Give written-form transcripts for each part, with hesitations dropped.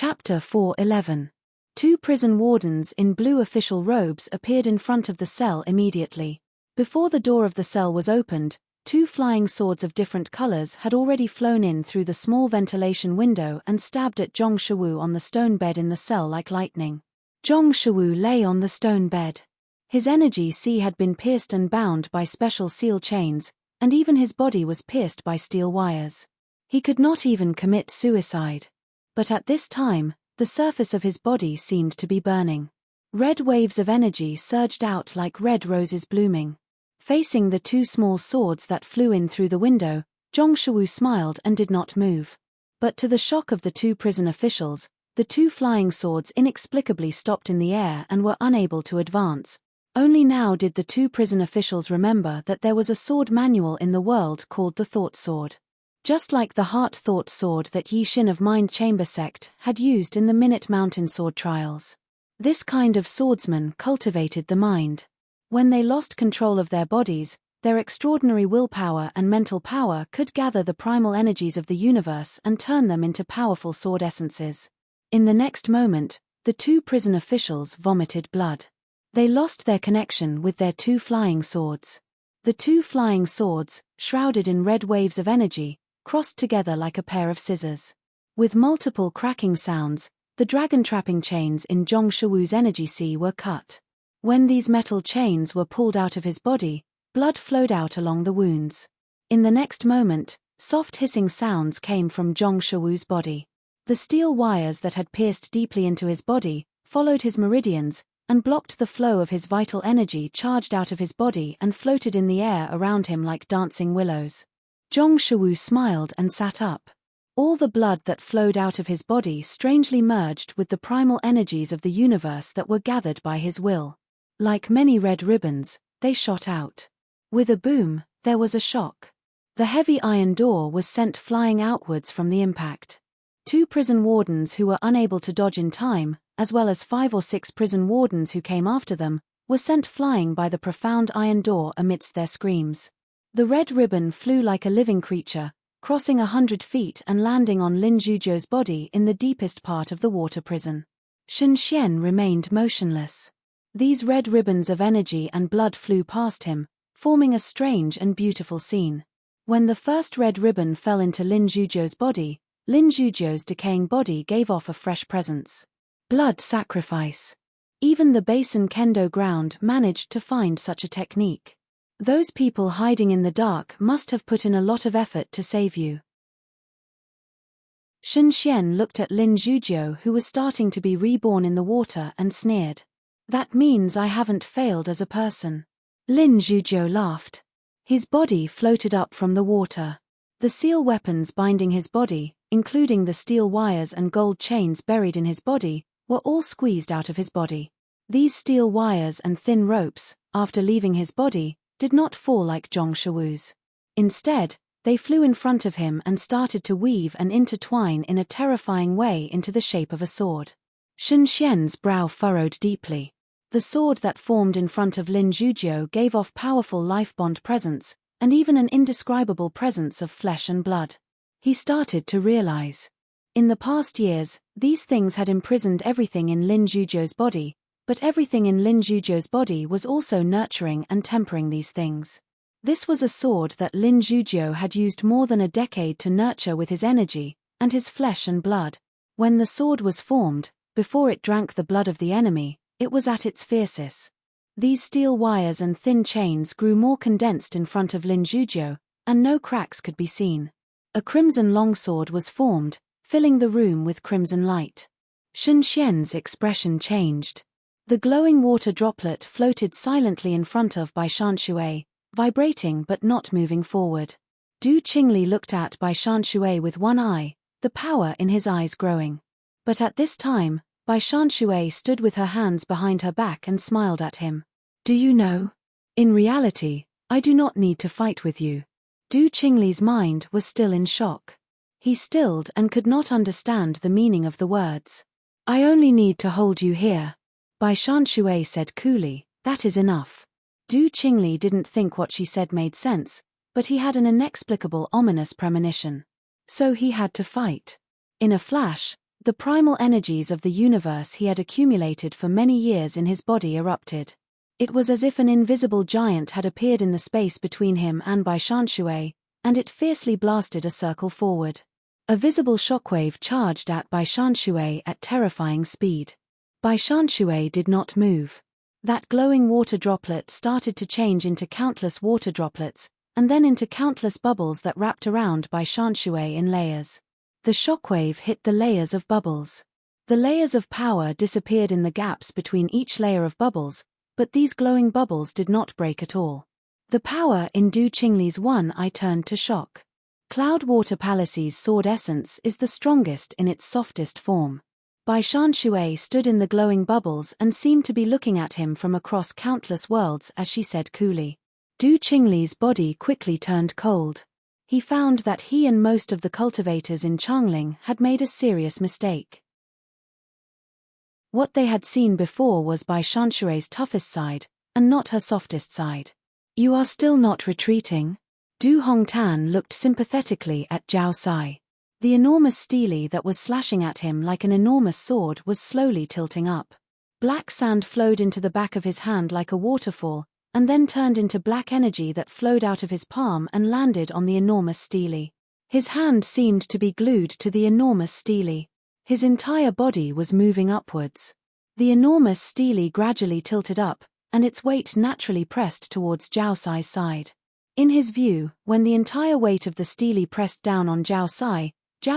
Chapter 4:11. Two prison wardens in blue official robes appeared in front of the cell immediately. Before the door of the cell was opened, two flying swords of different colors had already flown in through the small ventilation window and stabbed at Zhong Shiwu on the stone bed in the cell like lightning. Zhong Shiwu lay on the stone bed. His energy sea had been pierced and bound by special seal chains, and even his body was pierced by steel wires. He could not even commit suicide. But at this time, the surface of his body seemed to be burning. Red waves of energy surged out like red roses blooming. Facing the two small swords that flew in through the window, Zhong Shiwu smiled and did not move. But to the shock of the two prison officials, the two flying swords inexplicably stopped in the air and were unable to advance. Only now did the two prison officials remember that there was a sword manual in the world called the Thought Sword. Just like the Heart Thought Sword that Yi Xin of Mind Chamber Sect had used in the Minute Mountain sword trials. This kind of swordsman cultivated the mind. When they lost control of their bodies, their extraordinary willpower and mental power could gather the primal energies of the universe and turn them into powerful sword essences. In the next moment, the two prison officials vomited blood. They lost their connection with their two flying swords. The two flying swords, shrouded in red waves of energy, crossed together like a pair of scissors. With multiple cracking sounds, the dragon-trapping chains in Zhong Shiwu's energy sea were cut. When these metal chains were pulled out of his body, blood flowed out along the wounds. In the next moment, soft hissing sounds came from Zhong Shiwu's body. The steel wires that had pierced deeply into his body followed his meridians and blocked the flow of his vital energy charged out of his body and floated in the air around him like dancing willows. Zhong Shiwu smiled and sat up. All the blood that flowed out of his body strangely merged with the primal energies of the universe that were gathered by his will. Like many red ribbons, they shot out. With a boom, there was a shock. The heavy iron door was sent flying outwards from the impact. Two prison wardens who were unable to dodge in time, as well as 5 or 6 prison wardens who came after them, were sent flying by the profound iron door amidst their screams. The red ribbon flew like a living creature, crossing 100 feet and landing on Lin Zhuzhou's body in the deepest part of the water prison. Shen Xian remained motionless. These red ribbons of energy and blood flew past him, forming a strange and beautiful scene. When the first red ribbon fell into Lin Zhuzhou's body, Lin Zhuzhou's decaying body gave off a fresh presence. Blood sacrifice. Even the Basin Kendo ground managed to find such a technique. Those people hiding in the dark must have put in a lot of effort to save you. Shen Xian looked at Lin Zhuzhou, who was starting to be reborn in the water, and sneered. That means I haven't failed as a person. Lin Zhuzhou laughed. His body floated up from the water. The seal weapons binding his body, including the steel wires and gold chains buried in his body, were all squeezed out of his body. These steel wires and thin ropes, after leaving his body, did not fall like Zhong Shiwu's. Instead, they flew in front of him and started to weave and intertwine in a terrifying way into the shape of a sword. Shen Xian's brow furrowed deeply. The sword that formed in front of Lin Zhuzhou gave off powerful life bond presence, and even an indescribable presence of flesh and blood. He started to realize. In the past years, these things had imprisoned everything in Lin Zhuzhou's body, but everything in Lin Zhuzhou's body was also nurturing and tempering these things. This was a sword that Lin Zhuzhou had used more than a decade to nurture with his energy, and his flesh and blood. When the sword was formed, before it drank the blood of the enemy, it was at its fiercest. These steel wires and thin chains grew more condensed in front of Lin Zhuzhou, and no cracks could be seen. A crimson longsword was formed, filling the room with crimson light. Shen Xian's expression changed. The glowing water droplet floated silently in front of Bai Shanshui, vibrating but not moving forward. Du Qingli looked at Bai Shanshui with one eye, the power in his eyes growing. But at this time, Bai Shanshui stood with her hands behind her back and smiled at him. Do you know? In reality, I do not need to fight with you. Du Qingli's mind was still in shock. He stilled and could not understand the meaning of the words. I only need to hold you here. Bai Shanshui said coolly, that is enough. Du Qingli didn't think what she said made sense, but he had an inexplicable ominous premonition. So he had to fight. In a flash, The primal energies of the universe he had accumulated for many years in his body erupted. It was as if an invisible giant had appeared in the space between him and Bai Shanshui, and it fiercely blasted a circle forward. A visible shockwave charged at Bai Shanshui at terrifying speed. Bai Shanshui did not move. That glowing water droplet started to change into countless water droplets, and then into countless bubbles that wrapped around Bai Shanshui in layers. The shockwave hit the layers of bubbles. The layers of power disappeared in the gaps between each layer of bubbles, but these glowing bubbles did not break at all. The power in Du Qingli's one eye turned to shock. Cloud Water Palace's sword essence is the strongest in its softest form. Bai Shanshui stood in the glowing bubbles and seemed to be looking at him from across countless worlds as she said coolly. Du Qingli's body quickly turned cold. He found that he and most of the cultivators in Changling had made a serious mistake. What they had seen before was Bai Shanshui's toughest side, and not her softest side. "You are still not retreating?" Du Hongtan looked sympathetically at Zhao Sai. The enormous stele that was slashing at him like an enormous sword was slowly tilting up. Black sand flowed into the back of his hand like a waterfall, and then turned into black energy that flowed out of his palm and landed on the enormous stele. His hand seemed to be glued to the enormous stele. His entire body was moving upwards. The enormous stele gradually tilted up, and its weight naturally pressed towards Zhao Sai's side. In his view, when the entire weight of the stele pressed down on Zhao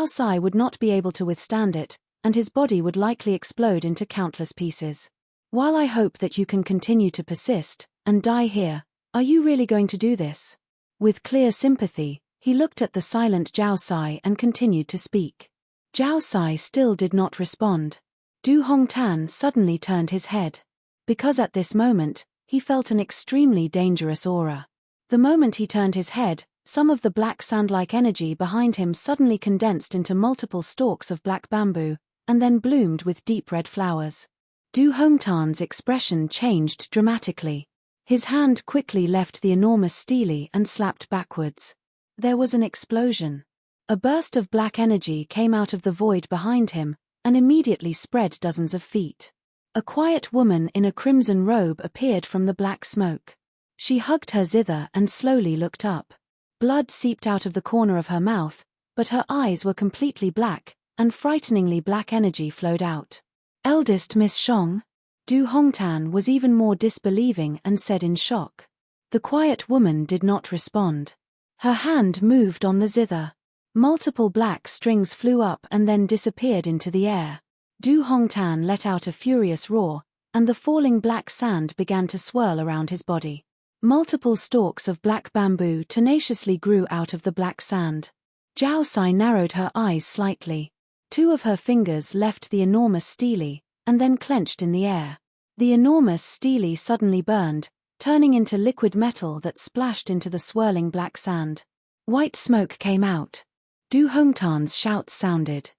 Sai would not be able to withstand it, and his body would likely explode into countless pieces. "While I hope that you can continue to persist, and die here, are you really going to do this?" With clear sympathy, he looked at the silent Zhao Sai and continued to speak. Zhao Sai still did not respond. Du Hongtan suddenly turned his head. Because at this moment, he felt an extremely dangerous aura. The moment he turned his head, some of the black sand-like energy behind him suddenly condensed into multiple stalks of black bamboo, and then bloomed with deep red flowers. Du Hongtan's expression changed dramatically. His hand quickly left the enormous stele and slapped backwards. There was an explosion. A burst of black energy came out of the void behind him, and immediately spread dozens of feet. A quiet woman in a crimson robe appeared from the black smoke. She hugged her zither and slowly looked up. Blood seeped out of the corner of her mouth, but her eyes were completely black, and frighteningly black energy flowed out. "Eldest Miss Shong?" Du Hongtan was even more disbelieving and said in shock. The quiet woman did not respond. Her hand moved on the zither. Multiple black strings flew up and then disappeared into the air. Du Hongtan let out a furious roar, and the falling black sand began to swirl around his body. Multiple stalks of black bamboo tenaciously grew out of the black sand. Zhao Sai narrowed her eyes slightly. Two of her fingers left the enormous stele, and then clenched in the air. The enormous stele suddenly burned, turning into liquid metal that splashed into the swirling black sand. White smoke came out. Du Hongtan's shouts sounded.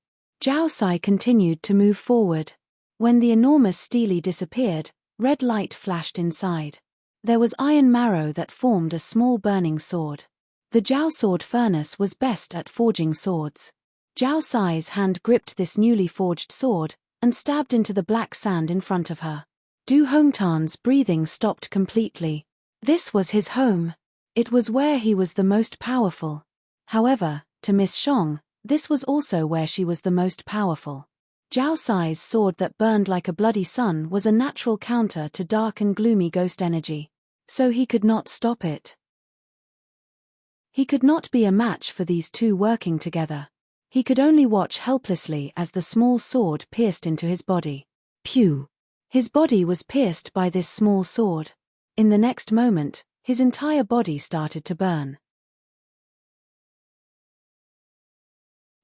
Zhao Sai continued to move forward. When the enormous stele disappeared, red light flashed inside. There was iron marrow that formed a small burning sword. The Zhao sword furnace was best at forging swords. Zhao Sai's hand gripped this newly forged sword, and stabbed into the black sand in front of her. Du Hongtan's breathing stopped completely. This was his home. It was where he was the most powerful. However, to Miss Shong, this was also where she was the most powerful. Zhao Sai's sword that burned like a bloody sun was a natural counter to dark and gloomy ghost energy. So he could not stop it. He could not be a match for these two working together. He could only watch helplessly as the small sword pierced into his body. Pew! His body was pierced by this small sword. In the next moment, his entire body started to burn.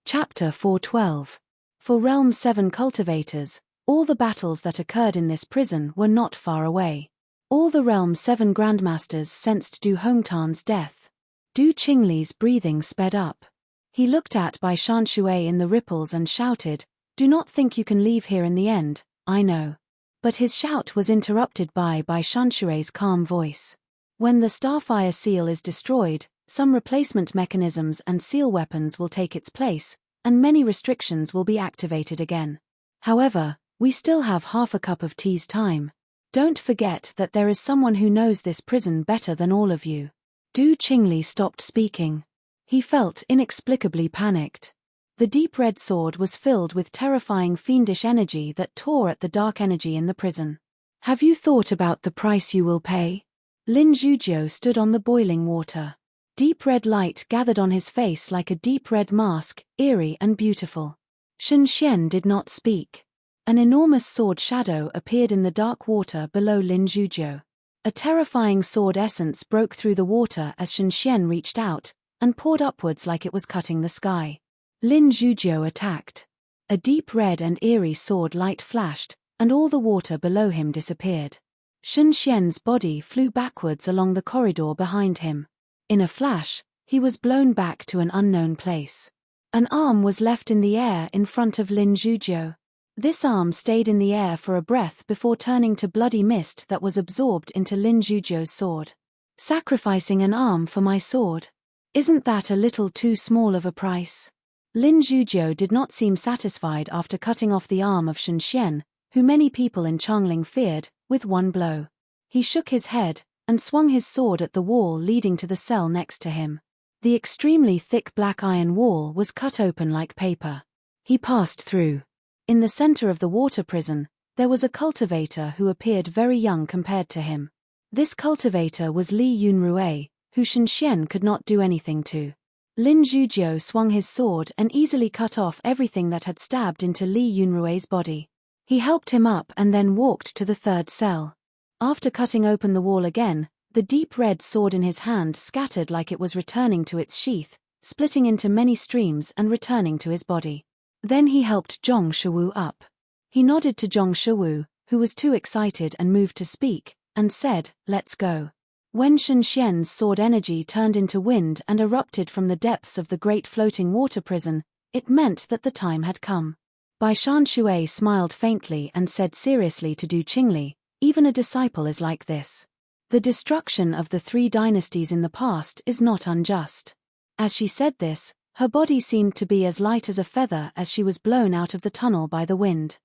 Chapter 412. For Realm 7 cultivators, all the battles that occurred in this prison were not far away. All the Realm 7 grandmasters sensed Du Hongtan's death. Du Qingli's breathing sped up. He looked at Bai Shanshui in the ripples and shouted, "Do not think you can leave here in the end, I know." But his shout was interrupted by Bai Shanshui's calm voice. "When the Starfire seal is destroyed, some replacement mechanisms and seal weapons will take its place, and many restrictions will be activated again. However, we still have half a cup of tea's time. Don't forget that there is someone who knows this prison better than all of you. Du Qingli stopped speaking. He felt inexplicably panicked. The deep red sword was filled with terrifying fiendish energy that tore at the dark energy in the prison. Have you thought about the price you will pay? Lin Zhujiu stood on the boiling water. Deep red light gathered on his face like a deep red mask, eerie and beautiful. Shen Xian did not speak. An enormous sword shadow appeared in the dark water below Lin Zhujiu. A terrifying sword essence broke through the water as Shen Xian reached out, and poured upwards like it was cutting the sky. Lin Zhujiu attacked. A deep red and eerie sword light flashed, and all the water below him disappeared. Shen Xian's body flew backwards along the corridor behind him. In a flash, he was blown back to an unknown place. An arm was left in the air in front of Lin Zhujiu. This arm stayed in the air for a breath before turning to bloody mist that was absorbed into Lin Zhujiu's sword. Sacrificing an arm for my sword? Isn't that a little too small of a price? Lin Zhujiu did not seem satisfied after cutting off the arm of Shen Xian, who many people in Changling feared, with one blow. He shook his head, and swung his sword at the wall leading to the cell next to him. The extremely thick black iron wall was cut open like paper. He passed through. In the center of the water prison, there was a cultivator who appeared very young compared to him. This cultivator was Li Yunrui, who Shen Xian could not do anything to. Lin Zhujiu swung his sword and easily cut off everything that had stabbed into Li Yunrui's body. He helped him up and then walked to the third cell. After cutting open the wall again, the deep red sword in his hand scattered like it was returning to its sheath, splitting into many streams and returning to his body. Then he helped Zhong Shiwu up. He nodded to Zhong Shiwu, who was too excited and moved to speak, and said, "Let's go." When Shen Xian's sword energy turned into wind and erupted from the depths of the great floating water prison, it meant that the time had come. Bai Shanshui smiled faintly and said seriously to Du Qingli, "Even a disciple is like this. The destruction of the 3 dynasties in the past is not unjust." As she said this, her body seemed to be as light as a feather as she was blown out of the tunnel by the wind.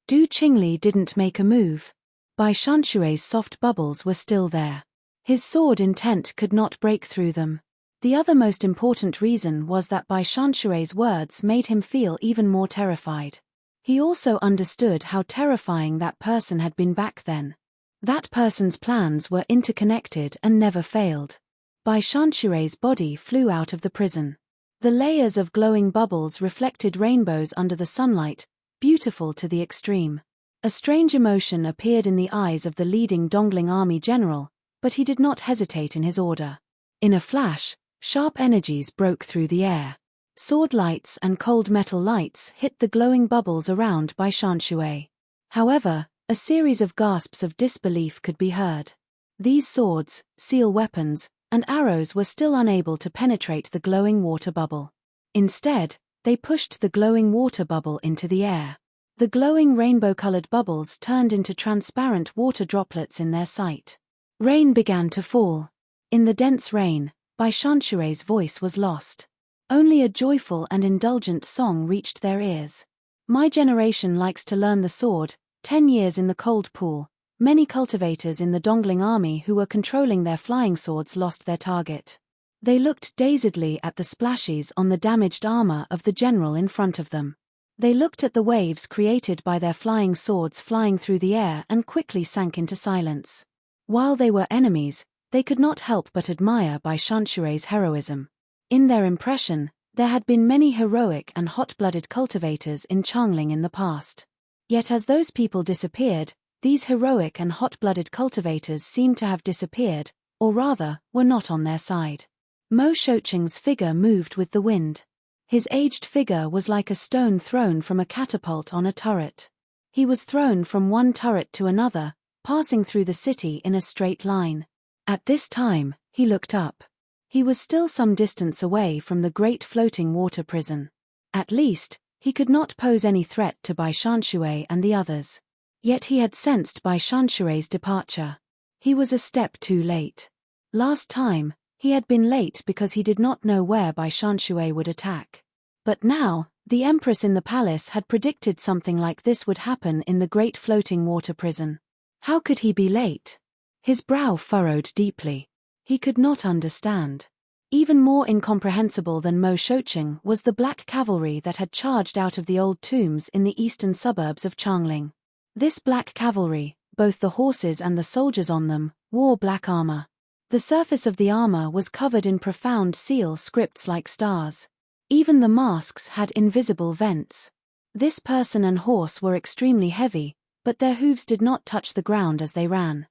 Du Qingli didn't make a move. Bai Shanshui's soft bubbles were still there. His sword intent could not break through them. The other most important reason was that Bai Shanshui's words made him feel even more terrified. He also understood how terrifying that person had been back then. That person's plans were interconnected and never failed. Bai Shanshui's body flew out of the prison. The layers of glowing bubbles reflected rainbows under the sunlight, beautiful to the extreme. A strange emotion appeared in the eyes of the leading Dongling army general, but he did not hesitate in his order. In a flash, sharp energies broke through the air. Sword lights and cold metal lights hit the glowing bubbles around Bai Shanshui. However, a series of gasps of disbelief could be heard. These swords, seal weapons, and arrows were still unable to penetrate the glowing water bubble. Instead, they pushed the glowing water bubble into the air. The glowing rainbow-colored bubbles turned into transparent water droplets in their sight. Rain began to fall. In the dense rain, Bai Shanshui's voice was lost. Only a joyful and indulgent song reached their ears. "My generation likes to learn the sword, 10 years in the cold pool." Many cultivators in the Dongling army who were controlling their flying swords lost their target. They looked dazedly at the splashes on the damaged armor of the general in front of them. They looked at the waves created by their flying swords flying through the air and quickly sank into silence. While they were enemies, they could not help but admire Bai Shanshui's heroism. In their impression, there had been many heroic and hot-blooded cultivators in Changling in the past. Yet as those people disappeared, these heroic and hot-blooded cultivators seemed to have disappeared, or rather, were not on their side. Mo Shoucheng's figure moved with the wind. His aged figure was like a stone thrown from a catapult on a turret. He was thrown from one turret to another, passing through the city in a straight line. At this time, he looked up. He was still some distance away from the great floating water prison. At least, he could not pose any threat to Bai Shanshui and the others. Yet he had sensed Bai Shanshui's departure. He was a step too late. Last time, He had been late because he did not know where Bai Shanshui would attack. But now, the Empress in the palace had predicted something like this would happen in the great floating water prison. How could he be late? His brow furrowed deeply. He could not understand. Even more incomprehensible than Mo Shoucheng was the black cavalry that had charged out of the old tombs in the eastern suburbs of Changling. This black cavalry, both the horses and the soldiers on them, wore black armor. The surface of the armor was covered in profound seal scripts like stars. Even the masks had invisible vents. This person and horse were extremely heavy, but their hooves did not touch the ground as they ran.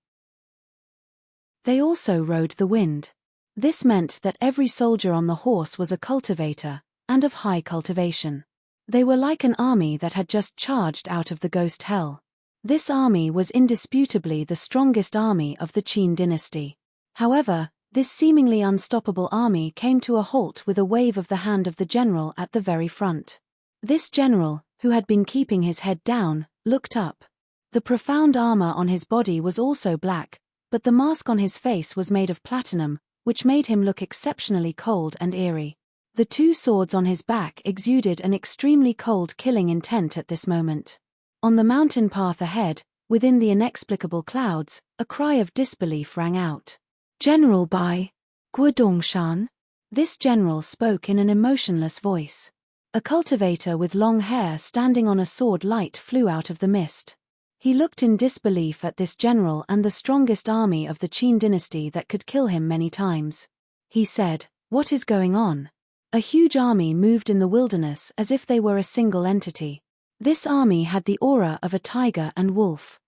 They also rode the wind. This meant that every soldier on the horse was a cultivator, and of high cultivation. They were like an army that had just charged out of the ghost hell. This army was indisputably the strongest army of the Qin dynasty. However, this seemingly unstoppable army came to a halt with a wave of the hand of the general at the very front. This general, who had been keeping his head down, looked up. The profound armor on his body was also black, but the mask on his face was made of platinum, which made him look exceptionally cold and eerie. The two swords on his back exuded an extremely cold killing intent at this moment. On the mountain path ahead, within the inexplicable clouds, a cry of disbelief rang out. "General Bai Guodongshan?" This general spoke in an emotionless voice. A cultivator with long hair standing on a sword light flew out of the mist. He looked in disbelief at this general and the strongest army of the Qin dynasty that could kill him many times. He said, "What is going on?" A huge army moved in the wilderness as if they were a single entity. This army had the aura of a tiger and wolf.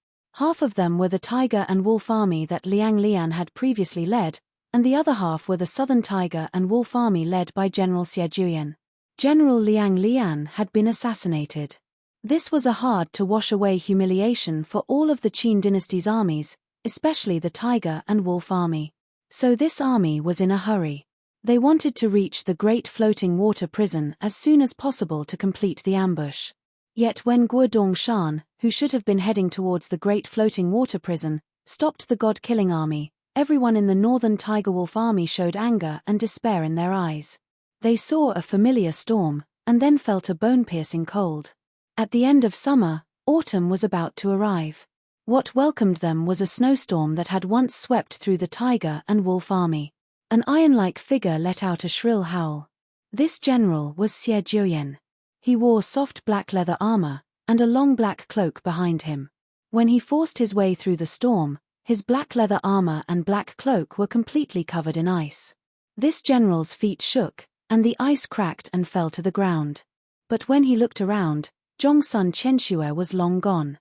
Half of them were the tiger and wolf army that Liang Lian had previously led, and the other half were the southern tiger and wolf army led by General Xie Juyan. General Liang Lian had been assassinated. This was a hard-to-wash-away humiliation for all of the Qin dynasty's armies, especially the tiger and wolf army. So this army was in a hurry. They wanted to reach the great floating water prison as soon as possible to complete the ambush. Yet when Guodongshan, who should have been heading towards the great floating water prison, stopped the god-killing army, everyone in the northern tiger-wolf army showed anger and despair in their eyes. They saw a familiar storm, and then felt a bone-piercing cold. At the end of summer, autumn was about to arrive. What welcomed them was a snowstorm that had once swept through the tiger and wolf army. An iron-like figure let out a shrill howl. This general was Xie Juyan. He wore soft black leather armor, and a long black cloak behind him. When he forced his way through the storm, his black leather armor and black cloak were completely covered in ice. This general's feet shook, and the ice cracked and fell to the ground. But when he looked around, Zhongsun Qianxue was long gone.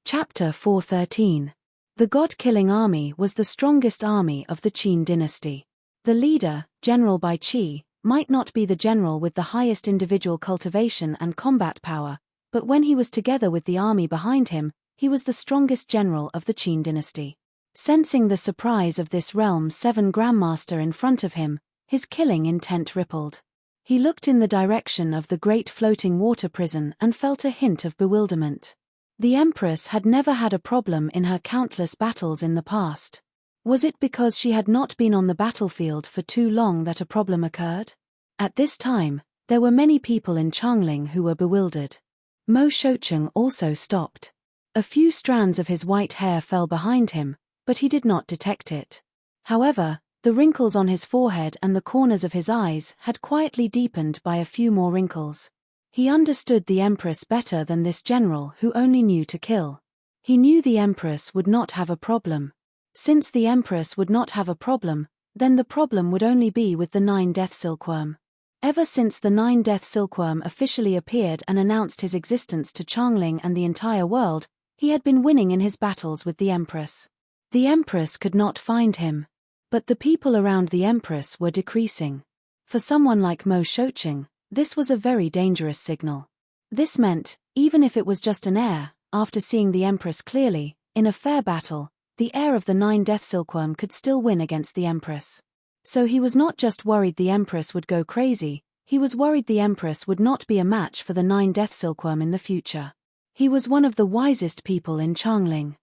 Chapter 413. The God-killing army was the strongest army of the Qin dynasty. The leader, General Bai Qi, might not be the general with the highest individual cultivation and combat power, but when he was together with the army behind him, he was the strongest general of the Qin dynasty. Sensing the surprise of this realm's 7 grandmaster in front of him, his killing intent rippled. He looked in the direction of the great floating water prison and felt a hint of bewilderment. The Empress had never had a problem in her countless battles in the past. Was it because she had not been on the battlefield for too long that a problem occurred? At this time, there were many people in Changling who were bewildered. Mo Shoucheng also stopped. A few strands of his white hair fell behind him, but he did not detect it. However, the wrinkles on his forehead and the corners of his eyes had quietly deepened by a few more wrinkles. He understood the Empress better than this general who only knew to kill. He knew the Empress would not have a problem. Since the Empress would not have a problem, then the problem would only be with the 9-death silkworm. Ever since the 9-death silkworm officially appeared and announced his existence to Changling and the entire world, he had been winning in his battles with the Empress. The Empress could not find him. But the people around the Empress were decreasing. For someone like Mo Shoucheng, this was a very dangerous signal. This meant, even if it was just an heir, after seeing the Empress clearly, in a fair battle, the heir of the 9-death silkworm could still win against the Empress. So he was not just worried the Empress would go crazy, he was worried the Empress would not be a match for the 9-death silkworm in the future. He was one of the wisest people in Changling.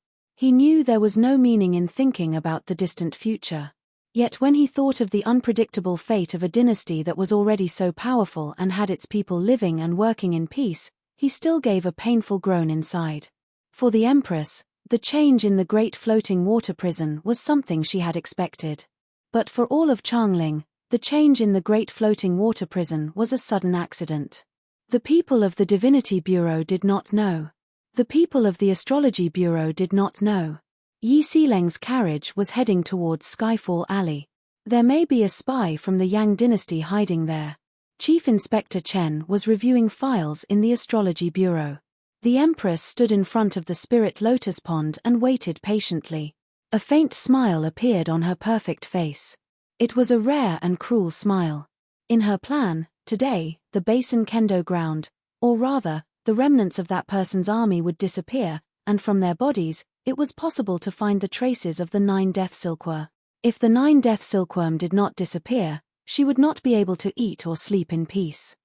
He knew there was no meaning in thinking about the distant future. Yet when he thought of the unpredictable fate of a dynasty that was already so powerful and had its people living and working in peace, he still gave a painful groan inside. For the Empress, the change in the great floating water prison was something she had expected. But for all of Changling, the change in the great floating water prison was a sudden accident. The people of the Divinity Bureau did not know. The people of the Astrology Bureau did not know. Yi Xileng's carriage was heading towards Skyfall Alley. There may be a spy from the Yang dynasty hiding there. Chief Inspector Chen was reviewing files in the Astrology Bureau. The Empress stood in front of the Spirit Lotus Pond and waited patiently. A faint smile appeared on her perfect face. It was a rare and cruel smile. In her plan, today, the Basin Kendo ground, or rather, the remnants of that person's army would disappear, and from their bodies, it was possible to find the traces of the 9-death silkworm. If the 9-death silkworm did not disappear, she would not be able to eat or sleep in peace.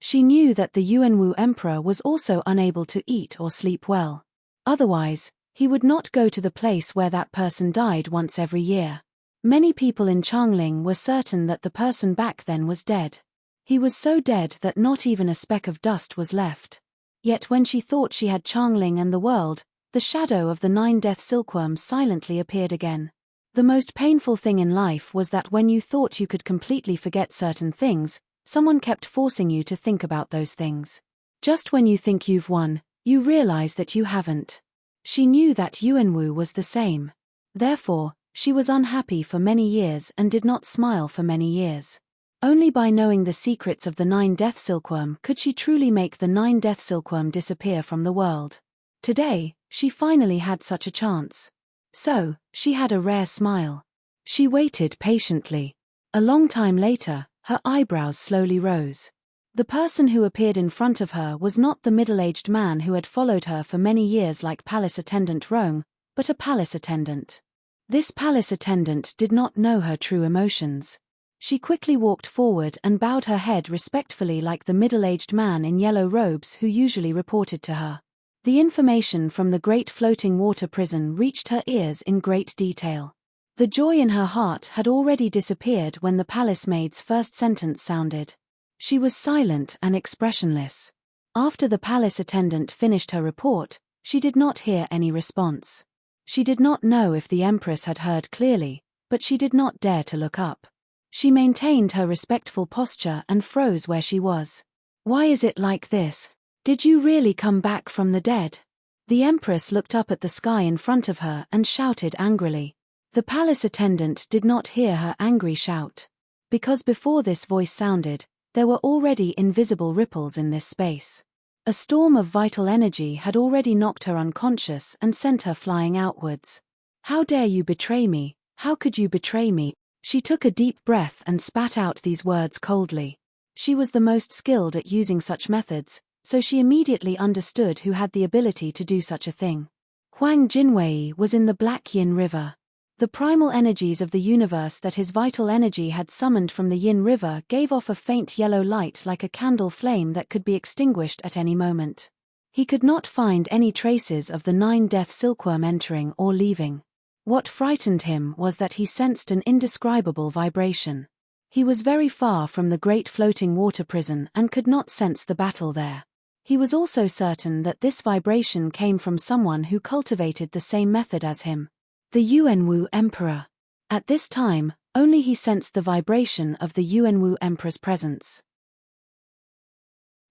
She knew that the Yuanwu Emperor was also unable to eat or sleep well. Otherwise, he would not go to the place where that person died once every year. Many people in Changling were certain that the person back then was dead. He was so dead that not even a speck of dust was left. Yet when she thought she had Changling and the world, the shadow of the 9-death silkworm silently appeared again. The most painful thing in life was that when you thought you could completely forget certain things, someone kept forcing you to think about those things. Just when you think you've won, you realize that you haven't. She knew that Yuanwu was the same. Therefore, she was unhappy for many years and did not smile for many years. Only by knowing the secrets of the 9-death silkworm could she truly make the 9-death silkworm disappear from the world. Today, she finally had such a chance. So, she had a rare smile. She waited patiently. A long time later, her eyebrows slowly rose. The person who appeared in front of her was not the middle-aged man who had followed her for many years like palace attendant Rong, but a palace attendant. This palace attendant did not know her true emotions. She quickly walked forward and bowed her head respectfully like the middle-aged man in yellow robes who usually reported to her. The information from the great floating water prison reached her ears in great detail. The joy in her heart had already disappeared when the palace maid's first sentence sounded. She was silent and expressionless. After the palace attendant finished her report, she did not hear any response. She did not know if the Empress had heard clearly, but she did not dare to look up. She maintained her respectful posture and froze where she was. "Why is it like this? Did you really come back from the dead?" The Empress looked up at the sky in front of her and shouted angrily. The palace attendant did not hear her angry shout. Because before this voice sounded, there were already invisible ripples in this space. A storm of vital energy had already knocked her unconscious and sent her flying outwards. "How dare you betray me? How could you betray me?" She took a deep breath and spat out these words coldly. She was the most skilled at using such methods, so she immediately understood who had the ability to do such a thing. Huang Jinwei was in the Black Yin River. The primal energies of the universe that his vital energy had summoned from the Yin River gave off a faint yellow light like a candle flame that could be extinguished at any moment. He could not find any traces of the 9-death silkworm entering or leaving. What frightened him was that he sensed an indescribable vibration. He was very far from the great floating water prison and could not sense the battle there. He was also certain that this vibration came from someone who cultivated the same method as him. The Yuanwu Emperor. At this time, only he sensed the vibration of the Yuanwu Emperor's presence.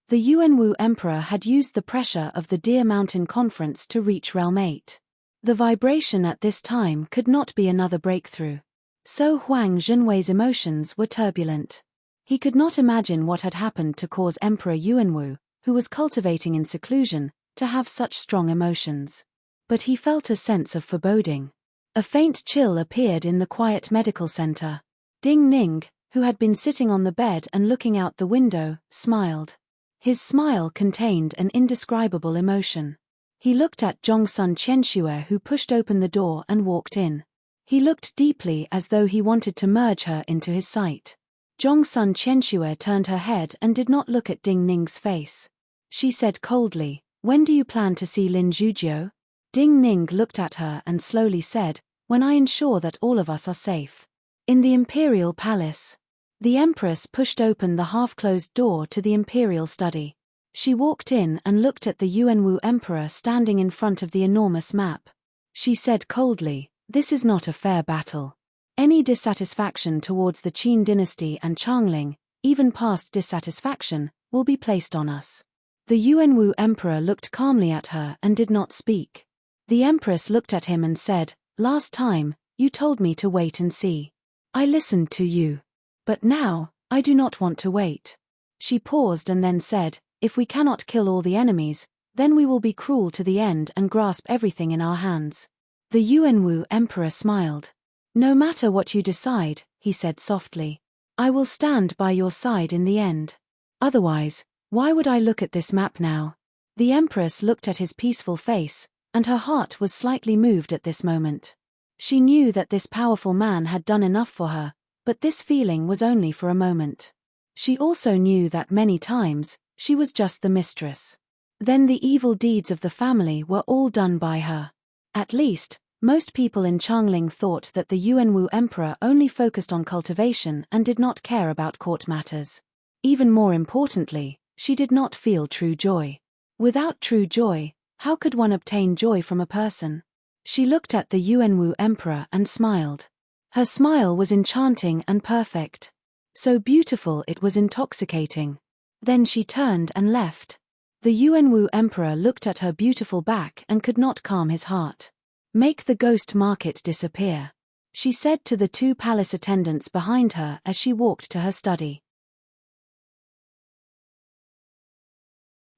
The Yuanwu Emperor had used the pressure of the Deer Mountain Conference to reach Realm 8. The vibration at this time could not be another breakthrough. So Huang Jinwei's emotions were turbulent. He could not imagine what had happened to cause Emperor Yuanwu, who was cultivating in seclusion, to have such strong emotions. But he felt a sense of foreboding. A faint chill appeared in the quiet medical center. Ding Ning, who had been sitting on the bed and looking out the window, smiled. His smile contained an indescribable emotion. He looked at Zhongsun Qianxue, who pushed open the door and walked in. He looked deeply as though he wanted to merge her into his sight. Zhongsun Qianxue turned her head and did not look at Ding Ning's face. She said coldly, "When do you plan to see Lin Zhujiu?" Ding Ning looked at her and slowly said, "When I ensure that all of us are safe." In the imperial palace. The empress pushed open the half-closed door to the imperial study. She walked in and looked at the Yuanwu emperor standing in front of the enormous map. She said coldly, "This is not a fair battle. Any dissatisfaction towards the Qin dynasty and Changling, even past dissatisfaction, will be placed on us." The Yuanwu emperor looked calmly at her and did not speak. The empress looked at him and said, "Last time, you told me to wait and see. I listened to you. But now, I do not want to wait." She paused and then said, "If we cannot kill all the enemies, then we will be cruel to the end and grasp everything in our hands." The Yuanwu emperor smiled. "No matter what you decide," he said softly, "I will stand by your side in the end. Otherwise, why would I look at this map now?" The empress looked at his peaceful face, and her heart was slightly moved at this moment. She knew that this powerful man had done enough for her, but this feeling was only for a moment. She also knew that many times, she was just the mistress. Then the evil deeds of the family were all done by her. At least, most people in Changling thought that the Yuanwu emperor only focused on cultivation and did not care about court matters. Even more importantly, she did not feel true joy. Without true joy, how could one obtain joy from a person? She looked at the Yuanwu emperor and smiled. Her smile was enchanting and perfect. So beautiful it was intoxicating. Then she turned and left. The Yuanwu emperor looked at her beautiful back and could not calm his heart. "Make the ghost market disappear," she said to the two palace attendants behind her as she walked to her study.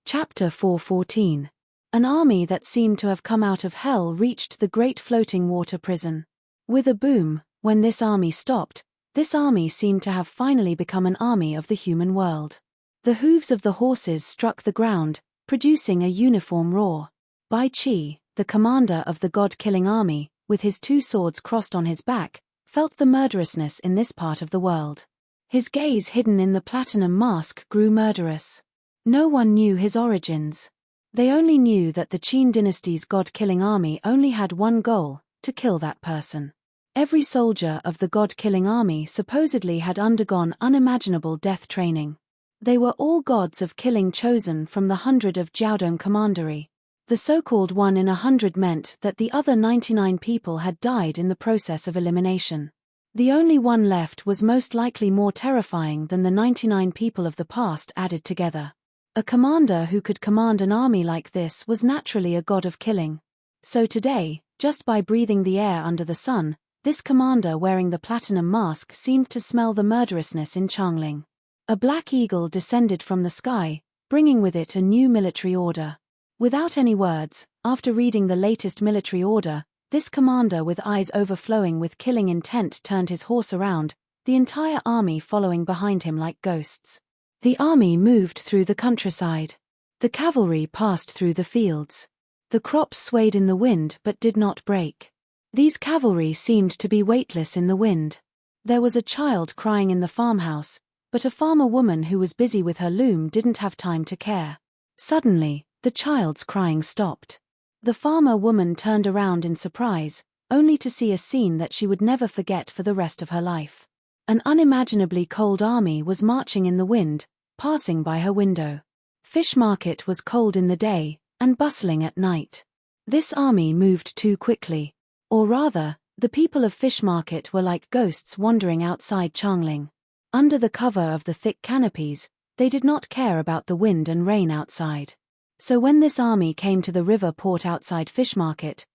Chapter 414. An army that seemed to have come out of hell reached the great floating water prison. With a boom, when this army stopped, this army seemed to have finally become an army of the human world. The hooves of the horses struck the ground, producing a uniform roar. Bai Qi, the commander of the god-killing army, with his two swords crossed on his back, felt the murderousness in this part of the world. His gaze hidden in the platinum mask grew murderous. No one knew his origins. They only knew that the Qin dynasty's god-killing army only had one goal, to kill that person. Every soldier of the god-killing army supposedly had undergone unimaginable death training. They were all gods of killing chosen from the 100 of Jiaodong commandery. The so-called 1 in 100 meant that the other 99 people had died in the process of elimination. The only one left was most likely more terrifying than the 99 people of the past added together. A commander who could command an army like this was naturally a god of killing. So today, just by breathing the air under the sun, this commander wearing the platinum mask seemed to smell the murderousness in Changling. A black eagle descended from the sky, bringing with it a new military order. Without any words, after reading the latest military order, this commander with eyes overflowing with killing intent turned his horse around, the entire army following behind him like ghosts. The army moved through the countryside. The cavalry passed through the fields. The crops swayed in the wind but did not break. These cavalry seemed to be weightless in the wind. There was a child crying in the farmhouse, but a farmer woman who was busy with her loom didn't have time to care. Suddenly, the child's crying stopped. The farmer woman turned around in surprise, only to see a scene that she would never forget for the rest of her life. An unimaginably cold army was marching in the wind, passing by her window. Fish market was cold in the day, and bustling at night. This army moved too quickly. Or rather, the people of Fish Market were like ghosts wandering outside Changling. Under the cover of the thick canopies, they did not care about the wind and rain outside. So when this army came to the river port outside Fish Market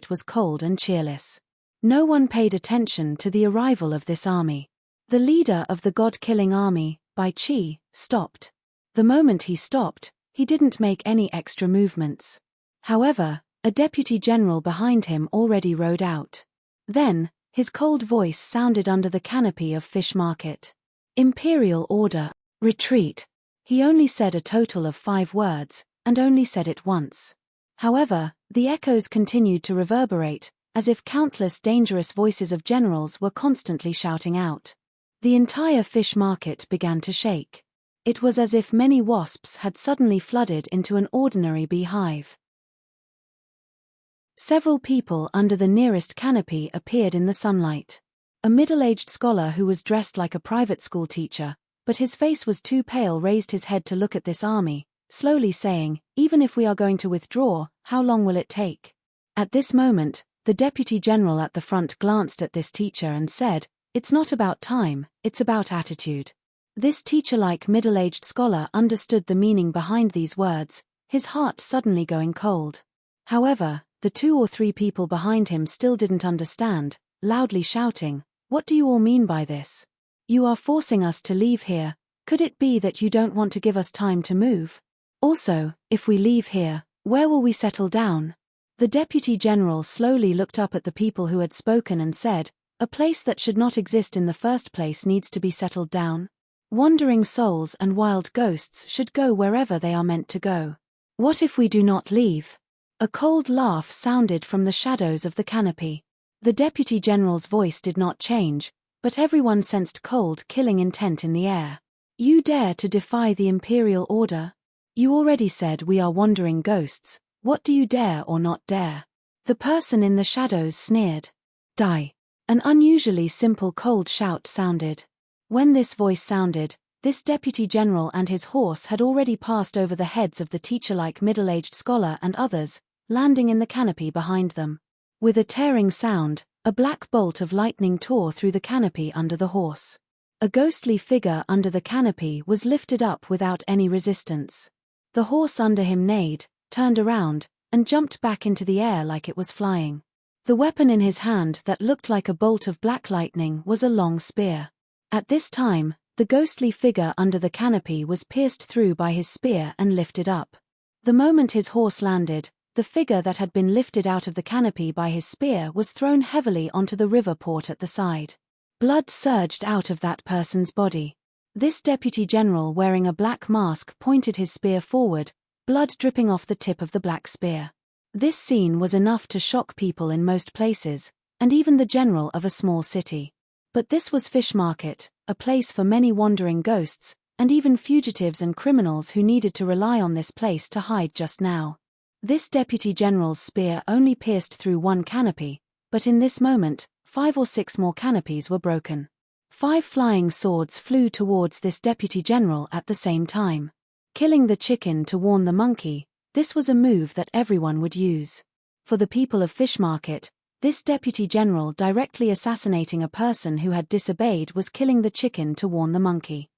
was cold and cheerless. No one paid attention to the arrival of this army. The leader of the god-killing army, Bai Qi, stopped. The moment he stopped, he didn't make any extra movements. However, a deputy general behind him already rode out. Then, his cold voice sounded under the canopy of Fish Market. "Imperial order, retreat." He only said a total of 5 words, and only said it once. However, the echoes continued to reverberate, as if countless dangerous voices of generals were constantly shouting out. The entire Fish Market began to shake. It was as if many wasps had suddenly flooded into an ordinary beehive. Several people under the nearest canopy appeared in the sunlight. A middle-aged scholar who was dressed like a private school teacher, but his face was too pale, raised his head to look at this army, slowly saying, "Even if we are going to withdraw, how long will it take?" At this moment, the deputy general at the front glanced at this teacher and said, "It's not about time, it's about attitude." This teacher-like middle-aged scholar understood the meaning behind these words, his heart suddenly going cold. However, the 2 or 3 people behind him still didn't understand, loudly shouting, "What do you all mean by this? You are forcing us to leave here. Could it be that you don't want to give us time to move? Also, if we leave here, where will we settle down?" The deputy general slowly looked up at the people who had spoken and said, "A place that should not exist in the first place needs to be settled down. Wandering souls and wild ghosts should go wherever they are meant to go. What if we do not leave?" A cold laugh sounded from the shadows of the canopy. The deputy general's voice did not change, but everyone sensed cold, killing intent in the air. "You dare to defy the imperial order? You already said we are wandering ghosts. What do you dare or not dare?" The person in the shadows sneered. "Die." An unusually simple cold shout sounded. When this voice sounded, this deputy general and his horse had already passed over the heads of the teacher-like middle-aged scholar and others, landing in the canopy behind them. With a tearing sound, a black bolt of lightning tore through the canopy under the horse. A ghostly figure under the canopy was lifted up without any resistance. The horse under him neighed, turned around, and jumped back into the air like it was flying. The weapon in his hand that looked like a bolt of black lightning was a long spear. At this time, the ghostly figure under the canopy was pierced through by his spear and lifted up. The moment his horse landed, the figure that had been lifted out of the canopy by his spear was thrown heavily onto the river port at the side. Blood surged out of that person's body. This deputy general wearing a black mask pointed his spear forward, blood dripping off the tip of the black spear. This scene was enough to shock people in most places, and even the general of a small city. But this was Fish Market, a place for many wandering ghosts, and even fugitives and criminals who needed to rely on this place to hide just now. This deputy general's spear only pierced through one canopy, but in this moment, 5 or 6 more canopies were broken. 5 flying swords flew towards this deputy general at the same time. Killing the chicken to warn the monkey, this was a move that everyone would use. For the people of Fish Market, this deputy general directly assassinating a person who had disobeyed was killing the chicken to warn the monkey.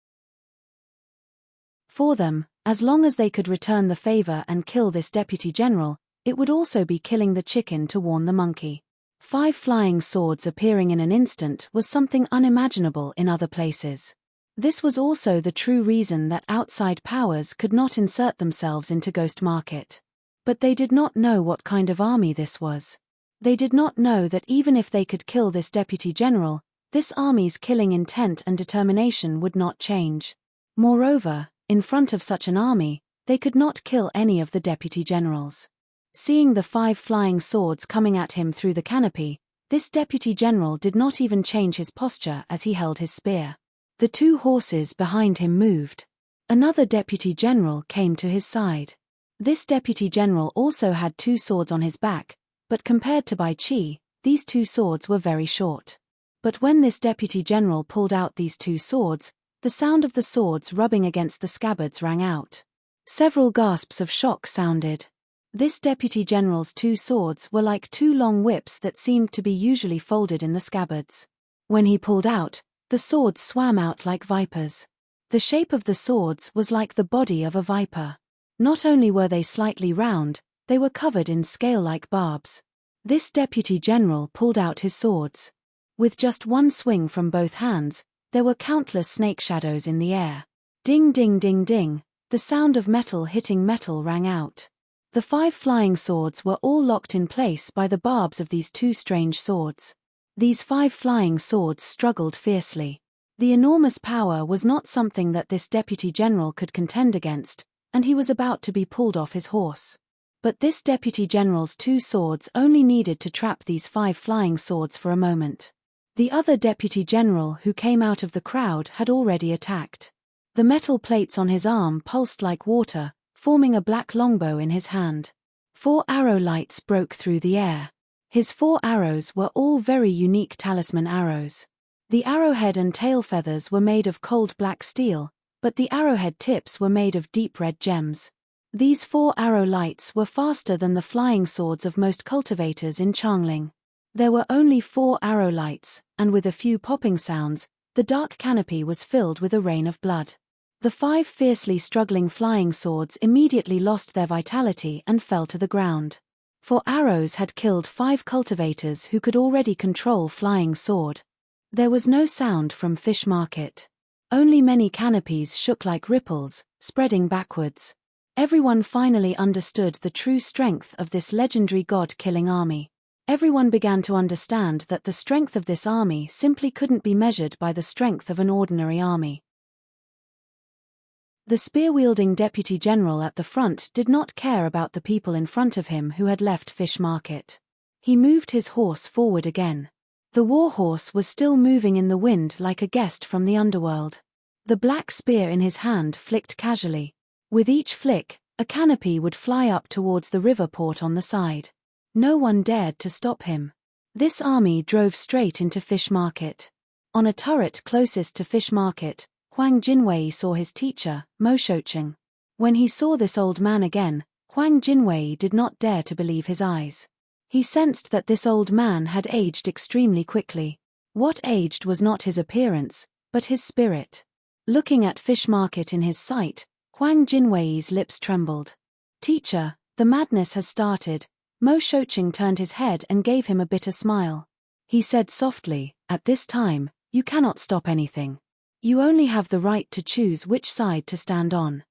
For them, as long as they could return the favor and kill this deputy general, it would also be killing the chicken to warn the monkey. 5 flying swords appearing in an instant was something unimaginable in other places. This was also the true reason that outside powers could not insert themselves into Ghost Market. But they did not know what kind of army this was. They did not know that even if they could kill this deputy general, this army's killing intent and determination would not change. Moreover, in front of such an army, they could not kill any of the deputy generals. Seeing the 5 flying swords coming at him through the canopy, this deputy general did not even change his posture as he held his spear. The 2 horses behind him moved. Another deputy general came to his side. This deputy general also had 2 swords on his back, but compared to Bai Chi, these 2 swords were very short. But when this deputy general pulled out these 2 swords, the sound of the swords rubbing against the scabbards rang out. Several gasps of shock sounded. This deputy general's 2 swords were like 2 long whips that seemed to be usually folded in the scabbards. When he pulled out, the swords swam out like vipers. The shape of the swords was like the body of a viper. Not only were they slightly round, they were covered in scale-like barbs. This deputy general pulled out his swords. With just one swing from both hands, there were countless snake shadows in the air. Ding ding ding ding, the sound of metal hitting metal rang out. The 5 flying swords were all locked in place by the barbs of these 2 strange swords. These 5 flying swords struggled fiercely. The enormous power was not something that this deputy general could contend against, and he was about to be pulled off his horse. But this deputy general's 2 swords only needed to trap these 5 flying swords for a moment. The other deputy general who came out of the crowd had already attacked. The metal plates on his arm pulsed like water, forming a black longbow in his hand. 4 arrow lights broke through the air. His 4 arrows were all very unique talisman arrows. The arrowhead and tail feathers were made of cold black steel, but the arrowhead tips were made of deep red gems. These 4 arrow lights were faster than the flying swords of most cultivators in Changling. There were only 4 arrow lights, and with a few popping sounds, the dark canopy was filled with a rain of blood. The 5 fiercely struggling flying swords immediately lost their vitality and fell to the ground. 4 arrows had killed 5 cultivators who could already control flying sword. There was no sound from Fish Market. Only many canopies shook like ripples, spreading backwards. Everyone finally understood the true strength of this legendary god-killing army. Everyone began to understand that the strength of this army simply couldn't be measured by the strength of an ordinary army. The spear-wielding deputy general at the front did not care about the people in front of him who had left Fish Market. He moved his horse forward again. The war horse was still moving in the wind like a guest from the underworld. The black spear in his hand flicked casually. With each flick, a canopy would fly up towards the river port on the side. No one dared to stop him. This army drove straight into Fish Market. On a turret closest to Fish Market, Huang Jinwei saw his teacher, Mo Shoucheng. When he saw this old man again, Huang Jinwei did not dare to believe his eyes. He sensed that this old man had aged extremely quickly. What aged was not his appearance, but his spirit. Looking at Fish Market in his sight, Huang Jinwei's lips trembled. "Teacher, the madness has started." Mo Shoucheng turned his head and gave him a bitter smile. He said softly, "At this time, you cannot stop anything. You only have the right to choose which side to stand on."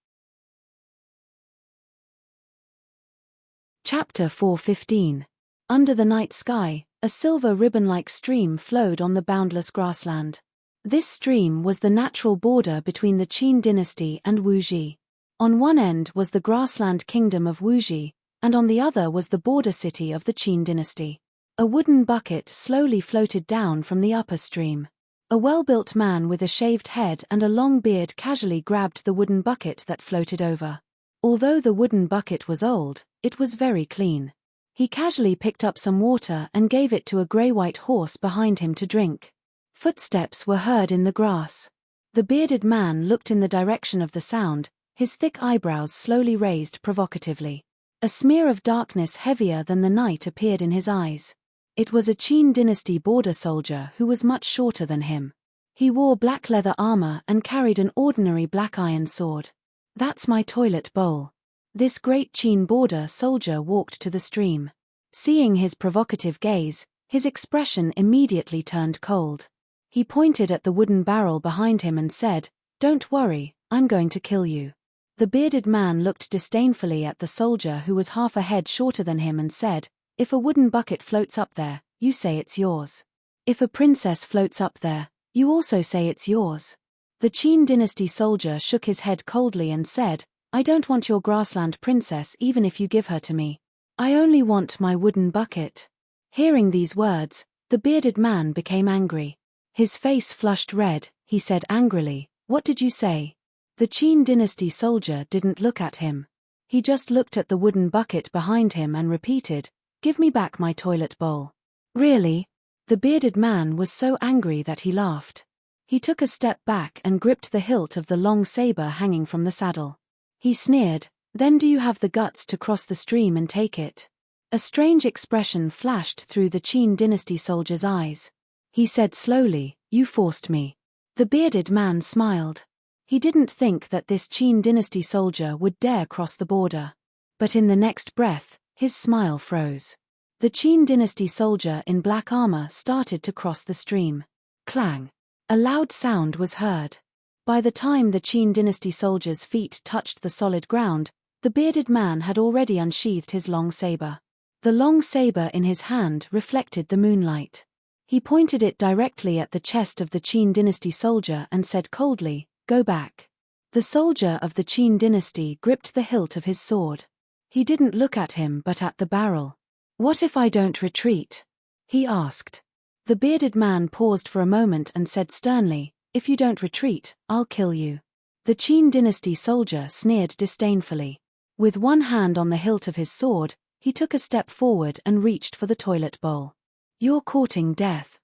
Chapter 4:15. Under the night sky, a silver ribbon-like stream flowed on the boundless grassland. This stream was the natural border between the Qin dynasty and Wuji. On one end was the grassland kingdom of Wuji, and on the other was the border city of the Qin dynasty. A wooden bucket slowly floated down from the upper stream. A well-built man with a shaved head and a long beard casually grabbed the wooden bucket that floated over. Although the wooden bucket was old, it was very clean. He casually picked up some water and gave it to a grey-white horse behind him to drink. Footsteps were heard in the grass. The bearded man looked in the direction of the sound, his thick eyebrows slowly raised provocatively. A smear of darkness heavier than the night appeared in his eyes. It was a Qin dynasty border soldier who was much shorter than him. He wore black leather armor and carried an ordinary black iron sword. "That's my toilet bowl." This great Qin border soldier walked to the stream. Seeing his provocative gaze, his expression immediately turned cold. He pointed at the wooden barrel behind him and said, "Don't worry, I'm going to kill you." The bearded man looked disdainfully at the soldier who was half a head shorter than him and said, "If a wooden bucket floats up there, you say it's yours. If a princess floats up there, you also say it's yours." The Qin dynasty soldier shook his head coldly and said, "I don't want your grassland princess even if you give her to me. I only want my wooden bucket." Hearing these words, the bearded man became angry. His face flushed red. He said angrily, "What did you say?" The Qin dynasty soldier didn't look at him. He just looked at the wooden bucket behind him and repeated, "Give me back my toilet bowl." "Really?" The bearded man was so angry that he laughed. He took a step back and gripped the hilt of the long saber hanging from the saddle. He sneered, "Then do you have the guts to cross the stream and take it?" A strange expression flashed through the Qin dynasty soldier's eyes. He said slowly, "You forced me." The bearded man smiled. He didn't think that this Qin dynasty soldier would dare cross the border. But in the next breath, his smile froze. The Qin dynasty soldier in black armor started to cross the stream. Clang! A loud sound was heard. By the time the Qin dynasty soldier's feet touched the solid ground, the bearded man had already unsheathed his long saber. The long saber in his hand reflected the moonlight. He pointed it directly at the chest of the Qin dynasty soldier and said coldly, "Go back." The soldier of the Qin dynasty gripped the hilt of his sword. He didn't look at him but at the barrel. "What if I don't retreat?" he asked. The bearded man paused for a moment and said sternly, "If you don't retreat, I'll kill you." The Qin dynasty soldier sneered disdainfully. With one hand on the hilt of his sword, He took a step forward and reached for the toilet bowl. "You're courting death."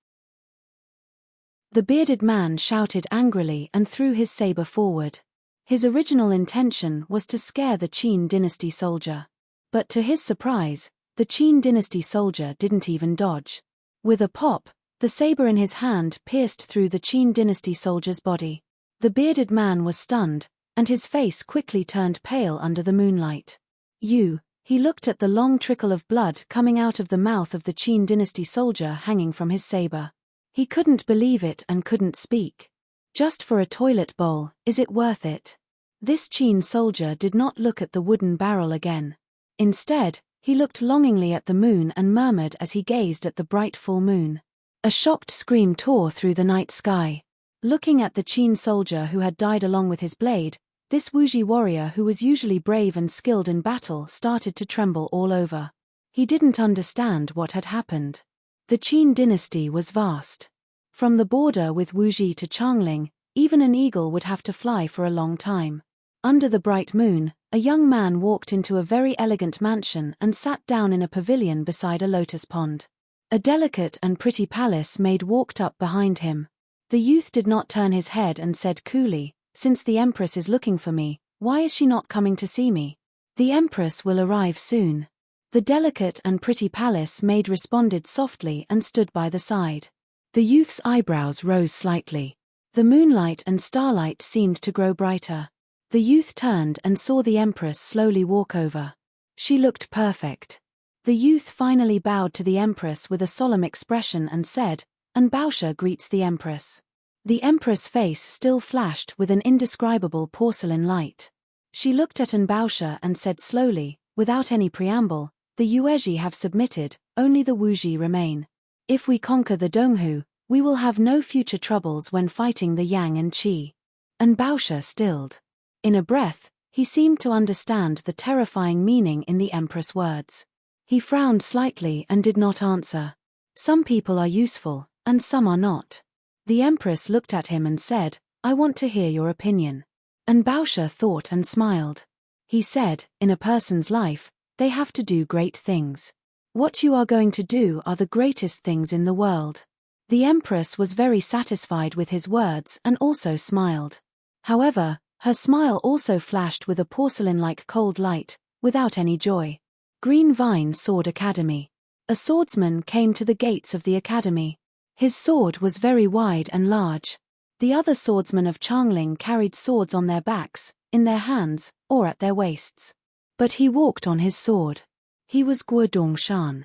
The bearded man shouted angrily and threw his saber forward. His original intention was to scare the Qin dynasty soldier. But to his surprise, the Qin dynasty soldier didn't even dodge. With a pop, the saber in his hand pierced through the Qin dynasty soldier's body. The bearded man was stunned, and his face quickly turned pale under the moonlight. He looked at the long trickle of blood coming out of the mouth of the Qin dynasty soldier hanging from his saber. He couldn't believe it and couldn't speak. Just for a toilet bowl, is it worth it? This Qin soldier did not look at the wooden barrel again. Instead, he looked longingly at the moon and murmured as he gazed at the bright full moon. A shocked scream tore through the night sky. Looking at the Qin soldier who had died along with his blade, this Wuji warrior who was usually brave and skilled in battle started to tremble all over. He didn't understand what had happened. The Qin dynasty was vast. From the border with Wuji to Changling, even an eagle would have to fly for a long time. Under the bright moon, a young man walked into a very elegant mansion and sat down in a pavilion beside a lotus pond. A delicate and pretty palace maid walked up behind him. The youth did not turn his head and said coolly, "Since the Empress is looking for me, why is she not coming to see me? The Empress will arrive soon." The delicate and pretty palace maid responded softly and stood by the side. The youth's eyebrows rose slightly. The moonlight and starlight seemed to grow brighter. The youth turned and saw the Empress slowly walk over. She looked perfect. The youth finally bowed to the Empress with a solemn expression and said, "And Baosha greets the Empress." The Empress' face still flashed with an indescribable porcelain light. She looked at Baosha and said slowly, without any preamble, "The Yuezhi have submitted, only the Wuji remain. If we conquer the Donghu, we will have no future troubles when fighting the Yang and Qi." Baosha stilled. In a breath, he seemed to understand the terrifying meaning in the Empress' words. He frowned slightly and did not answer. Some people are useful, and some are not. The Empress looked at him and said, "I want to hear your opinion." Baosha thought and smiled. He said, "In a person's life, they have to do great things. What you are going to do are the greatest things in the world." The Empress was very satisfied with his words and also smiled. However, her smile also flashed with a porcelain-like cold light, without any joy. Green Vine Sword Academy. A swordsman came to the gates of the academy. His sword was very wide and large. The other swordsmen of Changling carried swords on their backs, in their hands, or at their waists. But he walked on his sword. He was Guodongshan.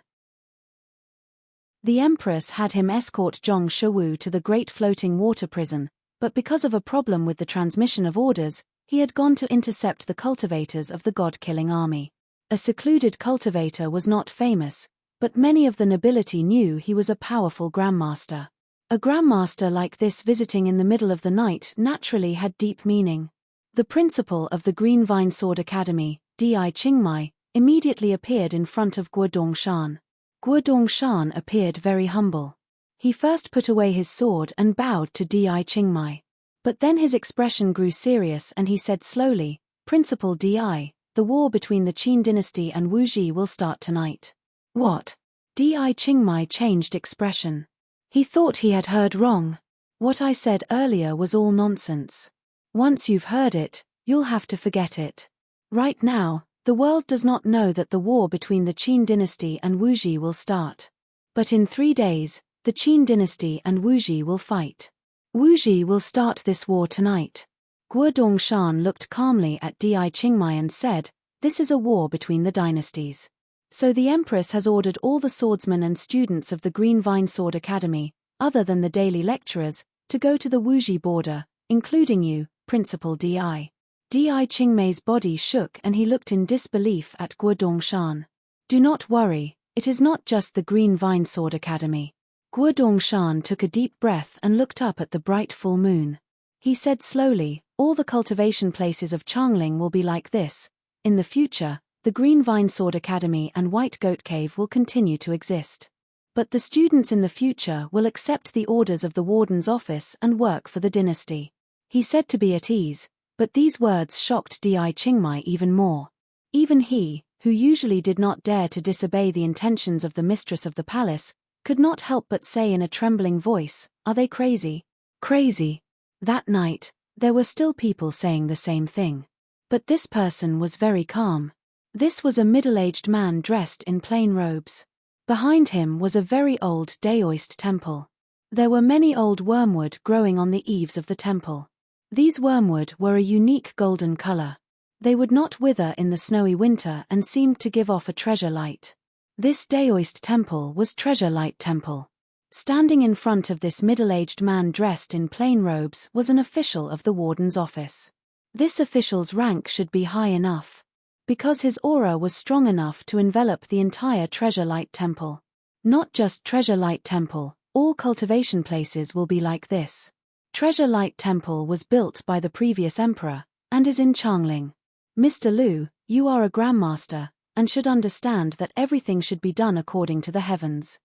The Empress had him escort Zhong Shewu to the great floating water prison, but because of a problem with the transmission of orders, he had gone to intercept the cultivators of the god-killing army. A secluded cultivator was not famous, but many of the nobility knew he was a powerful grandmaster. A grandmaster like this visiting in the middle of the night naturally had deep meaning. The principal of the Green Vine Sword Academy, Di Qingmai, immediately appeared in front of Guodongshan. Guodongshan appeared very humble. He first put away his sword and bowed to Di Qingmai. But then his expression grew serious and he said slowly, "Principal Di, the war between the Qin dynasty and Wuji will start tonight." "What?" Di Qingmai changed expression. He thought he had heard wrong. "What I said earlier was all nonsense. Once you've heard it, you'll have to forget it. Right now, the world does not know that the war between the Qin dynasty and Wuji will start. But in 3 days, the Qin dynasty and Wuji will fight. Wuji will start this war tonight." Guodongshan looked calmly at Di Qingmai and said, "This is a war between the dynasties. So the Empress has ordered all the swordsmen and students of the Green Vine Sword Academy, other than the daily lecturers, to go to the Wuji border, including you, Principal Di." Di Qingmai's body shook and he looked in disbelief at Guodongshan. "Do not worry, it is not just the Green Vine Sword Academy." Guodongshan took a deep breath and looked up at the bright full moon. He said slowly, "All the cultivation places of Changling will be like this. In the future, the Green Vine Sword Academy and White Goat Cave will continue to exist. But the students in the future will accept the orders of the warden's office and work for the dynasty." He said to be at ease, but these words shocked Di Qingmai even more. Even he, who usually did not dare to disobey the intentions of the mistress of the palace, could not help but say in a trembling voice, "Are they crazy? Crazy." That night, there were still people saying the same thing. But this person was very calm. This was a middle-aged man dressed in plain robes. Behind him was a very old daoist temple. There were many old wormwood growing on the eaves of the temple. These wormwood were a unique golden color. They would not wither in the snowy winter and seemed to give off a treasure light. This daoist temple was Treasure Light Temple. Standing in front of this middle-aged man dressed in plain robes was an official of the warden's office. This official's rank should be high enough, because his aura was strong enough to envelop the entire Treasure Light Temple. Not just Treasure Light Temple, all cultivation places will be like this. Treasure Light Temple was built by the previous emperor, and is in Changling. Mr. Liu, you are a grandmaster, and should understand that everything should be done according to the heavens.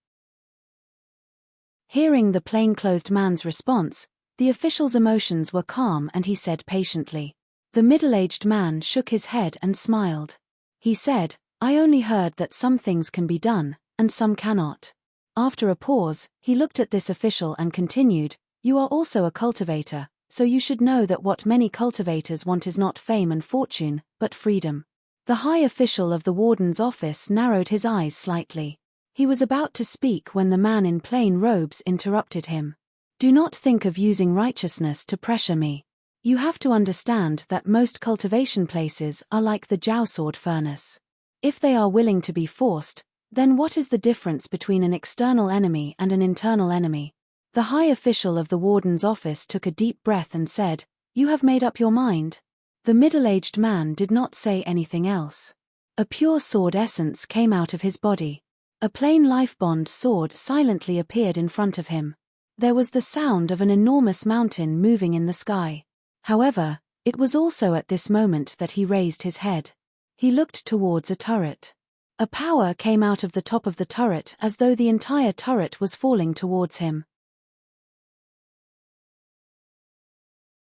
Hearing the plain-clothed man's response, the official's emotions were calm and he said patiently. The middle-aged man shook his head and smiled. He said, "I only heard that some things can be done, and some cannot." After a pause, he looked at this official and continued, "You are also a cultivator, so you should know that what many cultivators want is not fame and fortune, but freedom." The high official of the warden's office narrowed his eyes slightly. He was about to speak when the man in plain robes interrupted him. "Do not think of using righteousness to pressure me. You have to understand that most cultivation places are like the Jiao sword furnace. If they are willing to be forced, then what is the difference between an external enemy and an internal enemy?" The high official of the warden's office took a deep breath and said, "You have made up your mind?" The middle-aged man did not say anything else. A pure sword essence came out of his body. A plain life-bond sword silently appeared in front of him. There was the sound of an enormous mountain moving in the sky. However, it was also at this moment that he raised his head. He looked towards a turret. A power came out of the top of the turret as though the entire turret was falling towards him.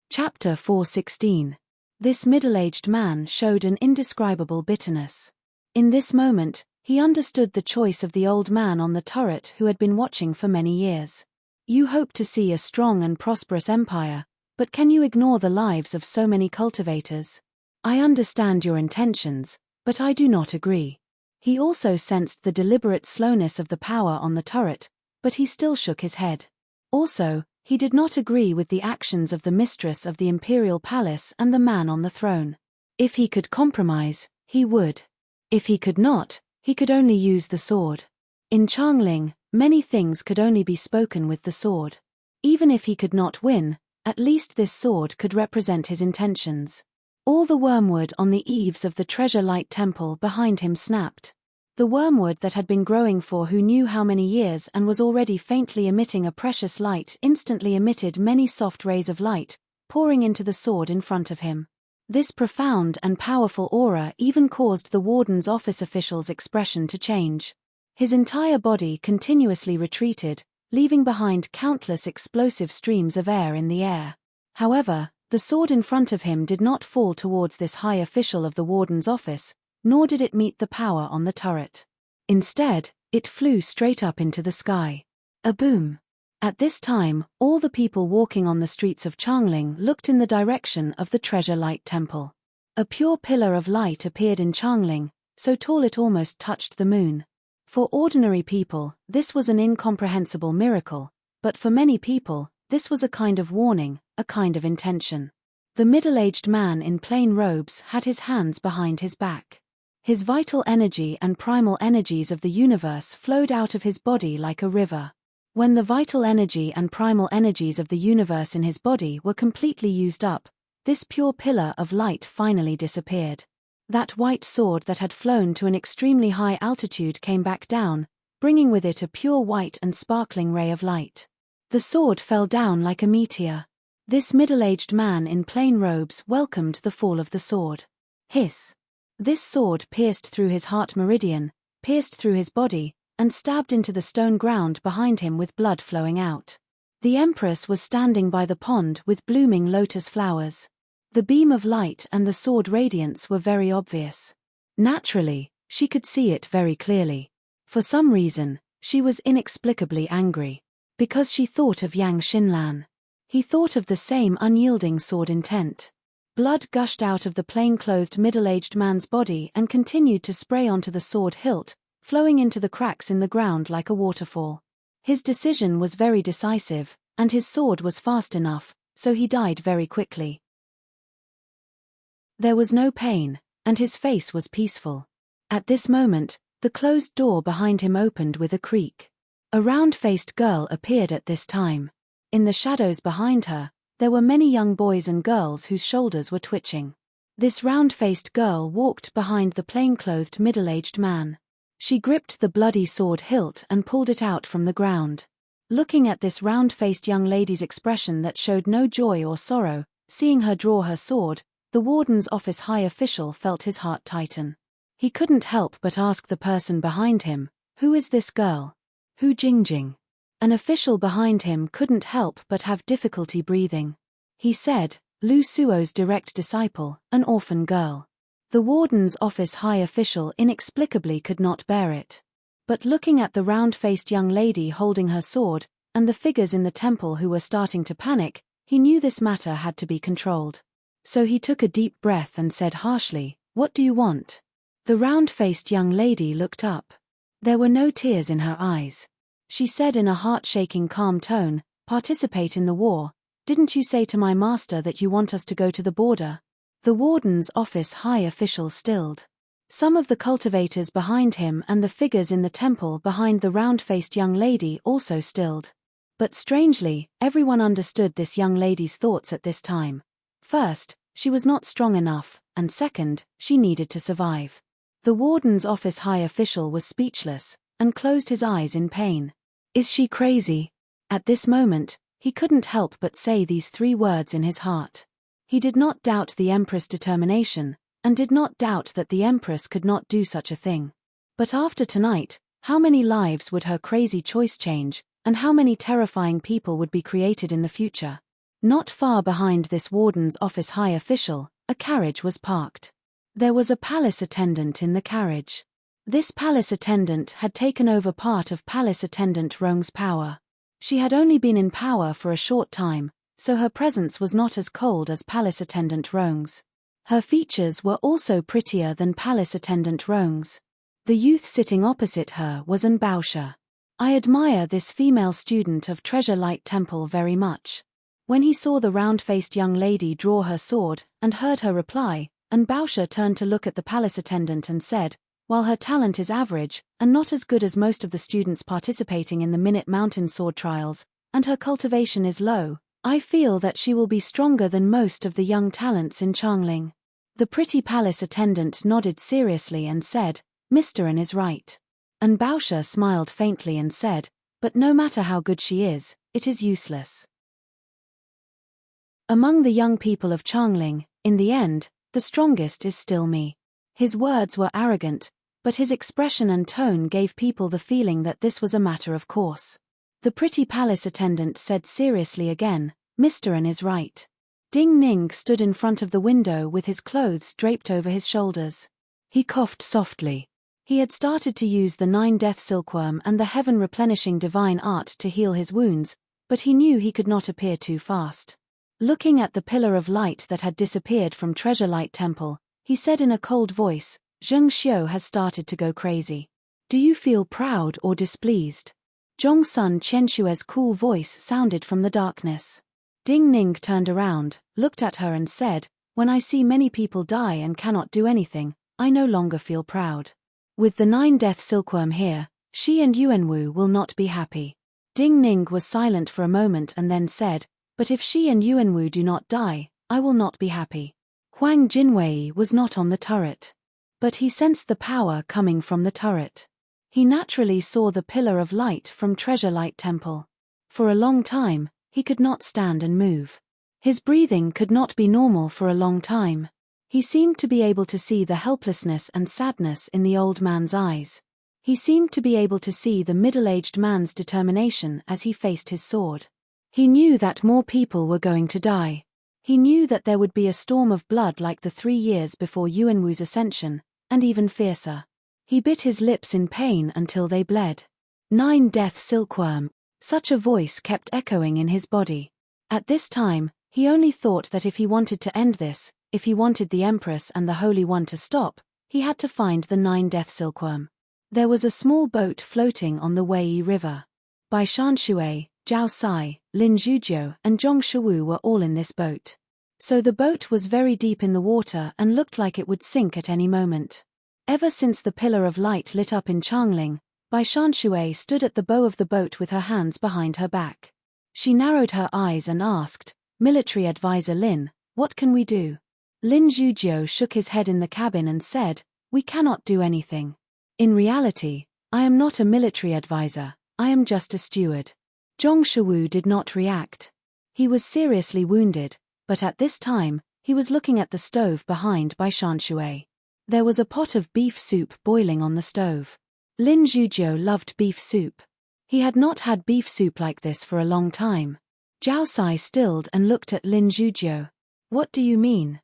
Chapter 4:16. This middle-aged man showed an indescribable bitterness. In this moment, he understood the choice of the old man on the turret who had been watching for many years. You hope to see a strong and prosperous empire, but can you ignore the lives of so many cultivators? I understand your intentions, but I do not agree. He also sensed the deliberate slowness of the power on the turret, but he still shook his head. Also, he did not agree with the actions of the mistress of the imperial palace and the man on the throne. If he could compromise, he would. If he could not, he could only use the sword. In Changling, many things could only be spoken with the sword. Even if he could not win, at least this sword could represent his intentions. All the wormwood on the eaves of the Treasure Light Temple behind him snapped. The wormwood that had been growing for who knew how many years and was already faintly emitting a precious light instantly emitted many soft rays of light, pouring into the sword in front of him. This profound and powerful aura even caused the warden's office official's expression to change. His entire body continuously retreated, leaving behind countless explosive streams of air in the air. However, the sword in front of him did not fall towards this high official of the warden's office, nor did it meet the power on the turret. Instead, it flew straight up into the sky. A boom. At this time, all the people walking on the streets of Changling looked in the direction of the Treasure Light Temple. A pure pillar of light appeared in Changling, so tall it almost touched the moon. For ordinary people, this was an incomprehensible miracle, but for many people, this was a kind of warning, a kind of intention. The middle-aged man in plain robes had his hands behind his back. His vital energy and primal energies of the universe flowed out of his body like a river. When the vital energy and primal energies of the universe in his body were completely used up, this pure pillar of light finally disappeared. That white sword that had flown to an extremely high altitude came back down, bringing with it a pure white and sparkling ray of light. The sword fell down like a meteor. This middle-aged man in plain robes welcomed the fall of the sword. Hiss! This sword pierced through his heart meridian, pierced through his body, and stabbed into the stone ground behind him with blood flowing out. The empress was standing by the pond with blooming lotus flowers. The beam of light and the sword radiance were very obvious. Naturally, she could see it very clearly. For some reason, she was inexplicably angry. Because she thought of Yang Xinlan. He thought of the same unyielding sword intent. Blood gushed out of the plain-clothed middle-aged man's body and continued to spray onto the sword hilt, flowing into the cracks in the ground like a waterfall. His decision was very decisive, and his sword was fast enough, so he died very quickly. There was no pain, and his face was peaceful. At this moment, the closed door behind him opened with a creak. A round-faced girl appeared at this time. In the shadows behind her, there were many young boys and girls whose shoulders were twitching. This round-faced girl walked behind the plain-clothed middle-aged man. She gripped the bloody sword hilt and pulled it out from the ground. Looking at this round-faced young lady's expression that showed no joy or sorrow, seeing her draw her sword, the warden's office high official felt his heart tighten. He couldn't help but ask the person behind him, "Who is this girl? Hu Jingjing?" An official behind him couldn't help but have difficulty breathing. He said, "Lu Suo's direct disciple, an orphan girl." The warden's office high official inexplicably could not bear it. But looking at the round-faced young lady holding her sword, and the figures in the temple who were starting to panic, he knew this matter had to be controlled. So he took a deep breath and said harshly, "What do you want?" The round-faced young lady looked up. There were no tears in her eyes. She said in a heart-shaking calm tone, "Participate in the war. Didn't you say to my master that you want us to go to the border?" The warden's office high official stilled. Some of the cultivators behind him and the figures in the temple behind the round-faced young lady also stilled. But strangely, everyone understood this young lady's thoughts at this time. First, she was not strong enough, and second, she needed to survive. The warden's office high official was speechless, and closed his eyes in pain. "Is she crazy?" At this moment, he couldn't help but say these 3 words in his heart. He did not doubt the Empress' determination, and did not doubt that the Empress could not do such a thing. But after tonight, how many lives would her crazy choice change, and how many terrifying people would be created in the future? Not far behind this warden's office high official, a carriage was parked. There was a palace attendant in the carriage. This palace attendant had taken over part of Palace Attendant Rong's power. She had only been in power for a short time, so her presence was not as cold as Palace Attendant Rong's. Her features were also prettier than Palace Attendant Rong's. The youth sitting opposite her was An Baosha. I admire this female student of Treasure Light Temple very much. When he saw the round-faced young lady draw her sword, and heard her reply, An Baosha turned to look at the palace attendant and said, "While her talent is average, and not as good as most of the students participating in the Minute Mountain Sword Trials, and her cultivation is low, I feel that she will be stronger than most of the young talents in Changling." The pretty palace attendant nodded seriously and said, "Mr. An is right." An Baosha smiled faintly and said, "But no matter how good she is, it is useless. Among the young people of Changling, in the end, the strongest is still me." His words were arrogant, but his expression and tone gave people the feeling that this was a matter of course. The pretty palace attendant said seriously again, "Mr. An is right." Ding Ning stood in front of the window with his clothes draped over his shoulders. He coughed softly. He had started to use the 9-death silkworm and the heaven-replenishing divine art to heal his wounds, but he knew he could not appear too fast. Looking at the pillar of light that had disappeared from Treasure Light Temple, he said in a cold voice, "Zheng Xiu has started to go crazy. Do you feel proud or displeased?" Zhongsun Qianshue's cool voice sounded from the darkness. Ding Ning turned around, looked at her and said, "When I see many people die and cannot do anything, I no longer feel proud. With the 9-death silkworm here, she and Yuanwu will not be happy." Ding Ning was silent for a moment and then said, "But if she and Yuanwu do not die, I will not be happy." Huang Jinwei was not on the turret. But he sensed the power coming from the turret. He naturally saw the pillar of light from Treasure Light Temple. For a long time, he could not stand and move. His breathing could not be normal for a long time. He seemed to be able to see the helplessness and sadness in the old man's eyes. He seemed to be able to see the middle-aged man's determination as he faced his sword. He knew that more people were going to die. He knew that there would be a storm of blood like the 3 years before Yuanwu's ascension, and even fiercer. He bit his lips in pain until they bled. 9 Death Silkworm. Such a voice kept echoing in his body. At this time, he only thought that if he wanted to end this, if he wanted the Empress and the Holy One to stop, he had to find the 9 Death Silkworm. There was a small boat floating on the Wei River. Bai Shanshui, Zhao Sai, Lin Zhujiu, and Zhong Shuwu were all in this boat. So the boat was very deep in the water and looked like it would sink at any moment. Ever since the pillar of light lit up in Changling, Bai Shanshui stood at the bow of the boat with her hands behind her back. She narrowed her eyes and asked, "Military Advisor Lin, what can we do?" Lin Zhujiu shook his head in the cabin and said, "We cannot do anything. In reality, I am not a military advisor, I am just a steward." Zhong Shuwu did not react. He was seriously wounded, but at this time, he was looking at the stove behind Bai Shanshui. There was a pot of beef soup boiling on the stove. Lin Zhujiu loved beef soup. He had not had beef soup like this for a long time. Zhao Sai stilled and looked at Lin Zhujiu. "What do you mean?"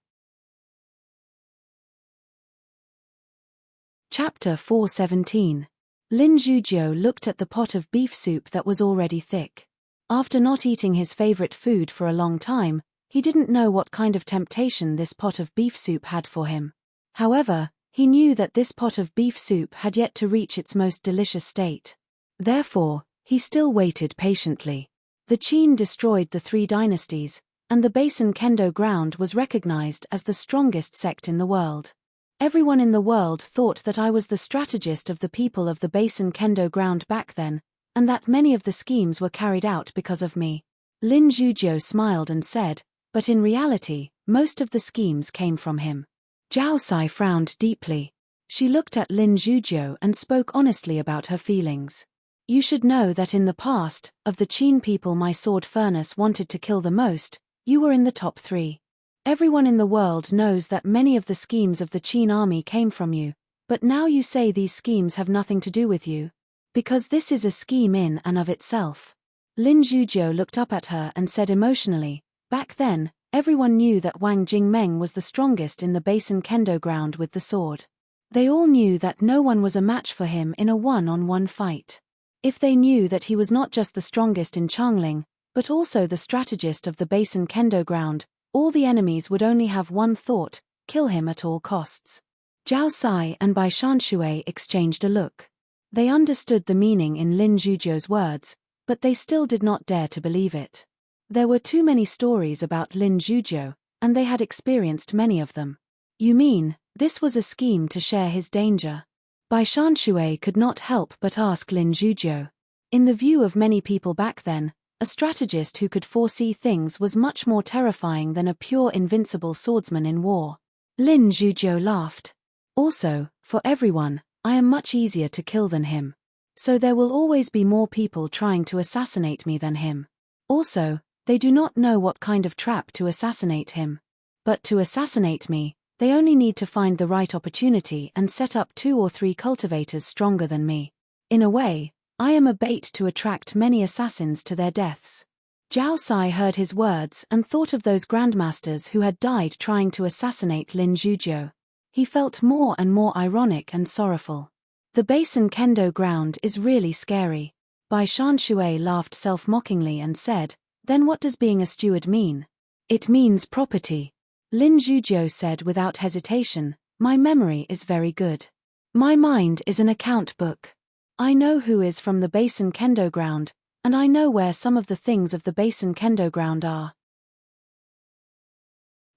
Chapter 417. Lin Zhujiu looked at the pot of beef soup that was already thick. After not eating his favorite food for a long time, he didn't know what kind of temptation this pot of beef soup had for him. However, he knew that this pot of beef soup had yet to reach its most delicious state. Therefore, he still waited patiently. The Qin destroyed the 3 dynasties, and the Basin Kendo ground was recognized as the strongest sect in the world. Everyone in the world thought that I was the strategist of the people of the Basin Kendo ground back then, and that many of the schemes were carried out because of me. Lin Zhujiu smiled and said, "But in reality, most of the schemes came from him." Zhao Sai frowned deeply. She looked at Lin Zhujiu and spoke honestly about her feelings. "You should know that in the past, of the Qin people my sword furnace wanted to kill the most, you were in the top 3. Everyone in the world knows that many of the schemes of the Qin army came from you, but now you say these schemes have nothing to do with you. Because this is a scheme in and of itself." Lin Zhujiu looked up at her and said emotionally, "Back then, everyone knew that Wang Jingmeng was the strongest in the Basin Kendo ground with the sword. They all knew that no one was a match for him in a one-on-one fight. If they knew that he was not just the strongest in Changling, but also the strategist of the Basin Kendo ground, all the enemies would only have one thought: kill him at all costs." Zhao Sai and Bai Shanshui exchanged a look. They understood the meaning in Lin Zhujiu's words, but they still did not dare to believe it. There were too many stories about Lin Zhujiu, and they had experienced many of them. "You mean, this was a scheme to share his danger?" Bai Shanshui could not help but ask Lin Zhujiu. In the view of many people back then, a strategist who could foresee things was much more terrifying than a pure invincible swordsman in war. Lin Zhujiu laughed. "Also, for everyone, I am much easier to kill than him. So there will always be more people trying to assassinate me than him. Also, they do not know what kind of trap to assassinate him. But to assassinate me, they only need to find the right opportunity and set up 2 or 3 cultivators stronger than me. In a way, I am a bait to attract many assassins to their deaths." Zhao Sai heard his words and thought of those grandmasters who had died trying to assassinate Lin Zhujiu. He felt more and more ironic and sorrowful. The Basin Kendo ground is really scary. Bai Shanshui laughed self-mockingly and said, "Then what does being a steward mean?" "It means property." Lin Zhujiu said without hesitation, "My memory is very good. My mind is an account book. I know who is from the Basin Kendo ground, and I know where some of the things of the Basin Kendo ground are."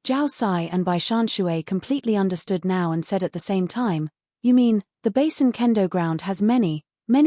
Zhao Sai and Bai Shanshui completely understood now and said at the same time, "You mean, the Basin Kendo ground has many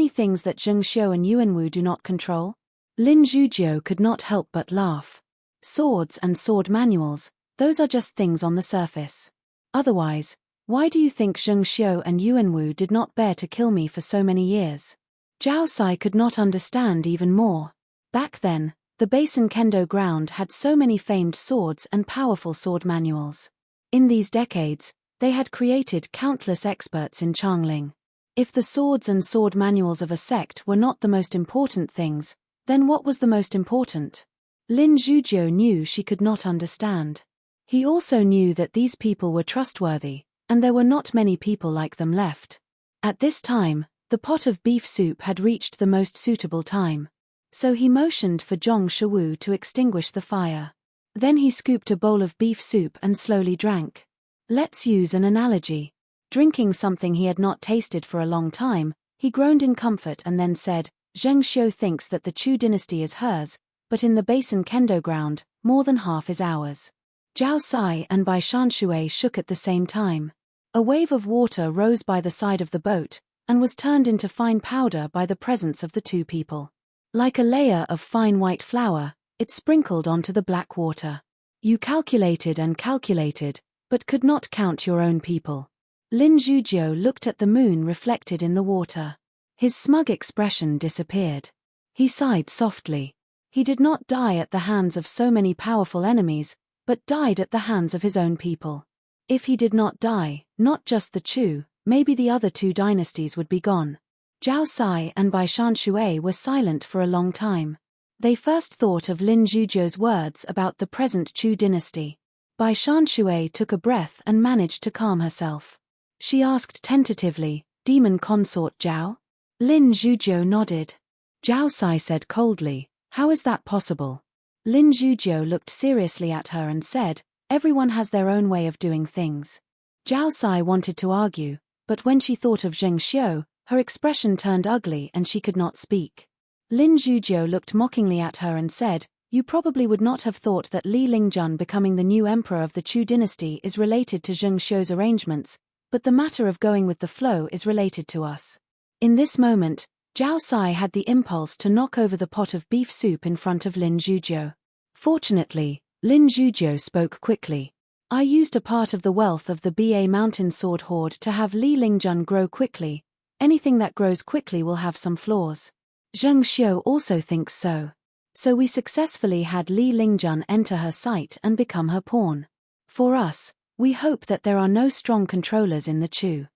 things that Zheng Xiu and Yuanwu do not control?" Lin Zhujiu could not help but laugh. "Swords and sword manuals, those are just things on the surface. Otherwise, why do you think Zheng Xiu and Yuanwu did not bear to kill me for so many years?" Zhao Sai could not understand even more. Back then, the Basin Kendo ground had so many famed swords and powerful sword manuals. In these decades, they had created countless experts in Changling. If the swords and sword manuals of a sect were not the most important things, then what was the most important? Lin Zhujiu knew she could not understand. He also knew that these people were trustworthy, and there were not many people like them left. At this time, the pot of beef soup had reached the most suitable time. So he motioned for Zhong Shiwu to extinguish the fire. Then he scooped a bowl of beef soup and slowly drank. Let's use an analogy. Drinking something he had not tasted for a long time, he groaned in comfort and then said, Zheng Xiu thinks that the Chu dynasty is hers, but in the Basin Kendo ground, more than half is ours. Zhao Sai and Bai Shanshui shook at the same time. A wave of water rose by the side of the boat, and was turned into fine powder by the presence of the two people. Like a layer of fine white flour, it sprinkled onto the black water. You calculated and calculated, but could not count your own people. Lin Zhujiu looked at the moon reflected in the water. His smug expression disappeared. He sighed softly. He did not die at the hands of so many powerful enemies, but died at the hands of his own people. If he did not die, not just the Chu, maybe the other two dynasties would be gone. Zhao Sai and Bai Shanshui were silent for a long time. They first thought of Lin Zhujiu's words about the present Chu dynasty. Bai Shanshui took a breath and managed to calm herself. She asked tentatively, Demon consort Zhao? Lin Zhujiu nodded. Zhao Sai said coldly, how is that possible? Lin Zhujiu looked seriously at her and said, everyone has their own way of doing things. Zhao Sai wanted to argue, but when she thought of Zheng Xiu, her expression turned ugly and she could not speak. Lin Zhujiu looked mockingly at her and said, you probably would not have thought that Li Lingjun becoming the new emperor of the Chu dynasty is related to Zheng Xiu's arrangements, but the matter of going with the flow is related to us. In this moment, Zhao Sai had the impulse to knock over the pot of beef soup in front of Lin Zhujiu. Fortunately, Lin Zhujiu spoke quickly. I used a part of the wealth of the Ba Mountain Sword Hoard to have Li Lingjun grow quickly. Anything that grows quickly will have some flaws. Zheng Xiu also thinks so. So we successfully had Li Lingjun enter her sight and become her pawn. For us, we hope that there are no strong controllers in the Chu.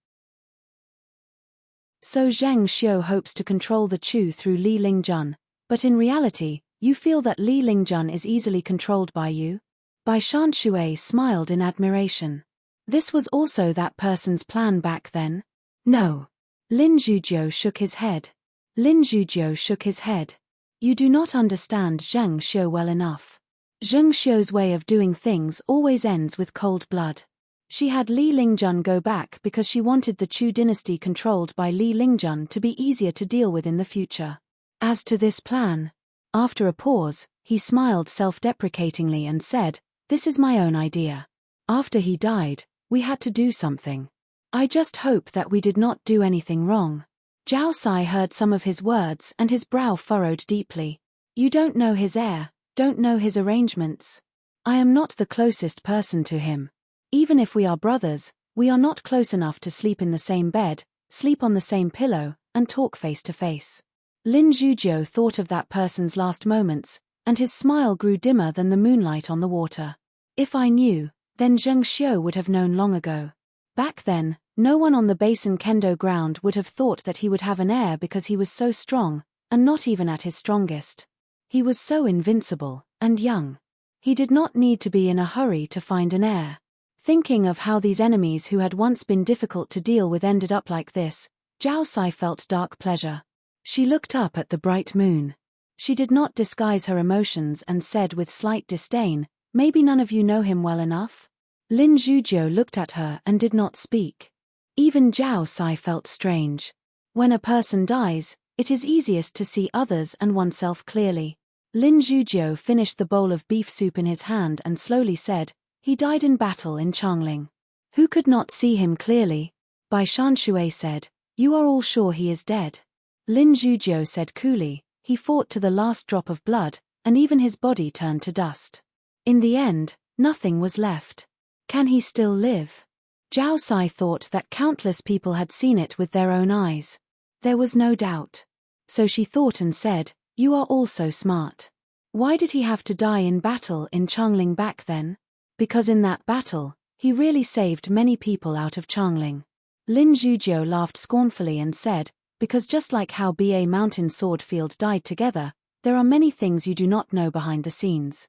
So Zheng Xiu hopes to control the Chu through Li Lingjun, but in reality, you feel that Li Lingjun is easily controlled by you? Bai Shanshui smiled in admiration. This was also that person's plan back then? No. Lin Zhujiu shook his head. Lin Zhujiu shook his head. You do not understand Zheng Xiu well enough. Zheng Xiu's way of doing things always ends with cold blood. She had Li Lingjun go back because she wanted the Chu dynasty controlled by Li Lingjun to be easier to deal with in the future. As to this plan, after a pause, he smiled self-deprecatingly and said, this is my own idea. After he died, we had to do something. I just hope that we did not do anything wrong. Zhao Sai heard some of his words and his brow furrowed deeply. You don't know his heir, don't know his arrangements. I am not the closest person to him. Even if we are brothers, we are not close enough to sleep in the same bed, sleep on the same pillow, and talk face to face. Lin Zhujiu thought of that person's last moments, and his smile grew dimmer than the moonlight on the water. If I knew, then Zheng Xiu would have known long ago. Back then, no one on the Basin Kendo ground would have thought that he would have an heir because he was so strong, and not even at his strongest. He was so invincible, and young. He did not need to be in a hurry to find an heir. Thinking of how these enemies who had once been difficult to deal with ended up like this, Zhao Sai felt dark pleasure. She looked up at the bright moon. She did not disguise her emotions and said with slight disdain, maybe none of you know him well enough? Lin Zhujiu looked at her and did not speak. Even Zhao Sai felt strange. When a person dies, it is easiest to see others and oneself clearly. Lin Zhujiu finished the bowl of beef soup in his hand and slowly said, he died in battle in Changling. Who could not see him clearly? Bai Shanshui said, you are all sure he is dead. Lin Zhujiu said coolly, he fought to the last drop of blood, and even his body turned to dust. In the end, nothing was left. Can he still live? Zhao Sai thought that countless people had seen it with their own eyes. There was no doubt. So she thought and said, you are all so smart. Why did he have to die in battle in Changling back then? Because in that battle, he really saved many people out of Changling. Lin Zhujiu laughed scornfully and said, because just like how Ba Mountain Sword Field died together, there are many things you do not know behind the scenes.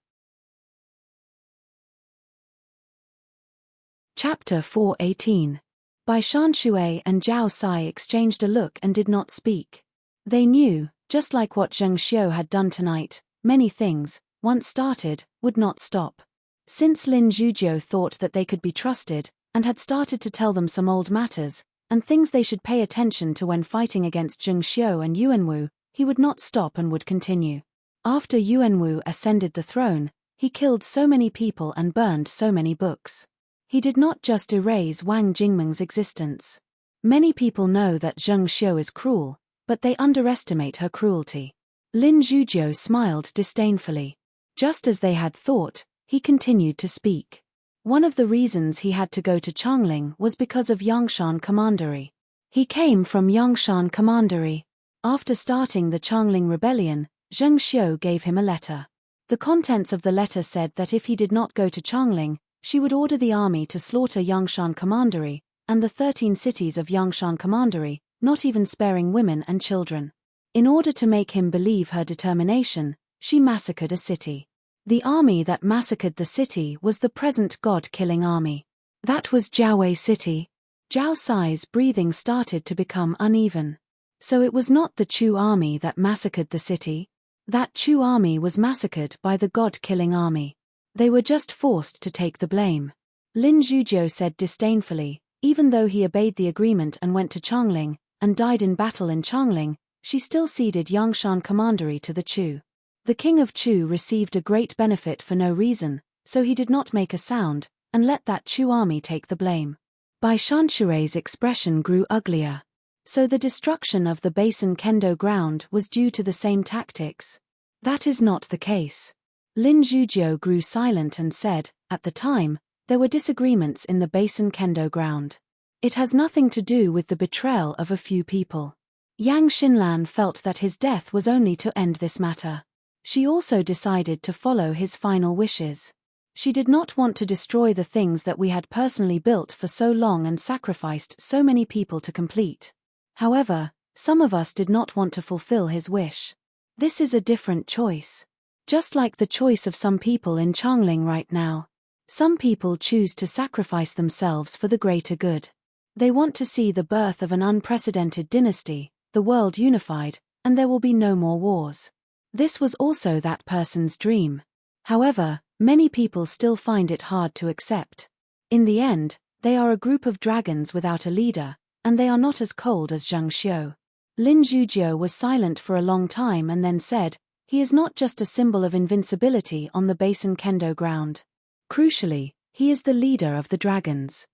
Chapter 4:18. Bai Shanshui and Zhao Sai exchanged a look and did not speak. They knew, just like what Zheng Xiu had done tonight, many things, once started, would not stop. Since Lin Zhujiu thought that they could be trusted, and had started to tell them some old matters, and things they should pay attention to when fighting against Zheng Xiu and Yuanwu, he would not stop and would continue. After Yuanwu ascended the throne, he killed so many people and burned so many books. He did not just erase Wang Jingmeng's existence. Many people know that Zheng Xiu is cruel, but they underestimate her cruelty. Lin Zhujiu smiled disdainfully. Just as they had thought, he continued to speak. One of the reasons he had to go to Chongling was because of Yangshan Commandery. He came from Yangshan Commandery. After starting the Chongling rebellion, Zheng Xiu gave him a letter. The contents of the letter said that if he did not go to Chongling, she would order the army to slaughter Yangshan Commandery, and the 13 cities of Yangshan Commandery, not even sparing women and children. In order to make him believe her determination, she massacred a city. The army that massacred the city was the present god-killing army. That was Jiawei City. Zhao Sai's breathing started to become uneven. So it was not the Chu army that massacred the city. That Chu army was massacred by the god-killing army. They were just forced to take the blame. Lin Zhujiu said disdainfully, even though he obeyed the agreement and went to Chongling, and died in battle in Chongling, she still ceded Yangshan Commandery to the Chu. The king of Chu received a great benefit for no reason, so he did not make a sound, and let that Chu army take the blame. Bai Shanshui's expression grew uglier. So the destruction of the Basin Kendo ground was due to the same tactics? That is not the case. Lin Zhujiu grew silent and said, at the time, there were disagreements in the Basin Kendo ground. It has nothing to do with the betrayal of a few people. Yang Xinlan felt that his death was only to end this matter. She also decided to follow his final wishes. She did not want to destroy the things that we had personally built for so long and sacrificed so many people to complete. However, some of us did not want to fulfill his wish. This is a different choice. Just like the choice of some people in Chongling right now. Some people choose to sacrifice themselves for the greater good. They want to see the birth of an unprecedented dynasty, the world unified, and there will be no more wars. This was also that person's dream. However, many people still find it hard to accept. In the end, they are a group of dragons without a leader, and they are not as cold as Zheng Xiu. Lin Zhujiu was silent for a long time and then said, he is not just a symbol of invincibility on the Basin Kendo ground. Crucially, he is the leader of the dragons.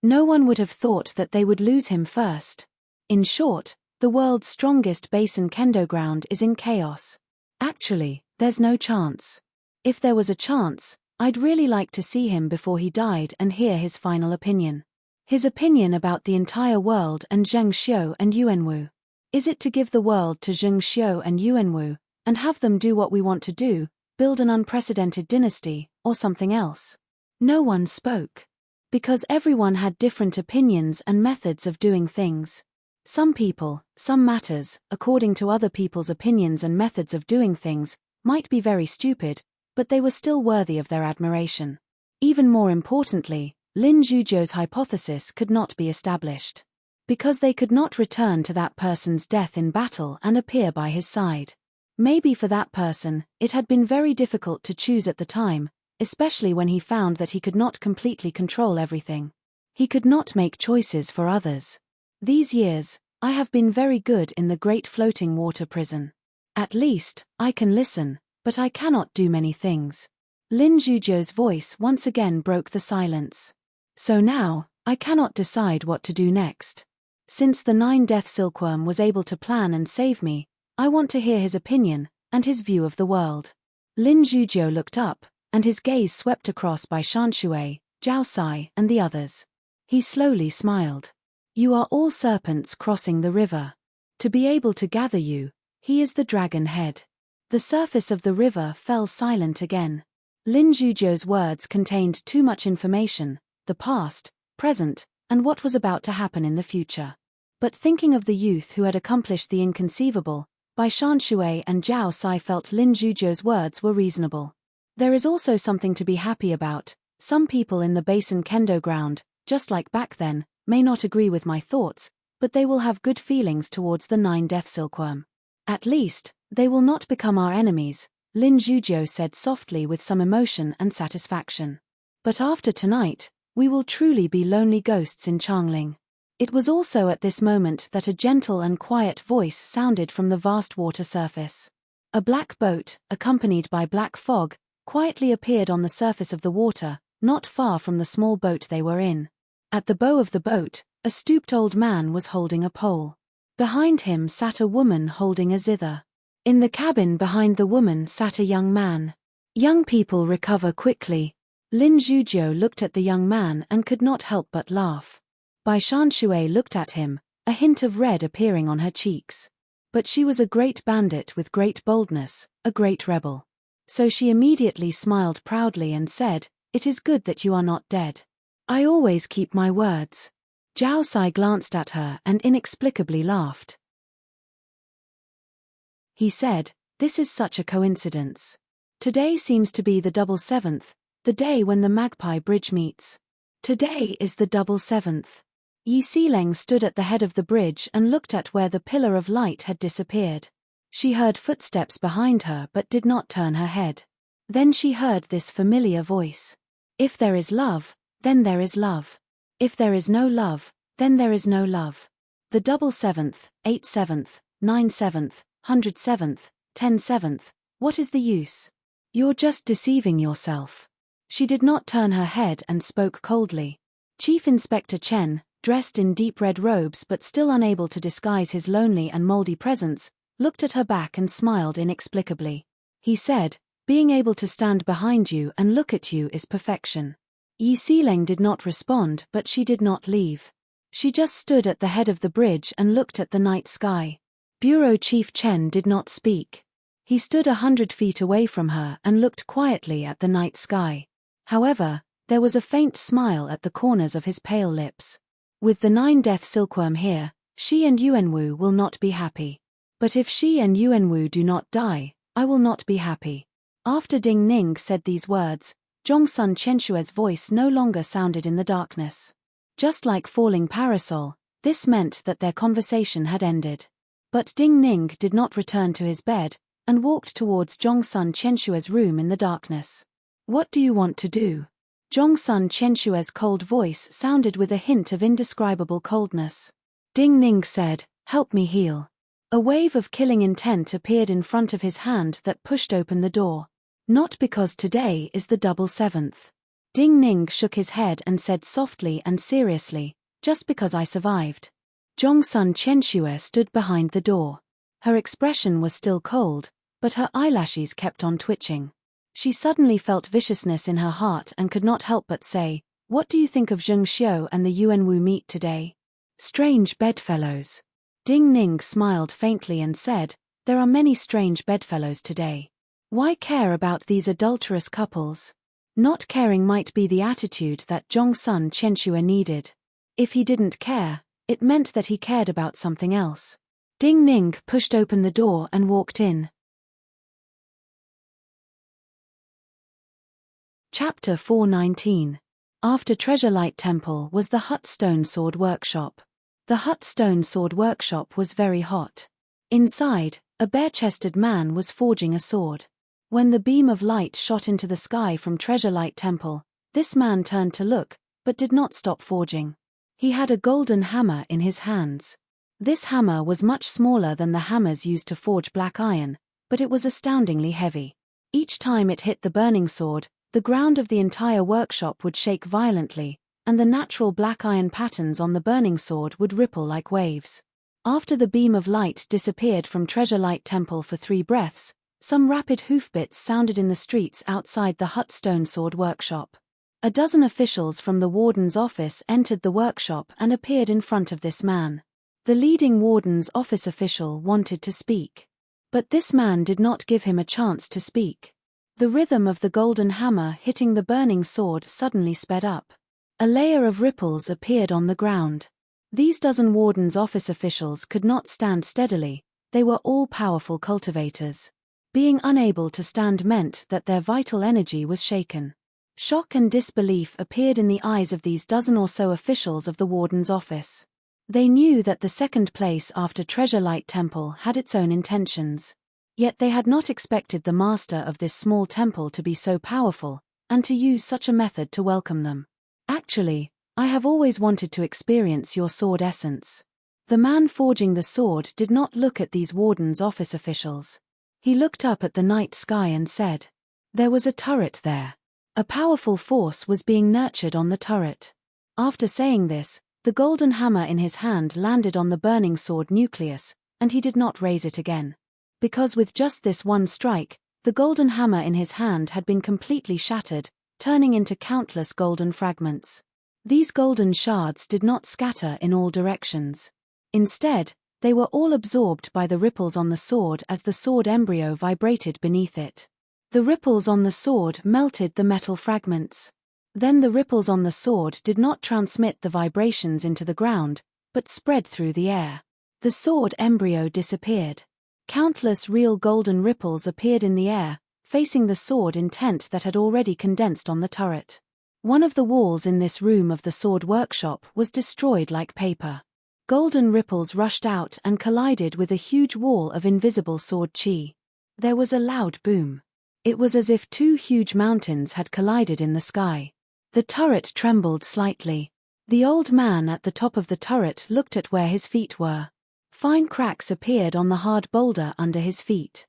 No one would have thought that they would lose him first. In short, the world's strongest Basin Kendo ground is in chaos. Actually, there's no chance. If there was a chance, I'd really like to see him before he died and hear his final opinion. His opinion about the entire world and Zheng Xiu and Yuanwu. Is it to give the world to Zheng Xiu and Yuanwu, and have them do what we want to do, build an unprecedented dynasty, or something else? No one spoke. Because everyone had different opinions and methods of doing things. Some people, some matters, according to other people's opinions and methods of doing things, might be very stupid, but they were still worthy of their admiration. Even more importantly, Lin Zhujiu's hypothesis could not be established. Because they could not return to that person's death in battle and appear by his side. Maybe for that person, it had been very difficult to choose at the time, especially when he found that he could not completely control everything. He could not make choices for others. These years, I have been very good in the great floating water prison. At least, I can listen, but I cannot do many things. Lin Zhujiu's voice once again broke the silence. So now, I cannot decide what to do next. Since the 9-death silkworm was able to plan and save me, I want to hear his opinion, and his view of the world. Lin Zhujiu looked up, and his gaze swept across Bai Shanshui, Zhao Sai, and the others. He slowly smiled. You are all serpents crossing the river. To be able to gather you, he is the dragon head. The surface of the river fell silent again. Lin Zhujiu's words contained too much information, the past, present, and what was about to happen in the future. But thinking of the youth who had accomplished the inconceivable, Bai Shanshui and Zhao Sai felt Lin Zhujiu's words were reasonable. There is also something to be happy about, Some people in the Basin Kendo ground, just like back then, may not agree with my thoughts, but they will have good feelings towards the 9-death silkworm. At least, they will not become our enemies, Lin Zhujiu said softly with some emotion and satisfaction. But after tonight, we will truly be lonely ghosts in Changling. It was also at this moment that a gentle and quiet voice sounded from the vast water surface. A black boat, accompanied by black fog, quietly appeared on the surface of the water, not far from the small boat they were in. At the bow of the boat, a stooped old man was holding a pole. Behind him sat a woman holding a zither. In the cabin behind the woman sat a young man. Young people recover quickly. Lin Zhujiu looked at the young man and could not help but laugh. Bai Shanshui looked at him, a hint of red appearing on her cheeks. But she was a great bandit with great boldness, a great rebel. So she immediately smiled proudly and said, "It is good that you are not dead. I always keep my words." Zhao Sai glanced at her and inexplicably laughed. He said, "This is such a coincidence. Today seems to be the double seventh, the day when the Magpie Bridge meets. Today is the double seventh." Yi Xileng stood at the head of the bridge and looked at where the pillar of light had disappeared. She heard footsteps behind her but did not turn her head. Then she heard this familiar voice. "If there is love, then there is love. If there is no love, then there is no love. The double seventh, 8/7, 9/7, 100/7, 10/7, what is the use? You're just deceiving yourself." She did not turn her head and spoke coldly. Chief Inspector Chen, dressed in deep red robes but still unable to disguise his lonely and moldy presence, looked at her back and smiled inexplicably. He said, "Being able to stand behind you and look at you is perfection." Yi Xileng did not respond, but she did not leave. She just stood at the head of the bridge and looked at the night sky. Bureau Chief Chen did not speak. He stood 100 feet away from her and looked quietly at the night sky. However, there was a faint smile at the corners of his pale lips. With the 9-death silkworm here, she and Yuanwu will not be happy. But if she and Yuanwu do not die, I will not be happy. After Ding Ning said these words, Zhongsun Chenshue's voice no longer sounded in the darkness. Just like falling parasol, this meant that their conversation had ended. But Ding Ning did not return to his bed, and walked towards Zhongsun Chenshue's room in the darkness. "What do you want to do?" Zhongsun Chenshue's cold voice sounded with a hint of indescribable coldness. Ding Ning said, "Help me heal." A wave of killing intent appeared in front of his hand that pushed open the door. "Not because today is the double seventh." Ding Ning shook his head and said softly and seriously, "Just because I survived." Zhongsun Chenshue stood behind the door. Her expression was still cold, but her eyelashes kept on twitching. She suddenly felt viciousness in her heart and could not help but say, "What do you think of Zheng Xiu and the Yuanwu meet today? Strange bedfellows." Ding Ning smiled faintly and said, "There are many strange bedfellows today. Why care about these adulterous couples?" Not caring might be the attitude that Zhongsun Chenshue needed. If he didn't care, it meant that he cared about something else. Ding Ning pushed open the door and walked in. Chapter 419. After Treasure Light Temple was the Hut Stone Sword Workshop. The Hut Stone Sword Workshop was very hot. Inside, a bare-chested man was forging a sword. When the beam of light shot into the sky from Treasure Light Temple, this man turned to look, but did not stop forging. He had a golden hammer in his hands. This hammer was much smaller than the hammers used to forge black iron, but it was astoundingly heavy. Each time it hit the burning sword, the ground of the entire workshop would shake violently, and the natural black iron patterns on the burning sword would ripple like waves. After the beam of light disappeared from Treasure Light Temple for 3 breaths, some rapid hoofbeats sounded in the streets outside the Hut Stone Sword Workshop. A dozen officials from the warden's office entered the workshop and appeared in front of this man. The leading warden's office official wanted to speak. But this man did not give him a chance to speak. The rhythm of the golden hammer hitting the burning sword suddenly sped up. A layer of ripples appeared on the ground. These dozen warden's office officials could not stand steadily, they were all powerful cultivators. Being unable to stand meant that their vital energy was shaken. Shock and disbelief appeared in the eyes of these dozen or so officials of the warden's office. They knew that the second place after Treasure Light Temple had its own intentions. Yet they had not expected the master of this small temple to be so powerful, and to use such a method to welcome them. Actually, I have always wanted to experience your sword essence. The man forging the sword did not look at these warden's office officials. He looked up at the night sky and said, "There was a turret there. A powerful force was being nurtured on the turret." After saying this, the golden hammer in his hand landed on the burning sword nucleus, and he did not raise it again. Because with just this one strike, the golden hammer in his hand had been completely shattered, turning into countless golden fragments. These golden shards did not scatter in all directions. Instead, they were all absorbed by the ripples on the sword as the sword embryo vibrated beneath it. The ripples on the sword melted the metal fragments. Then the ripples on the sword did not transmit the vibrations into the ground, but spread through the air. The sword embryo disappeared. Countless real golden ripples appeared in the air, facing the sword intent that had already condensed on the turret. One of the walls in this room of the sword workshop was destroyed like paper. Golden ripples rushed out and collided with a huge wall of invisible sword chi. There was a loud boom. It was as if two huge mountains had collided in the sky. The turret trembled slightly. The old man at the top of the turret looked at where his feet were. Fine cracks appeared on the hard boulder under his feet.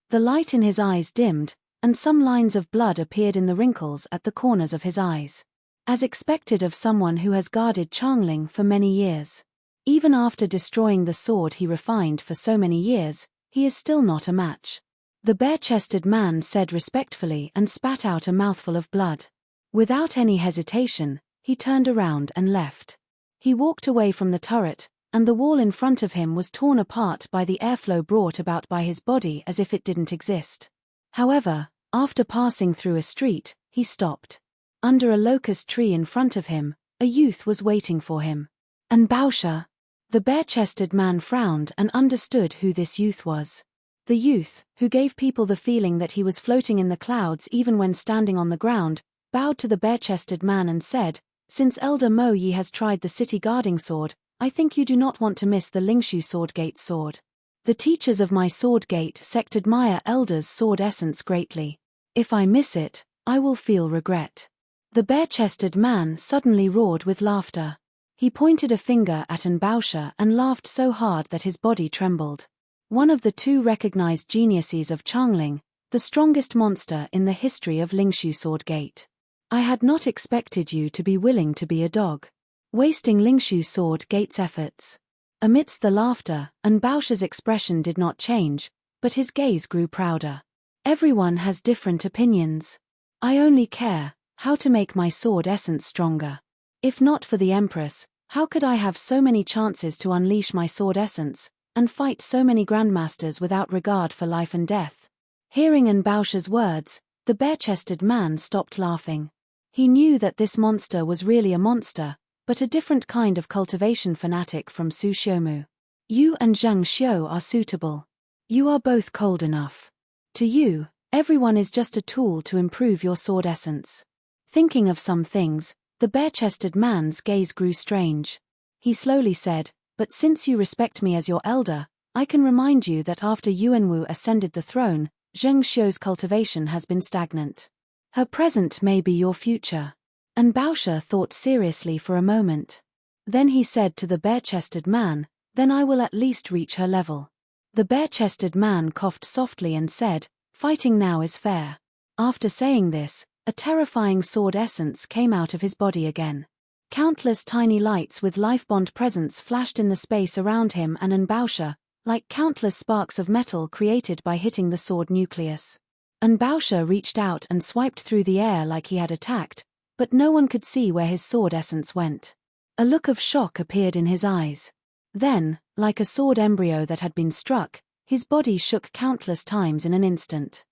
The light in his eyes dimmed, and some lines of blood appeared in the wrinkles at the corners of his eyes. As expected of someone who has guarded Changling for many years. Even after destroying the sword he refined for so many years, he is still not a match. The bare-chested man said respectfully and spat out a mouthful of blood. Without any hesitation, he turned around and left. He walked away from the turret, and the wall in front of him was torn apart by the airflow brought about by his body as if it didn't exist. However, after passing through a street, he stopped. Under a locust tree in front of him, a youth was waiting for him. "And Bausha?" The bare-chested man frowned and understood who this youth was. The youth, who gave people the feeling that he was floating in the clouds even when standing on the ground, bowed to the bare-chested man and said, "Since Elder Mo Yi has tried the city guarding sword, I think you do not want to miss the Lingshu Swordgate sword. The teachers of my Swordgate sect admire Elder's sword essence greatly. If I miss it, I will feel regret." The bare-chested man suddenly roared with laughter. He pointed a finger at Bausha and laughed so hard that his body trembled. One of the two recognized geniuses of Changling, the strongest monster in the history of Lingshu Swordgate. "I had not expected you to be willing to be a dog. Wasting Lingshu Swordgate's efforts." Amidst the laughter, Bausha's expression did not change, but his gaze grew prouder. "Everyone has different opinions. I only care how to make my sword essence stronger. If not for the Empress, how could I have so many chances to unleash my sword essence, and fight so many grandmasters without regard for life and death?" Hearing Bausha's words, the bare-chested man stopped laughing. He knew that this monster was really a monster, but a different kind of cultivation fanatic from Su Xiumu. "You and Zheng Xiu are suitable. You are both cold enough. To you, everyone is just a tool to improve your sword essence." Thinking of some things, the bare-chested man's gaze grew strange. He slowly said, "But since you respect me as your elder, I can remind you that after Yuanwu ascended the throne, Zheng Xiu's cultivation has been stagnant. Her present may be your future." And Bausha thought seriously for a moment. Then he said to the bare-chested man, "Then I will at least reach her level." The bare-chested man coughed softly and said, "Fighting now is fair." After saying this, a terrifying sword essence came out of his body again. Countless tiny lights with life-bond presence flashed in the space around him and Bausha, like countless sparks of metal created by hitting the sword nucleus. Bausha reached out and swiped through the air like he had attacked, but no one could see where his sword essence went. A look of shock appeared in his eyes. Then, like a sword embryo that had been struck, his body shook countless times in an instant.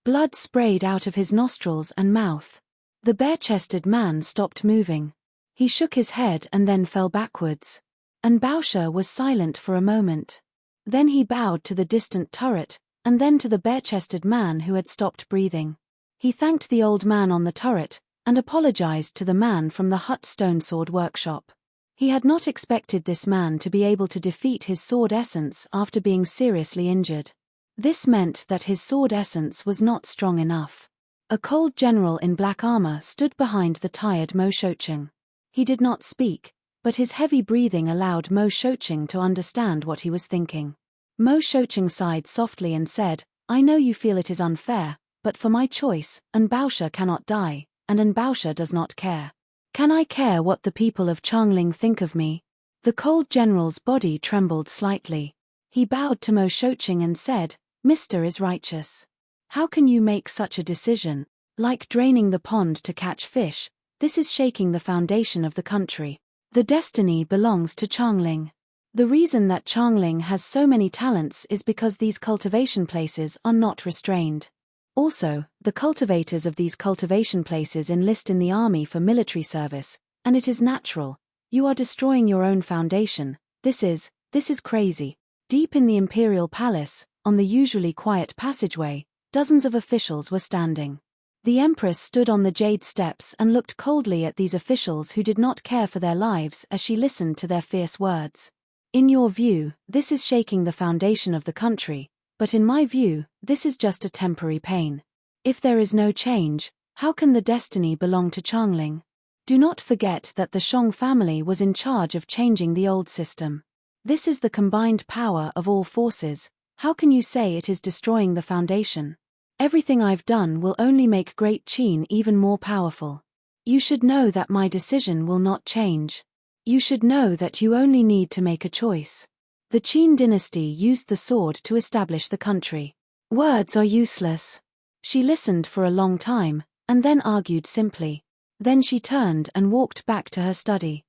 Blood sprayed out of his nostrils and mouth. The bare-chested man stopped moving. He shook his head and then fell backwards. Bausha was silent for a moment. Then he bowed to the distant turret, and then to the bare-chested man who had stopped breathing. He thanked the old man on the turret, and apologized to the man from the hut stone sword workshop. He had not expected this man to be able to defeat his sword essence after being seriously injured. This meant that his sword essence was not strong enough. A cold general in black armor stood behind the tired Mo Shocheng. He did not speak, but his heavy breathing allowed Mo Shocheng to understand what he was thinking. Mo Shocheng sighed softly and said, "I know you feel it is unfair, but for my choice, An Baosha cannot die, and An Baosha does not care. Can I care what the people of Changling think of me?" The cold general's body trembled slightly. He bowed to Mo Shocheng and said, "Mr. is righteous. How can you make such a decision? Like draining the pond to catch fish, this is shaking the foundation of the country. The destiny belongs to Changling. The reason that Changling has so many talents is because these cultivation places are not restrained. Also, the cultivators of these cultivation places enlist in the army for military service, and it is natural. You are destroying your own foundation. This is crazy." Deep in the imperial palace, on the usually quiet passageway, dozens of officials were standing. The empress stood on the jade steps and looked coldly at these officials who did not care for their lives as she listened to their fierce words. "In your view, this is shaking the foundation of the country, but in my view, this is just a temporary pain. If there is no change, how can the destiny belong to Changling? Do not forget that the Shong family was in charge of changing the old system. This is the combined power of all forces. How can you say it is destroying the foundation? Everything I've done will only make Great Qin even more powerful. You should know that my decision will not change. You should know that you only need to make a choice. The Qin dynasty used the sword to establish the country. Words are useless." She listened for a long time, and then argued simply. Then she turned and walked back to her study.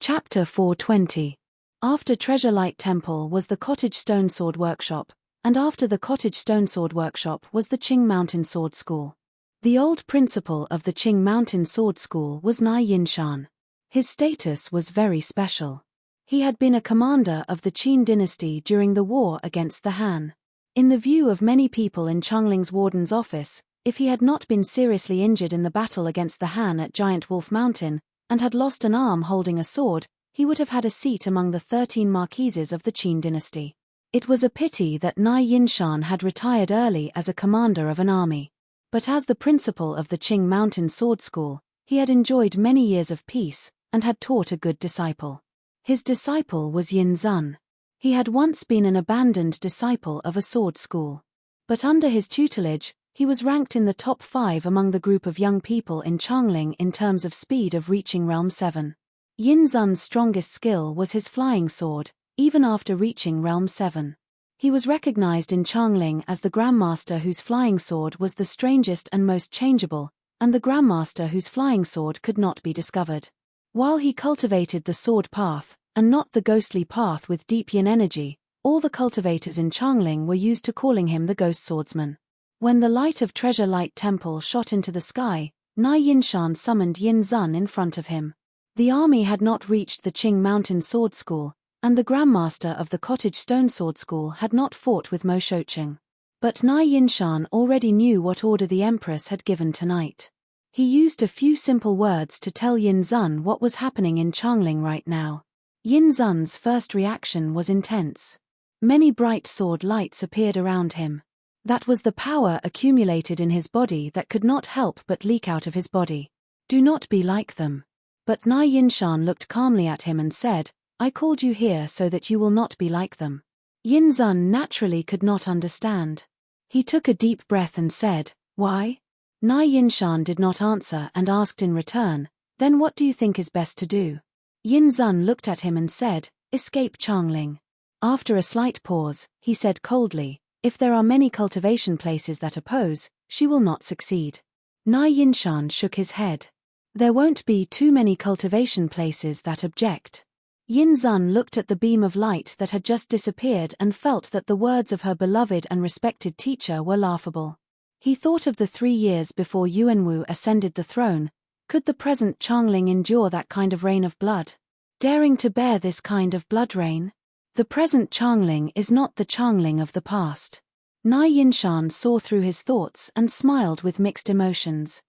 Chapter 420. After Treasure Light Temple was the Cottage Stone Sword Workshop, and after the Cottage Stone Sword Workshop was the Qing Mountain Sword School. The old principal of the Qing Mountain Sword School was Nai Yinshan. His status was very special. He had been a commander of the Qin dynasty during the war against the Han. In the view of many people in Changling's warden's office, if he had not been seriously injured in the battle against the Han at Giant Wolf Mountain, and had lost an arm holding a sword, he would have had a seat among the 13 marquises of the Qin dynasty. It was a pity that Nai Yinshan had retired early as a commander of an army. But as the principal of the Qing Mountain Sword School, he had enjoyed many years of peace, and had taught a good disciple. His disciple was Yin Zun. He had once been an abandoned disciple of a sword school. But under his tutelage, he was ranked in the top 5 among the group of young people in Changling in terms of speed of reaching Realm 7. Yin Zun's strongest skill was his flying sword, even after reaching Realm 7. He was recognized in Changling as the Grandmaster whose flying sword was the strangest and most changeable, and the Grandmaster whose flying sword could not be discovered. While he cultivated the sword path, and not the ghostly path with deep yin energy, all the cultivators in Changling were used to calling him the Ghost Swordsman. When the light of Treasure Light Temple shot into the sky, Nai Yinshan summoned Yin Zun in front of him. The army had not reached the Qing Mountain Sword School, and the Grandmaster of the Cottage Stone Sword School had not fought with Mo Shocheng. But Nai Yinshan already knew what order the Empress had given tonight. He used a few simple words to tell Yin Zun what was happening in Changling right now. Yin Zun's first reaction was intense. Many bright sword lights appeared around him. That was the power accumulated in his body that could not help but leak out of his body. Do not be like them. But Nai Yinshan looked calmly at him and said, "I called you here so that you will not be like them." Yin Zun naturally could not understand. He took a deep breath and said, "Why?" Nai Yinshan did not answer and asked in return, "Then what do you think is best to do?" Yin Zun looked at him and said, "Escape Changling." After a slight pause, he said coldly, "If there are many cultivation places that oppose, she will not succeed." Nai Yinshan shook his head. "There won't be too many cultivation places that object." Yin Zun looked at the beam of light that had just disappeared and felt that the words of her beloved and respected teacher were laughable. He thought of the 3 years before Yuanwu ascended the throne. Could the present Changling endure that kind of rain of blood? Daring to bear this kind of blood rain? The present Changling is not the Changling of the past. Na Yinshan saw through his thoughts and smiled with mixed emotions.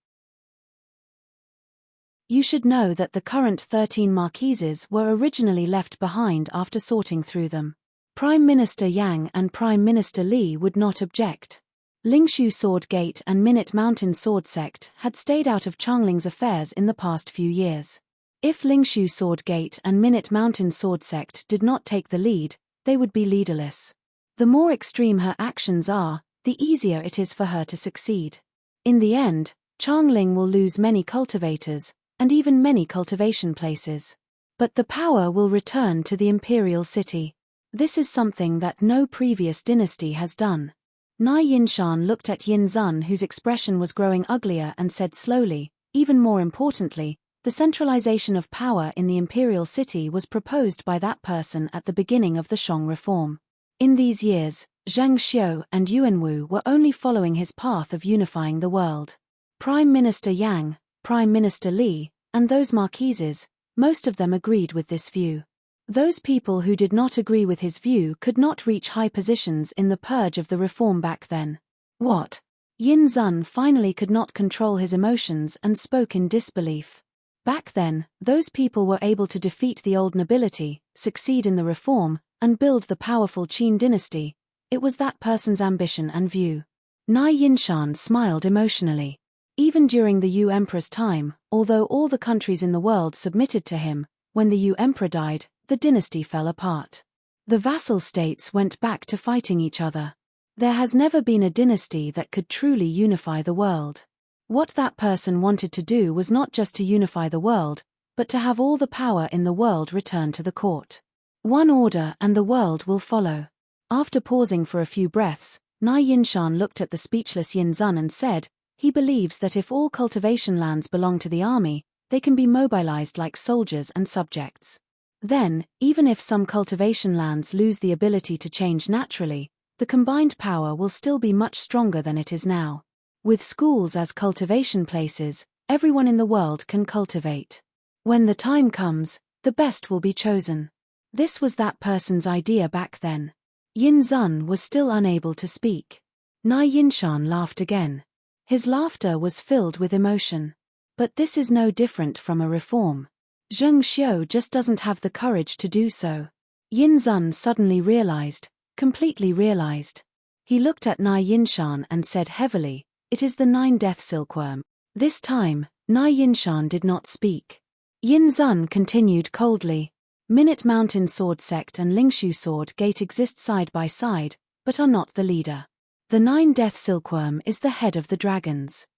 You should know that the current 13 marquises were originally left behind after sorting through them. Prime Minister Yang and Prime Minister Li would not object. Lingshu Sword Gate and Minute Mountain Sword Sect had stayed out of Changling's affairs in the past few years. If Lingshu Sword Gate and Minute Mountain Sword Sect did not take the lead, they would be leaderless. The more extreme her actions are, the easier it is for her to succeed. In the end, Changling will lose many cultivators, and even many cultivation places. But the power will return to the imperial city. This is something that no previous dynasty has done. Na Yinshan looked at Yin Zun, whose expression was growing uglier, and said slowly, even more importantly, the centralization of power in the imperial city was proposed by that person at the beginning of the Shang reform. In these years, Zhang Xiu and Yuanwu were only following his path of unifying the world. Prime Minister Yang, Prime Minister Li, and those marquises, most of them agreed with this view. Those people who did not agree with his view could not reach high positions in the purge of the reform back then. What? Yin Zun finally could not control his emotions and spoke in disbelief. Back then, those people were able to defeat the old nobility, succeed in the reform, and build the powerful Qin dynasty. It was that person's ambition and view. Na Yinshan smiled emotionally. Even during the Yu Emperor's time, although all the countries in the world submitted to him, when the Yu Emperor died, the dynasty fell apart. The vassal states went back to fighting each other. There has never been a dynasty that could truly unify the world. What that person wanted to do was not just to unify the world, but to have all the power in the world return to the court. One order and the world will follow. After pausing for a few breaths, Na Yinshan looked at the speechless Yin Zun and said, he believes that if all cultivation lands belong to the army, they can be mobilized like soldiers and subjects. Then, even if some cultivation lands lose the ability to change naturally, the combined power will still be much stronger than it is now. With schools as cultivation places, everyone in the world can cultivate. When the time comes, the best will be chosen. This was that person's idea back then. Yin Zun was still unable to speak. Na Yinshan laughed again. His laughter was filled with emotion. But this is no different from a reform. Zheng Xiu just doesn't have the courage to do so. Yin Zun suddenly realized, completely realized. He looked at Na Yinshan and said heavily, it is the 9-death silkworm. This time, Na Yinshan did not speak. Yin Zun continued coldly. Minute Mountain Sword Sect and Lingshu Sword Gate exist side by side, but are not the leader. The 9-death silkworm is the head of the dragons.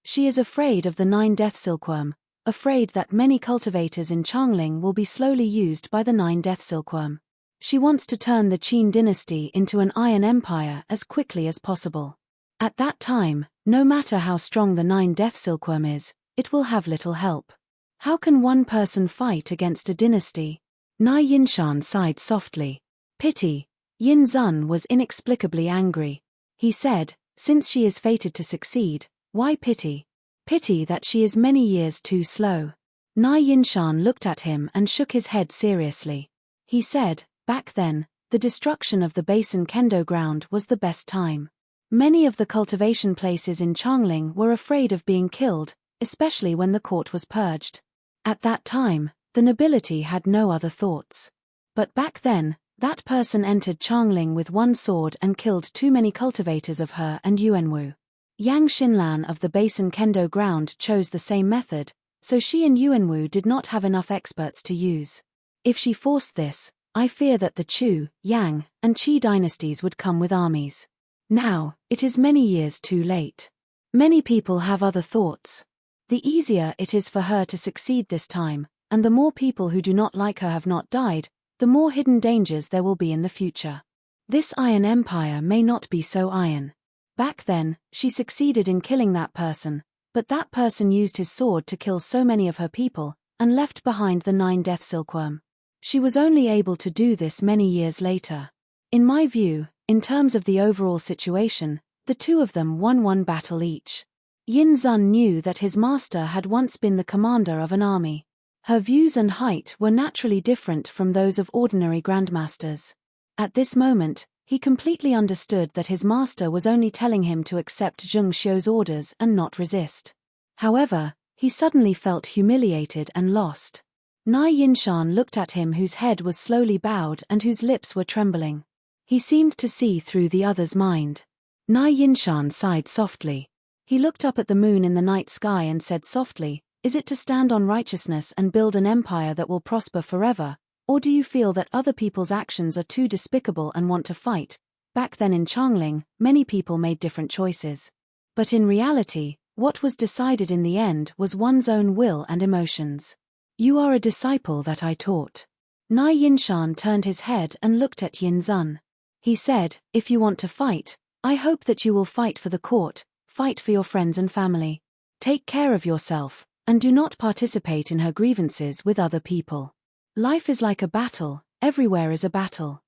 She is afraid of the 9-death silkworm, afraid that many cultivators in Changling will be slowly used by the 9-death silkworm. She wants to turn the Qin dynasty into an iron empire as quickly as possible. At that time, no matter how strong the 9-death silkworm is, it will have little help. How can one person fight against a dynasty? Na Yinshan sighed softly. Pity. Yin Zun was inexplicably angry. He said, since she is fated to succeed, why pity? Pity that she is many years too slow. Na Yinshan looked at him and shook his head seriously. He said, back then, the destruction of the Basin Kendo ground was the best time. Many of the cultivation places in Changling were afraid of being killed, especially when the court was purged. At that time, the nobility had no other thoughts. But back then, that person entered Changling with one sword and killed too many cultivators of her and Yuanwu. Yang Xinlan of the Basin Kendo ground chose the same method, so she and Yuanwu did not have enough experts to use. If she forced this, I fear that the Chu, Yang, and Qi dynasties would come with armies. Now, it is many years too late. Many people have other thoughts. The easier it is for her to succeed this time, and the more people who do not like her have not died, the more hidden dangers there will be in the future. This iron empire may not be so iron. Back then, she succeeded in killing that person, but that person used his sword to kill so many of her people, and left behind the 9-death silkworm. She was only able to do this many years later. In my view, in terms of the overall situation, the two of them won one battle each. Yin Zun knew that his master had once been the commander of an army. Her views and height were naturally different from those of ordinary grandmasters. At this moment, he completely understood that his master was only telling him to accept Zheng Xiu's orders and not resist. However, he suddenly felt humiliated and lost. Nai Yinshan looked at him, whose head was slowly bowed and whose lips were trembling. He seemed to see through the other's mind. Nai Yinshan sighed softly. He looked up at the moon in the night sky and said softly, "Is it to stand on righteousness and build an empire that will prosper forever, or do you feel that other people's actions are too despicable and want to fight?" Back then in Changling, many people made different choices. But in reality, what was decided in the end was one's own will and emotions. "You are a disciple that I taught." Nai Yinshan turned his head and looked at Yin Zun. He said, "If you want to fight, I hope that you will fight for the court, fight for your friends and family. Take care of yourself, and do not participate in her grievances with other people. Life is like a battle, everywhere is a battle."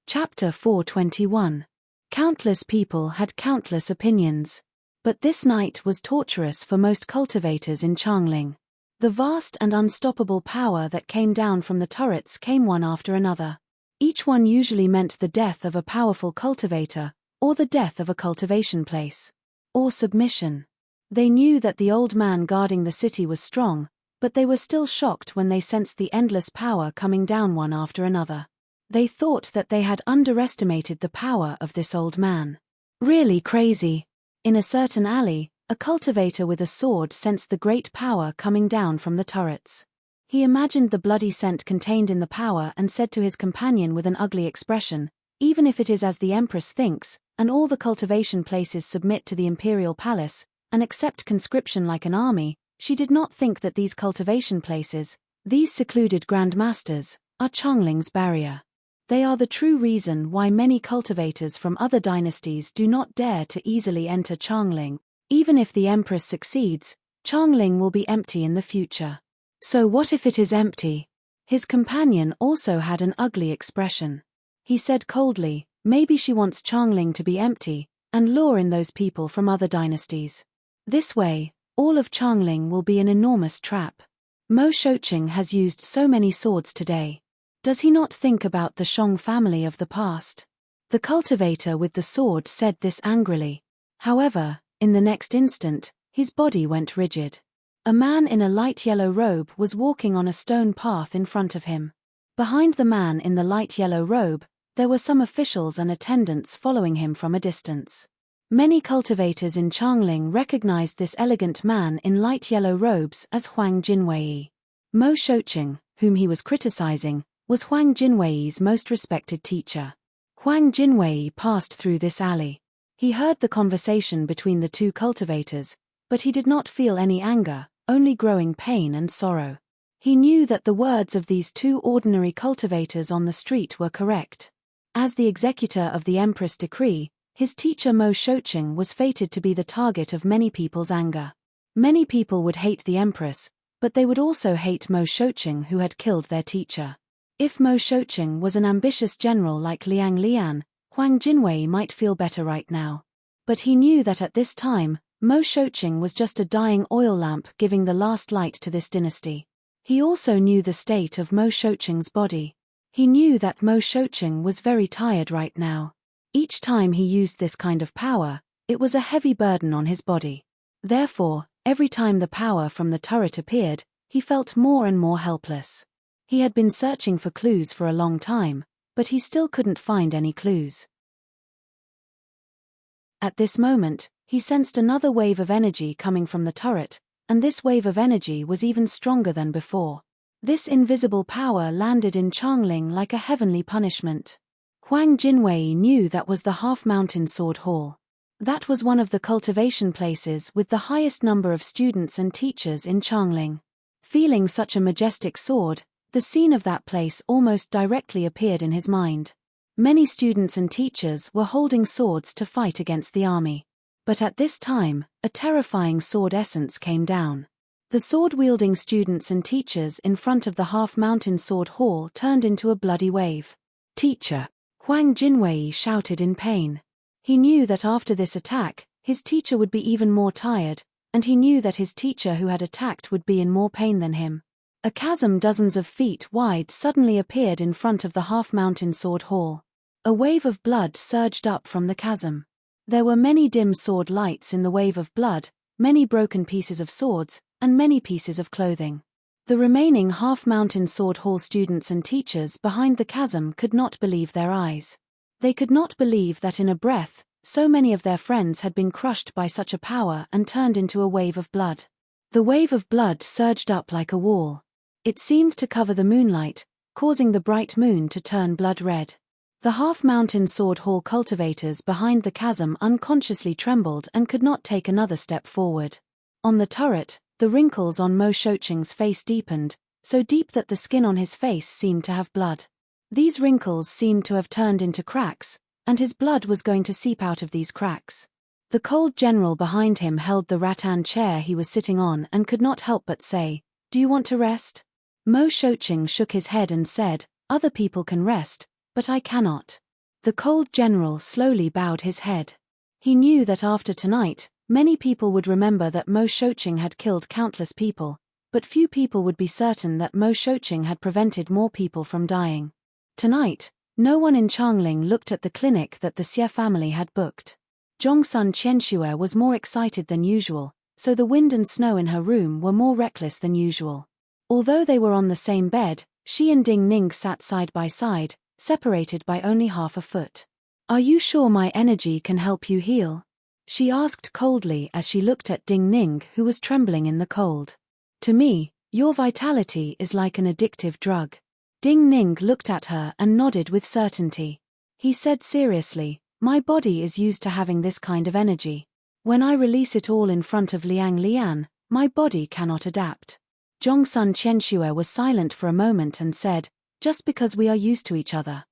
Chapter 421. Countless people had countless opinions. But this night was torturous for most cultivators in Changling. The vast and unstoppable power that came down from the turrets came one after another. Each one usually meant the death of a powerful cultivator, or the death of a cultivation place, or submission. They knew that the old man guarding the city was strong, but they were still shocked when they sensed the endless power coming down one after another. They thought that they had underestimated the power of this old man. Really crazy. In a certain alley, a cultivator with a sword sensed the great power coming down from the turrets. He imagined the bloody scent contained in the power and said to his companion with an ugly expression, "Even if it is as the Empress thinks, and all the cultivation places submit to the imperial palace, and accept conscription like an army, she did not think that these cultivation places, these secluded grandmasters, are Changling's barrier. They are the true reason why many cultivators from other dynasties do not dare to easily enter Changling. Even if the Empress succeeds, Changling will be empty in the future." "So what if it is empty?" His companion also had an ugly expression. He said coldly, "Maybe she wants Changling to be empty, and lure in those people from other dynasties. This way, all of Changling will be an enormous trap. Mo Shouqing has used so many swords today. Does he not think about the Shong family of the past?" The cultivator with the sword said this angrily. However, in the next instant, his body went rigid. A man in a light yellow robe was walking on a stone path in front of him. Behind the man in the light yellow robe, there were some officials and attendants following him from a distance. Many cultivators in Changling recognized this elegant man in light yellow robes as Huang Jinwei. Mo Shouqing, whom he was criticizing, was Huang Jinwei's most respected teacher. Huang Jinwei passed through this alley. He heard the conversation between the two cultivators, but he did not feel any anger, only growing pain and sorrow. He knew that the words of these two ordinary cultivators on the street were correct. As the executor of the Empress' decree, his teacher Mo Shouqing was fated to be the target of many people's anger. Many people would hate the Empress, but they would also hate Mo Shouqing, who had killed their teacher. If Mo Shouqing was an ambitious general like Liang Lian, Huang Jinwei might feel better right now. But he knew that at this time, Mo Shouqing was just a dying oil lamp giving the last light to this dynasty. He also knew the state of Mo Shouqing's body. He knew that Mo Shouqing was very tired right now. Each time he used this kind of power, it was a heavy burden on his body. Therefore, every time the power from the turret appeared, he felt more and more helpless. He had been searching for clues for a long time, but he still couldn't find any clues. At this moment, he sensed another wave of energy coming from the turret, and this wave of energy was even stronger than before. This invisible power landed in Changling like a heavenly punishment. Huang Jinwei knew that was the half-mountain sword hall. That was one of the cultivation places with the highest number of students and teachers in Changling. Feeling such a majestic sword, the scene of that place almost directly appeared in his mind. Many students and teachers were holding swords to fight against the army. But at this time, a terrifying sword essence came down. The sword-wielding students and teachers in front of the half-mountain sword hall turned into a bloody wave. "Teacher!" Huang Jinwei shouted in pain. He knew that after this attack, his teacher would be even more tired, and he knew that his teacher who had attacked would be in more pain than him. A chasm dozens of feet wide suddenly appeared in front of the half-mountain sword hall. A wave of blood surged up from the chasm. There were many dim sword lights in the wave of blood, many broken pieces of swords, and many pieces of clothing. The remaining half-mountain sword hall students and teachers behind the chasm could not believe their eyes. They could not believe that in a breath, so many of their friends had been crushed by such a power and turned into a wave of blood. The wave of blood surged up like a wall. It seemed to cover the moonlight, causing the bright moon to turn blood red. The half-mountain sword hall cultivators behind the chasm unconsciously trembled and could not take another step forward. On the turret, the wrinkles on Mo Shoqing's face deepened, so deep that the skin on his face seemed to have blood. These wrinkles seemed to have turned into cracks, and his blood was going to seep out of these cracks. The cold general behind him held the rattan chair he was sitting on and could not help but say, "Do you want to rest?" Mo Shoqing shook his head and said, "Other people can rest, but I cannot." The cold general slowly bowed his head. He knew that after tonight, many people would remember that Mo Shoqing had killed countless people, but few people would be certain that Mo Shoqing had prevented more people from dying. Tonight, no one in Changling looked at the clinic that the Xie family had booked. Zhongsun Qianxue was more excited than usual, so the wind and snow in her room were more reckless than usual. Although they were on the same bed, she and Ding Ning sat side by side, separated by only half a foot. "Are you sure my energy can help you heal?" she asked coldly as she looked at Ding Ning, who was trembling in the cold. "To me, your vitality is like an addictive drug." Ding Ning looked at her and nodded with certainty. He said seriously, "My body is used to having this kind of energy. When I release it all in front of Liang Lian, my body cannot adapt." Zhongsun Qianxue was silent for a moment and said, "Just because we are used to each other."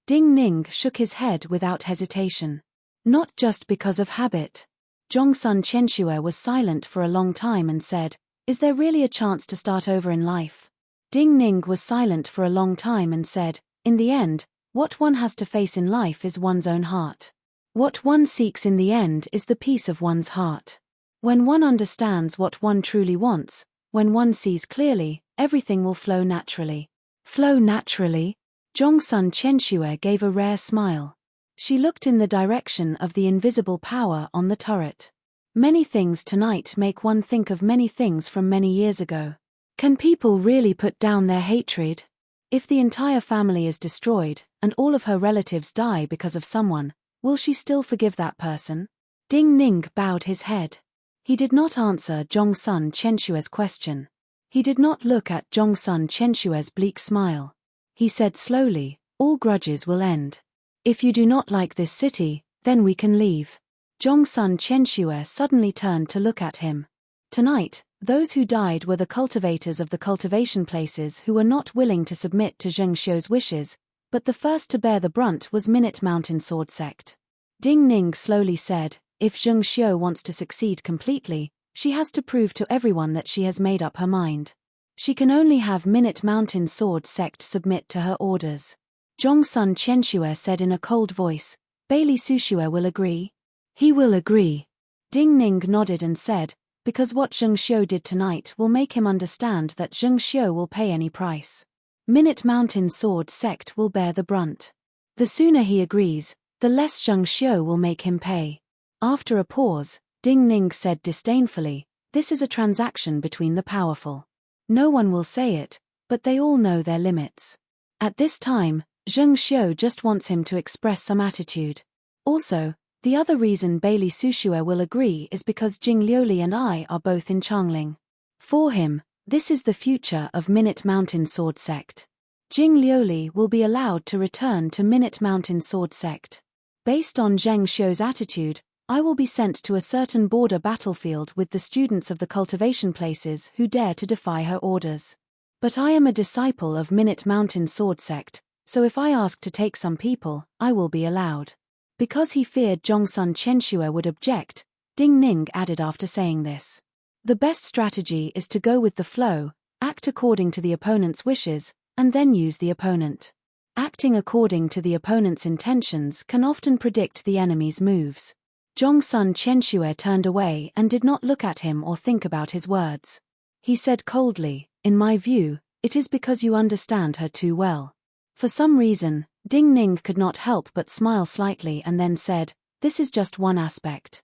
Ding Ning shook his head without hesitation. "Not just because of habit." Zhongsun Qianxue was silent for a long time and said, "Is there really a chance to start over in life?" Ding Ning was silent for a long time and said, "In the end, what one has to face in life is one's own heart. What one seeks in the end is the peace of one's heart. When one understands what one truly wants, when one sees clearly, everything will flow naturally." "Flow naturally?" Zhongsun Qianxue gave a rare smile. She looked in the direction of the invisible power on the turret. "Many things tonight make one think of many things from many years ago. Can people really put down their hatred? If the entire family is destroyed, and all of her relatives die because of someone, will she still forgive that person?" Ding Ning bowed his head. He did not answer Zhongsun Qianxue's question. He did not look at Zhongsun Qianxue's bleak smile. He said slowly, "All grudges will end. If you do not like this city, then we can leave." Zhongsun Qianxue suddenly turned to look at him. Tonight, those who died were the cultivators of the cultivation places who were not willing to submit to Zheng Xiu's wishes, but the first to bear the brunt was Minute Mountain Sword Sect. Ding Ning slowly said, "If Zheng Xiu wants to succeed completely, she has to prove to everyone that she has made up her mind. She can only have Minute Mountain Sword Sect submit to her orders." Zhongsun Qianxue said in a cold voice, "Bailey Sushue will agree?" "He will agree." Ding Ning nodded and said, "Because what Zheng Xiu did tonight will make him understand that Zheng Xiu will pay any price. Minute Mountain Sword Sect will bear the brunt. The sooner he agrees, the less Zheng Xiu will make him pay." After a pause, Ding Ning said disdainfully, "This is a transaction between the powerful. No one will say it, but they all know their limits. At this time, Zheng Xiu just wants him to express some attitude. Also, the other reason Bailey Sushue will agree is because Jing Liuli and I are both in Changling. For him, this is the future of Minute Mountain Sword Sect. Jing Liuli will be allowed to return to Minute Mountain Sword Sect. Based on Zheng Xiu's attitude, I will be sent to a certain border battlefield with the students of the cultivation places who dare to defy her orders. But I am a disciple of Minute Mountain Sword Sect, so if I ask to take some people, I will be allowed." Because he feared Zhongsun Qianxue would object, Ding Ning added after saying this, "The best strategy is to go with the flow, act according to the opponent's wishes, and then use the opponent. Acting according to the opponent's intentions can often predict the enemy's moves. Zhongsun Qianxue turned away and did not look at him or think about his words. He said coldly, "In my view, it is because you understand her too well." For some reason, Ding Ning could not help but smile slightly and then said, "This is just one aspect."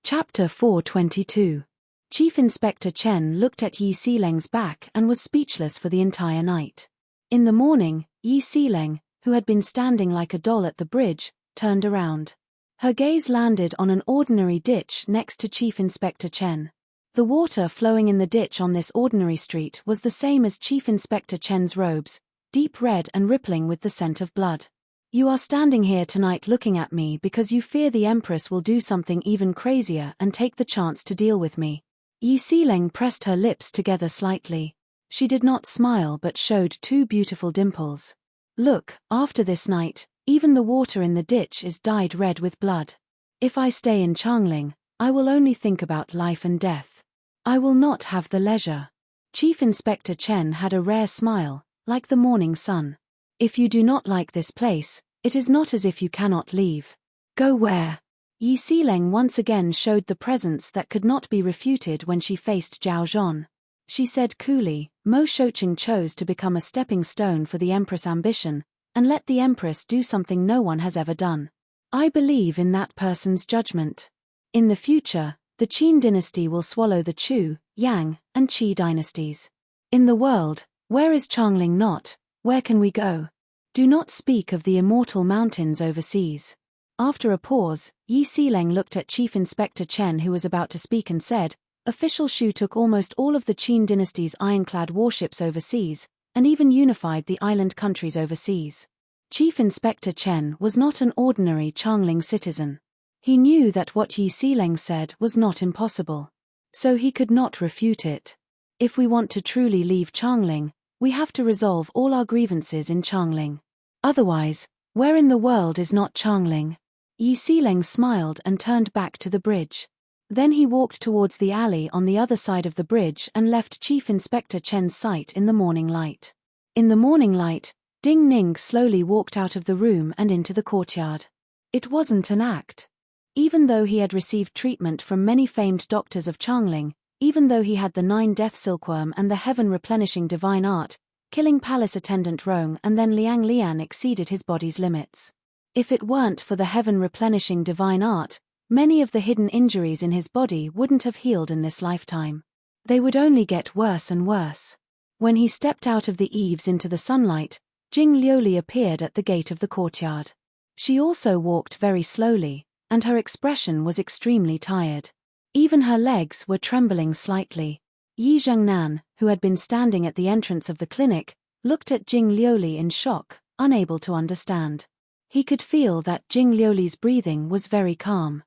Chapter 422. Chief Inspector Chen looked at Yi Xileng's back and was speechless for the entire night. In the morning, Yi Xileng, who had been standing like a doll at the bridge, turned around. Her gaze landed on an ordinary ditch next to Chief Inspector Chen. The water flowing in the ditch on this ordinary street was the same as Chief Inspector Chen's robes, deep red and rippling with the scent of blood. "You are standing here tonight looking at me because you fear the Empress will do something even crazier and take the chance to deal with me." Yi Xileng pressed her lips together slightly. She did not smile but showed two beautiful dimples. "Look, after this night, even the water in the ditch is dyed red with blood. If I stay in Changling, I will only think about life and death. I will not have the leisure." Chief Inspector Chen had a rare smile, like the morning sun. "If you do not like this place, it is not as if you cannot leave. Go where?" Yi Xileng once again showed the presence that could not be refuted when she faced Zhao Zhan. She said coolly, "Mo Shouqing chose to become a stepping stone for the Empress' ambition, and let the Empress do something no one has ever done. I believe in that person's judgment. In the future, the Qin dynasty will swallow the Chu, Yang, and Qi dynasties. In the world, where is Changling not? Where can we go? Do not speak of the immortal mountains overseas." After a pause, Yi Xileng looked at Chief Inspector Chen, who was about to speak, and said, "Official Shu took almost all of the Qin dynasty's ironclad warships overseas, and even unified the island countries overseas." Chief Inspector Chen was not an ordinary Changling citizen. He knew that what Yi Xileng said was not impossible. So he could not refute it. "If we want to truly leave Changling, we have to resolve all our grievances in Changling. Otherwise, where in the world is not Changling?" Yi Xileng smiled and turned back to the bridge. Then he walked towards the alley on the other side of the bridge and left Chief Inspector Chen's sight in the morning light. In the morning light, Ding Ning slowly walked out of the room and into the courtyard. It wasn't an act. Even though he had received treatment from many famed doctors of Changling, even though he had the 9-death silkworm and the heaven-replenishing divine art, killing palace attendant Rong and then Liang Lian exceeded his body's limits. If it weren't for the heaven-replenishing divine art, many of the hidden injuries in his body wouldn't have healed in this lifetime. They would only get worse and worse. When he stepped out of the eaves into the sunlight, Jing Liuli appeared at the gate of the courtyard. She also walked very slowly, and her expression was extremely tired. Even her legs were trembling slightly. Yi Zhengnan, who had been standing at the entrance of the clinic, looked at Jing Liuli in shock, unable to understand. He could feel that Jing Liuli's breathing was very calm.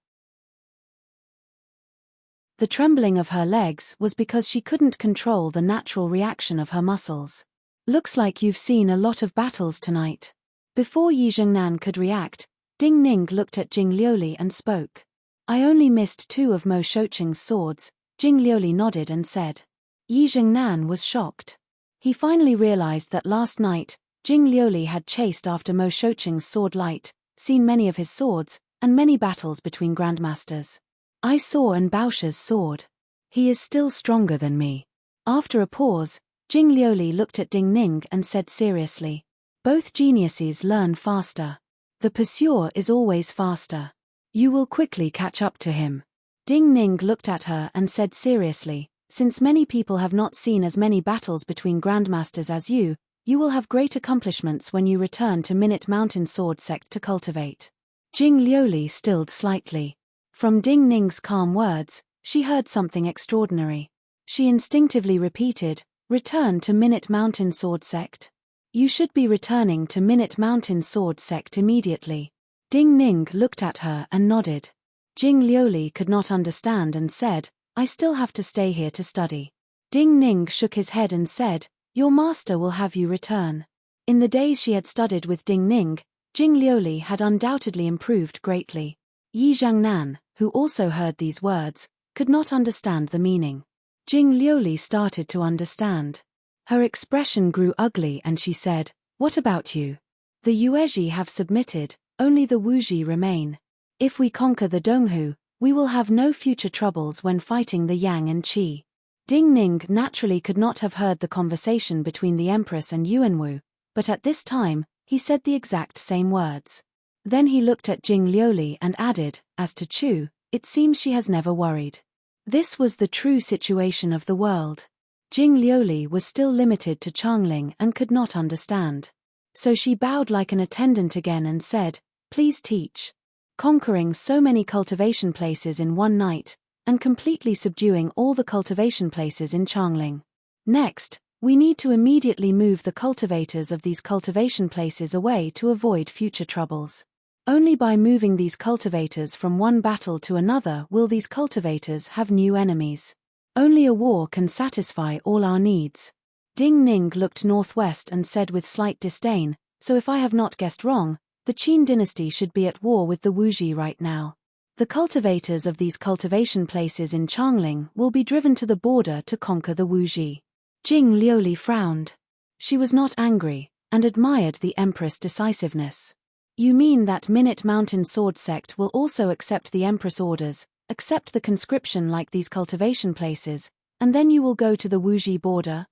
The trembling of her legs was because she couldn't control the natural reaction of her muscles. "Looks like you've seen a lot of battles tonight." Before Yi Zhengnan could react, Ding Ning looked at Jing Liuli and spoke. "I only missed 2 of Mo Shouqing's swords." Jing Liuli nodded and said. Yi Zhengnan was shocked. He finally realized that last night, Jing Liuli had chased after Mo Shouqing's sword light, seen many of his swords, and many battles between grandmasters. "I saw An Baosha's sword. He is still stronger than me." After a pause, Jing Liuli looked at Ding Ning and said seriously, "Both geniuses learn faster. The pursuer is always faster. You will quickly catch up to him." Ding Ning looked at her and said seriously, "Since many people have not seen as many battles between grandmasters as you will have great accomplishments when you return to Minute Mountain Sword Sect to cultivate." Jing Liuli stilled slightly. From Ding Ning's calm words, she heard something extraordinary. She instinctively repeated, "Return to Minute Mountain Sword Sect. You should be returning to Minute Mountain Sword Sect immediately." Ding Ning looked at her and nodded. Jing Liuli could not understand and said, "I still have to stay here to study." Ding Ning shook his head and said, "Your master will have you return." In the days she had studied with Ding Ning, Jing Liuli had undoubtedly improved greatly. Yi Zhangnan, who also heard these words, could not understand the meaning. Jing Liuli started to understand. Her expression grew ugly and she said, "What about you? The Yuezhi have submitted, only the Wuji remain. If we conquer the Donghu, we will have no future troubles when fighting the Yang and Qi. Ding Ning naturally could not have heard the conversation between the Empress and Yuanwu, but at this time, he said the exact same words. Then he looked at Jing Liuli and added, as to Chu, it seems she has never worried. This was the true situation of the world. Jing Liuli was still limited to Changling and could not understand. So she bowed like an attendant again and said, please teach. Conquering so many cultivation places in one night, and completely subduing all the cultivation places in Changling. Next, we need to immediately move the cultivators of these cultivation places away to avoid future troubles. Only by moving these cultivators from one battle to another will these cultivators have new enemies. Only a war can satisfy all our needs. Ding Ning looked northwest and said with slight disdain, so if I have not guessed wrong, the Qin dynasty should be at war with the Wuji right now. The cultivators of these cultivation places in Changling will be driven to the border to conquer the Wuji. Jing Liuli frowned. She was not angry, and admired the Empress' decisiveness. You mean that Minute Mountain Sword Sect will also accept the Empress orders, accept the conscription like these cultivation places, and then you will go to the Wuji border?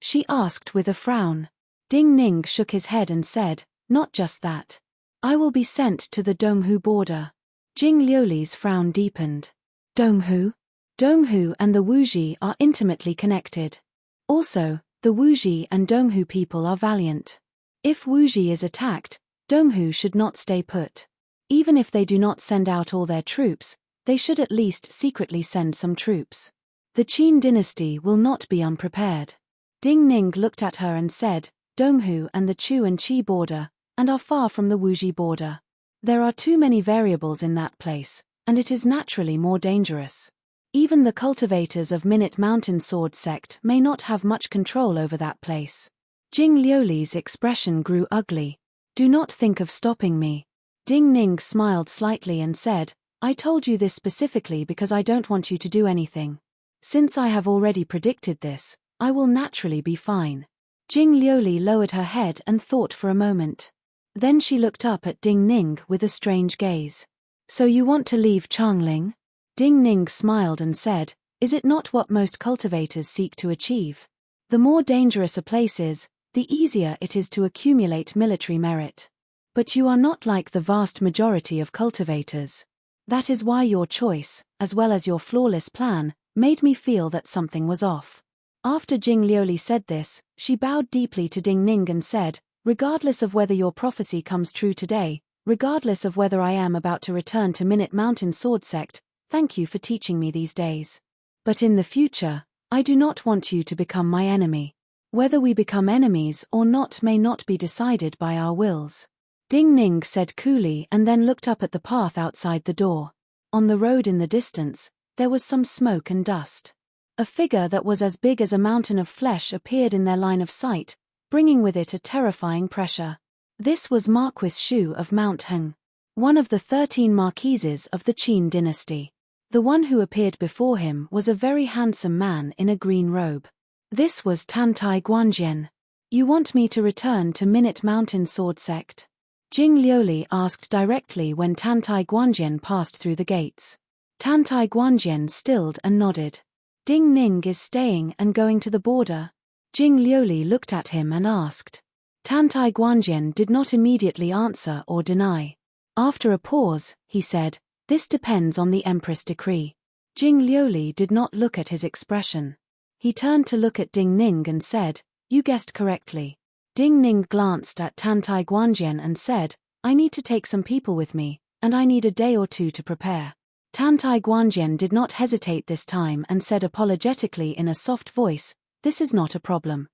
She asked with a frown. Ding Ning shook his head and said, not just that. I will be sent to the Donghu border. Jing Liuli's frown deepened. Donghu? Donghu and the Wuji are intimately connected. Also, the Wuji and Donghu people are valiant. If Wuji is attacked, Donghu should not stay put. Even if they do not send out all their troops, they should at least secretly send some troops. The Qin dynasty will not be unprepared. Ding Ning looked at her and said, Donghu and the Chu and Qi border, and are far from the Wuji border. There are too many variables in that place, and it is naturally more dangerous. Even the cultivators of Minute Mountain Sword Sect may not have much control over that place. Jing Liuli's expression grew ugly. Do not think of stopping me. Ding Ning smiled slightly and said, I told you this specifically because I don't want you to do anything. Since I have already predicted this, I will naturally be fine. Jing Liuli lowered her head and thought for a moment. Then she looked up at Ding Ning with a strange gaze. So you want to leave Changling? Ding Ning smiled and said, is it not what most cultivators seek to achieve? The more dangerous a place is, the easier it is to accumulate military merit. But you are not like the vast majority of cultivators. That is why your choice, as well as your flawless plan, made me feel that something was off. After Jing Liuli said this, she bowed deeply to Ding Ning and said, regardless of whether your prophecy comes true today, regardless of whether I am about to return to Minute Mountain Sword Sect, thank you for teaching me these days. But in the future, I do not want you to become my enemy. Whether we become enemies or not may not be decided by our wills. Ding Ning said coolly and then looked up at the path outside the door. On the road in the distance, there was some smoke and dust. A figure that was as big as a mountain of flesh appeared in their line of sight, bringing with it a terrifying pressure. This was Marquis Shu of Mount Heng, one of the 13 marquises of the Qin dynasty. The one who appeared before him was a very handsome man in a green robe. This was Tantai Guanjian. You want me to return to Minute Mountain Sword Sect? Jing Liuli asked directly when Tantai Guanjian passed through the gates. Tantai Guanjian stilled and nodded. Ding Ning is staying and going to the border. Jing Liuli looked at him and asked. Tantai Guanjian did not immediately answer or deny. After a pause, he said, this depends on the Empress' decree. Jing Liuli did not look at his expression. He turned to look at Ding Ning and said, you guessed correctly. Ding Ning glanced at Tantai Guanjian and said, I need to take some people with me, and I need a day or two to prepare. Tantai Guanjian did not hesitate this time and said apologetically in a soft voice, this is not a problem.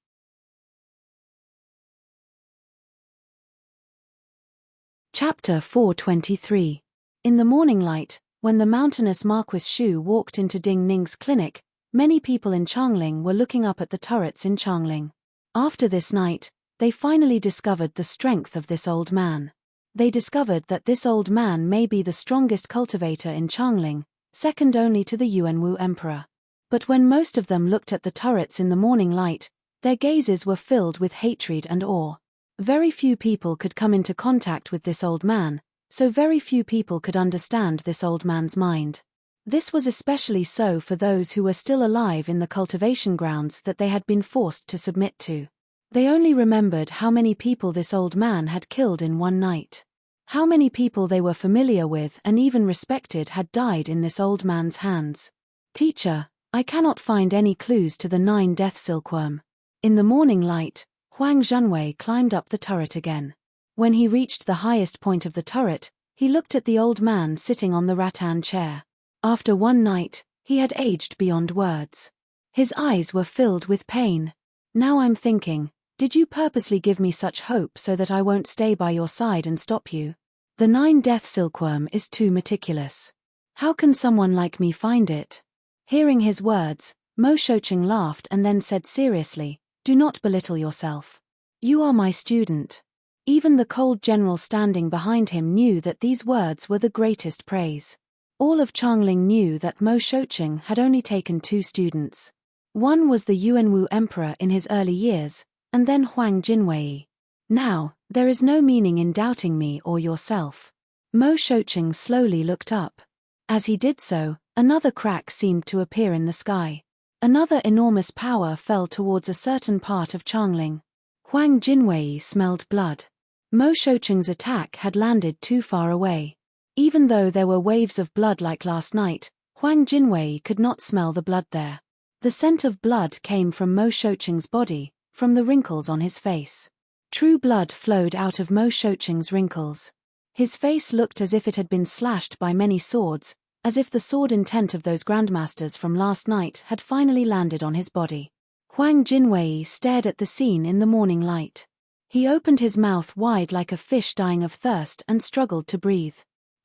Chapter 423. In the morning light, when the mountainous Marquis Shu walked into Ding Ning's clinic, many people in Changling were looking up at the turrets in Changling. After this night, they finally discovered the strength of this old man. They discovered that this old man may be the strongest cultivator in Changling, second only to the Yuanwu emperor. But when most of them looked at the turrets in the morning light, Their gazes were filled with hatred and awe. Very few people could come into contact with this old man, so very few people could understand this old man's mind. This was especially so for those who were still alive in the cultivation grounds that they had been forced to submit to. They only remembered how many people this old man had killed in one night. How many people they were familiar with and even respected had died in this old man's hands. "Teacher, I cannot find any clues to the 9-death silkworm." In the morning light, Huang Zhenwei climbed up the turret again. When he reached the highest point of the turret, he looked at the old man sitting on the rattan chair. After one night, he had aged beyond words. His eyes were filled with pain. "Now I'm thinking, did you purposely give me such hope so that I won't stay by your side and stop you? The 9-death silkworm is too meticulous. How can someone like me find it?" Hearing his words, Mo Shouqing laughed and then said seriously, "Do not belittle yourself. You are my student." Even the cold general standing behind him knew that these words were the greatest praise. All of Changling knew that Mo Shouqing had only taken 2 students. One was the Yuanwu emperor in his early years, and then Huang Jinwei. "Now, there is no meaning in doubting me or yourself." Mo Shouqing slowly looked up. As he did so, another crack seemed to appear in the sky. Another enormous power fell towards a certain part of Changling. Huang Jinwei smelled blood. Mo Shouqing's attack had landed too far away. Even though there were waves of blood like last night, Huang Jinwei could not smell the blood there. The scent of blood came from Mo Shouqing's body, from the wrinkles on his face. True blood flowed out of Mo Shouqing's wrinkles. His face looked as if it had been slashed by many swords, as if the sword intent of those grandmasters from last night had finally landed on his body. Huang Jinwei stared at the scene in the morning light. He opened his mouth wide like a fish dying of thirst and struggled to breathe.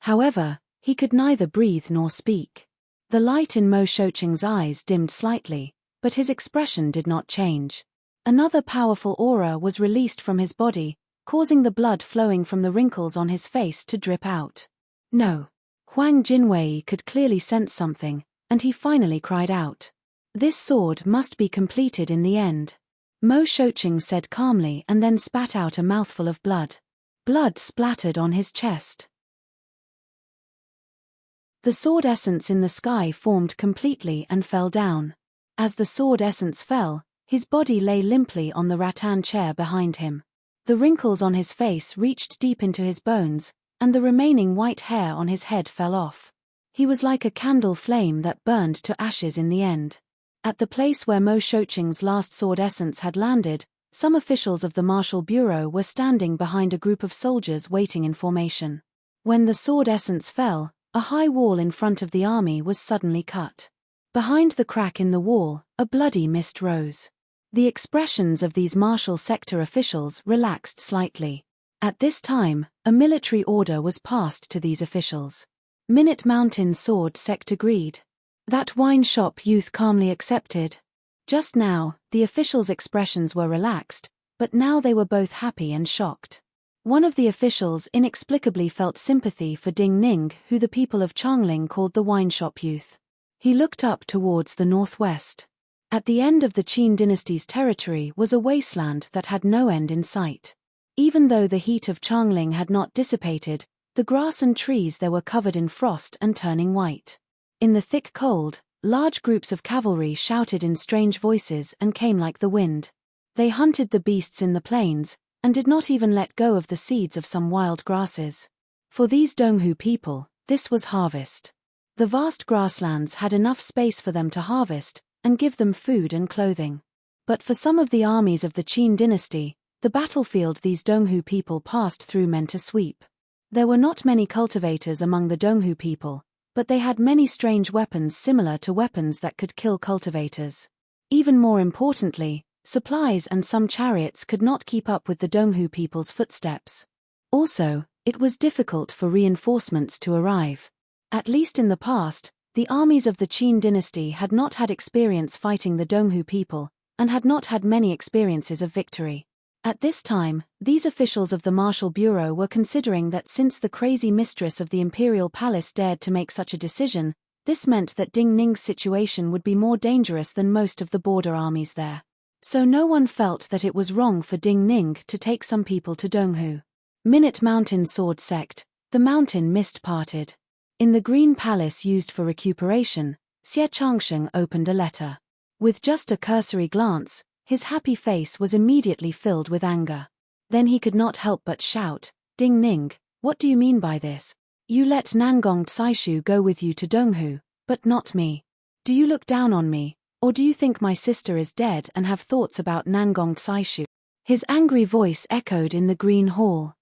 However, he could neither breathe nor speak. The light in Mo Shouqing's eyes dimmed slightly, but his expression did not change. Another powerful aura was released from his body, causing the blood flowing from the wrinkles on his face to drip out. "No." Huang Jinwei could clearly sense something, and he finally cried out. "This sword must be completed in the end." Mo Shouqing said calmly and then spat out a mouthful of blood. Blood splattered on his chest. The sword essence in the sky formed completely and fell down. As the sword essence fell, his body lay limply on the rattan chair behind him. The wrinkles on his face reached deep into his bones, and the remaining white hair on his head fell off. He was like a candle flame that burned to ashes in the end. At the place where Mo Shouqing's last sword essence had landed, some officials of the Martial Bureau were standing behind a group of soldiers waiting in formation. When the sword essence fell, a high wall in front of the army was suddenly cut. Behind the crack in the wall, a bloody mist rose. The expressions of these martial sector officials relaxed slightly. At this time, a military order was passed to these officials. Minute Mountain Sword Sect agreed. That wine shop youth calmly accepted. Just now, the officials' expressions were relaxed, but now they were both happy and shocked. One of the officials inexplicably felt sympathy for Ding Ning, who the people of Changling called the wine shop youth. He looked up towards the northwest. At the end of the Qin dynasty's territory was a wasteland that had no end in sight. Even though the heat of Changling had not dissipated, the grass and trees there were covered in frost and turning white. In the thick cold, large groups of cavalry shouted in strange voices and came like the wind. They hunted the beasts in the plains, and did not even let go of the seeds of some wild grasses. For these Donghu people, this was harvest. The vast grasslands had enough space for them to harvest, and give them food and clothing. But for some of the armies of the Qin dynasty, the battlefield these Donghu people passed through meant a sweep. There were not many cultivators among the Donghu people, but they had many strange weapons similar to weapons that could kill cultivators. Even more importantly, supplies and some chariots could not keep up with the Donghu people's footsteps. Also, it was difficult for reinforcements to arrive. At least in the past, the armies of the Qin dynasty had not had experience fighting the Donghu people, and had not had many experiences of victory. At this time, these officials of the Martial Bureau were considering that since the crazy mistress of the imperial palace dared to make such a decision, this meant that Ding Ning's situation would be more dangerous than most of the border armies there. So no one felt that it was wrong for Ding Ning to take some people to Donghu. Minute Mountain Sword Sect, the mountain mist parted. In the green palace used for recuperation, Xie Changsheng opened a letter. With just a cursory glance, his happy face was immediately filled with anger. Then he could not help but shout, "Ding Ning, what do you mean by this? You let Nangong Tsaishu go with you to Donghu, but not me. Do you look down on me, or do you think my sister is dead and have thoughts about Nangong Tsaishu?" His angry voice echoed in the green hall.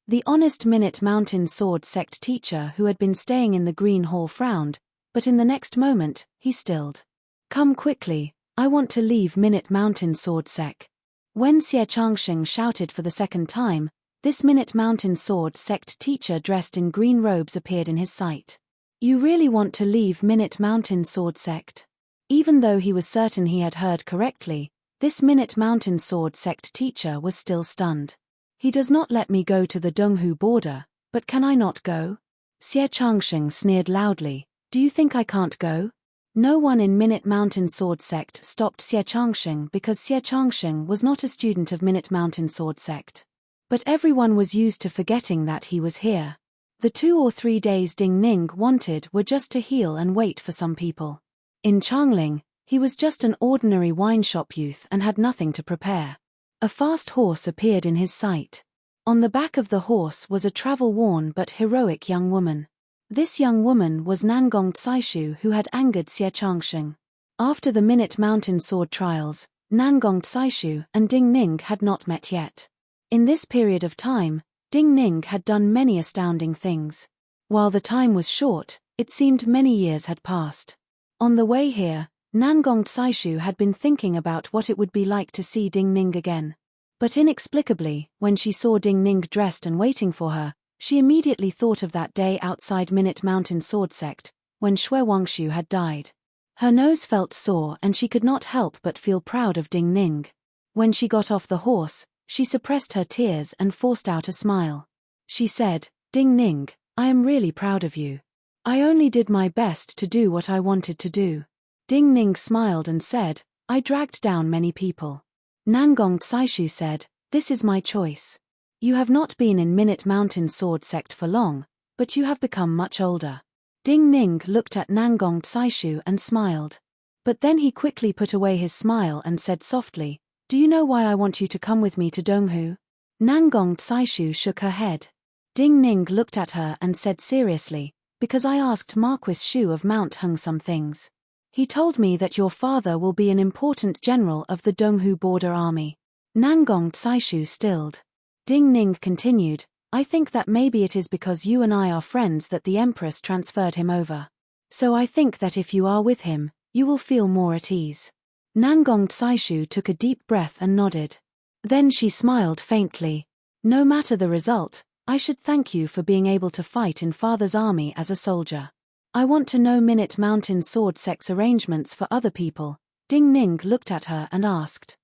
The honest Minute Mountain Sword Sect teacher who had been staying in the green hall frowned, but in the next moment, he stilled. "Come quickly, I want to leave Minute Mountain Sword Sect." When Xie Changsheng shouted for the second time, this Minute Mountain Sword Sect teacher dressed in green robes appeared in his sight. "You really want to leave Minute Mountain Sword Sect?" Even though he was certain he had heard correctly, this Minute Mountain Sword Sect teacher was still stunned. "He does not let me go to the Donghu border, but can I not go?" Xie Changsheng sneered loudly. "Do you think I can't go?" No one in Minute Mountain Sword Sect stopped Xie Changsheng because Xie Changsheng was not a student of Minute Mountain Sword Sect. But everyone was used to forgetting that he was here. The 2 or 3 days Ding Ning wanted were just to heal and wait for some people. In Changling, he was just an ordinary wine shop youth and had nothing to prepare. A fast horse appeared in his sight. On the back of the horse was a travel-worn but heroic young woman. This young woman was Nangong Tsaishu, who had angered Xie Changsheng. After the Minute Mountain Sword trials, Nangong Tsaishu and Ding Ning had not met yet. In this period of time, Ding Ning had done many astounding things. While the time was short, it seemed many years had passed. On the way here, Nangong Tsaishu had been thinking about what it would be like to see Ding Ning again. But inexplicably, when she saw Ding Ning dressed and waiting for her, she immediately thought of that day outside Minute Mountain Sword Sect, when Xue Wangshu had died. Her nose felt sore and she could not help but feel proud of Ding Ning. When she got off the horse, she suppressed her tears and forced out a smile. She said, "Ding Ning, I am really proud of you. I only did my best to do what I wanted to do." Ding Ning smiled and said, "I dragged down many people." Nangong Tsaishu said, "This is my choice. You have not been in Minute Mountain Sword Sect for long, but you have become much older." Ding Ning looked at Nangong Tsaishu and smiled. But then he quickly put away his smile and said softly, "Do you know why I want you to come with me to Donghu?" Nangong Tsaishu shook her head. Ding Ning looked at her and said seriously, "Because I asked Marquis Shu of Mount Hung some things. He told me that your father will be an important general of the Donghu border army." Nangong Tsaishu stilled. Ding Ning continued, "I think that maybe it is because you and I are friends that the Empress transferred him over. So I think that if you are with him, you will feel more at ease." Nangong Tsaishu took a deep breath and nodded. Then she smiled faintly. "No matter the result, I should thank you for being able to fight in Father's army as a soldier. I want to know Minute Mountain Sword Sect's arrangements for other people." Ding Ning looked at her and asked.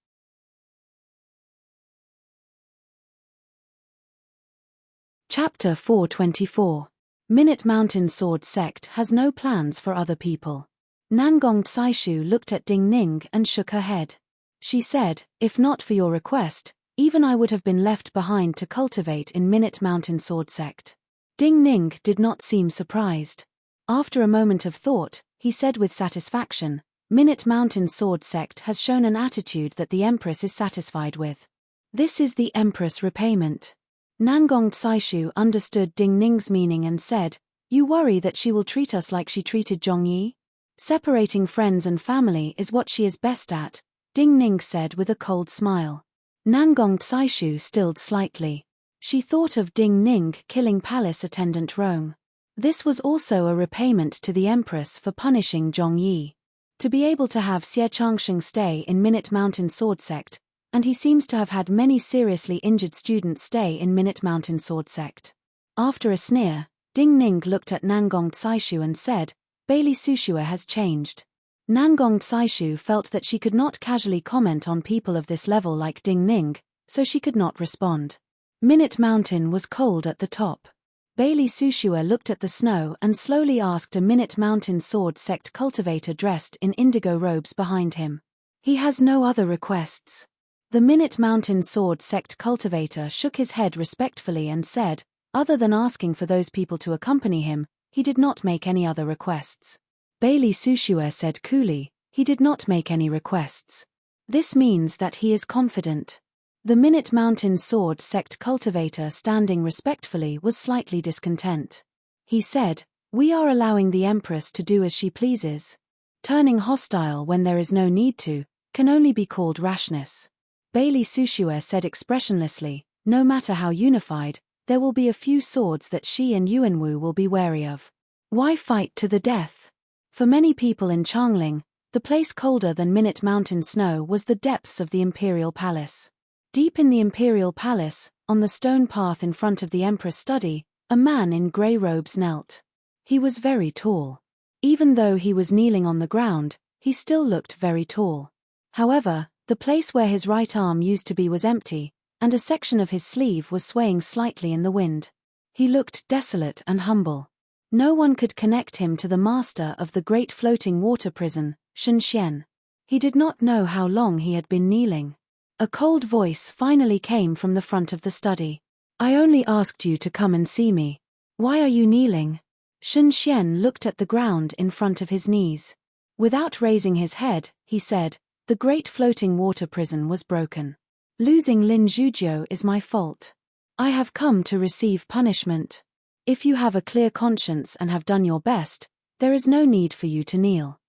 Chapter 424. Minute Mountain Sword Sect has no plans for other people. Nangong Tsaishu looked at Ding Ning and shook her head. She said, "If not for your request, even I would have been left behind to cultivate in Minute Mountain Sword Sect." Ding Ning did not seem surprised. After a moment of thought, he said with satisfaction, "Minute Mountain Sword Sect has shown an attitude that the Empress is satisfied with. This is the Empress repayment." Nangong Tsaishu understood Ding Ning's meaning and said, "You worry that she will treat us like she treated Zhongyi? Separating friends and family is what she is best at," Ding Ning said with a cold smile. Nangong Tsaishu stilled slightly. She thought of Ding Ning killing palace attendant Rong. This was also a repayment to the Empress for punishing Zhongyi. To be able to have Xie Changsheng stay in Minute Mountain Sword Sect, and he seems to have had many seriously injured students stay in Minute Mountain Sword Sect. After a sneer, Ding Ning looked at Nangong Tsaishu and said, "Bailey Sushua has changed." Nangong Tsaishu felt that she could not casually comment on people of this level like Ding Ning, so she could not respond. Minute Mountain was cold at the top. Bailey Sushua looked at the snow and slowly asked a Minute Mountain Sword Sect cultivator dressed in indigo robes behind him. He has no other requests. The Minute Mountain Sword Sect cultivator shook his head respectfully and said, other than asking for those people to accompany him, he did not make any other requests. Bailey Sushua said coolly, he did not make any requests. This means that he is confident. The Minute Mountain Sword Sect cultivator standing respectfully was slightly discontent. He said, we are allowing the Empress to do as she pleases. Turning hostile when there is no need to, can only be called rashness. Bailey Sushua said expressionlessly, no matter how unified, there will be a few swords that she and Yuanwu will be wary of. Why fight to the death? For many people in Changling, the place colder than Minute Mountain snow was the depths of the Imperial Palace. Deep in the Imperial Palace, on the stone path in front of the Empress' study, a man in grey robes knelt. He was very tall. Even though he was kneeling on the ground, he still looked very tall. However, the place where his right arm used to be was empty, and a section of his sleeve was swaying slightly in the wind. He looked desolate and humble. No one could connect him to the master of the great floating water prison, Sun Xian. He did not know how long he had been kneeling. A cold voice finally came from the front of the study. I only asked you to come and see me. Why are you kneeling? Sun Xian looked at the ground in front of his knees. Without raising his head, he said, the great floating water prison was broken. Losing Lin Zhujiu is my fault. I have come to receive punishment. If you have a clear conscience and have done your best, there is no need for you to kneel.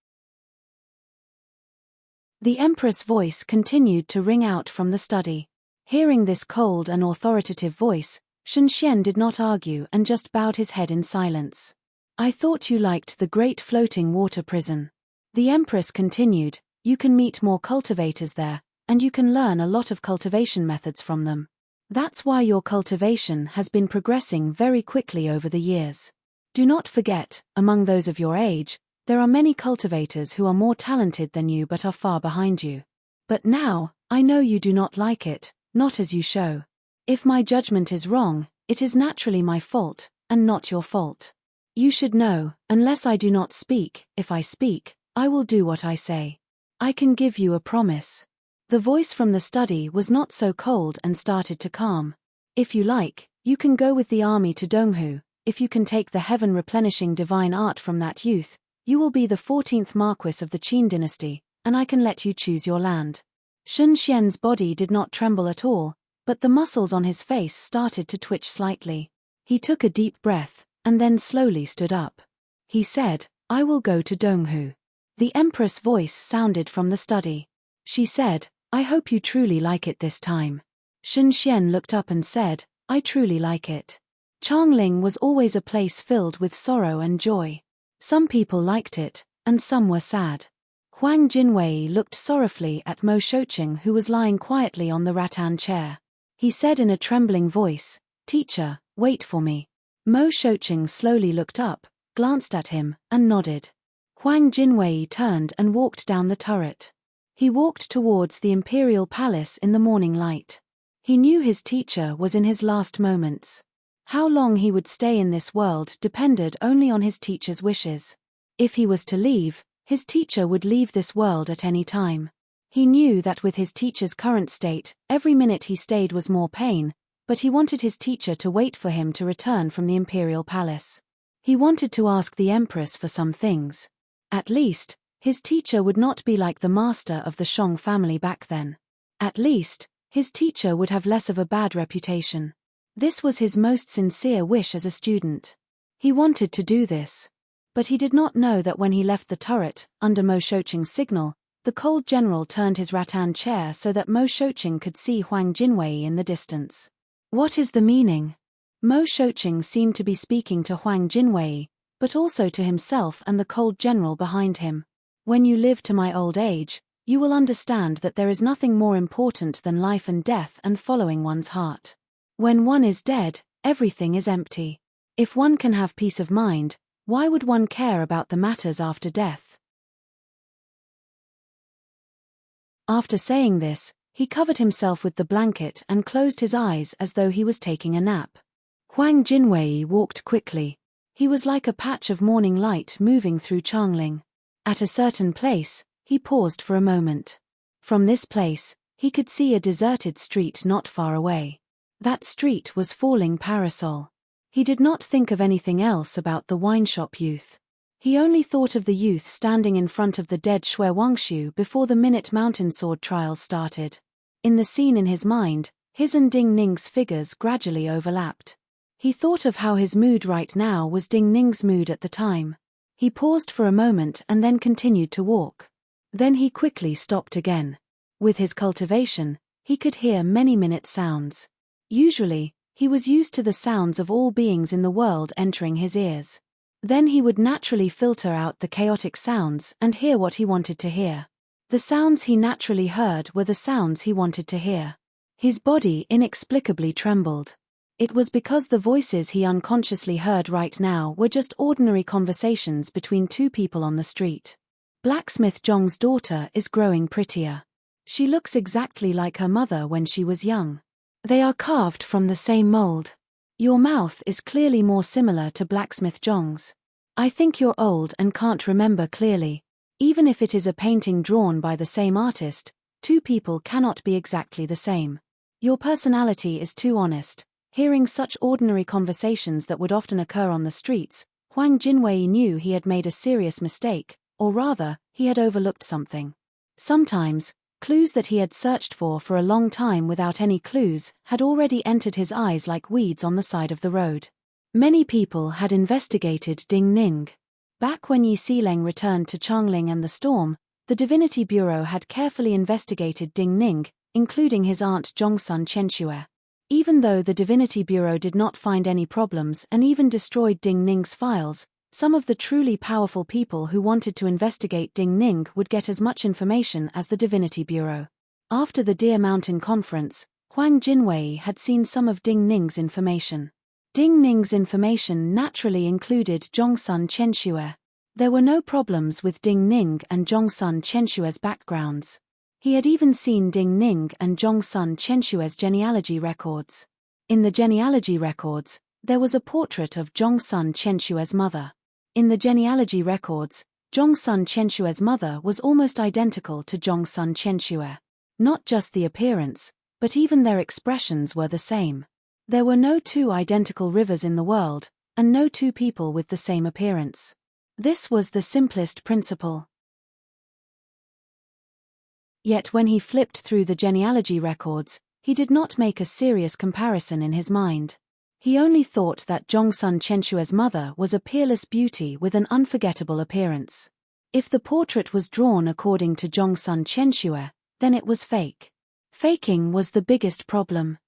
The Empress' voice continued to ring out from the study. Hearing this cold and authoritative voice, Sun Xian did not argue and just bowed his head in silence. I thought you liked the great floating water prison. The Empress continued, you can meet more cultivators there, and you can learn a lot of cultivation methods from them. That's why your cultivation has been progressing very quickly over the years. Do not forget, among those of your age, there are many cultivators who are more talented than you but are far behind you. But now, I know you do not like it, not as you show. If my judgment is wrong, it is naturally my fault, and not your fault. You should know, unless I do not speak, if I speak, I will do what I say. I can give you a promise. The voice from the study was not so cold and started to calm. If you like, you can go with the army to Donghu. If you can take the heaven-replenishing divine art from that youth, you will be the 14th Marquis of the Qin dynasty, and I can let you choose your land. Sun Xian's body did not tremble at all, but the muscles on his face started to twitch slightly. He took a deep breath, and then slowly stood up. He said, I will go to Donghu. The Empress' voice sounded from the study. She said, I hope you truly like it this time. Sun Xian looked up and said, I truly like it. Changling was always a place filled with sorrow and joy. Some people liked it, and some were sad. Huang Jinwei looked sorrowfully at Mo Shouqing, who was lying quietly on the rattan chair. He said in a trembling voice, Teacher, wait for me. Mo Shouqing slowly looked up, glanced at him, and nodded. Huang Jinwei turned and walked down the turret. He walked towards the Imperial Palace in the morning light. He knew his teacher was in his last moments. How long he would stay in this world depended only on his teacher's wishes. If he was to leave, his teacher would leave this world at any time. He knew that with his teacher's current state, every minute he stayed was more pain, but he wanted his teacher to wait for him to return from the Imperial Palace. He wanted to ask the Empress for some things. At least, his teacher would not be like the master of the Shang family back then. At least, his teacher would have less of a bad reputation. This was his most sincere wish as a student. He wanted to do this. But he did not know that when he left the turret, under Mo Shouqing's signal, the cold general turned his rattan chair so that Mo Shouqing could see Huang Jinwei in the distance. What is the meaning? Mo Shouqing seemed to be speaking to Huang Jinwei, but also to himself and the cold general behind him. When you live to my old age, you will understand that there is nothing more important than life and death and following one's heart. When one is dead, everything is empty. If one can have peace of mind, why would one care about the matters after death? After saying this, he covered himself with the blanket and closed his eyes as though he was taking a nap. Huang Jinwei walked quickly. He was like a patch of morning light moving through Changling. At a certain place, he paused for a moment. From this place, he could see a deserted street not far away. That street was Falling Parasol. He did not think of anything else about the wine shop youth. He only thought of the youth standing in front of the dead Shui Wangshu before the Minute Mountain Sword trials started. In the scene in his mind, his and Ding Ning's figures gradually overlapped. He thought of how his mood right now was Ding Ning's mood at the time. He paused for a moment and then continued to walk. Then he quickly stopped again. With his cultivation, he could hear many minute sounds. Usually, he was used to the sounds of all beings in the world entering his ears. Then he would naturally filter out the chaotic sounds and hear what he wanted to hear. The sounds he naturally heard were the sounds he wanted to hear. His body inexplicably trembled. It was because the voices he unconsciously heard right now were just ordinary conversations between two people on the street. Blacksmith Zhong's daughter is growing prettier. She looks exactly like her mother when she was young. They are carved from the same mold. Your mouth is clearly more similar to Blacksmith Zhong's. I think you're old and can't remember clearly. Even if it is a painting drawn by the same artist, two people cannot be exactly the same. Your personality is too honest. Hearing such ordinary conversations that would often occur on the streets, Huang Jinwei knew he had made a serious mistake, or rather, he had overlooked something. Sometimes, clues that he had searched for a long time without any clues had already entered his eyes like weeds on the side of the road. Many people had investigated Ding Ning. Back when Yi Xileng returned to Changling and the storm, the Divinity Bureau had carefully investigated Ding Ning, including his aunt Zhongsun Chenxue. Even though the Divinity Bureau did not find any problems and even destroyed Ding Ning's files, some of the truly powerful people who wanted to investigate Ding Ning would get as much information as the Divinity Bureau. After the Deer Mountain Conference, Huang Jinwei had seen some of Ding Ning's information. Ding Ning's information naturally included Zhongsun Chenxue. There were no problems with Ding Ning and Zhongsun Chenxue's backgrounds. He had even seen Ding Ning and Zhongsun Chenxue's genealogy records. In the genealogy records, there was a portrait of Zhongsun Chenxue's mother. In the genealogy records, Zhongsun Chenxue's mother was almost identical to Zhongsun Chenxue. Not just the appearance, but even their expressions were the same. There were no two identical rivers in the world, and no two people with the same appearance. This was the simplest principle. Yet when he flipped through the genealogy records, he did not make a serious comparison in his mind. He only thought that Zhongsun Chenxue's mother was a peerless beauty with an unforgettable appearance. If the portrait was drawn according to Zhongsun Chenxue, then it was fake. Faking was the biggest problem.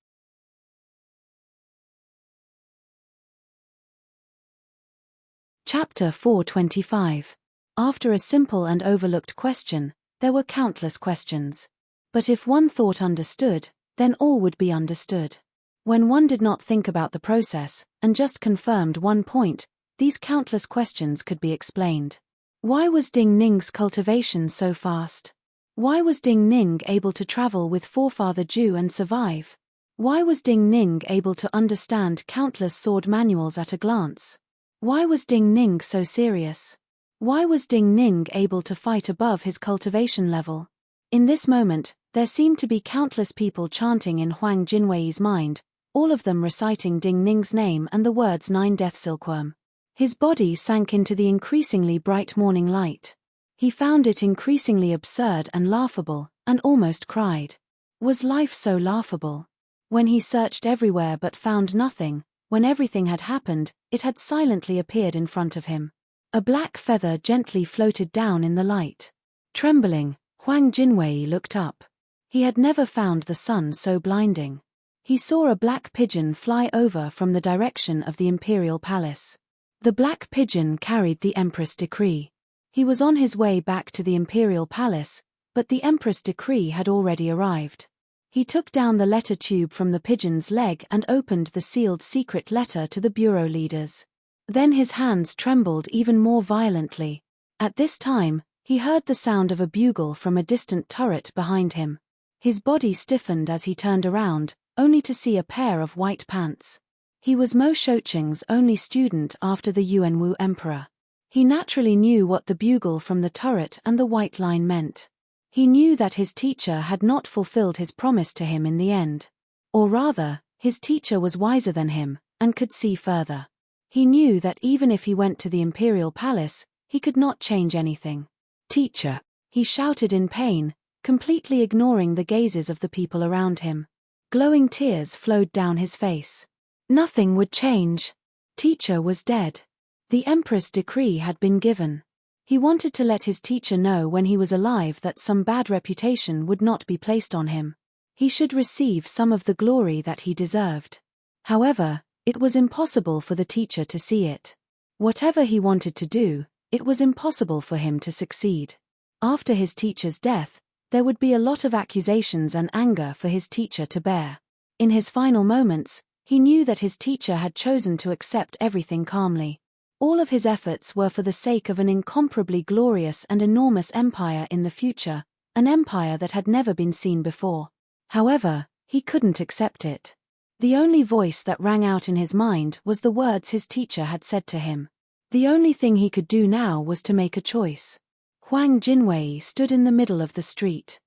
Chapter 425. After a simple and overlooked question, there were countless questions. But if one thought understood, then all would be understood. When one did not think about the process, and just confirmed one point, these countless questions could be explained. Why was Ding Ning's cultivation so fast? Why was Ding Ning able to travel with forefather Zhu and survive? Why was Ding Ning able to understand countless sword manuals at a glance? Why was Ding Ning so serious? Why was Ding Ning able to fight above his cultivation level? In this moment, there seemed to be countless people chanting in Huang Jinwei's mind, all of them reciting Ding Ning's name and the words 9 Death Silkworm. His body sank into the increasingly bright morning light. He found it increasingly absurd and laughable, and almost cried. Was life so laughable? When he searched everywhere but found nothing, when everything had happened, it had silently appeared in front of him. A black feather gently floated down in the light. Trembling, Huang Jinwei looked up. He had never found the sun so blinding. He saw a black pigeon fly over from the direction of the imperial palace. The black pigeon carried the Empress' decree. He was on his way back to the imperial palace, but the Empress' decree had already arrived. He took down the letter tube from the pigeon's leg and opened the sealed secret letter to the bureau leaders. Then his hands trembled even more violently. At this time, he heard the sound of a bugle from a distant turret behind him. His body stiffened as he turned around, only to see a pair of white pants. He was Mo Shoucheng's only student after the Yuanwu emperor. He naturally knew what the bugle from the turret and the white line meant. He knew that his teacher had not fulfilled his promise to him in the end. Or rather, his teacher was wiser than him, and could see further. He knew that even if he went to the imperial palace, he could not change anything. "Teacher!" he shouted in pain, completely ignoring the gazes of the people around him. Glowing tears flowed down his face. Nothing would change. Teacher was dead. The empress' decree had been given. He wanted to let his teacher know when he was alive that some bad reputation would not be placed on him. He should receive some of the glory that he deserved. However, it was impossible for the teacher to see it. Whatever he wanted to do, it was impossible for him to succeed. After his teacher's death, there would be a lot of accusations and anger for his teacher to bear. In his final moments, he knew that his teacher had chosen to accept everything calmly. All of his efforts were for the sake of an incomparably glorious and enormous empire in the future, an empire that had never been seen before. However, he couldn't accept it. The only voice that rang out in his mind was the words his teacher had said to him. The only thing he could do now was to make a choice. Huang Jinwei stood in the middle of the street.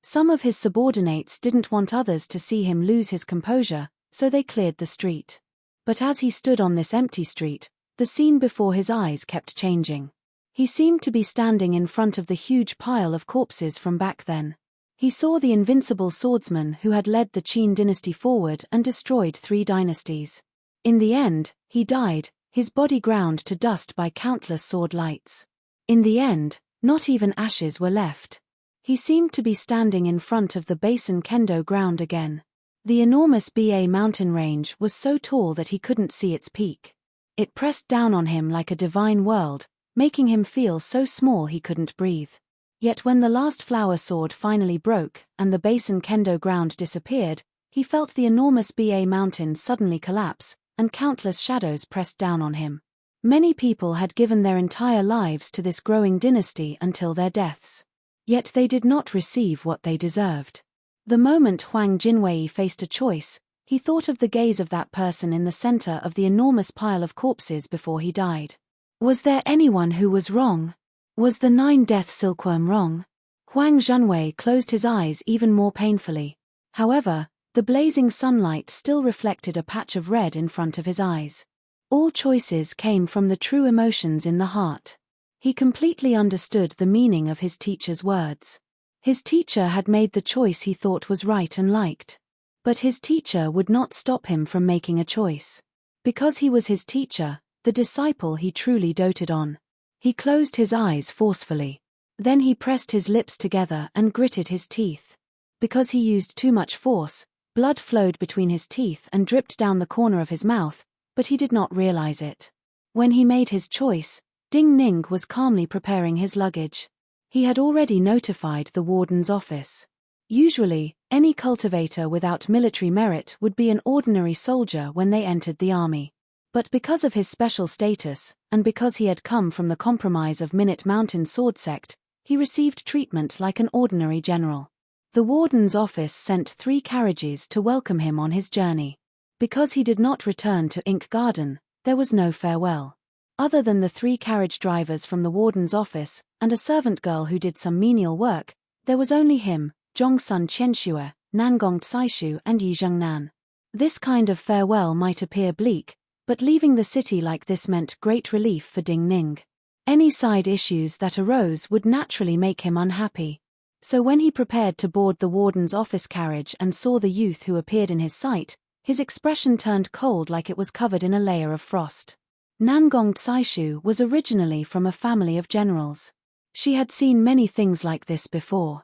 Some of his subordinates didn't want others to see him lose his composure, so they cleared the street. But as he stood on this empty street, the scene before his eyes kept changing. He seemed to be standing in front of the huge pile of corpses from back then. He saw the invincible swordsman who had led the Qin dynasty forward and destroyed 3 dynasties. In the end, he died, his body ground to dust by countless sword lights. In the end, not even ashes were left. He seemed to be standing in front of the Basin Kendo ground again. The enormous Ba mountain range was so tall that he couldn't see its peak. It pressed down on him like a divine world, making him feel so small he couldn't breathe. Yet when the last flower sword finally broke and the Basin Kendo ground disappeared, he felt the enormous Ba mountain suddenly collapse, and countless shadows pressed down on him. Many people had given their entire lives to this growing dynasty until their deaths. Yet they did not receive what they deserved. The moment Huang Jinwei faced a choice, he thought of the gaze of that person in the center of the enormous pile of corpses before he died. Was there anyone who was wrong? Was the 9-death silkworm wrong? Huang Jinwei closed his eyes even more painfully. However, the blazing sunlight still reflected a patch of red in front of his eyes. All choices came from the true emotions in the heart. He completely understood the meaning of his teacher's words. His teacher had made the choice he thought was right and liked. But his teacher would not stop him from making a choice. Because he was his teacher, the disciple he truly doted on. He closed his eyes forcefully. Then he pressed his lips together and gritted his teeth. Because he used too much force, blood flowed between his teeth and dripped down the corner of his mouth, but he did not realize it. When he made his choice, Ding Ning was calmly preparing his luggage. He had already notified the warden's office. Usually, any cultivator without military merit would be an ordinary soldier when they entered the army. But because of his special status, and because he had come from the compromise of Minute Mountain sword sect, he received treatment like an ordinary general. The warden's office sent 3 carriages to welcome him on his journey. Because he did not return to Ink Garden, there was no farewell. Other than the 3 carriage drivers from the warden's office, and a servant girl who did some menial work, there was only him, Zhongsun Qianxue, Nangong Tsaishu and Yi Zhengnan. This kind of farewell might appear bleak, but leaving the city like this meant great relief for Ding Ning. Any side issues that arose would naturally make him unhappy. So when he prepared to board the warden's office carriage and saw the youth who appeared in his sight, his expression turned cold like it was covered in a layer of frost. Nangong Tsaishu was originally from a family of generals. She had seen many things like this before.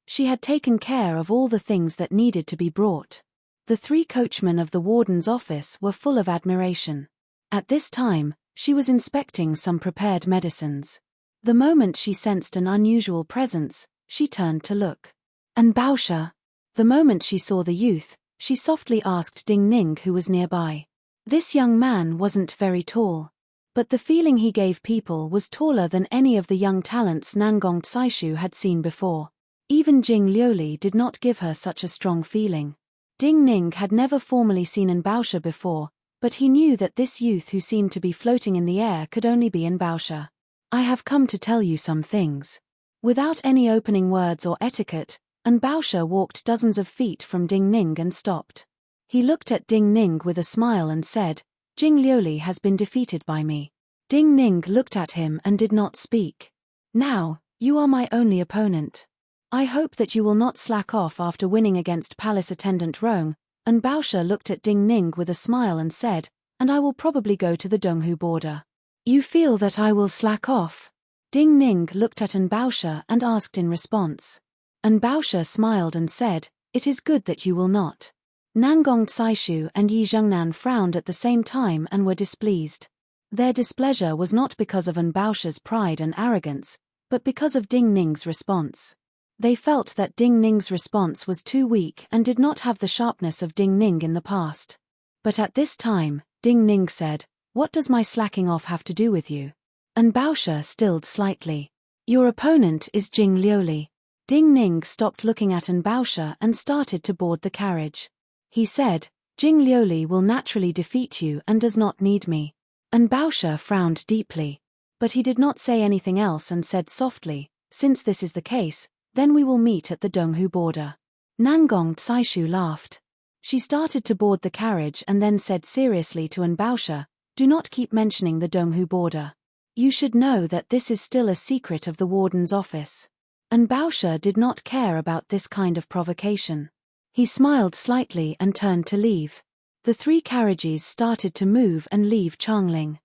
She had taken care of all the things that needed to be brought. The 3 coachmen of the warden's office were full of admiration. At this time, she was inspecting some prepared medicines. The moment she sensed an unusual presence, she turned to look. "And Baosha?" The moment she saw the youth, she softly asked Ding Ning who was nearby. This young man wasn't very tall. But the feeling he gave people was taller than any of the young talents Nangong Tsaishu had seen before. Even Jing Liuli did not give her such a strong feeling. Ding Ning had never formally seen Baosha before, but he knew that this youth who seemed to be floating in the air could only be Baosha. I have come to tell you some things. Without any opening words or etiquette, Baosha walked dozens of feet from Ding Ning and stopped. He looked at Ding Ning with a smile and said, Jing Liuli has been defeated by me. Ding Ning looked at him and did not speak. Now, you are my only opponent. I hope that you will not slack off after winning against Palace Attendant Rong. Baosha looked at Ding Ning with a smile and said, and I will probably go to the Donghu border. You feel that I will slack off? Ding Ning looked at Baosha and asked in response. Baosha smiled and said, it is good that you will not. Nangong Caishu and Yi Zhengnan frowned at the same time and were displeased. Their displeasure was not because of Baosha's pride and arrogance, but because of Ding Ning's response. They felt that Ding Ning's response was too weak and did not have the sharpness of Ding Ning in the past. But at this time, Ding Ning said, what does my slacking off have to do with you? Baosha stilled slightly. Your opponent is Jing Liuli. Ding Ning stopped looking at Baosha and started to board the carriage. He said, Jing Liuli will naturally defeat you and does not need me. Baosha frowned deeply. But he did not say anything else and said softly, since this is the case, then we will meet at the Donghu border. Nangong Caishu laughed. She started to board the carriage and then said seriously to Baosha, do not keep mentioning the Donghu border. You should know that this is still a secret of the warden's office. Baosha did not care about this kind of provocation. He smiled slightly and turned to leave. The three carriages started to move and leave Changling.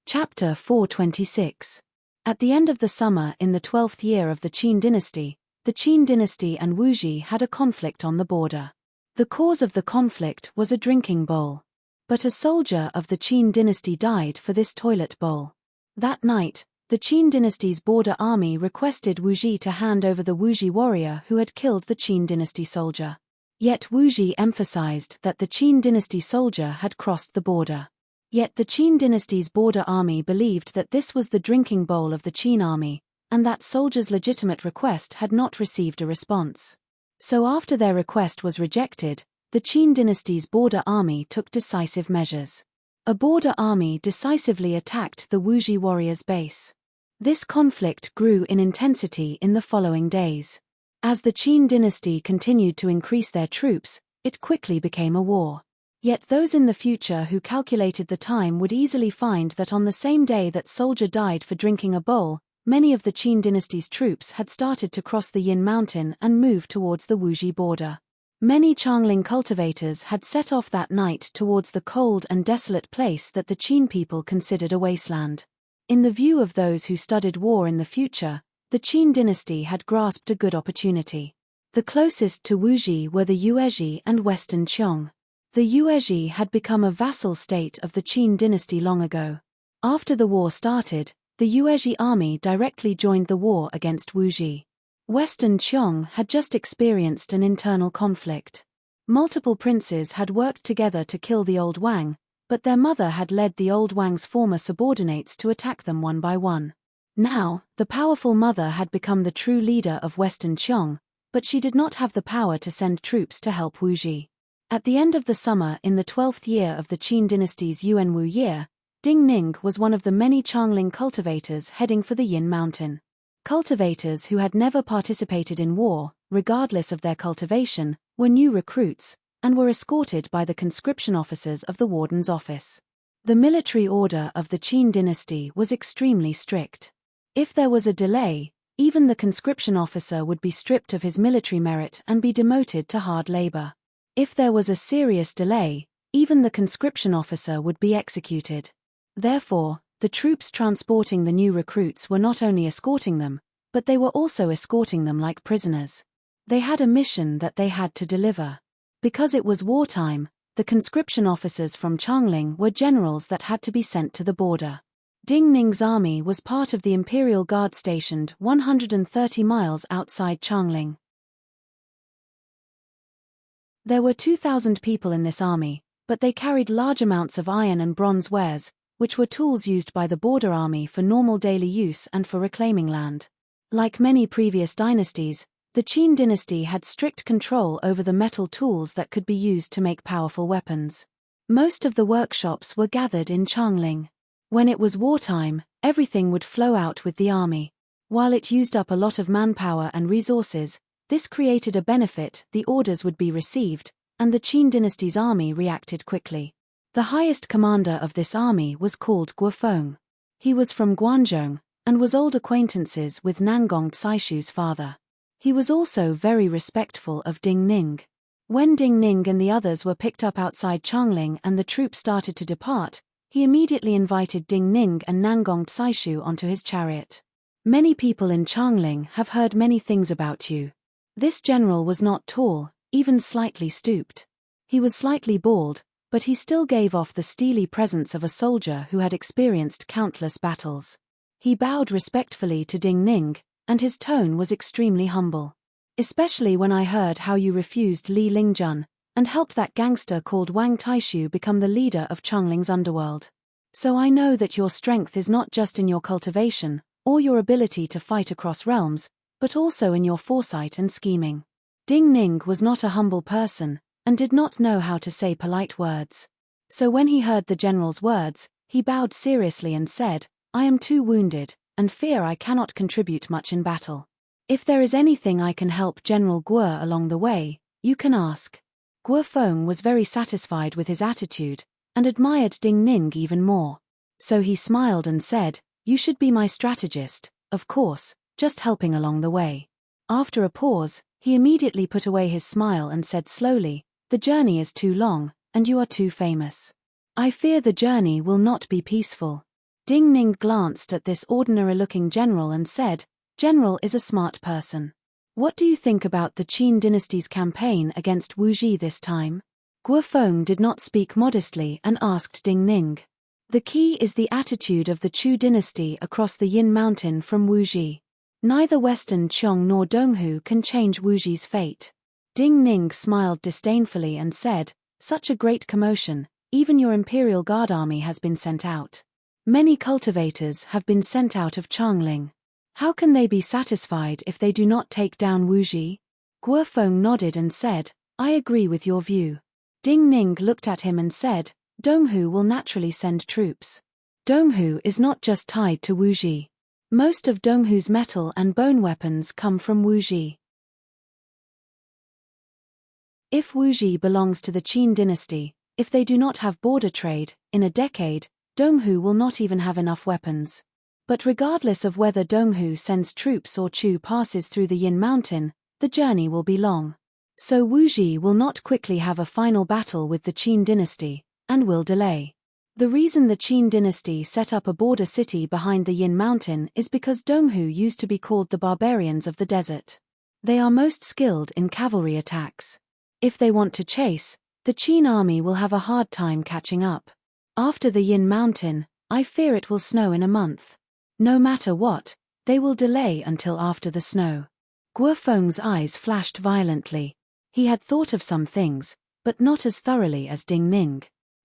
Chapter 426. At the end of the summer in the 12th year of the Qin dynasty and Wuji had a conflict on the border. The cause of the conflict was a drinking bowl. But a soldier of the Qin dynasty died for this toilet bowl. That night, the Qin dynasty's border army requested Wuji to hand over the Wuji warrior who had killed the Qin dynasty soldier. Yet Wuji emphasized that the Qin dynasty soldier had crossed the border. Yet the Qin dynasty's border army believed that this was the drinking bowl of the Qin army, and that soldier's legitimate request had not received a response. So after their request was rejected, the Qin dynasty's border army took decisive measures. A border army decisively attacked the Wuji warriors' base. This conflict grew in intensity in the following days. As the Qin dynasty continued to increase their troops, it quickly became a war. Yet those in the future who calculated the time would easily find that on the same day that soldier died for drinking a bowl, many of the Qin dynasty's troops had started to cross the Yin mountain and move towards the Wuji border. Many Changling cultivators had set off that night towards the cold and desolate place that the Qin people considered a wasteland. In the view of those who studied war in the future, the Qin dynasty had grasped a good opportunity. The closest to Wuji were the Yuezhi and Western Qiong. The Yuezhi had become a vassal state of the Qin dynasty long ago. After the war started, the Yuezhi army directly joined the war against Wuji. Western Qiong had just experienced an internal conflict. Multiple princes had worked together to kill the old Wang, but their mother had led the old Wang's former subordinates to attack them one by one. Now, the powerful mother had become the true leader of Western Qiong, but she did not have the power to send troops to help Wuji. At the end of the summer in the 12th year of the Qin dynasty's Yuanwu year, Ding Ning was one of the many Changling cultivators heading for the Yin mountain. Cultivators who had never participated in war, regardless of their cultivation, were new recruits, and were escorted by the conscription officers of the warden's office. The military order of the Qin dynasty was extremely strict. If there was a delay, even the conscription officer would be stripped of his military merit and be demoted to hard labor. If there was a serious delay, even the conscription officer would be executed. Therefore, the troops transporting the new recruits were not only escorting them, but they were also escorting them like prisoners. They had a mission that they had to deliver. Because it was wartime, the conscription officers from Changling were generals that had to be sent to the border. Ding Ning's army was part of the Imperial Guard stationed 130 miles outside Changling. There were 2,000 people in this army, but they carried large amounts of iron and bronze wares, which were tools used by the border army for normal daily use and for reclaiming land. Like many previous dynasties, the Qin dynasty had strict control over the metal tools that could be used to make powerful weapons. Most of the workshops were gathered in Changling. When it was wartime, everything would flow out with the army. While it used up a lot of manpower and resources, this created a benefit: the orders would be received, and the Qin dynasty's army reacted quickly. The highest commander of this army was called Guofeng. He was from Guangzhou, and was old acquaintances with Nangong Tsaishu's father. He was also very respectful of Ding Ning. When Ding Ning and the others were picked up outside Changling and the troops started to depart, he immediately invited Ding Ning and Nangong Tsaishu onto his chariot. Many people in Changling have heard many things about you. This general was not tall, even slightly stooped. He was slightly bald, but he still gave off the steely presence of a soldier who had experienced countless battles. He bowed respectfully to Ding Ning, and his tone was extremely humble. Especially when I heard how you refused Li Lingjun, and helped that gangster called Wang Taishu become the leader of Changling's underworld. So I know that your strength is not just in your cultivation, or your ability to fight across realms, but also in your foresight and scheming. Ding Ning was not a humble person, and did not know how to say polite words. So when he heard the general's words, he bowed seriously and said, "I am too wounded, and fear I cannot contribute much in battle. If there is anything I can help General Guo along the way, you can ask." Guofeng was very satisfied with his attitude, and admired Ding Ning even more. So he smiled and said, "You should be my strategist, of course, just helping along the way." After a pause, he immediately put away his smile and said slowly, "The journey is too long, and you are too famous. I fear the journey will not be peaceful." Ding Ning glanced at this ordinary-looking general and said, "General is a smart person. What do you think about the Qin dynasty's campaign against Wuji this time?" Guofeng did not speak modestly and asked Ding Ning. "The key is the attitude of the Chu dynasty across the Yin mountain from Wuji. Neither Western Qiong nor Donghu can change Wuji's fate." Ding Ning smiled disdainfully and said, "Such a great commotion, even your Imperial Guard army has been sent out. Many cultivators have been sent out of Changling. How can they be satisfied if they do not take down Wuji?" Guofeng nodded and said, "I agree with your view." Ding Ning looked at him and said, "Donghu will naturally send troops. Donghu is not just tied to Wuji. Most of Donghu's metal and bone weapons come from Wuji. If Wuji belongs to the Qin dynasty, if they do not have border trade, in a decade, Donghu will not even have enough weapons. But regardless of whether Donghu sends troops or Chu passes through the Yin mountain, the journey will be long. So Wuji will not quickly have a final battle with the Qin dynasty, and will delay. The reason the Qin dynasty set up a border city behind the Yin mountain is because Donghu used to be called the barbarians of the desert. They are most skilled in cavalry attacks. If they want to chase, the Qin army will have a hard time catching up. After the Yin mountain, I fear it will snow in a month. No matter what, they will delay until after the snow." Guofeng's eyes flashed violently. He had thought of some things, but not as thoroughly as Ding Ning.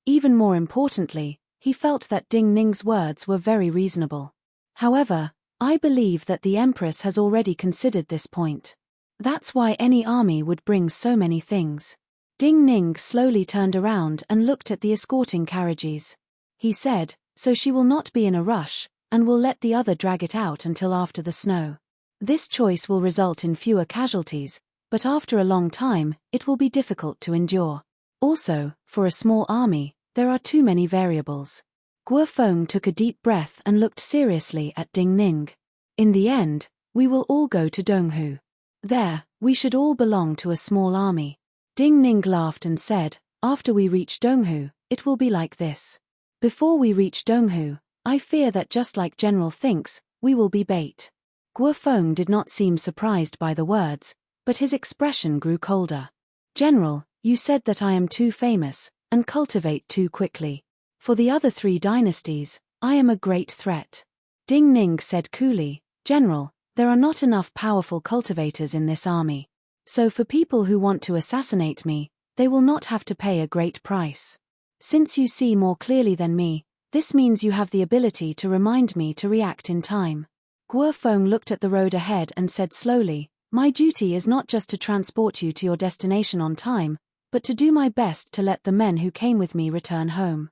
Even more importantly, he felt that Ding Ning's words were very reasonable. "However, I believe that the Empress has already considered this point. That's why any army would bring so many things." Ding Ning slowly turned around and looked at the escorting carriages. He said, "So she will not be in a rush, and will let the other drag it out until after the snow. This choice will result in fewer casualties, but after a long time, it will be difficult to endure. Also, for a small army, there are too many variables." Guofeng took a deep breath and looked seriously at Ding Ning. "In the end, we will all go to Donghu. There, we should all belong to a small army." Ding Ning laughed and said, "After we reach Donghu, it will be like this. Before we reach Donghu, I fear that just like General thinks, we will be bait." Guofeng did not seem surprised by the words, but his expression grew colder. "General, you said that I am too famous, and cultivate too quickly. For the other three dynasties, I am a great threat." Ding Ning said coolly, "General, there are not enough powerful cultivators in this army. So for people who want to assassinate me, they will not have to pay a great price. Since you see more clearly than me, This means you have the ability to remind me to react in time. Guofeng looked at the road ahead and said slowly, my duty is not just to transport you to your destination on time, but to do my best to let the men who came with me return home.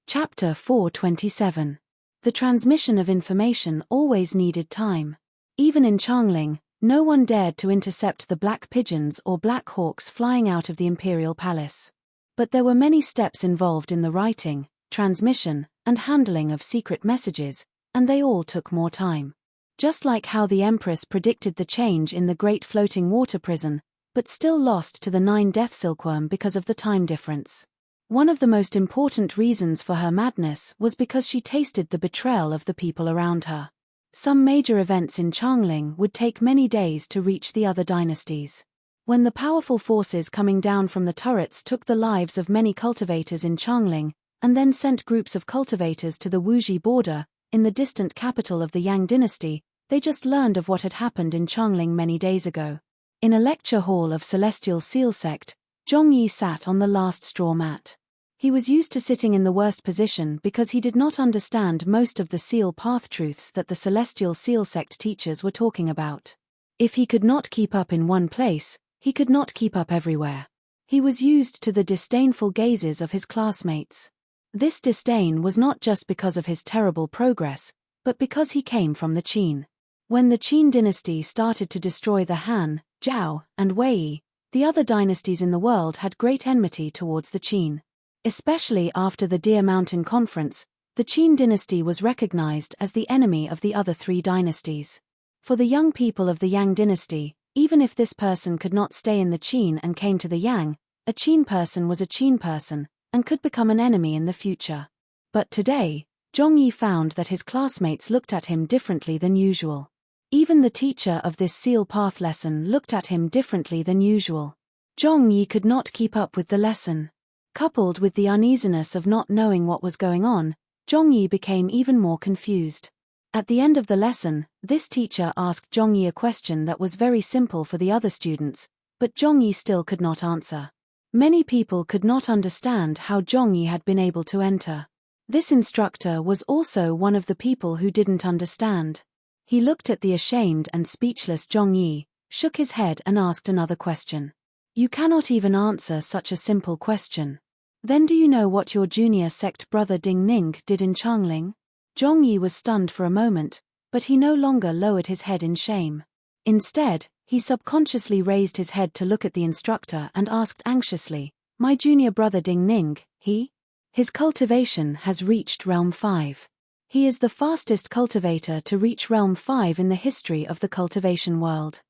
Chapter 427. The transmission of information always needed time. Even in Changling, no one dared to intercept the black pigeons or black hawks flying out of the imperial palace. But there were many steps involved in the writing, transmission, and handling of secret messages, and they all took more time. Just like how the Empress predicted the change in the Great Floating Water Prison, but still lost to the 9-death silkworm because of the time difference. One of the most important reasons for her madness was because she tasted the betrayal of the people around her. Some major events in Changling would take many days to reach the other dynasties. When the powerful forces coming down from the turrets took the lives of many cultivators in Changling, and then sent groups of cultivators to the Wuji border, in the distant capital of the Yang dynasty, they just learned of what had happened in Changling many days ago. In a lecture hall of Celestial Seal Sect, Zhongyi sat on the last straw mat. He was used to sitting in the worst position because he did not understand most of the seal path truths that the Celestial Seal Sect teachers were talking about. If he could not keep up in one place, he could not keep up everywhere. He was used to the disdainful gazes of his classmates. This disdain was not just because of his terrible progress, but because he came from the Qin. When the Qin dynasty started to destroy the Han, Zhao, and Wei, the other dynasties in the world had great enmity towards the Qin. Especially after the Deer Mountain Conference, the Qin dynasty was recognized as the enemy of the other 3 dynasties. For the young people of the Yang dynasty, even if this person could not stay in the Qin and came to the Yang, a Qin person was a Qin person, and could become an enemy in the future. But today, Zhongyi found that his classmates looked at him differently than usual. Even the teacher of this seal path lesson looked at him differently than usual. Zhongyi could not keep up with the lesson. Coupled with the uneasiness of not knowing what was going on, Zhongyi became even more confused. At the end of the lesson, this teacher asked Zhongyi a question that was very simple for the other students, but Zhongyi still could not answer. Many people could not understand how Zhongyi had been able to enter. This instructor was also one of the people who didn't understand. He looked at the ashamed and speechless Zhongyi, shook his head and asked another question. You cannot even answer such a simple question. Then do you know what your junior sect brother Ding Ning did in Changling? Zhongyi was stunned for a moment, but he no longer lowered his head in shame. Instead, he subconsciously raised his head to look at the instructor and asked anxiously, my junior brother Ding Ning, his cultivation has reached Realm 5. He is the fastest cultivator to reach Realm 5 in the history of the cultivation world.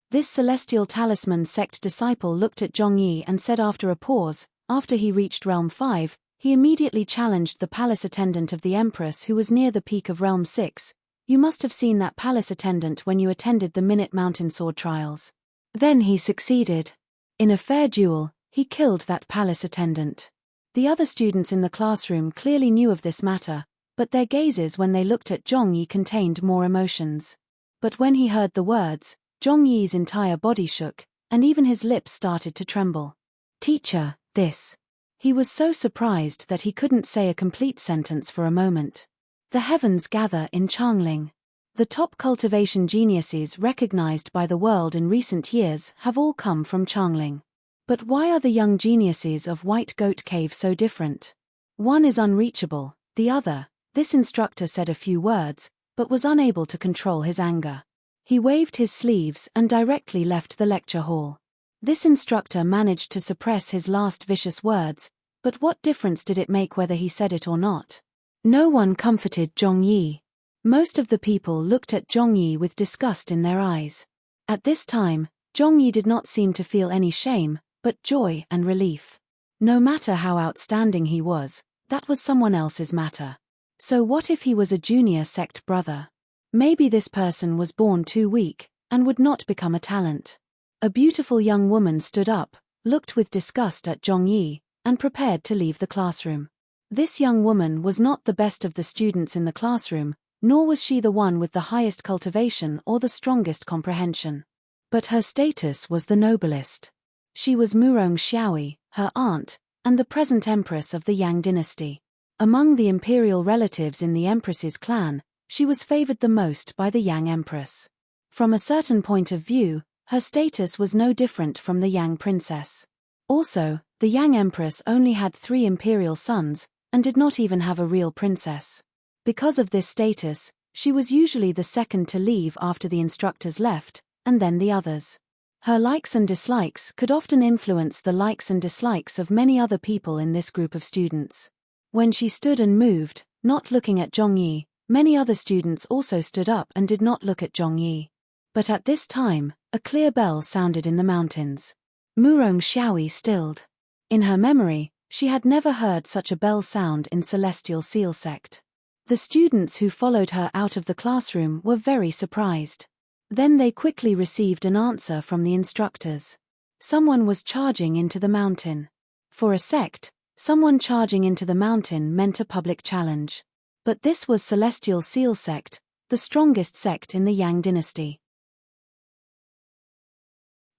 This Celestial Talisman sect disciple looked at Zhongyi and said after a pause, after he reached Realm 5, he immediately challenged the palace attendant of the Empress who was near the peak of Realm 6. You must have seen that palace attendant when you attended the Minute Mountain Sword trials. Then he succeeded. In a fair duel, he killed that palace attendant. The other students in the classroom clearly knew of this matter, but their gazes when they looked at Zhongyi contained more emotions. But when he heard the words, Zhongyi's entire body shook, and even his lips started to tremble. Teacher, this. He was so surprised that he couldn't say a complete sentence for a moment. The heavens gather in Changling. The top cultivation geniuses recognized by the world in recent years have all come from Changling. But why are the young geniuses of White Goat Cave so different? One is unreachable, the other. This instructor said a few words, but was unable to control his anger. He waved his sleeves and directly left the lecture hall. This instructor managed to suppress his last vicious words, but what difference did it make whether he said it or not? No one comforted Zhongyi. Most of the people looked at Zhongyi with disgust in their eyes. At this time, Zhongyi did not seem to feel any shame, but joy and relief. No matter how outstanding he was, that was someone else's matter. So what if he was a junior sect brother? Maybe this person was born too weak, and would not become a talent. A beautiful young woman stood up, looked with disgust at Zhongyi, and prepared to leave the classroom. This young woman was not the best of the students in the classroom, nor was she the one with the highest cultivation or the strongest comprehension. But her status was the noblest. She was Murong Xiaoyi, her aunt, and the present empress of the Yang dynasty. Among the imperial relatives in the empress's clan, she was favored the most by the Yang empress. From a certain point of view, her status was no different from the Yang princess. Also, the Yang empress only had 3 imperial sons, and did not even have a real princess. Because of this status, she was usually the second to leave after the instructors left, and then the others. Her likes and dislikes could often influence the likes and dislikes of many other people in this group of students. When she stood and moved, not looking at Zhongyi, many other students also stood up and did not look at Zhongyi. But at this time, a clear bell sounded in the mountains. Murong Xiaoyi stilled. In her memory, she had never heard such a bell sound in Celestial Seal sect. The students who followed her out of the classroom were very surprised. Then they quickly received an answer from the instructors. Someone was charging into the mountain. For a sect, someone charging into the mountain meant a public challenge. But this was Celestial Seal sect, the strongest sect in the Yang dynasty.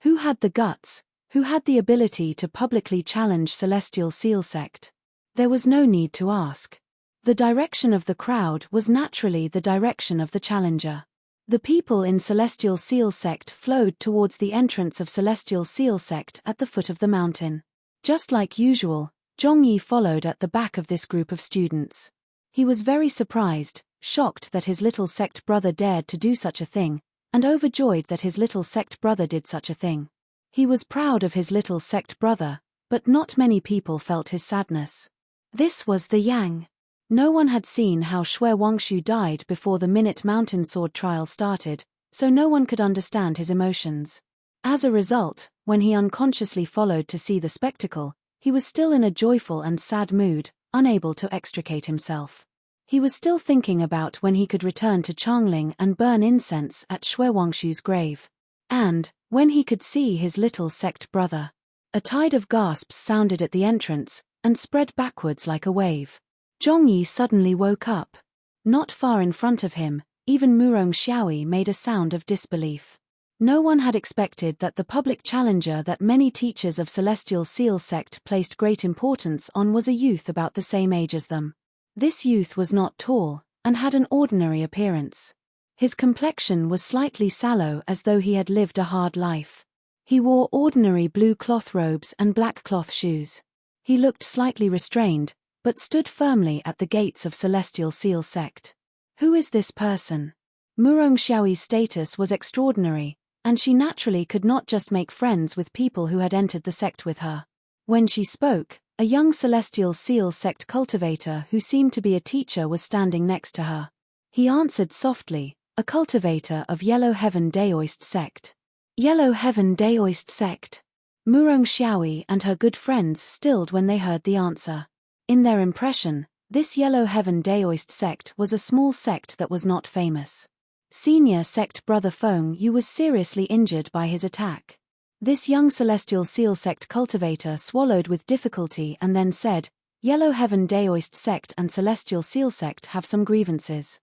Who had the guts? Who had the ability to publicly challenge Celestial Seal sect? There was no need to ask. The direction of the crowd was naturally the direction of the challenger. The people in Celestial Seal sect flowed towards the entrance of Celestial Seal sect at the foot of the mountain. Just like usual, Zhongyi followed at the back of this group of students. He was very surprised, shocked that his little sect brother dared to do such a thing, and overjoyed that his little sect brother did such a thing. He was proud of his little sect brother, but not many people felt his sadness. This was the Yang. No one had seen how Xue Wangshu died before the Minute Mountain Sword trial started, so no one could understand his emotions. As a result, when he unconsciously followed to see the spectacle, he was still in a joyful and sad mood, unable to extricate himself. He was still thinking about when he could return to Changling and burn incense at Xue Wangshu's grave. And, when he could see his little sect brother. A tide of gasps sounded at the entrance, and spread backwards like a wave. Zhongyi suddenly woke up. Not far in front of him, even Murong Xiaoyi made a sound of disbelief. No one had expected that the public challenger that many teachers of Celestial Seal sect placed great importance on was a youth about the same age as them. This youth was not tall, and had an ordinary appearance. His complexion was slightly sallow as though he had lived a hard life. He wore ordinary blue cloth robes and black cloth shoes. He looked slightly restrained, but stood firmly at the gates of Celestial Seal sect. Who is this person? Murong Xiaoyi's status was extraordinary, and she naturally could not just make friends with people who had entered the sect with her. When she spoke, a young Celestial Seal sect cultivator who seemed to be a teacher was standing next to her. He answered softly, a cultivator of Yellow Heaven Daoist sect. Yellow Heaven Daoist sect. Murong Xiaoyi and her good friends stilled when they heard the answer. In their impression, this Yellow Heaven Daoist sect was a small sect that was not famous. Senior sect brother Feng Yu was seriously injured by his attack. This young Celestial Seal sect cultivator swallowed with difficulty and then said, Yellow Heaven Daoist sect and Celestial Seal sect have some grievances.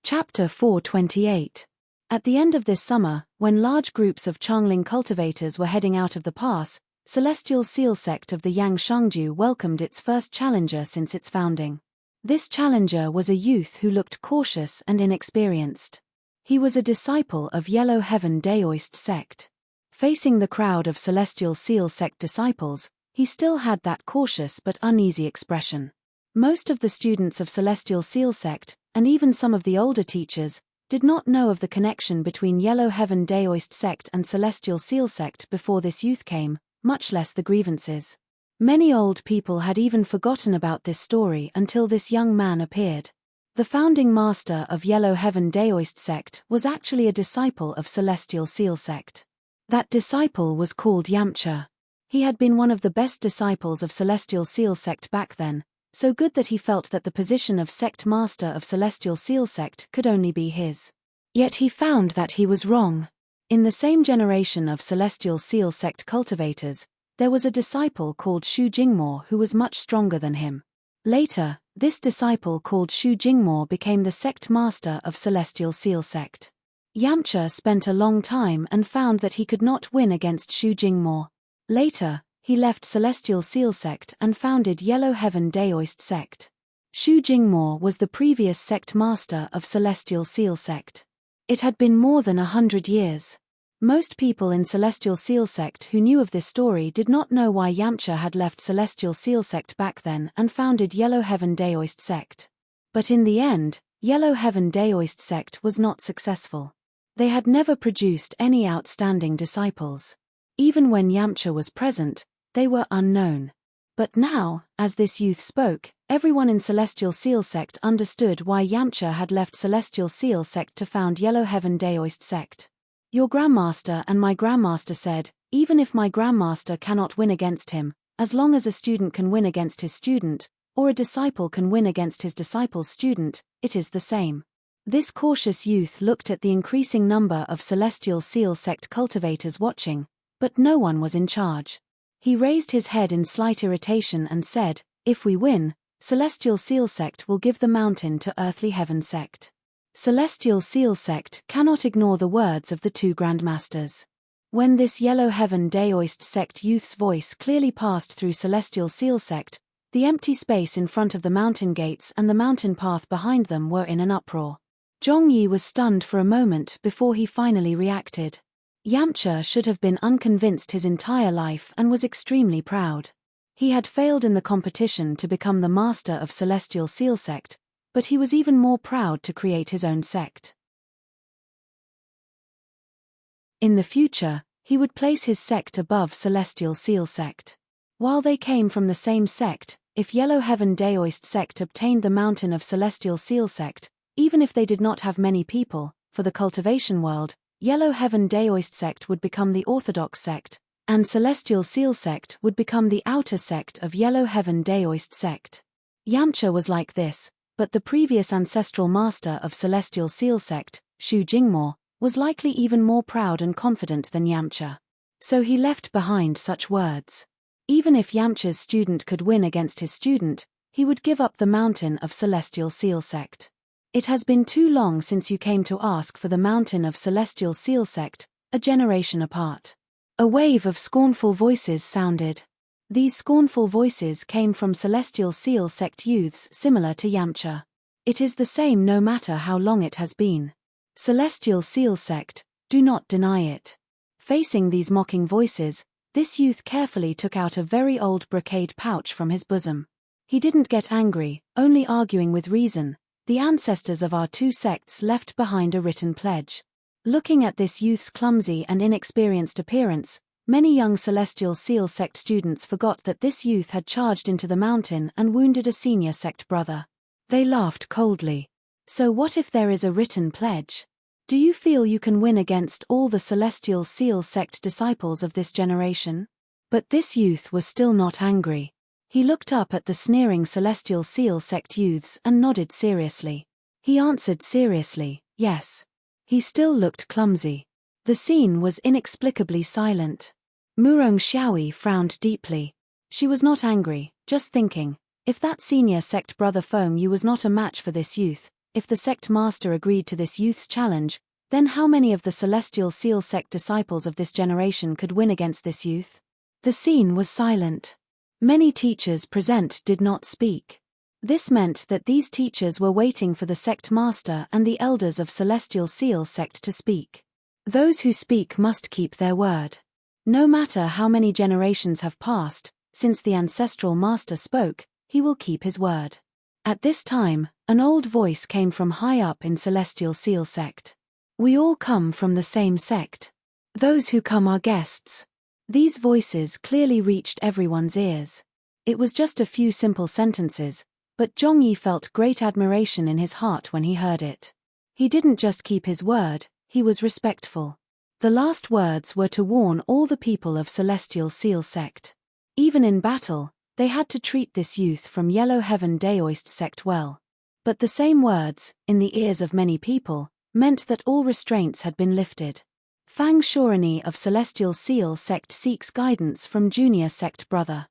Chapter 428. At the end of this summer, when large groups of Changling cultivators were heading out of the pass, Celestial Seal sect of the Yang Shangju welcomed its first challenger since its founding. This challenger was a youth who looked cautious and inexperienced. He was a disciple of Yellow Heaven Daoist sect. Facing the crowd of Celestial Seal sect disciples, he still had that cautious but uneasy expression. Most of the students of Celestial Seal sect, and even some of the older teachers, did not know of the connection between Yellow Heaven Daoist sect and Celestial Seal sect before this youth came, much less the grievances. Many old people had even forgotten about this story until this young man appeared. The founding master of Yellow Heaven Daoist sect was actually a disciple of Celestial Seal sect. That disciple was called Yamcha. He had been one of the best disciples of Celestial Seal sect back then, so good that he felt that the position of sect master of Celestial Seal sect could only be his. Yet he found that he was wrong. In the same generation of Celestial Seal sect cultivators, there was a disciple called Xu Jingmo who was much stronger than him. Later, This disciple called Shu Jingmo became the sect master of Celestial Seal sect. Yamcha spent a long time and found that he could not win against Shu Jingmo. Later, he left Celestial Seal sect and founded Yellow Heaven Daoist sect. Shu Jingmo was the previous sect master of Celestial Seal sect. It had been more than 100 years. Most people in Celestial Seal sect who knew of this story did not know why Yamcha had left Celestial Seal sect back then and founded Yellow Heaven Daoist sect. But in the end, Yellow Heaven Daoist sect was not successful. They had never produced any outstanding disciples. Even when Yamcha was present, they were unknown. But now, as this youth spoke, everyone in Celestial Seal sect understood why Yamcha had left Celestial Seal sect to found Yellow Heaven Daoist sect. Your grandmaster and my grandmaster said, even if my grandmaster cannot win against him, as long as a student can win against his student, or a disciple can win against his disciple's student, it is the same. This cautious youth looked at the increasing number of Celestial Seal sect cultivators watching, but no one was in charge. He raised his head in slight irritation and said, if we win, Celestial Seal sect will give the mountain to Earthly Heaven sect. Celestial Seal sect cannot ignore the words of the two grandmasters. When this Yellow Heaven Daoist sect youth's voice clearly passed through Celestial Seal sect, the empty space in front of the mountain gates and the mountain path behind them were in an uproar. Zhongyi was stunned for a moment before he finally reacted. Yamcha should have been unconvinced his entire life and was extremely proud. He had failed in the competition to become the master of Celestial Seal sect, but he was even more proud to create his own sect. In the future, he would place his sect above Celestial Seal sect. While they came from the same sect, if Yellow Heaven Daoist sect obtained the mountain of Celestial Seal sect, even if they did not have many people, for the cultivation world, Yellow Heaven Daoist sect would become the orthodox sect, and Celestial Seal sect would become the outer sect of Yellow Heaven Daoist sect. Yamcha was like this, but the previous ancestral master of Celestial Seal sect, Shu Jingmo, was likely even more proud and confident than Yamcha. So he left behind such words. Even if Yamcha's student could win against his student, he would give up the mountain of Celestial Seal sect. It has been too long since you came to ask for the mountain of Celestial Seal sect, a generation apart. A wave of scornful voices sounded. These scornful voices came from Celestial Seal sect youths similar to Yamcha. It is the same no matter how long it has been. Celestial Seal sect, do not deny it. Facing these mocking voices, this youth carefully took out a very old brocade pouch from his bosom. He didn't get angry, only arguing with reason. The ancestors of our two sects left behind a written pledge. Looking at this youth's clumsy and inexperienced appearance, many young Celestial Seal sect students forgot that this youth had charged into the mountain and wounded a senior sect brother. They laughed coldly. So what if there is a written pledge? Do you feel you can win against all the Celestial Seal sect disciples of this generation? But this youth was still not angry. He looked up at the sneering Celestial Seal sect youths and nodded seriously. He answered seriously, yes. He still looked clumsy. The scene was inexplicably silent. Murong Xiaoyi frowned deeply. She was not angry, just thinking, if that senior sect brother Feng Yu was not a match for this youth, if the sect master agreed to this youth's challenge, then how many of the Celestial Seal sect disciples of this generation could win against this youth? The scene was silent. Many teachers present did not speak. This meant that these teachers were waiting for the sect master and the elders of Celestial Seal sect to speak. Those who speak must keep their word. No matter how many generations have passed, since the ancestral master spoke, he will keep his word. At this time, an old voice came from high up in Celestial Seal sect. We all come from the same sect. Those who come are guests. These voices clearly reached everyone's ears. It was just a few simple sentences, but Zhongyi felt great admiration in his heart when he heard it. He didn't just keep his word, he was respectful. The last words were to warn all the people of Celestial Seal sect. Even in battle, they had to treat this youth from Yellow Heaven Daoist sect well. But the same words, in the ears of many people, meant that all restraints had been lifted. Fang Shorani of Celestial Seal sect seeks guidance from junior sect brother.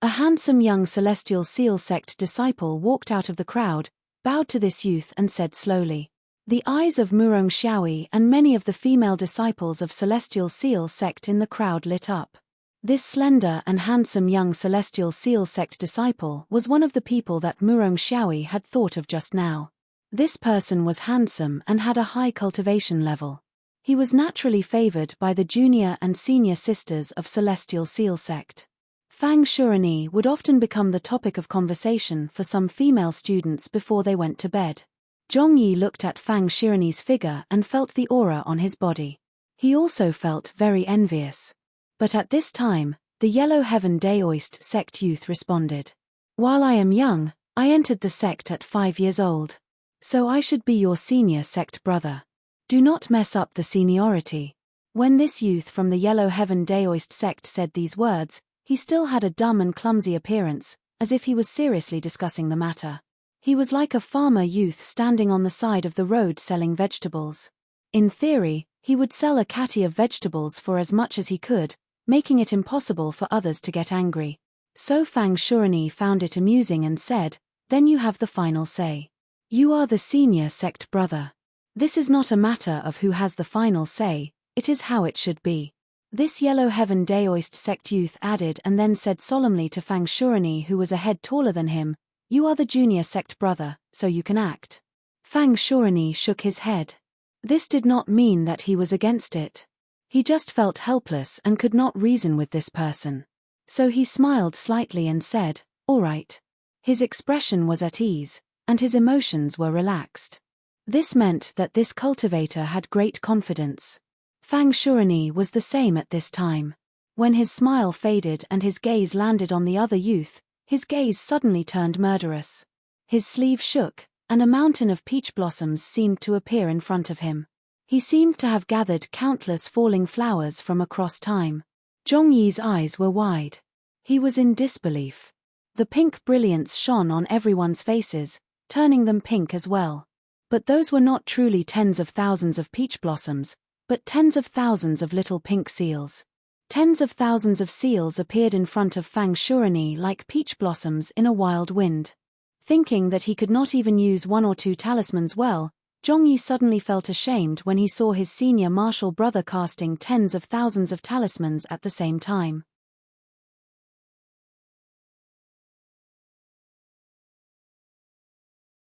A handsome young Celestial Seal Sect disciple walked out of the crowd, bowed to this youth and said slowly. The eyes of Murong Xiaoyi and many of the female disciples of Celestial Seal Sect in the crowd lit up. This slender and handsome young Celestial Seal Sect disciple was one of the people that Murong Xiaoyi had thought of just now. This person was handsome and had a high cultivation level. He was naturally favored by the junior and senior sisters of Celestial Seal Sect. Fang Shurini would often become the topic of conversation for some female students before they went to bed. Zhongyi looked at Fang Shirini's figure and felt the aura on his body. He also felt very envious. But at this time, the Yellow Heaven Daoist sect youth responded. While I am young, I entered the sect at 5 years old. So I should be your senior sect brother. Do not mess up the seniority. When this youth from the Yellow Heaven Daoist sect said these words, he still had a dumb and clumsy appearance, as if he was seriously discussing the matter. He was like a farmer youth standing on the side of the road selling vegetables. In theory, he would sell a catty of vegetables for as much as he could, making it impossible for others to get angry. So Fang Shurini found it amusing and said, "Then you have the final say. You are the senior sect brother. This is not a matter of who has the final say, it is how it should be." This Yellow Heaven Daoist sect youth added and then said solemnly to Fang Shurini, who was a head taller than him, "You are the junior sect brother, so you can act." Fang Shurini shook his head. This did not mean that he was against it. He just felt helpless and could not reason with this person. So he smiled slightly and said, "All right." His expression was at ease, and his emotions were relaxed. This meant that this cultivator had great confidence. Fang Shurini was the same at this time. When his smile faded and his gaze landed on the other youth, his gaze suddenly turned murderous. His sleeve shook, and a mountain of peach blossoms seemed to appear in front of him. He seemed to have gathered countless falling flowers from across time. Zhongyi's eyes were wide. He was in disbelief. The pink brilliance shone on everyone's faces, turning them pink as well. But those were not truly tens of thousands of peach blossoms, but tens of thousands of little pink seals. Tens of thousands of seals appeared in front of Fang Shurini like peach blossoms in a wild wind. Thinking that he could not even use 1 or 2 talismans well, Zhongyi suddenly felt ashamed when he saw his senior martial brother casting tens of thousands of talismans at the same time.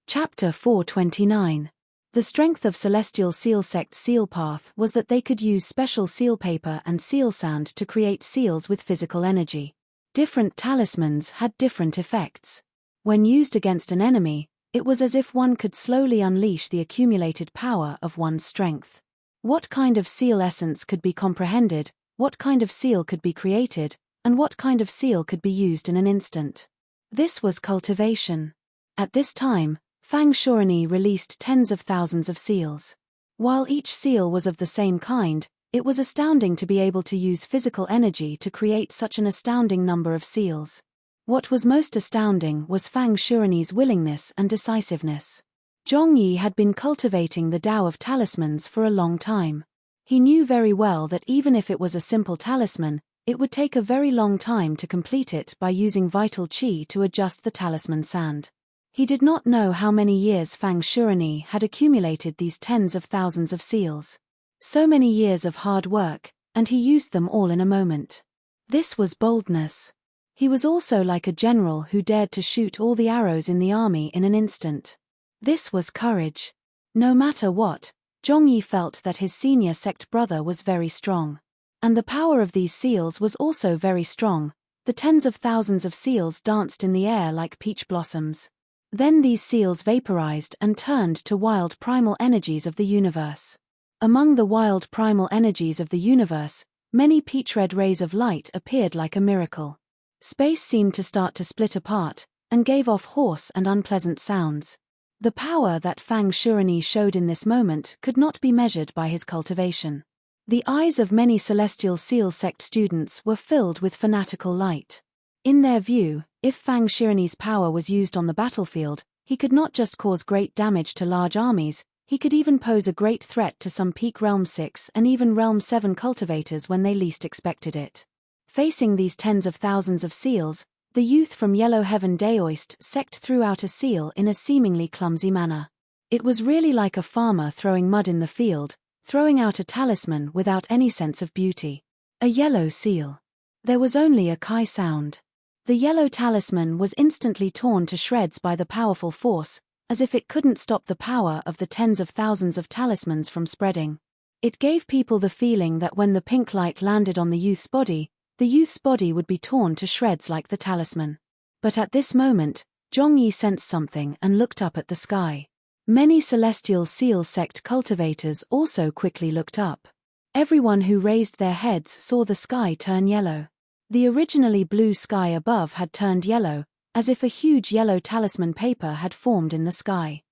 Chapter 429. The strength of Celestial Seal Sect's seal path was that they could use special seal paper and seal sand to create seals with physical energy. Different talismans had different effects. When used against an enemy, it was as if one could slowly unleash the accumulated power of one's strength. What kind of seal essence could be comprehended, what kind of seal could be created, and what kind of seal could be used in an instant? This was cultivation. At this time, Fang Shurini released tens of thousands of seals. While each seal was of the same kind, it was astounding to be able to use physical energy to create such an astounding number of seals. What was most astounding was Fang Shurini's willingness and decisiveness. Zhongyi had been cultivating the Tao of talismans for a long time. He knew very well that even if it was a simple talisman, it would take a very long time to complete it by using vital qi to adjust the talisman sand. He did not know how many years Fang Shurini had accumulated these tens of thousands of seals. So many years of hard work, and he used them all in a moment. This was boldness. He was also like a general who dared to shoot all the arrows in the army in an instant. This was courage. No matter what, Zhongyi felt that his senior sect brother was very strong. And the power of these seals was also very strong. The tens of thousands of seals danced in the air like peach blossoms. Then these seals vaporized and turned to wild primal energies of the universe. Among the wild primal energies of the universe, many peach-red rays of light appeared like a miracle. Space seemed to start to split apart, and gave off hoarse and unpleasant sounds. The power that Fang Shurini showed in this moment could not be measured by his cultivation. The eyes of many Celestial Seal Sect students were filled with fanatical light. In their view, if Fang Shuini's power was used on the battlefield, he could not just cause great damage to large armies, he could even pose a great threat to some peak Realm 6 and even Realm 7 cultivators when they least expected it. Facing these tens of thousands of seals, The youth from Yellow Heaven Daoist sect threw out a seal in a seemingly clumsy manner. It was really like a farmer throwing mud in the field, throwing out a talisman without any sense of beauty. A yellow seal. There was only a kai sound. The yellow talisman was instantly torn to shreds by the powerful force, as if it couldn't stop the power of the tens of thousands of talismans from spreading. It gave people the feeling that when the pink light landed on the youth's body would be torn to shreds like the talisman. But at this moment, Zhongyi sensed something and looked up at the sky. Many celestial seal sect cultivators also quickly looked up. Everyone who raised their heads saw the sky turn yellow. The originally blue sky above had turned yellow, as if a huge yellow talisman paper had formed in the sky.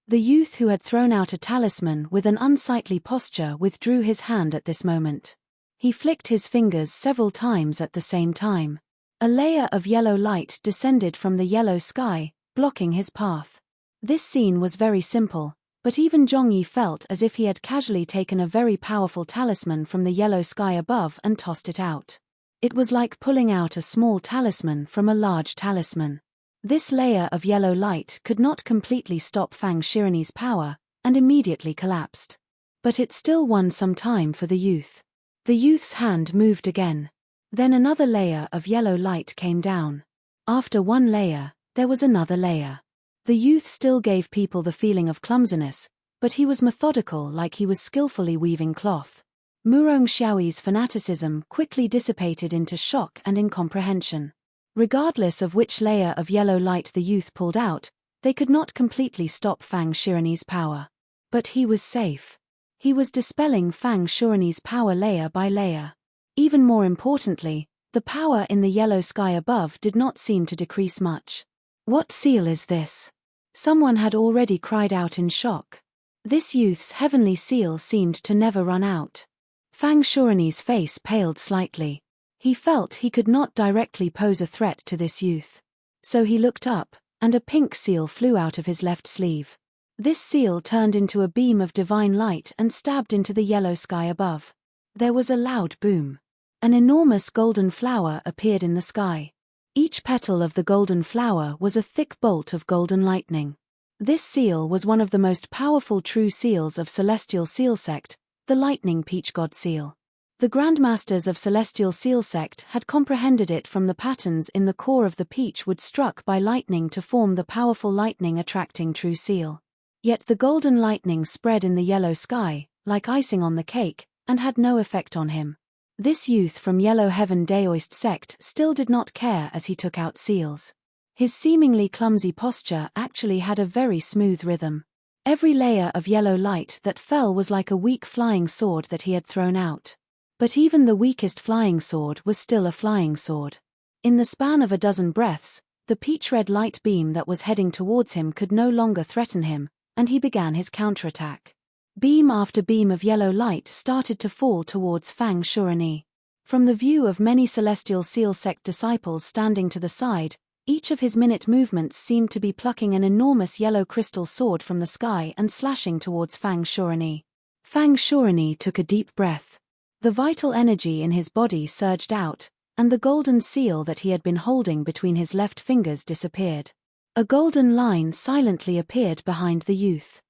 The youth who had thrown out a talisman with an unsightly posture withdrew his hand at this moment. He flicked his fingers several times at the same time. A layer of yellow light descended from the yellow sky, blocking his path. This scene was very simple, but even Zhongyi felt as if he had casually taken a very powerful talisman from the yellow sky above and tossed it out. It was like pulling out a small talisman from a large talisman. This layer of yellow light could not completely stop Fang Shirani's power, and immediately collapsed. But it still won some time for the youth. The youth's hand moved again. Then another layer of yellow light came down. After one layer, there was another layer. The youth still gave people the feeling of clumsiness, but he was methodical, like he was skillfully weaving cloth. Murong Xiaoyi's fanaticism quickly dissipated into shock and incomprehension. Regardless of which layer of yellow light the youth pulled out, they could not completely stop Fang Shirani's power. But he was safe. He was dispelling Fang Shirani's power layer by layer. Even more importantly, the power in the yellow sky above did not seem to decrease much. What seal is this? Someone had already cried out in shock. This youth's heavenly seal seemed to never run out. Fang Shirani's face paled slightly. He felt he could not directly pose a threat to this youth. So he looked up, and a pink seal flew out of his left sleeve. This seal turned into a beam of divine light and stabbed into the yellow sky above. There was a loud boom. An enormous golden flower appeared in the sky. Each petal of the golden flower was a thick bolt of golden lightning. This seal was one of the most powerful true seals of Celestial Seal Sect, the Lightning Peach God Seal. The Grandmasters of Celestial Seal Sect had comprehended it from the patterns in the core of the peach wood struck by lightning to form the powerful lightning-attracting true seal. Yet the golden lightning spread in the yellow sky, like icing on the cake, and had no effect on him. This youth from Yellow Heaven Daoist sect still did not care as he took out seals. His seemingly clumsy posture actually had a very smooth rhythm. Every layer of yellow light that fell was like a weak flying sword that he had thrown out. But even the weakest flying sword was still a flying sword. In the span of a dozen breaths, the peach-red light beam that was heading towards him could no longer threaten him, and he began his counterattack. Beam after beam of yellow light started to fall towards Fang Shirani. From the view of many Celestial Seal Sect disciples standing to the side, each of his minute movements seemed to be plucking an enormous yellow crystal sword from the sky and slashing towards Fang Shirani. Fang Shirani took a deep breath. The vital energy in his body surged out, and the golden seal that he had been holding between his left fingers disappeared. A golden line silently appeared behind the youth.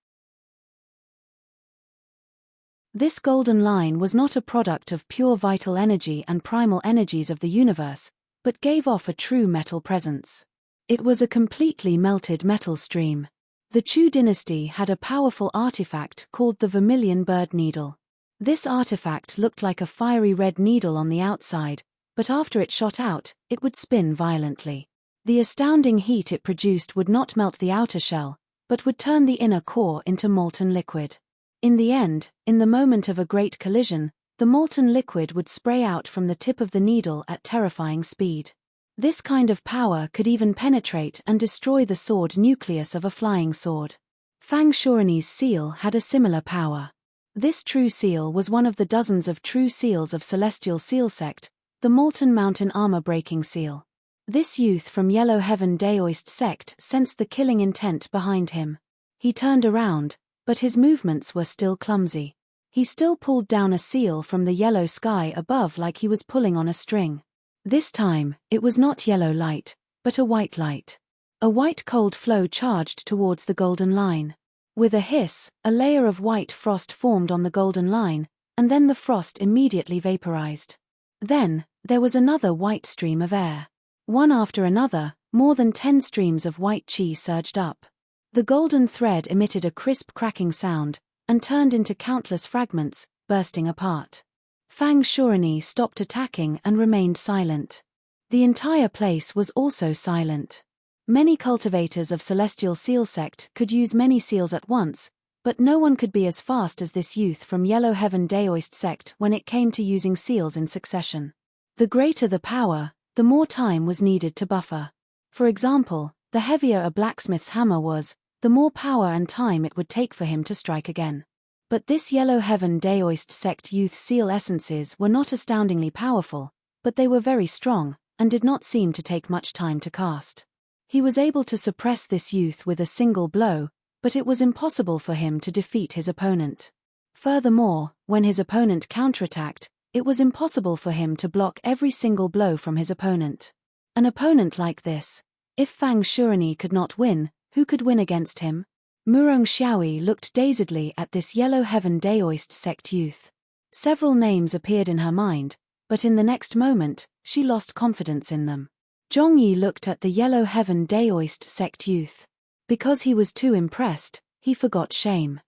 This golden line was not a product of pure vital energy and primal energies of the universe, but gave off a true metal presence. It was a completely melted metal stream. The Chu dynasty had a powerful artifact called the Vermilion Bird Needle. This artifact looked like a fiery red needle on the outside, but after it shot out, it would spin violently. The astounding heat it produced would not melt the outer shell, but would turn the inner core into molten liquid. In the end, in the moment of a great collision, the molten liquid would spray out from the tip of the needle at terrifying speed. This kind of power could even penetrate and destroy the sword nucleus of a flying sword. Fang Shirani's seal had a similar power. This true seal was one of the dozens of true seals of Celestial Seal Sect, the Molten Mountain Armor-Breaking Seal. This youth from Yellow Heaven Daoist sect sensed the killing intent behind him. He turned around, but his movements were still clumsy. He still pulled down a seal from the yellow sky above like he was pulling on a string. This time, it was not yellow light, but a white light. A white cold flow charged towards the golden line. With a hiss, a layer of white frost formed on the golden line, and then the frost immediately vaporized. Then, there was another white stream of air. One after another, more than 10 streams of white chi surged up. The golden thread emitted a crisp cracking sound, and turned into countless fragments, bursting apart. Fang Shurini stopped attacking and remained silent. The entire place was also silent. Many cultivators of Celestial Seal sect could use many seals at once, but no one could be as fast as this youth from Yellow Heaven Daoist sect when it came to using seals in succession. The greater the power, the more time was needed to buffer. For example, the heavier a blacksmith's hammer was, the more power and time it would take for him to strike again. But this Yellow Heaven Daoist sect youth seal essences were not astoundingly powerful, but they were very strong, and did not seem to take much time to cast. He was able to suppress this youth with a single blow, but it was impossible for him to defeat his opponent. Furthermore, when his opponent counterattacked, it was impossible for him to block every single blow from his opponent. An opponent like this, if Fang Shurini could not win, who could win against him? Murong Xiaoyi looked dazedly at this Yellow Heaven Daoist sect youth. Several names appeared in her mind, but in the next moment, she lost confidence in them. Zhongyi looked at the Yellow Heaven Daoist sect youth. Because he was too impressed, he forgot shame.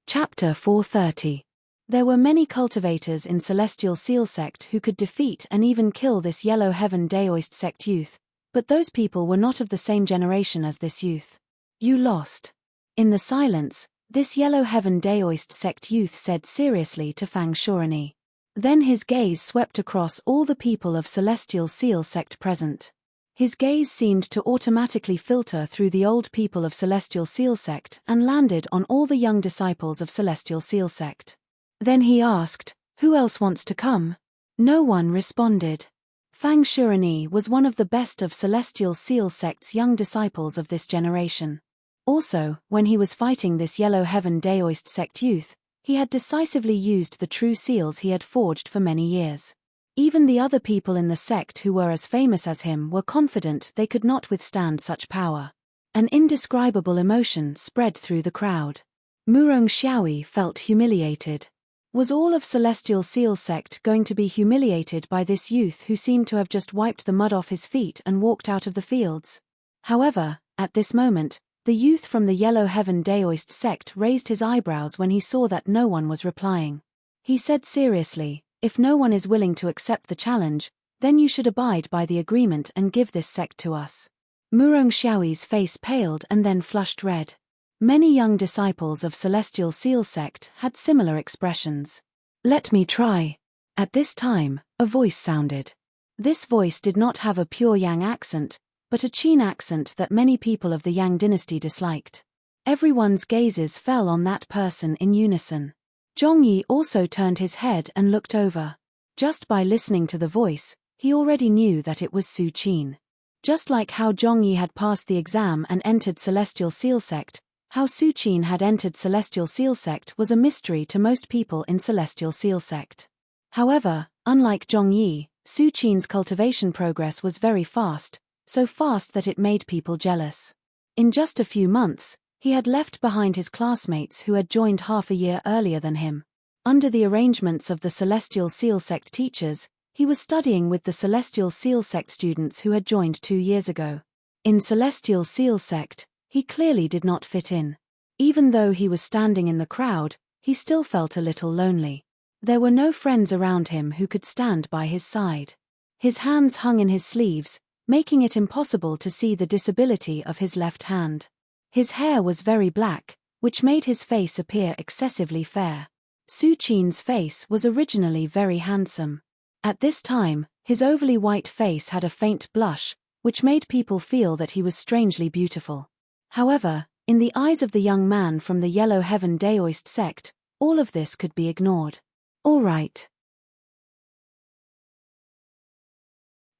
Chapter 430. There were many cultivators in Celestial Seal sect who could defeat and even kill this Yellow Heaven Daoist sect youth, but those people were not of the same generation as this youth. You lost. In the silence, this Yellow Heaven Daoist sect youth said seriously to Fang Shurini. Then his gaze swept across all the people of Celestial Seal sect present. His gaze seemed to automatically filter through the old people of Celestial Seal sect and landed on all the young disciples of Celestial Seal sect. Then he asked, "Who else wants to come?" No one responded. Fang Shurini was one of the best of Celestial Seal sect's young disciples of this generation. Also, when he was fighting this Yellow Heaven Daoist sect youth, he had decisively used the true seals he had forged for many years. Even the other people in the sect who were as famous as him were confident they could not withstand such power. An indescribable emotion spread through the crowd. Murong Xiaoyi felt humiliated. Was all of Celestial Seal sect going to be humiliated by this youth who seemed to have just wiped the mud off his feet and walked out of the fields? However, at this moment, the youth from the Yellow Heaven Daoist sect raised his eyebrows when he saw that no one was replying. He said seriously, "If no one is willing to accept the challenge, then you should abide by the agreement and give this sect to us." Murong Xiaoyi's face paled and then flushed red. Many young disciples of Celestial Seal sect had similar expressions. "Let me try." At this time, a voice sounded. This voice did not have a pure Yang accent, but a Qin accent that many people of the Yang dynasty disliked. Everyone's gazes fell on that person in unison. Zhongyi also turned his head and looked over. Just by listening to the voice, he already knew that it was Su Qin. Just like how Zhongyi had passed the exam and entered Celestial Seal sect, how Su Qin had entered Celestial Seal sect was a mystery to most people in Celestial Seal sect. However, unlike Zhongyi, Su Qin's cultivation progress was very fast, so fast that it made people jealous. In just a few months, he had left behind his classmates who had joined half a year earlier than him. Under the arrangements of the Celestial Seal sect teachers, he was studying with the Celestial Seal sect students who had joined 2 years ago. In Celestial Seal sect, he clearly did not fit in. Even though he was standing in the crowd, he still felt a little lonely. There were no friends around him who could stand by his side. His hands hung in his sleeves, making it impossible to see the disability of his left hand. His hair was very black, which made his face appear excessively fair. Su Qin's face was originally very handsome. At this time, his overly white face had a faint blush, which made people feel that he was strangely beautiful. However, in the eyes of the young man from the Yellow Heaven Daoist sect, all of this could be ignored. All right.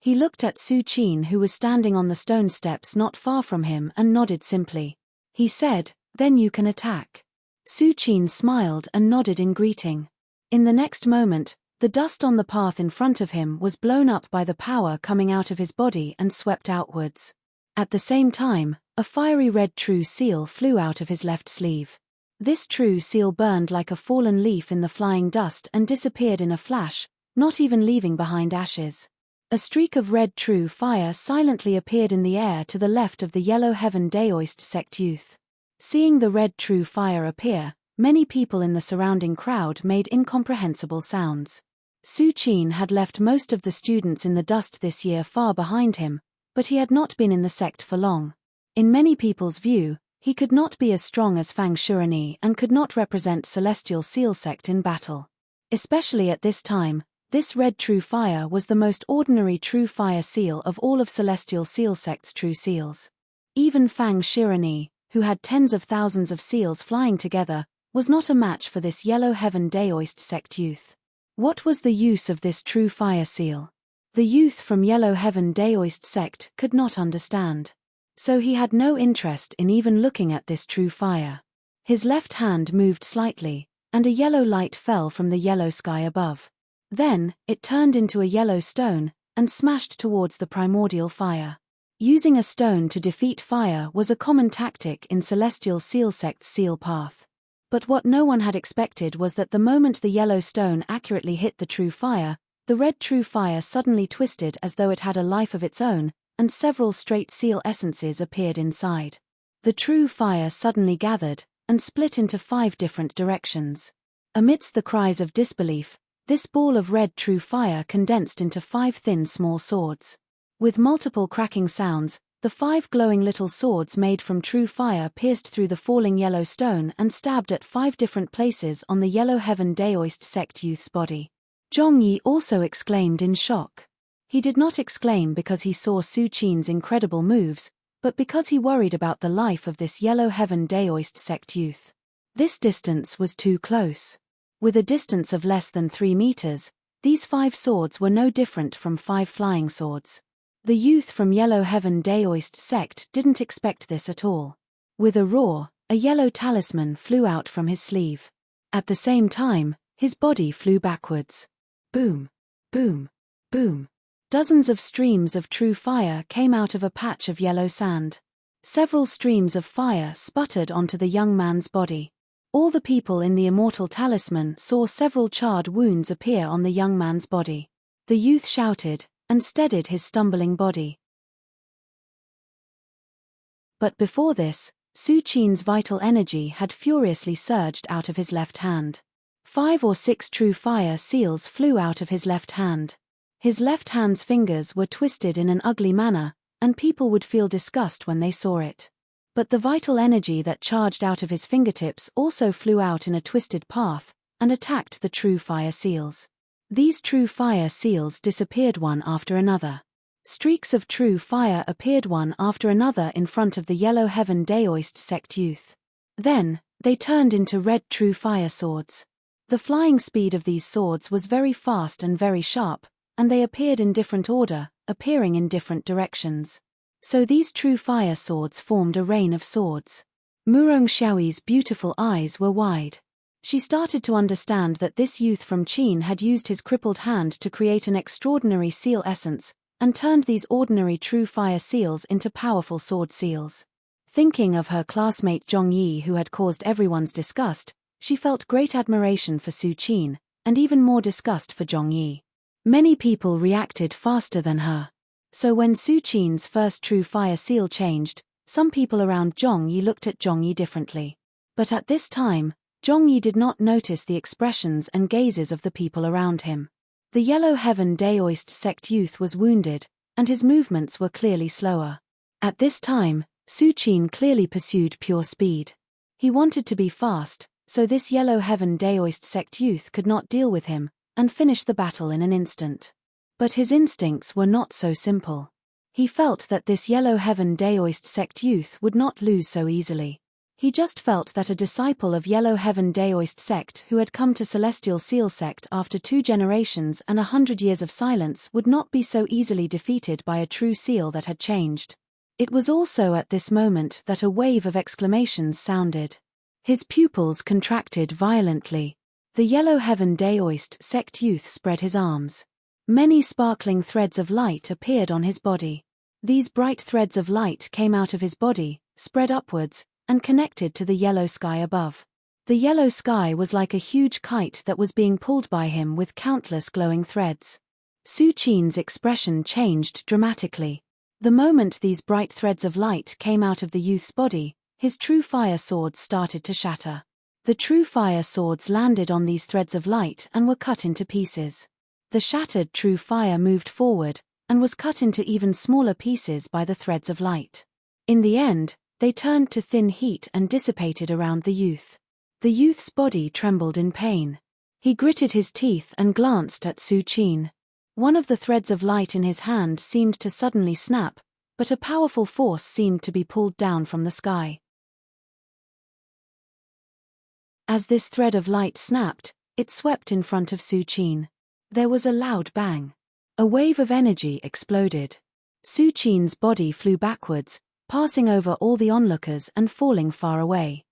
He looked at Su Qin, who was standing on the stone steps not far from him, and nodded simply. He said, "Then you can attack." Su Qin smiled and nodded in greeting. In the next moment, the dust on the path in front of him was blown up by the power coming out of his body and swept outwards. At the same time, a fiery red true seal flew out of his left sleeve. This true seal burned like a fallen leaf in the flying dust and disappeared in a flash, not even leaving behind ashes. A streak of red true fire silently appeared in the air to the left of the Yellow Heaven Daoist sect youth. Seeing the red true fire appear, many people in the surrounding crowd made incomprehensible sounds. Su Qin had left most of the students in the dust this year far behind him, but he had not been in the sect for long. In many people's view, he could not be as strong as Fang Shuani and could not represent Celestial Seal sect in battle. Especially at this time, this red true fire was the most ordinary true fire seal of all of Celestial Seal sect's true seals. Even Fang Shuani, who had tens of thousands of seals flying together, was not a match for this Yellow Heaven Daoist sect youth. What was the use of this true fire seal? The youth from Yellow Heaven Daoist sect could not understand. So he had no interest in even looking at this true fire. His left hand moved slightly, and a yellow light fell from the yellow sky above. Then, it turned into a yellow stone, and smashed towards the primordial fire. Using a stone to defeat fire was a common tactic in Celestial Seal sect's seal path. But what no one had expected was that the moment the yellow stone accurately hit the true fire, the red true fire suddenly twisted as though it had a life of its own, and several straight seal essences appeared inside. The true fire suddenly gathered, and split into 5 different directions. Amidst the cries of disbelief, this ball of red true fire condensed into 5 thin small swords. With multiple cracking sounds, the 5 glowing little swords made from true fire pierced through the falling yellow stone and stabbed at 5 different places on the Yellow Heaven Daoist sect youth's body. Zhongyi also exclaimed in shock. He did not exclaim because he saw Su Qin's incredible moves, but because he worried about the life of this Yellow Heaven Daoist sect youth. This distance was too close. With a distance of less than 3 meters, these 5 swords were no different from 5 flying swords. The youth from Yellow Heaven Daoist sect didn't expect this at all. With a roar, a yellow talisman flew out from his sleeve. At the same time, his body flew backwards. Boom, boom, boom. Dozens of streams of true fire came out of a patch of yellow sand. Several streams of fire sputtered onto the young man's body. All the people in the immortal talisman saw several charred wounds appear on the young man's body. The youth shouted, and steadied his stumbling body. But before this, Su Qin's vital energy had furiously surged out of his left hand. 5 or 6 true fire seals flew out of his left hand. His left hand's fingers were twisted in an ugly manner, and people would feel disgust when they saw it. But the vital energy that charged out of his fingertips also flew out in a twisted path, and attacked the true fire seals. These true fire seals disappeared one after another. Streaks of true fire appeared one after another in front of the Yellow Heaven Daoist sect youth. Then, they turned into red true fire swords. The flying speed of these swords was very fast and very sharp, and they appeared in different order, appearing in different directions. So these true fire swords formed a rain of swords. Murong Xiaoyi's beautiful eyes were wide. She started to understand that this youth from Qin had used his crippled hand to create an extraordinary seal essence, and turned these ordinary true fire seals into powerful sword seals. Thinking of her classmate Zhongyi who had caused everyone's disgust, she felt great admiration for Su Qin, and even more disgust for Zhongyi. Many people reacted faster than her. So when Su Qin's first true fire seal changed, some people around Zhongyi looked at Zhongyi differently. But at this time, Zhongyi did not notice the expressions and gazes of the people around him. The Yellow Heaven Daoist sect youth was wounded, and his movements were clearly slower. At this time, Su Qin clearly pursued pure speed. He wanted to be fast, so this Yellow Heaven Daoist sect youth could not deal with him, and finish the battle in an instant. But his instincts were not so simple. He felt that this Yellow Heaven Daoist sect youth would not lose so easily. He just felt that a disciple of Yellow Heaven Daoist sect who had come to Celestial Seal sect after 2 generations and 100 years of silence would not be so easily defeated by a true seal that had changed. It was also at this moment that a wave of exclamations sounded. His pupils contracted violently. The Yellow Heaven Daoist sect youth spread his arms. Many sparkling threads of light appeared on his body. These bright threads of light came out of his body, spread upwards, and connected to the yellow sky above. The yellow sky was like a huge kite that was being pulled by him with countless glowing threads. Su Qin's expression changed dramatically. The moment these bright threads of light came out of the youth's body, his true fire swords started to shatter. The true fire swords landed on these threads of light and were cut into pieces. The shattered true fire moved forward, and was cut into even smaller pieces by the threads of light. In the end, they turned to thin heat and dissipated around the youth. The youth's body trembled in pain. He gritted his teeth and glanced at Su Qin. One of the threads of light in his hand seemed to suddenly snap, but a powerful force seemed to be pulled down from the sky. As this thread of light snapped, it swept in front of Su Qin. There was a loud bang. A wave of energy exploded. Su Qin's body flew backwards, passing over all the onlookers and falling far away.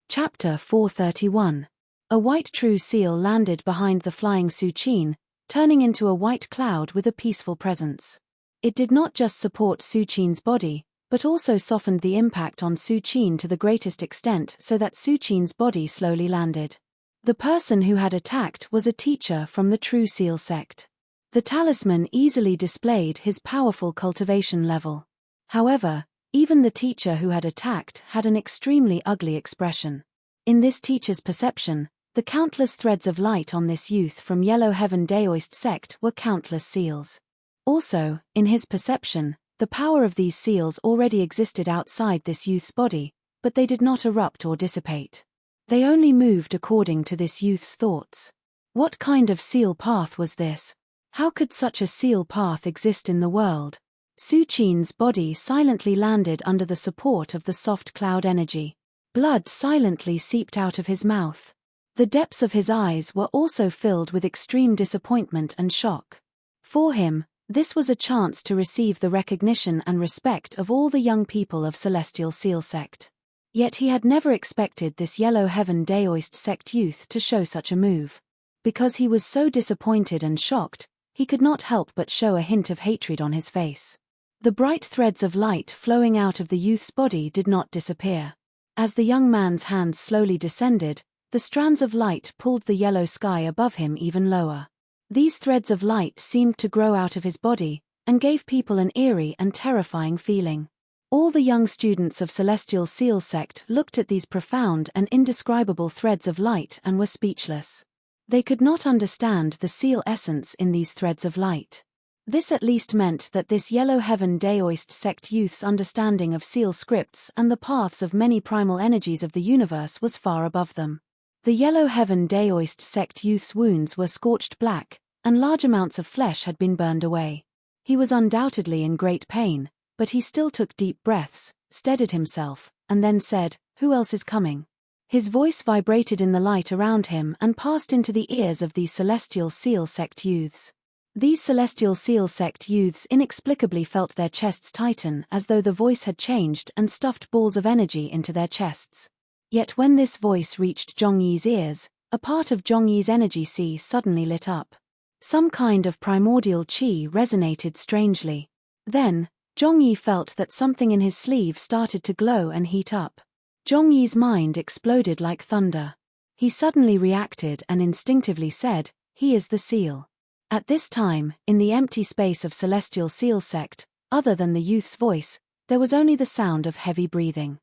Chapter 431. A white true seal landed behind the flying Su Qin, turning into a white cloud with a peaceful presence. It did not just support Su Qin's body, but also softened the impact on Su Qin to the greatest extent so that Su Qin's body slowly landed. The person who had attacked was a teacher from the True Seal sect. The talisman easily displayed his powerful cultivation level. However, even the teacher who had attacked had an extremely ugly expression. In this teacher's perception, the countless threads of light on this youth from Yellow Heaven Daoist sect were countless seals. Also, in his perception, the power of these seals already existed outside this youth's body, but they did not erupt or dissipate. They only moved according to this youth's thoughts. What kind of seal path was this? How could such a seal path exist in the world? Su Qin's body silently landed under the support of the soft cloud energy. Blood silently seeped out of his mouth. The depths of his eyes were also filled with extreme disappointment and shock. For him, this was a chance to receive the recognition and respect of all the young people of Celestial Seal sect. Yet he had never expected this Yellow Heaven Daoist sect youth to show such a move. Because he was so disappointed and shocked, he could not help but show a hint of hatred on his face. The bright threads of light flowing out of the youth's body did not disappear. As the young man's hands slowly descended, the strands of light pulled the yellow sky above him even lower. These threads of light seemed to grow out of his body, and gave people an eerie and terrifying feeling. All the young students of Celestial Seal sect looked at these profound and indescribable threads of light and were speechless. They could not understand the seal essence in these threads of light. This at least meant that this Yellow Heaven Daoist sect youth's understanding of seal scripts and the paths of many primal energies of the universe was far above them. The Yellow Heaven Daoist sect youth's wounds were scorched black, and large amounts of flesh had been burned away. He was undoubtedly in great pain, but he still took deep breaths, steadied himself, and then said, "Who else is coming?" His voice vibrated in the light around him and passed into the ears of these Celestial Seal sect youths. These Celestial Seal sect youths inexplicably felt their chests tighten as though the voice had changed and stuffed balls of energy into their chests. Yet when this voice reached Zhongyi's ears, a part of Zhongyi's energy sea suddenly lit up. Some kind of primordial qi resonated strangely. Then, Zhongyi felt that something in his sleeve started to glow and heat up. Zhongyi's mind exploded like thunder. He suddenly reacted and instinctively said, "He is the seal." At this time, in the empty space of Celestial Seal sect, other than the youth's voice, there was only the sound of heavy breathing.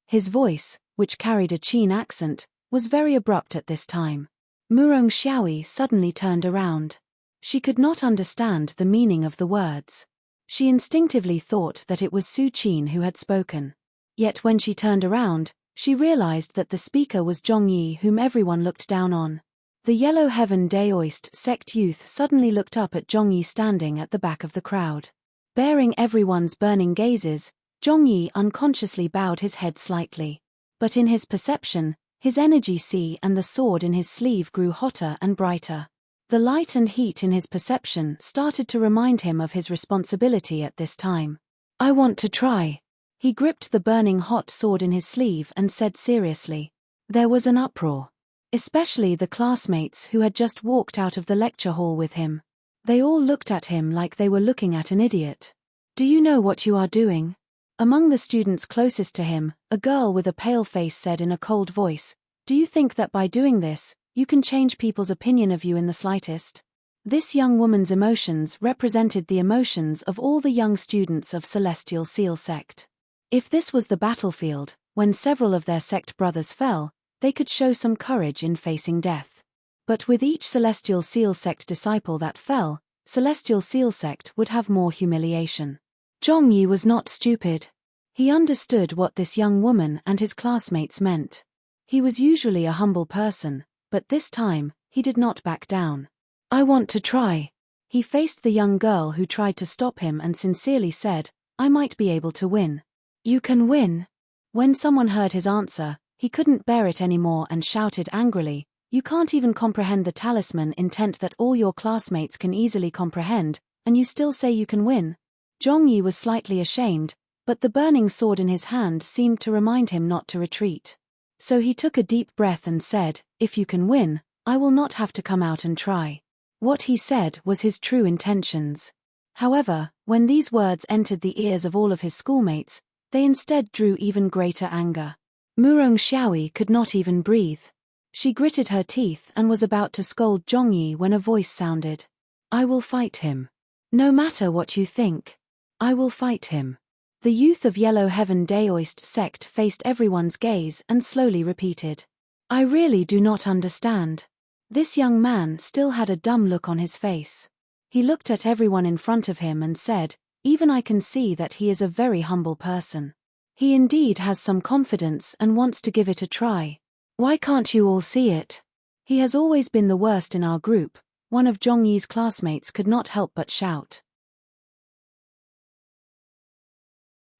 His voice, which carried a Qin accent, was very abrupt at this time. Murong Xiaoyi suddenly turned around. She could not understand the meaning of the words. She instinctively thought that it was Su Qin who had spoken. Yet when she turned around, she realized that the speaker was Zhongyi, whom everyone looked down on. The Yellow Heaven Daoist sect youth suddenly looked up at Zhongyi standing at the back of the crowd. Bearing everyone's burning gazes, Zhongyi unconsciously bowed his head slightly. But in his perception, his energy sea and the sword in his sleeve grew hotter and brighter. The light and heat in his perception started to remind him of his responsibility at this time. I want to try. He gripped the burning hot sword in his sleeve and said seriously. There was an uproar. Especially the classmates who had just walked out of the lecture hall with him. They all looked at him like they were looking at an idiot. Do you know what you are doing? Among the students closest to him, a girl with a pale face said in a cold voice, do you think that by doing this, you can change people's opinion of you in the slightest? This young woman's emotions represented the emotions of all the young students of Celestial Seal sect. If this was the battlefield, when several of their sect brothers fell, they could show some courage in facing death. But with each Celestial Seal sect disciple that fell, Celestial Seal sect would have more humiliation. Zhongyi was not stupid. He understood what this young woman and his classmates meant. He was usually a humble person, but this time, he did not back down. I want to try. He faced the young girl who tried to stop him and sincerely said, I might be able to win. You can win. When someone heard his answer, he couldn't bear it anymore and shouted angrily, you can't even comprehend the talisman intent that all your classmates can easily comprehend, and you still say you can win? Zhongyi was slightly ashamed, but the burning sword in his hand seemed to remind him not to retreat. So he took a deep breath and said, if you can win, I will not have to come out and try. What he said was his true intentions. However, when these words entered the ears of all of his schoolmates, they instead drew even greater anger. Murong Xiaoyi could not even breathe. She gritted her teeth and was about to scold Zhongyi when a voice sounded. I will fight him. No matter what you think. I will fight him. The youth of Yellow Heaven Daoist sect faced everyone's gaze and slowly repeated. I really do not understand. This young man still had a dumb look on his face. He looked at everyone in front of him and said, even I can see that he is a very humble person. He indeed has some confidence and wants to give it a try. Why can't you all see it? He has always been the worst in our group, one of Zhongyi's classmates could not help but shout.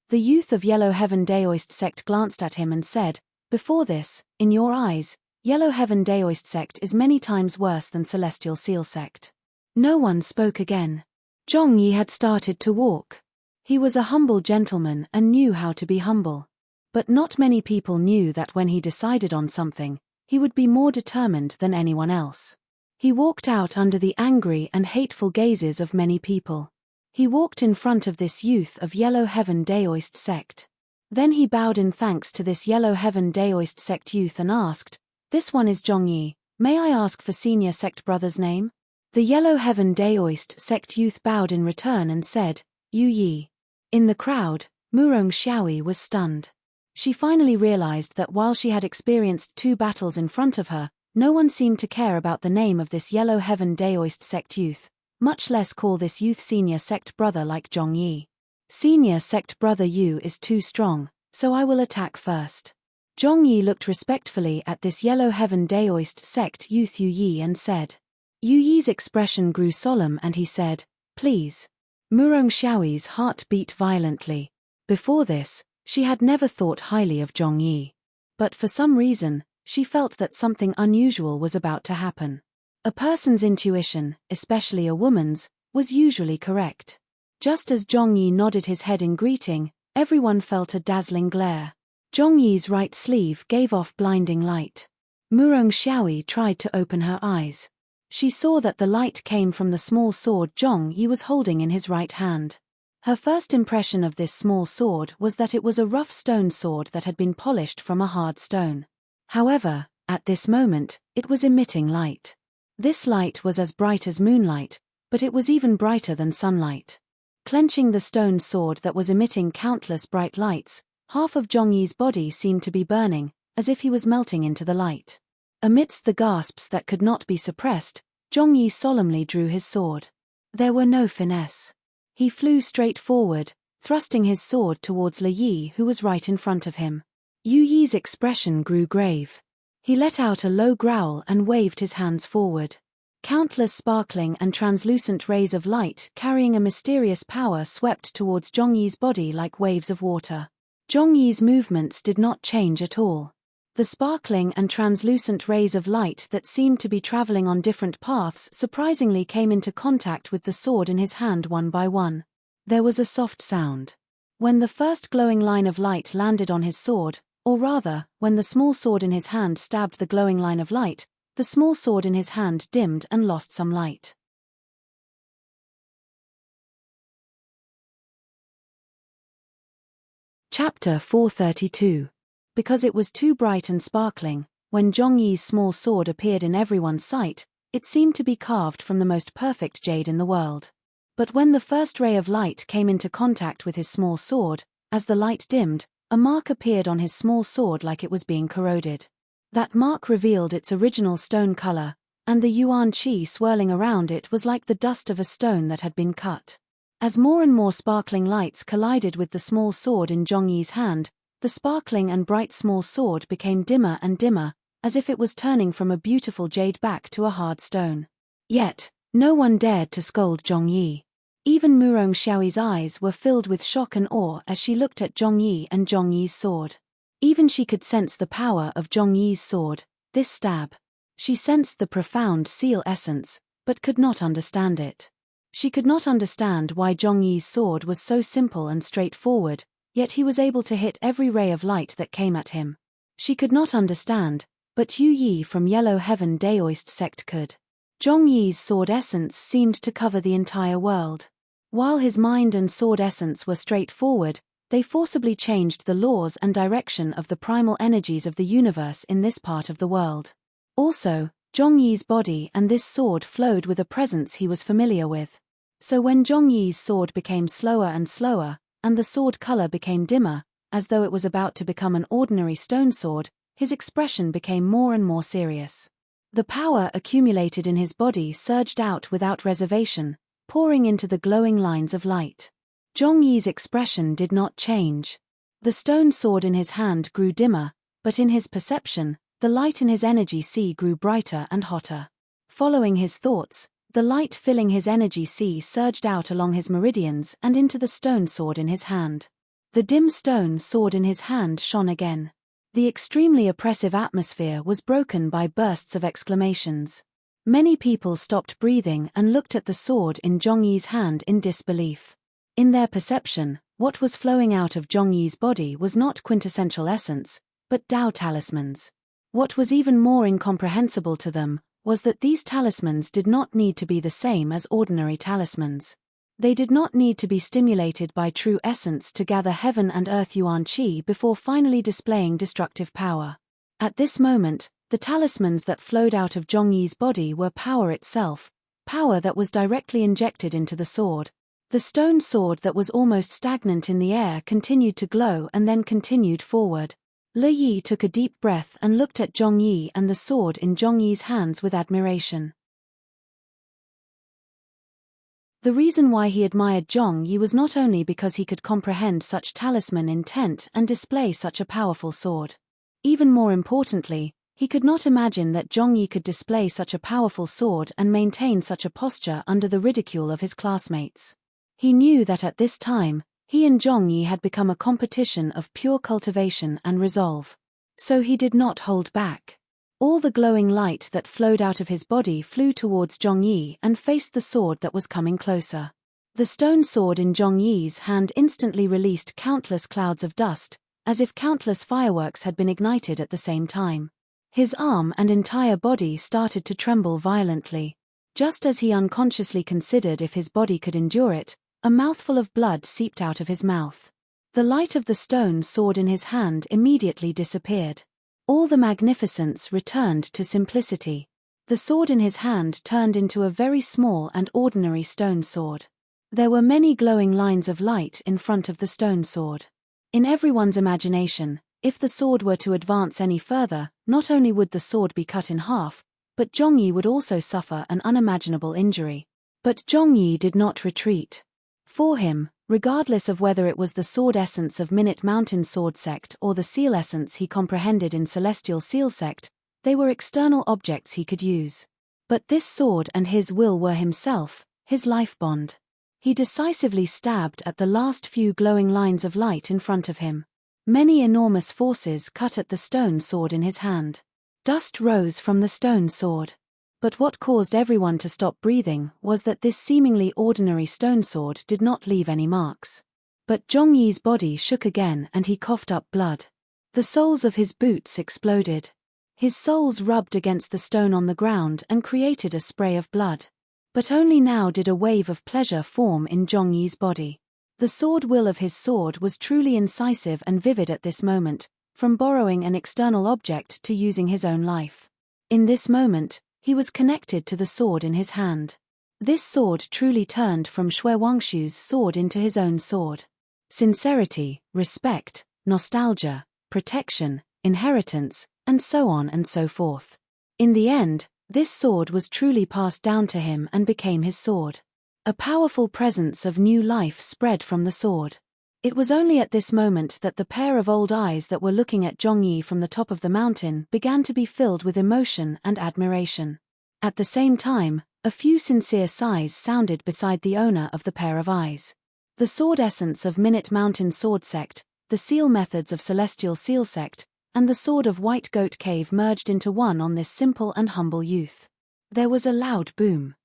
The youth of Yellow Heaven Daoist sect glanced at him and said, before this, in your eyes, Yellow Heaven Daoist sect is many times worse than Celestial Seal sect. No one spoke again. Zhongyi had started to walk. He was a humble gentleman and knew how to be humble. But not many people knew that when he decided on something, he would be more determined than anyone else. He walked out under the angry and hateful gazes of many people. He walked in front of this youth of Yellow Heaven Daoist sect. Then he bowed in thanks to this Yellow Heaven Daoist sect youth and asked, this one is Zhongyi, may I ask for senior sect brother's name? The Yellow Heaven Daoist sect youth bowed in return and said, Yu Yi. In the crowd, Murong Xiaoyi was stunned. She finally realized that while she had experienced 2 battles in front of her, no one seemed to care about the name of this Yellow Heaven Daoist sect youth, much less call this youth senior sect brother like Zhongyi. Senior sect brother Yu is too strong, so I will attack first. Zhongyi looked respectfully at this Yellow Heaven Daoist sect youth Yu Yi and said. Yu Yi's expression grew solemn and he said, please. Murong Xiaoyi's heart beat violently. Before this, she had never thought highly of Zhongyi. But for some reason, she felt that something unusual was about to happen. A person's intuition, especially a woman's, was usually correct. Just as Zhongyi nodded his head in greeting, everyone felt a dazzling glare. Zhongyi's right sleeve gave off blinding light. Murong Xiaoyi tried to open her eyes. She saw that the light came from the small sword Zhongyi was holding in his right hand. Her first impression of this small sword was that it was a rough stone sword that had been polished from a hard stone. However, at this moment, it was emitting light. This light was as bright as moonlight, but it was even brighter than sunlight. Clenching the stone sword that was emitting countless bright lights, half of Zhongyi's body seemed to be burning, as if he was melting into the light. Amidst the gasps that could not be suppressed, Zhongyi solemnly drew his sword. There were no finesse. He flew straight forward, thrusting his sword towards Li Yi who was right in front of him. Yu Yi's expression grew grave. He let out a low growl and waved his hands forward. Countless sparkling and translucent rays of light carrying a mysterious power swept towards Zhongyi's body like waves of water. Zhongyi's movements did not change at all. The sparkling and translucent rays of light that seemed to be traveling on different paths surprisingly came into contact with the sword in his hand one by one. There was a soft sound. When the first glowing line of light landed on his sword, or rather, when the small sword in his hand stabbed the glowing line of light, the small sword in his hand dimmed and lost some light. Chapter 432. Because it was too bright and sparkling, when Zhongyi's small sword appeared in everyone's sight, it seemed to be carved from the most perfect jade in the world. But when the first ray of light came into contact with his small sword, as the light dimmed, a mark appeared on his small sword like it was being corroded. That mark revealed its original stone color, and the yuan qi swirling around it was like the dust of a stone that had been cut. As more and more sparkling lights collided with the small sword in Zhongyi's hand, the sparkling and bright small sword became dimmer and dimmer, as if it was turning from a beautiful jade back to a hard stone. Yet, no one dared to scold Zhongyi. Even Murong Xiaoyi's eyes were filled with shock and awe as she looked at Zhongyi and Zhongyi's sword. Even she could sense the power of Zhongyi's sword, this stab. She sensed the profound seal essence, but could not understand it. She could not understand why Zhongyi's sword was so simple and straightforward, yet he was able to hit every ray of light that came at him. She could not understand, but Yu Yi from Yellow Heaven Daoist sect could. Zhongyi's sword essence seemed to cover the entire world. While his mind and sword essence were straightforward, they forcibly changed the laws and direction of the primal energies of the universe in this part of the world. Also, Zhongyi's body and this sword flowed with a presence he was familiar with. So when Zhongyi's sword became slower and slower, and the sword color became dimmer, as though it was about to become an ordinary stone sword, his expression became more and more serious. The power accumulated in his body surged out without reservation, pouring into the glowing lines of light. Zhongyi's expression did not change. The stone sword in his hand grew dimmer, but in his perception, the light in his energy sea grew brighter and hotter. Following his thoughts, the light filling his energy sea surged out along his meridians and into the stone sword in his hand. The dim stone sword in his hand shone again. The extremely oppressive atmosphere was broken by bursts of exclamations. Many people stopped breathing and looked at the sword in Zhongyi's hand in disbelief. In their perception, what was flowing out of Zhongyi's body was not quintessential essence, but Tao talismans. What was even more incomprehensible to them was that these talismans did not need to be the same as ordinary talismans. They did not need to be stimulated by true essence to gather heaven and earth yuan qi before finally displaying destructive power. At this moment, the talismans that flowed out of Zhongyi's body were power itself, power that was directly injected into the sword. The stone sword that was almost stagnant in the air continued to glow and then continued forward. Le Yi took a deep breath and looked at Zhongyi and the sword in Zhongyi's hands with admiration. The reason why he admired Zhongyi was not only because he could comprehend such talisman intent and display such a powerful sword. Even more importantly, he could not imagine that Zhongyi could display such a powerful sword and maintain such a posture under the ridicule of his classmates. He knew that at this time, he and Zhongyi had become a competition of pure cultivation and resolve. So he did not hold back. All the glowing light that flowed out of his body flew towards Zhongyi and faced the sword that was coming closer. The stone sword in Zhongyi's hand instantly released countless clouds of dust, as if countless fireworks had been ignited at the same time. His arm and entire body started to tremble violently. Just as he unconsciously considered if his body could endure it, a mouthful of blood seeped out of his mouth. The light of the stone sword in his hand immediately disappeared. All the magnificence returned to simplicity. The sword in his hand turned into a very small and ordinary stone sword. There were many glowing lines of light in front of the stone sword. In everyone's imagination, if the sword were to advance any further, not only would the sword be cut in half, but Zhongyi would also suffer an unimaginable injury. But Zhongyi did not retreat. For him, regardless of whether it was the sword essence of Minute Mountain Sword Sect or the seal essence he comprehended in Celestial Seal Sect, they were external objects he could use. But this sword and his will were himself, his life bond. He decisively stabbed at the last few glowing lines of light in front of him. Many enormous forces cut at the stone sword in his hand. Dust rose from the stone sword. But what caused everyone to stop breathing was that this seemingly ordinary stone sword did not leave any marks. But Zhongyi's body shook again and he coughed up blood. The soles of his boots exploded. His soles rubbed against the stone on the ground and created a spray of blood. But only now did a wave of pleasure form in Zhongyi's body. The sword will of his sword was truly incisive and vivid at this moment, from borrowing an external object to using his own life. In this moment, he was connected to the sword in his hand. This sword truly turned from Xue Wangshu's sword into his own sword. Sincerity, respect, nostalgia, protection, inheritance, and so on and so forth. In the end, this sword was truly passed down to him and became his sword. A powerful presence of new life spread from the sword. It was only at this moment that the pair of old eyes that were looking at Zhongyi from the top of the mountain began to be filled with emotion and admiration. At the same time, a few sincere sighs sounded beside the owner of the pair of eyes. The sword essence of Minute Mountain Sword Sect, the seal methods of Celestial Seal Sect, and the sword of White Goat Cave merged into one on this simple and humble youth. There was a loud boom.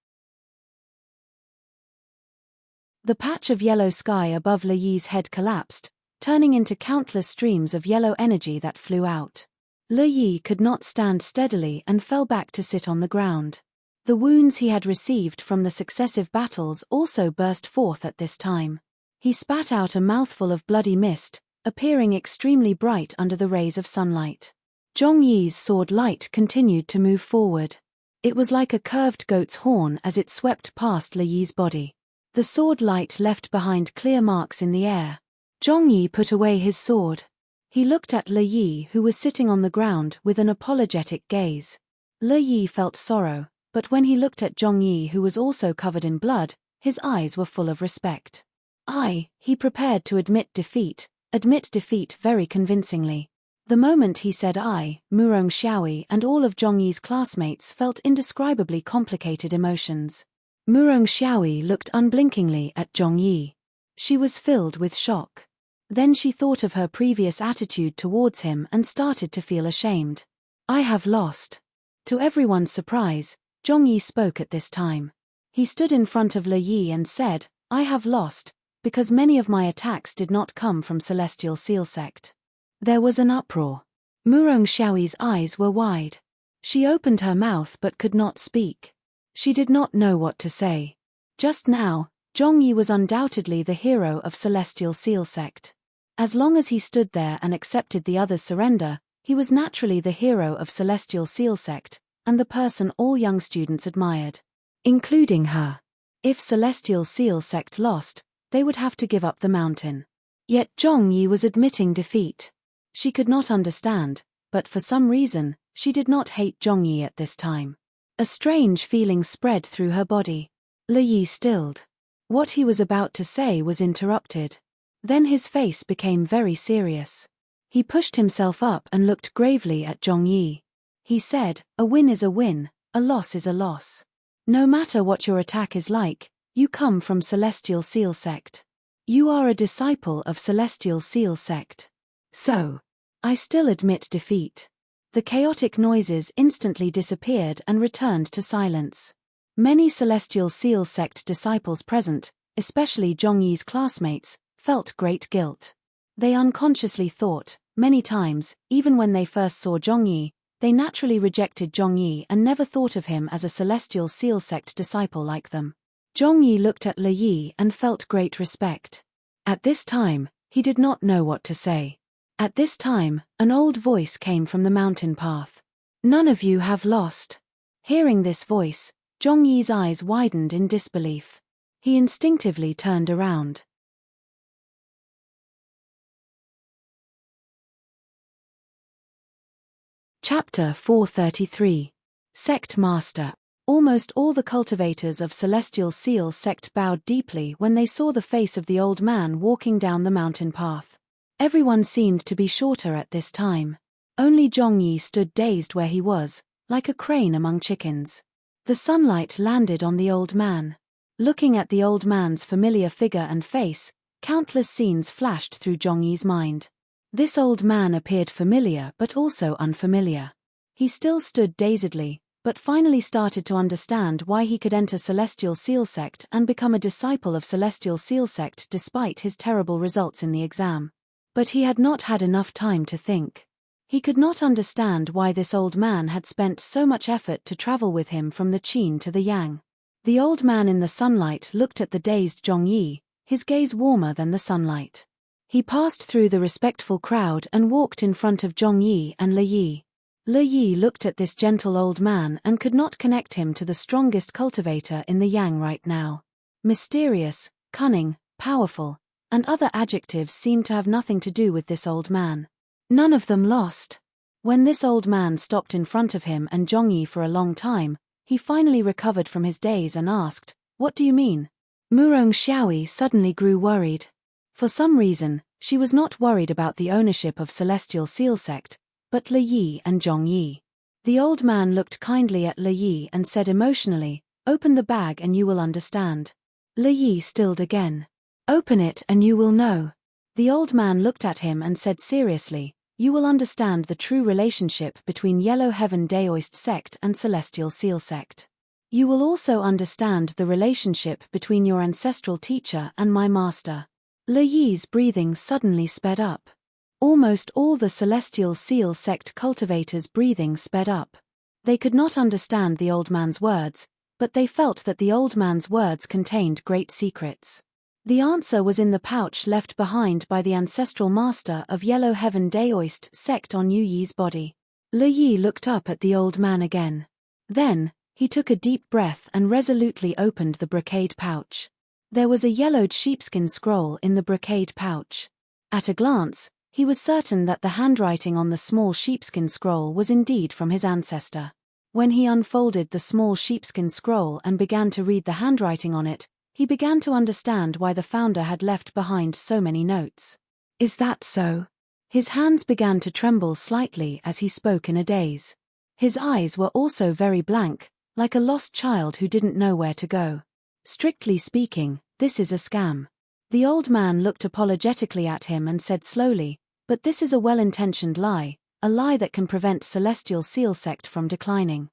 The patch of yellow sky above Le Yi's head collapsed, turning into countless streams of yellow energy that flew out. Le Yi could not stand steadily and fell back to sit on the ground. The wounds he had received from the successive battles also burst forth at this time. He spat out a mouthful of bloody mist, appearing extremely bright under the rays of sunlight. Zhongyi's sword light continued to move forward. It was like a curved goat's horn as it swept past Le Yi's body. The sword light left behind clear marks in the air. Zhongyi put away his sword. He looked at Le Yi, who was sitting on the ground with an apologetic gaze. Le Yi felt sorrow, but when he looked at Zhongyi, who was also covered in blood, his eyes were full of respect. He prepared to admit defeat very convincingly. The moment he said Murong Xiaoyi and all of Zhongyi's classmates felt indescribably complicated emotions. Murong Xiaoyi looked unblinkingly at Zhongyi. She was filled with shock. Then she thought of her previous attitude towards him and started to feel ashamed. I have lost. To everyone's surprise, Zhongyi spoke at this time. He stood in front of Le Yi and said, I have lost, because many of my attacks did not come from Celestial Seal Sect. There was an uproar. Murong Xiaoyi's eyes were wide. She opened her mouth but could not speak. She did not know what to say. Just now, Zhongyi was undoubtedly the hero of Celestial Seal Sect. As long as he stood there and accepted the others' surrender, he was naturally the hero of Celestial Seal Sect, and the person all young students admired. Including her. If Celestial Seal Sect lost, they would have to give up the mountain. Yet Zhongyi was admitting defeat. She could not understand, but for some reason, she did not hate Zhongyi at this time. A strange feeling spread through her body. Le Yi stilled. What he was about to say was interrupted. Then his face became very serious. He pushed himself up and looked gravely at Zhongyi. He said, a win is a win, a loss is a loss. No matter what your attack is like, you come from Celestial Seal Sect. You are a disciple of Celestial Seal Sect. So, I still admit defeat. The chaotic noises instantly disappeared and returned to silence. Many Celestial Seal Sect disciples present, especially Zhongyi's classmates, felt great guilt. They unconsciously thought, many times, even when they first saw Zhongyi, they naturally rejected Zhongyi and never thought of him as a Celestial Seal Sect disciple like them. Zhongyi looked at Le Yi and felt great respect. At this time, he did not know what to say. At this time, an old voice came from the mountain path. None of you have lost. Hearing this voice, Zhongyi's eyes widened in disbelief. He instinctively turned around. Chapter 433. Sect Master. Almost all the cultivators of Celestial Seal Sect bowed deeply when they saw the face of the old man walking down the mountain path. Everyone seemed to be shorter at this time. Only Zhongyi stood dazed where he was, like a crane among chickens. The sunlight landed on the old man. Looking at the old man's familiar figure and face, countless scenes flashed through Zhongyi's mind. This old man appeared familiar but also unfamiliar. He still stood dazedly, but finally started to understand why he could enter Celestial Seal Sect and become a disciple of Celestial Seal Sect despite his terrible results in the exam. But he had not had enough time to think. He could not understand why this old man had spent so much effort to travel with him from the Qin to the Yang. The old man in the sunlight looked at the dazed Zhongyi, his gaze warmer than the sunlight. He passed through the respectful crowd and walked in front of Zhongyi and Le Yi. Le Yi looked at this gentle old man and could not connect him to the strongest cultivator in the Yang right now. Mysterious, cunning, powerful, and other adjectives seemed to have nothing to do with this old man. None of them lost. When this old man stopped in front of him and Zhongyi for a long time, he finally recovered from his daze and asked, "What do you mean?" Murong Xiaoyi suddenly grew worried. For some reason, she was not worried about the ownership of Celestial Seal Sect, but Le Yi and Zhongyi. The old man looked kindly at Le Yi and said emotionally, "Open the bag and you will understand." Le Yi stilled again. "Open it and you will know." The old man looked at him and said seriously, "You will understand the true relationship between Yellow Heaven Daoist Sect and Celestial Seal Sect. You will also understand the relationship between your ancestral teacher and my master." Le Yi's breathing suddenly sped up. Almost all the Celestial Seal Sect cultivators' breathing sped up. They could not understand the old man's words, but they felt that the old man's words contained great secrets. The answer was in the pouch left behind by the ancestral master of Yellow Heaven Daoist Sect on Yu Yi's body. Le Yi looked up at the old man again. Then, he took a deep breath and resolutely opened the brocade pouch. There was a yellowed sheepskin scroll in the brocade pouch. At a glance, he was certain that the handwriting on the small sheepskin scroll was indeed from his ancestor. When he unfolded the small sheepskin scroll and began to read the handwriting on it, he began to understand why the founder had left behind so many notes. "Is that so?" His hands began to tremble slightly as he spoke in a daze. His eyes were also very blank, like a lost child who didn't know where to go. "Strictly speaking, this is a scam." The old man looked apologetically at him and said slowly, "But this is a well-intentioned lie, a lie that can prevent Celestial Seal Sect from declining.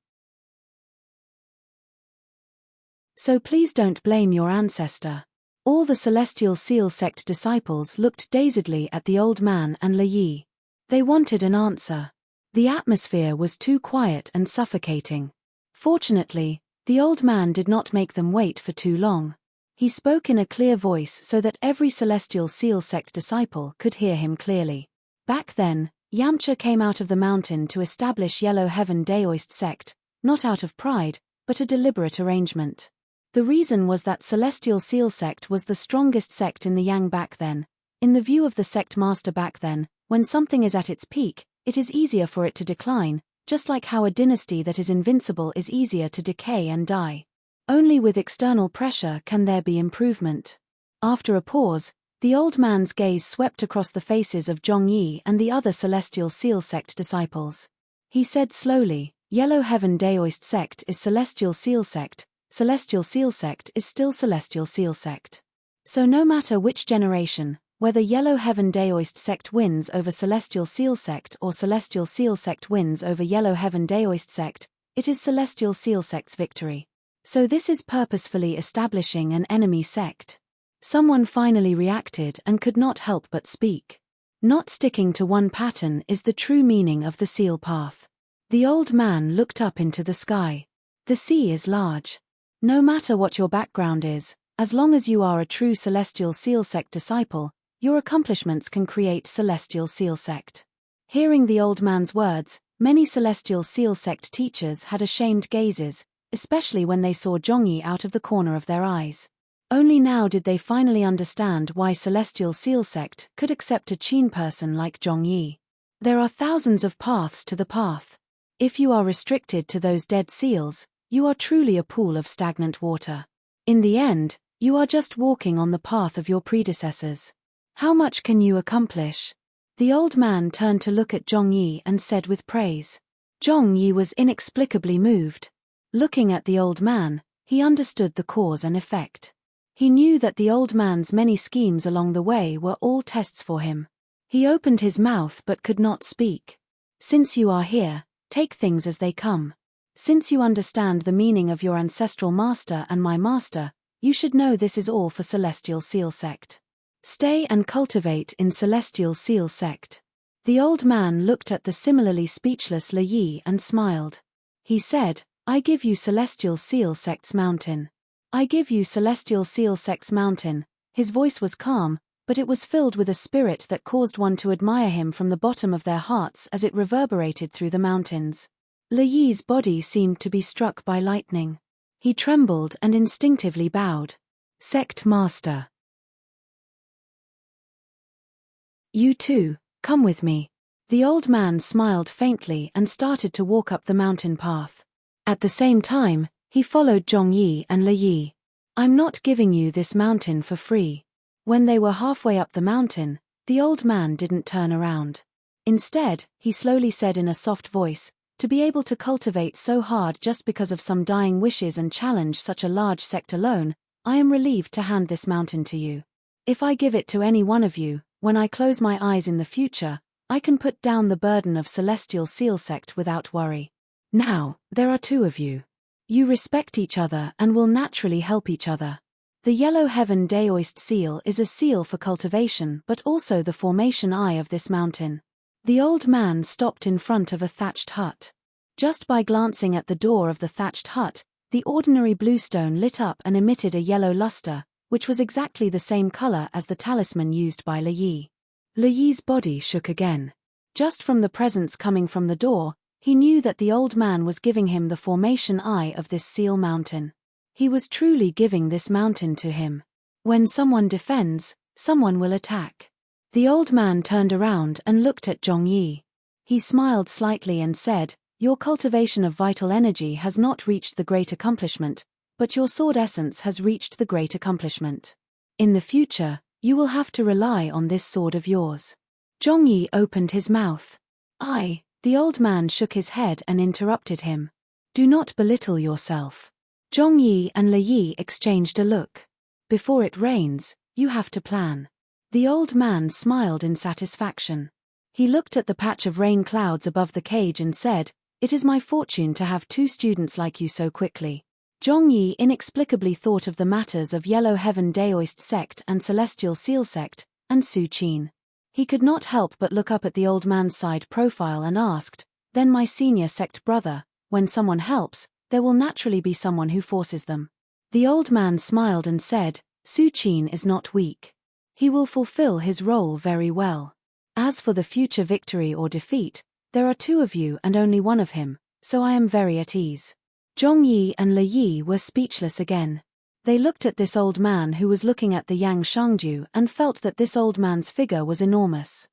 So please don't blame your ancestor." All the Celestial Seal Sect disciples looked dazedly at the old man and Le Yi. They wanted an answer. The atmosphere was too quiet and suffocating. Fortunately, the old man did not make them wait for too long. He spoke in a clear voice so that every Celestial Seal Sect disciple could hear him clearly. Back then, Yamcha came out of the mountain to establish Yellow Heaven Daoist Sect, not out of pride, but a deliberate arrangement. The reason was that Celestial Seal Sect was the strongest sect in the Yang back then. In the view of the sect master back then, when something is at its peak, it is easier for it to decline, just like how a dynasty that is invincible is easier to decay and die. Only with external pressure can there be improvement. After a pause, the old man's gaze swept across the faces of Zhongyi and the other Celestial Seal Sect disciples. He said slowly, "Yellow Heaven Daoist Sect is Celestial Seal Sect. Celestial Seal Sect is still Celestial Seal Sect. So no matter which generation, whether Yellow Heaven Daoist Sect wins over Celestial Seal Sect or Celestial Seal Sect wins over Yellow Heaven Daoist Sect, it is Celestial Seal Sect's victory. So this is purposefully establishing an enemy sect." Someone finally reacted and could not help but speak. "Not sticking to one pattern is the true meaning of the seal path." The old man looked up into the sky. "The sea is large. No matter what your background is, as long as you are a true Celestial Seal Sect disciple, your accomplishments can create Celestial Seal Sect." Hearing the old man's words, many Celestial Seal Sect teachers had ashamed gazes, especially when they saw Zhongyi out of the corner of their eyes. Only now did they finally understand why Celestial Seal Sect could accept a Qin person like Zhongyi. There are thousands of paths to the path. If you are restricted to those dead seals, you are truly a pool of stagnant water. In the end, you are just walking on the path of your predecessors. How much can you accomplish? The old man turned to look at Zhongyi and said with praise. Zhongyi was inexplicably moved. Looking at the old man, he understood the cause and effect. He knew that the old man's many schemes along the way were all tests for him. He opened his mouth but could not speak. Since you are here, take things as they come. Since you understand the meaning of your ancestral master and my master, you should know this is all for Celestial Seal Sect. Stay and cultivate in Celestial Seal Sect. The old man looked at the similarly speechless Li Yi and smiled. He said, I give you Celestial Seal Sect's mountain. I give you Celestial Seal Sect's mountain. His voice was calm, but it was filled with a spirit that caused one to admire him from the bottom of their hearts as it reverberated through the mountains. Li Yi's body seemed to be struck by lightning. He trembled and instinctively bowed. Sect Master. You too, come with me. The old man smiled faintly and started to walk up the mountain path. At the same time, he followed Zhongyi and Li Yi. I'm not giving you this mountain for free. When they were halfway up the mountain, the old man didn't turn around. Instead, he slowly said in a soft voice, to be able to cultivate so hard just because of some dying wishes and challenge such a large sect alone, I am relieved to hand this mountain to you. If I give it to any one of you, when I close my eyes in the future, I can put down the burden of Celestial Seal Sect without worry. Now, there are two of you. You respect each other and will naturally help each other. The Yellow Heaven Daoist seal is a seal for cultivation but also the formation eye of this mountain. The old man stopped in front of a thatched hut. Just by glancing at the door of the thatched hut, the ordinary bluestone lit up and emitted a yellow luster, which was exactly the same color as the talisman used by Li Yi. Li Yi's body shook again. Just from the presence coming from the door, he knew that the old man was giving him the formation eye of this seal mountain. He was truly giving this mountain to him. When someone defends, someone will attack. The old man turned around and looked at Zhongyi. He smiled slightly and said, your cultivation of vital energy has not reached the great accomplishment, but your sword essence has reached the great accomplishment. In the future, you will have to rely on this sword of yours. Zhongyi opened his mouth. The old man shook his head and interrupted him. Do not belittle yourself. Zhongyi and Li Yi exchanged a look. Before it rains, you have to plan. The old man smiled in satisfaction. He looked at the patch of rain clouds above the cage and said, it is my fortune to have two students like you so quickly. Zhongyi inexplicably thought of the matters of Yellow Heaven Daoist Sect and Celestial Seal Sect, and Su Qin. He could not help but look up at the old man's side profile and asked, then my senior sect brother, when someone helps, there will naturally be someone who forces them. The old man smiled and said, Su Qin is not weak. He will fulfill his role very well. As for the future victory or defeat, there are two of you and only one of him, so I am very at ease. Zhongyi and Li Yi were speechless again. They looked at this old man who was looking at the Yang Shangju and felt that this old man's figure was enormous.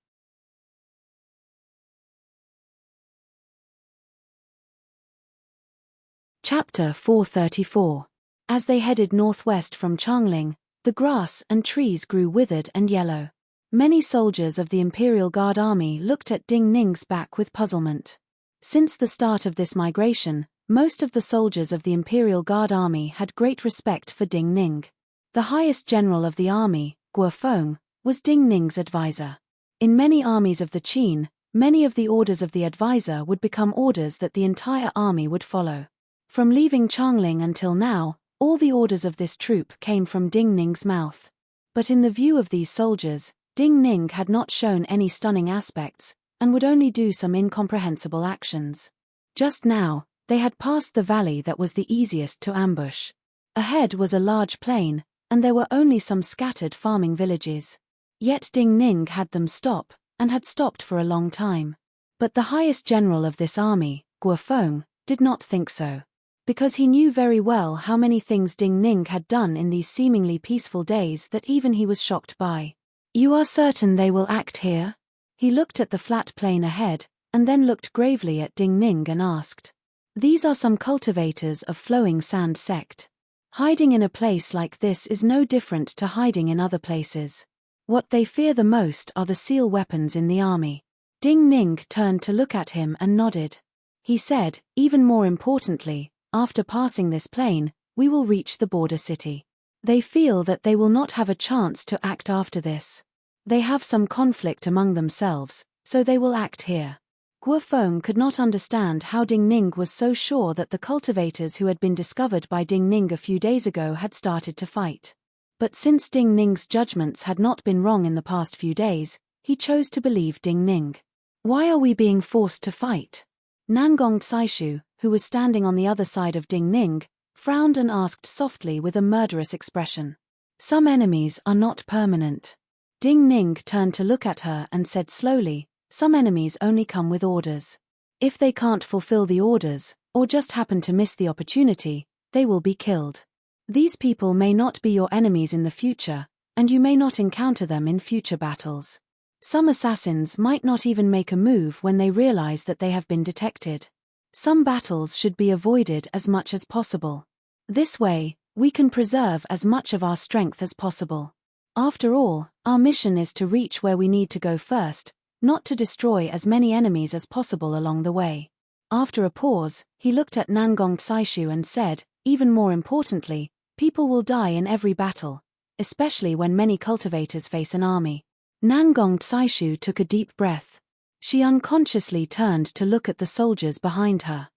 Chapter 434. As they headed northwest from Changling, the grass and trees grew withered and yellow. Many soldiers of the Imperial Guard Army looked at Ding Ning's back with puzzlement. Since the start of this migration, most of the soldiers of the Imperial Guard Army had great respect for Ding Ning. The highest general of the army, Guo Feng, was Ding Ning's advisor. In many armies of the Qin, many of the orders of the advisor would become orders that the entire army would follow. From leaving Changling until now, all the orders of this troop came from Ding Ning's mouth. But in the view of these soldiers, Ding Ning had not shown any stunning aspects, and would only do some incomprehensible actions. Just now, they had passed the valley that was the easiest to ambush. Ahead was a large plain, and there were only some scattered farming villages. Yet Ding Ning had them stop, and had stopped for a long time. But the highest general of this army, Guo Feng, did not think so. Because he knew very well how many things Ding Ning had done in these seemingly peaceful days that even he was shocked by. You are certain they will act here? He looked at the flat plain ahead, and then looked gravely at Ding Ning and asked. These are some cultivators of flowing sand sect. Hiding in a place like this is no different to hiding in other places. What they fear the most are the seal weapons in the army. Ding Ning turned to look at him and nodded. He said, even more importantly, after passing this plain, we will reach the border city. They feel that they will not have a chance to act after this. They have some conflict among themselves, so they will act here. Guofeng could not understand how Ding Ning was so sure that the cultivators who had been discovered by Ding Ning a few days ago had started to fight. But since Ding Ning's judgments had not been wrong in the past few days, he chose to believe Ding Ning. Why are we being forced to fight? Nangong Tsaishu, who was standing on the other side of Ding Ning, frowned and asked softly with a murderous expression. Some enemies are not permanent. Ding Ning turned to look at her and said slowly, some enemies only come with orders. If they can't fulfill the orders, or just happen to miss the opportunity, they will be killed. These people may not be your enemies in the future, and you may not encounter them in future battles. Some assassins might not even make a move when they realize that they have been detected. Some battles should be avoided as much as possible. This way, we can preserve as much of our strength as possible. After all, our mission is to reach where we need to go first, not to destroy as many enemies as possible along the way. After a pause, he looked at Nangong Tsaishu and said, even more importantly, people will die in every battle, especially when many cultivators face an army. Nangong Tsaishu took a deep breath. She unconsciously turned to look at the soldiers behind her.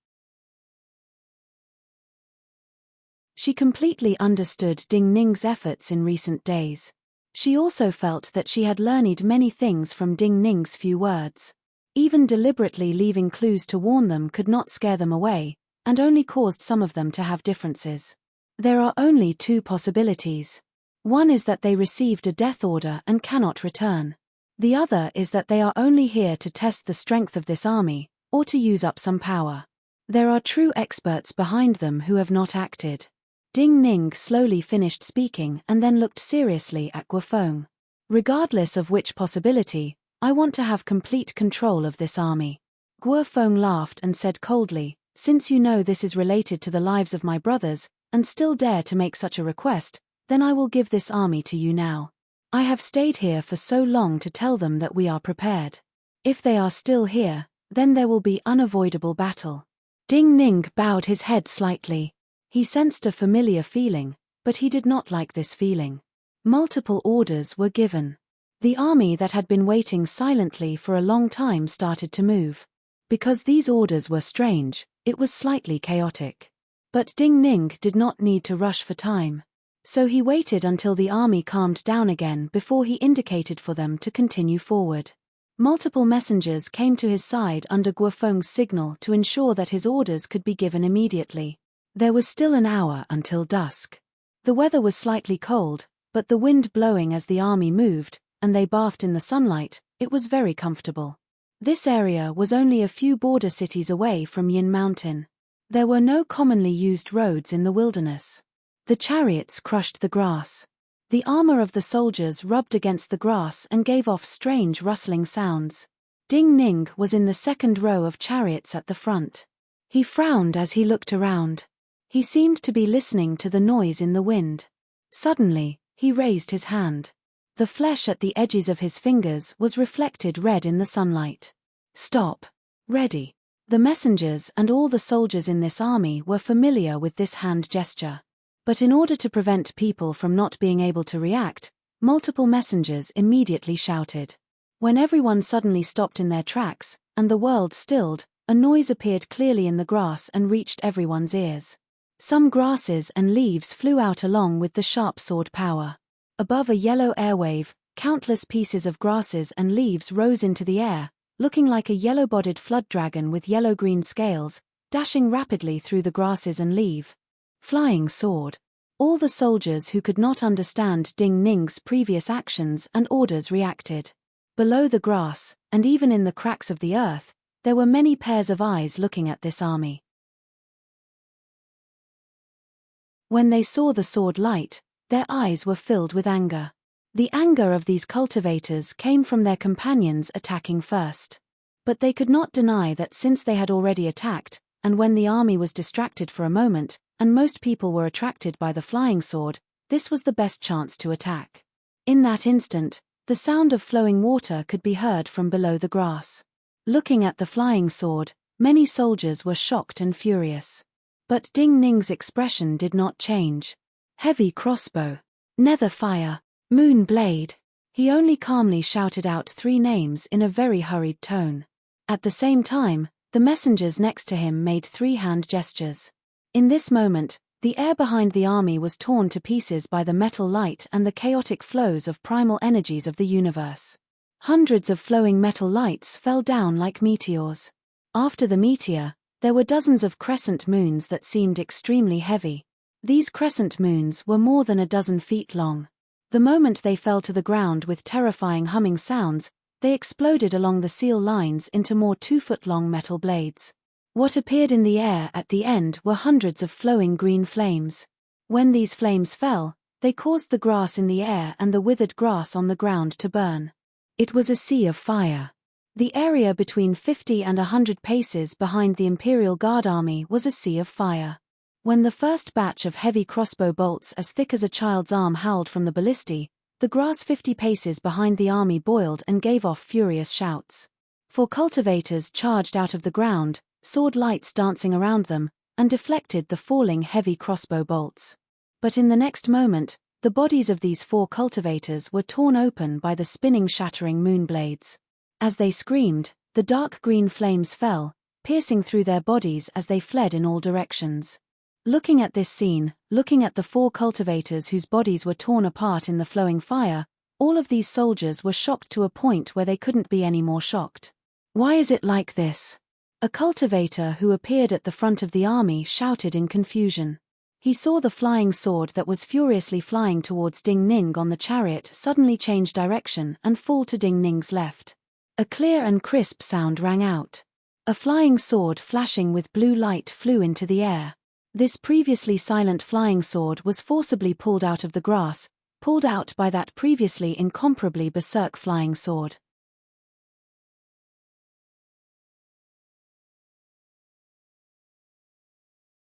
She completely understood Ding Ning's efforts in recent days. She also felt that she had learned many things from Ding Ning's few words. Even deliberately leaving clues to warn them could not scare them away, and only caused some of them to have differences. There are only two possibilities. One is that they received a death order and cannot return. The other is that they are only here to test the strength of this army, or to use up some power. There are true experts behind them who have not acted. Ding Ning slowly finished speaking and then looked seriously at Guofeng. Regardless of which possibility, I want to have complete control of this army. Guofeng laughed and said coldly, since you know this is related to the lives of my brothers, and still dare to make such a request, then I will give this army to you now. I have stayed here for so long to tell them that we are prepared. If they are still here, then there will be unavoidable battle. Ding Ning bowed his head slightly. He sensed a familiar feeling, but he did not like this feeling. Multiple orders were given. The army that had been waiting silently for a long time started to move. Because these orders were strange, it was slightly chaotic. But Ding Ning did not need to rush for time. So he waited until the army calmed down again before he indicated for them to continue forward. Multiple messengers came to his side under Guofeng's signal to ensure that his orders could be given immediately. There was still an hour until dusk. The weather was slightly cold, but the wind blowing as the army moved, and they bathed in the sunlight, it was very comfortable. This area was only a few border cities away from Yin Mountain. There were no commonly used roads in the wilderness. The chariots crushed the grass. The armor of the soldiers rubbed against the grass and gave off strange rustling sounds. Ding Ning was in the second row of chariots at the front. He frowned as he looked around. He seemed to be listening to the noise in the wind. Suddenly, he raised his hand. The flesh at the edges of his fingers was reflected red in the sunlight. Stop. Ready. The messengers and all the soldiers in this army were familiar with this hand gesture. But in order to prevent people from not being able to react, multiple messengers immediately shouted. When everyone suddenly stopped in their tracks, and the world stilled, a noise appeared clearly in the grass and reached everyone's ears. Some grasses and leaves flew out along with the sharp sword power. Above a yellow airwave, countless pieces of grasses and leaves rose into the air, looking like a yellow-bodied flood dragon with yellow-green scales, dashing rapidly through the grasses and leaf. Flying sword. All the soldiers who could not understand Ding Ning's previous actions and orders reacted. Below the grass, and even in the cracks of the earth, there were many pairs of eyes looking at this army. When they saw the sword light, their eyes were filled with anger. The anger of these cultivators came from their companions attacking first. But they could not deny that since they had already attacked, and when the army was distracted for a moment, and most people were attracted by the flying sword, this was the best chance to attack. In that instant, the sound of flowing water could be heard from below the grass. Looking at the flying sword, many soldiers were shocked and furious. But Ding Ning's expression did not change. Heavy crossbow. Nether fire. Moon blade. He only calmly shouted out 3 names in a very hurried tone. At the same time, the messengers next to him made 3 hand gestures. In this moment, the air behind the army was torn to pieces by the metal light and the chaotic flows of primal energies of the universe. Hundreds of flowing metal lights fell down like meteors. After the meteor, there were dozens of crescent moons that seemed extremely heavy. These crescent moons were more than a dozen feet long. The moment they fell to the ground with terrifying humming sounds, they exploded along the seal lines into more 2-foot-long metal blades. What appeared in the air at the end were hundreds of flowing green flames. When these flames fell, they caused the grass in the air and the withered grass on the ground to burn. It was a sea of fire. The area between 50 and 100 paces behind the Imperial Guard army was a sea of fire. When the first batch of heavy crossbow bolts as thick as a child's arm howled from the ballistae, the grass 50 paces behind the army boiled and gave off furious shouts. 4 cultivators charged out of the ground, sword lights dancing around them, and deflected the falling heavy crossbow bolts. But in the next moment, the bodies of these 4 cultivators were torn open by the spinning shattering moon blades. As they screamed, the dark green flames fell, piercing through their bodies as they fled in all directions. Looking at this scene, looking at the 4 cultivators whose bodies were torn apart in the flowing fire, all of these soldiers were shocked to a point where they couldn't be any more shocked. Why is it like this? A cultivator who appeared at the front of the army shouted in confusion. He saw the flying sword that was furiously flying towards Ding Ning on the chariot suddenly change direction and fall to Ding Ning's left. A clear and crisp sound rang out. A flying sword flashing with blue light flew into the air. This previously silent flying sword was forcibly pulled out of the grass, pulled out by that previously incomparably berserk flying sword.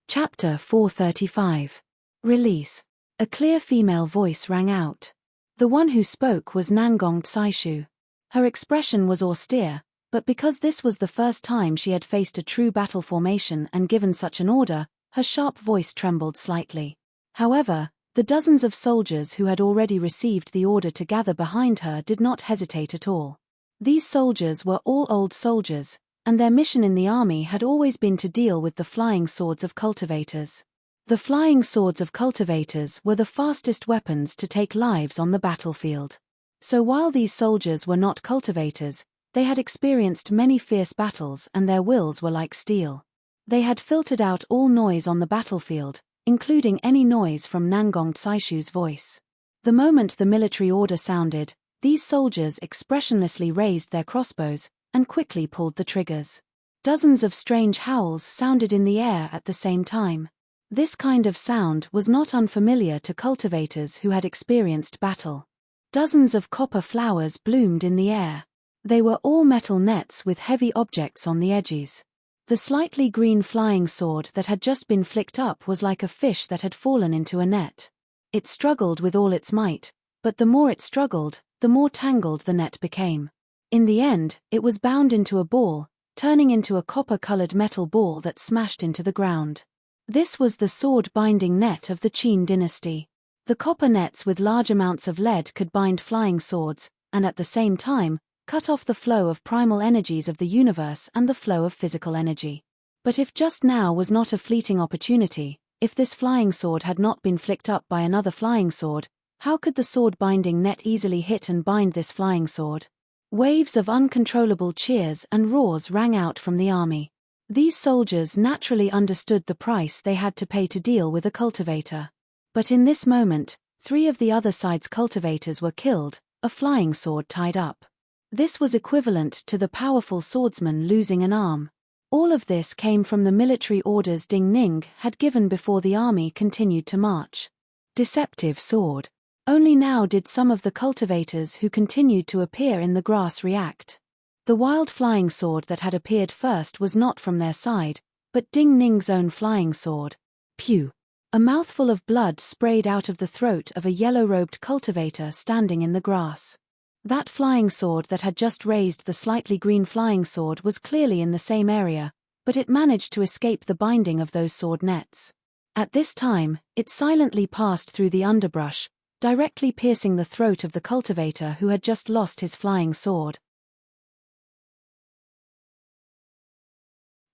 Chapter 435. Release. A clear female voice rang out. The one who spoke was Nangong Tsaishu. Her expression was austere, but because this was the first time she had faced a true battle formation and given such an order, her sharp voice trembled slightly. However, the dozens of soldiers who had already received the order to gather behind her did not hesitate at all. These soldiers were all old soldiers, and their mission in the army had always been to deal with the flying swords of cultivators. The flying swords of cultivators were the fastest weapons to take lives on the battlefield. So while these soldiers were not cultivators, they had experienced many fierce battles and their wills were like steel. They had filtered out all noise on the battlefield, including any noise from Nangong Tsaishu's voice. The moment the military order sounded, these soldiers expressionlessly raised their crossbows and quickly pulled the triggers. Dozens of strange howls sounded in the air at the same time. This kind of sound was not unfamiliar to cultivators who had experienced battle. Dozens of copper flowers bloomed in the air. They were all metal nets with heavy objects on the edges. The slightly green flying sword that had just been flicked up was like a fish that had fallen into a net. It struggled with all its might, but the more it struggled, the more tangled the net became. In the end, it was bound into a ball, turning into a copper-colored metal ball that smashed into the ground. This was the sword-binding net of the Qin dynasty. The copper nets with large amounts of lead could bind flying swords, and at the same time, cut off the flow of primal energies of the universe and the flow of physical energy. But if just now was not a fleeting opportunity, if this flying sword had not been flicked up by another flying sword, how could the sword-binding net easily hit and bind this flying sword? Waves of uncontrollable cheers and roars rang out from the army. These soldiers naturally understood the price they had to pay to deal with a cultivator. But in this moment, 3 of the other side's cultivators were killed, a flying sword tied up. This was equivalent to the powerful swordsman losing an arm. All of this came from the military orders Ding Ning had given before the army continued to march. Deceptive sword. Only now did some of the cultivators who continued to appear in the grass react. The wild flying sword that had appeared first was not from their side, but Ding Ning's own flying sword. Pew! A mouthful of blood sprayed out of the throat of a yellow-robed cultivator standing in the grass. That flying sword that had just raised the slightly green flying sword was clearly in the same area, but it managed to escape the binding of those sword nets. At this time, it silently passed through the underbrush, directly piercing the throat of the cultivator who had just lost his flying sword.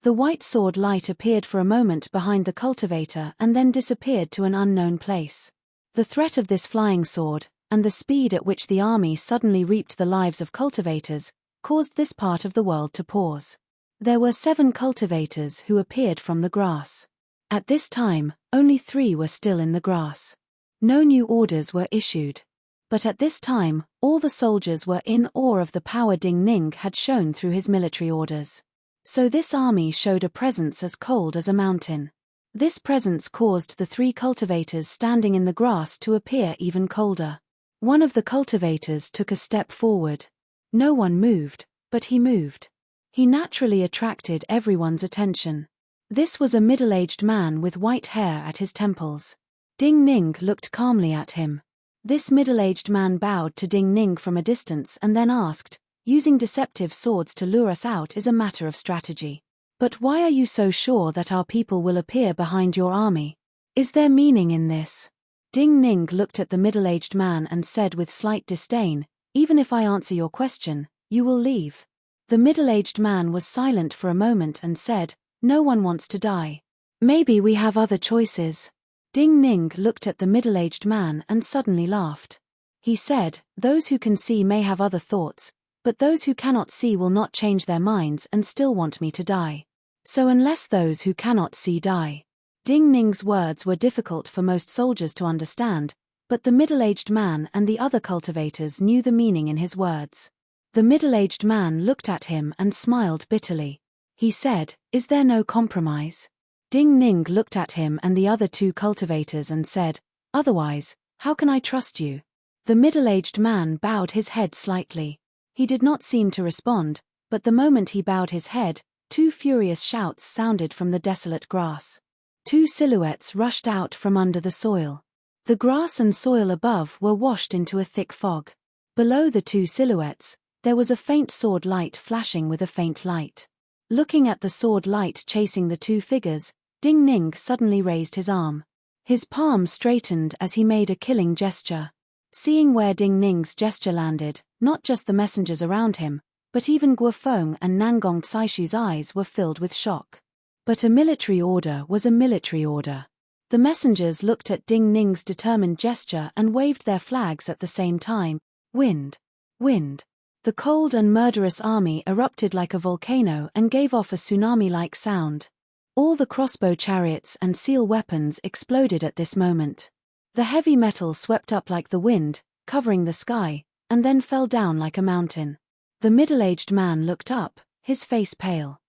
The white sword light appeared for a moment behind the cultivator and then disappeared to an unknown place. The threat of this flying sword, and the speed at which the army suddenly reaped the lives of cultivators, caused this part of the world to pause. There were 7 cultivators who appeared from the grass. At this time, only 3 were still in the grass. No new orders were issued. But at this time, all the soldiers were in awe of the power Ding Ning had shown through his military orders. So this army showed a presence as cold as a mountain. This presence caused the 3 cultivators standing in the grass to appear even colder. One of the cultivators took a step forward. No one moved, but he moved. He naturally attracted everyone's attention. This was a middle-aged man with white hair at his temples. Ding Ning looked calmly at him. This middle-aged man bowed to Ding Ning from a distance and then asked, "Using deceptive swords to lure us out is a matter of strategy. But why are you so sure that our people will appear behind your army? Is there meaning in this?" Ding Ning looked at the middle-aged man and said with slight disdain, "Even if I answer your question, you will leave." The middle-aged man was silent for a moment and said, "No one wants to die. Maybe we have other choices." Ding Ning looked at the middle-aged man and suddenly laughed. He said, "Those who can see may have other thoughts, but those who cannot see will not change their minds and still want me to die. So unless those who cannot see die." Ding Ning's words were difficult for most soldiers to understand, but the middle-aged man and the other cultivators knew the meaning in his words. The middle-aged man looked at him and smiled bitterly. He said, "Is there no compromise?" Ding Ning looked at him and the other 2 cultivators and said, "Otherwise, how can I trust you?" The middle-aged man bowed his head slightly. He did not seem to respond, but the moment he bowed his head, 2 furious shouts sounded from the desolate grass. 2 silhouettes rushed out from under the soil. The grass and soil above were washed into a thick fog. Below the 2 silhouettes, there was a faint sword light flashing with a faint light. Looking at the sword light chasing the 2 figures, Ding Ning suddenly raised his arm. His palm straightened as he made a killing gesture. Seeing where Ding Ning's gesture landed, not just the messengers around him, but even Guofeng and Nangong Tsaishu's eyes were filled with shock. But a military order was a military order. The messengers looked at Ding Ning's determined gesture and waved their flags at the same time. Wind. Wind. The cold and murderous army erupted like a volcano and gave off a tsunami-like sound. All the crossbow chariots and seal weapons exploded at this moment. The heavy metal swept up like the wind, covering the sky, and then fell down like a mountain. The middle-aged man looked up, his face pale.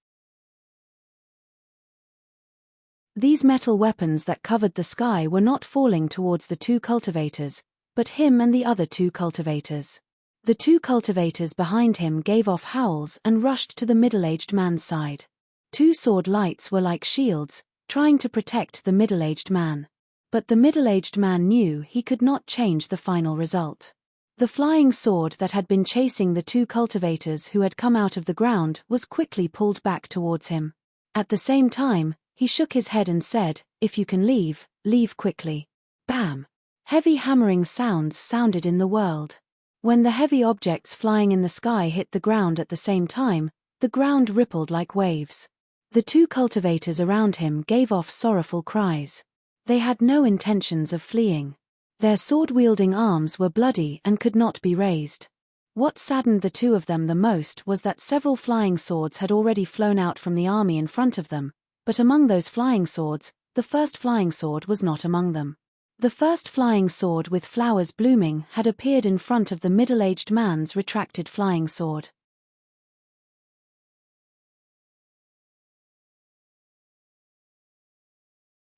These metal weapons that covered the sky were not falling towards the 2 cultivators, but him and the other 2 cultivators. The 2 cultivators behind him gave off howls and rushed to the middle-aged man's side. 2 sword lights were like shields, trying to protect the middle-aged man. But the middle-aged man knew he could not change the final result. The flying sword that had been chasing the 2 cultivators who had come out of the ground was quickly pulled back towards him. At the same time, he shook his head and said, "If you can leave, leave quickly." Bam! Heavy hammering sounds sounded in the world. When the heavy objects flying in the sky hit the ground at the same time, the ground rippled like waves. The 2 cultivators around him gave off sorrowful cries. They had no intentions of fleeing. Their sword-wielding arms were bloody and could not be raised. What saddened the 2 of them the most was that several flying swords had already flown out from the army in front of them, but among those flying swords, the first flying sword was not among them. The first flying sword with flowers blooming had appeared in front of the middle-aged man's retracted flying sword.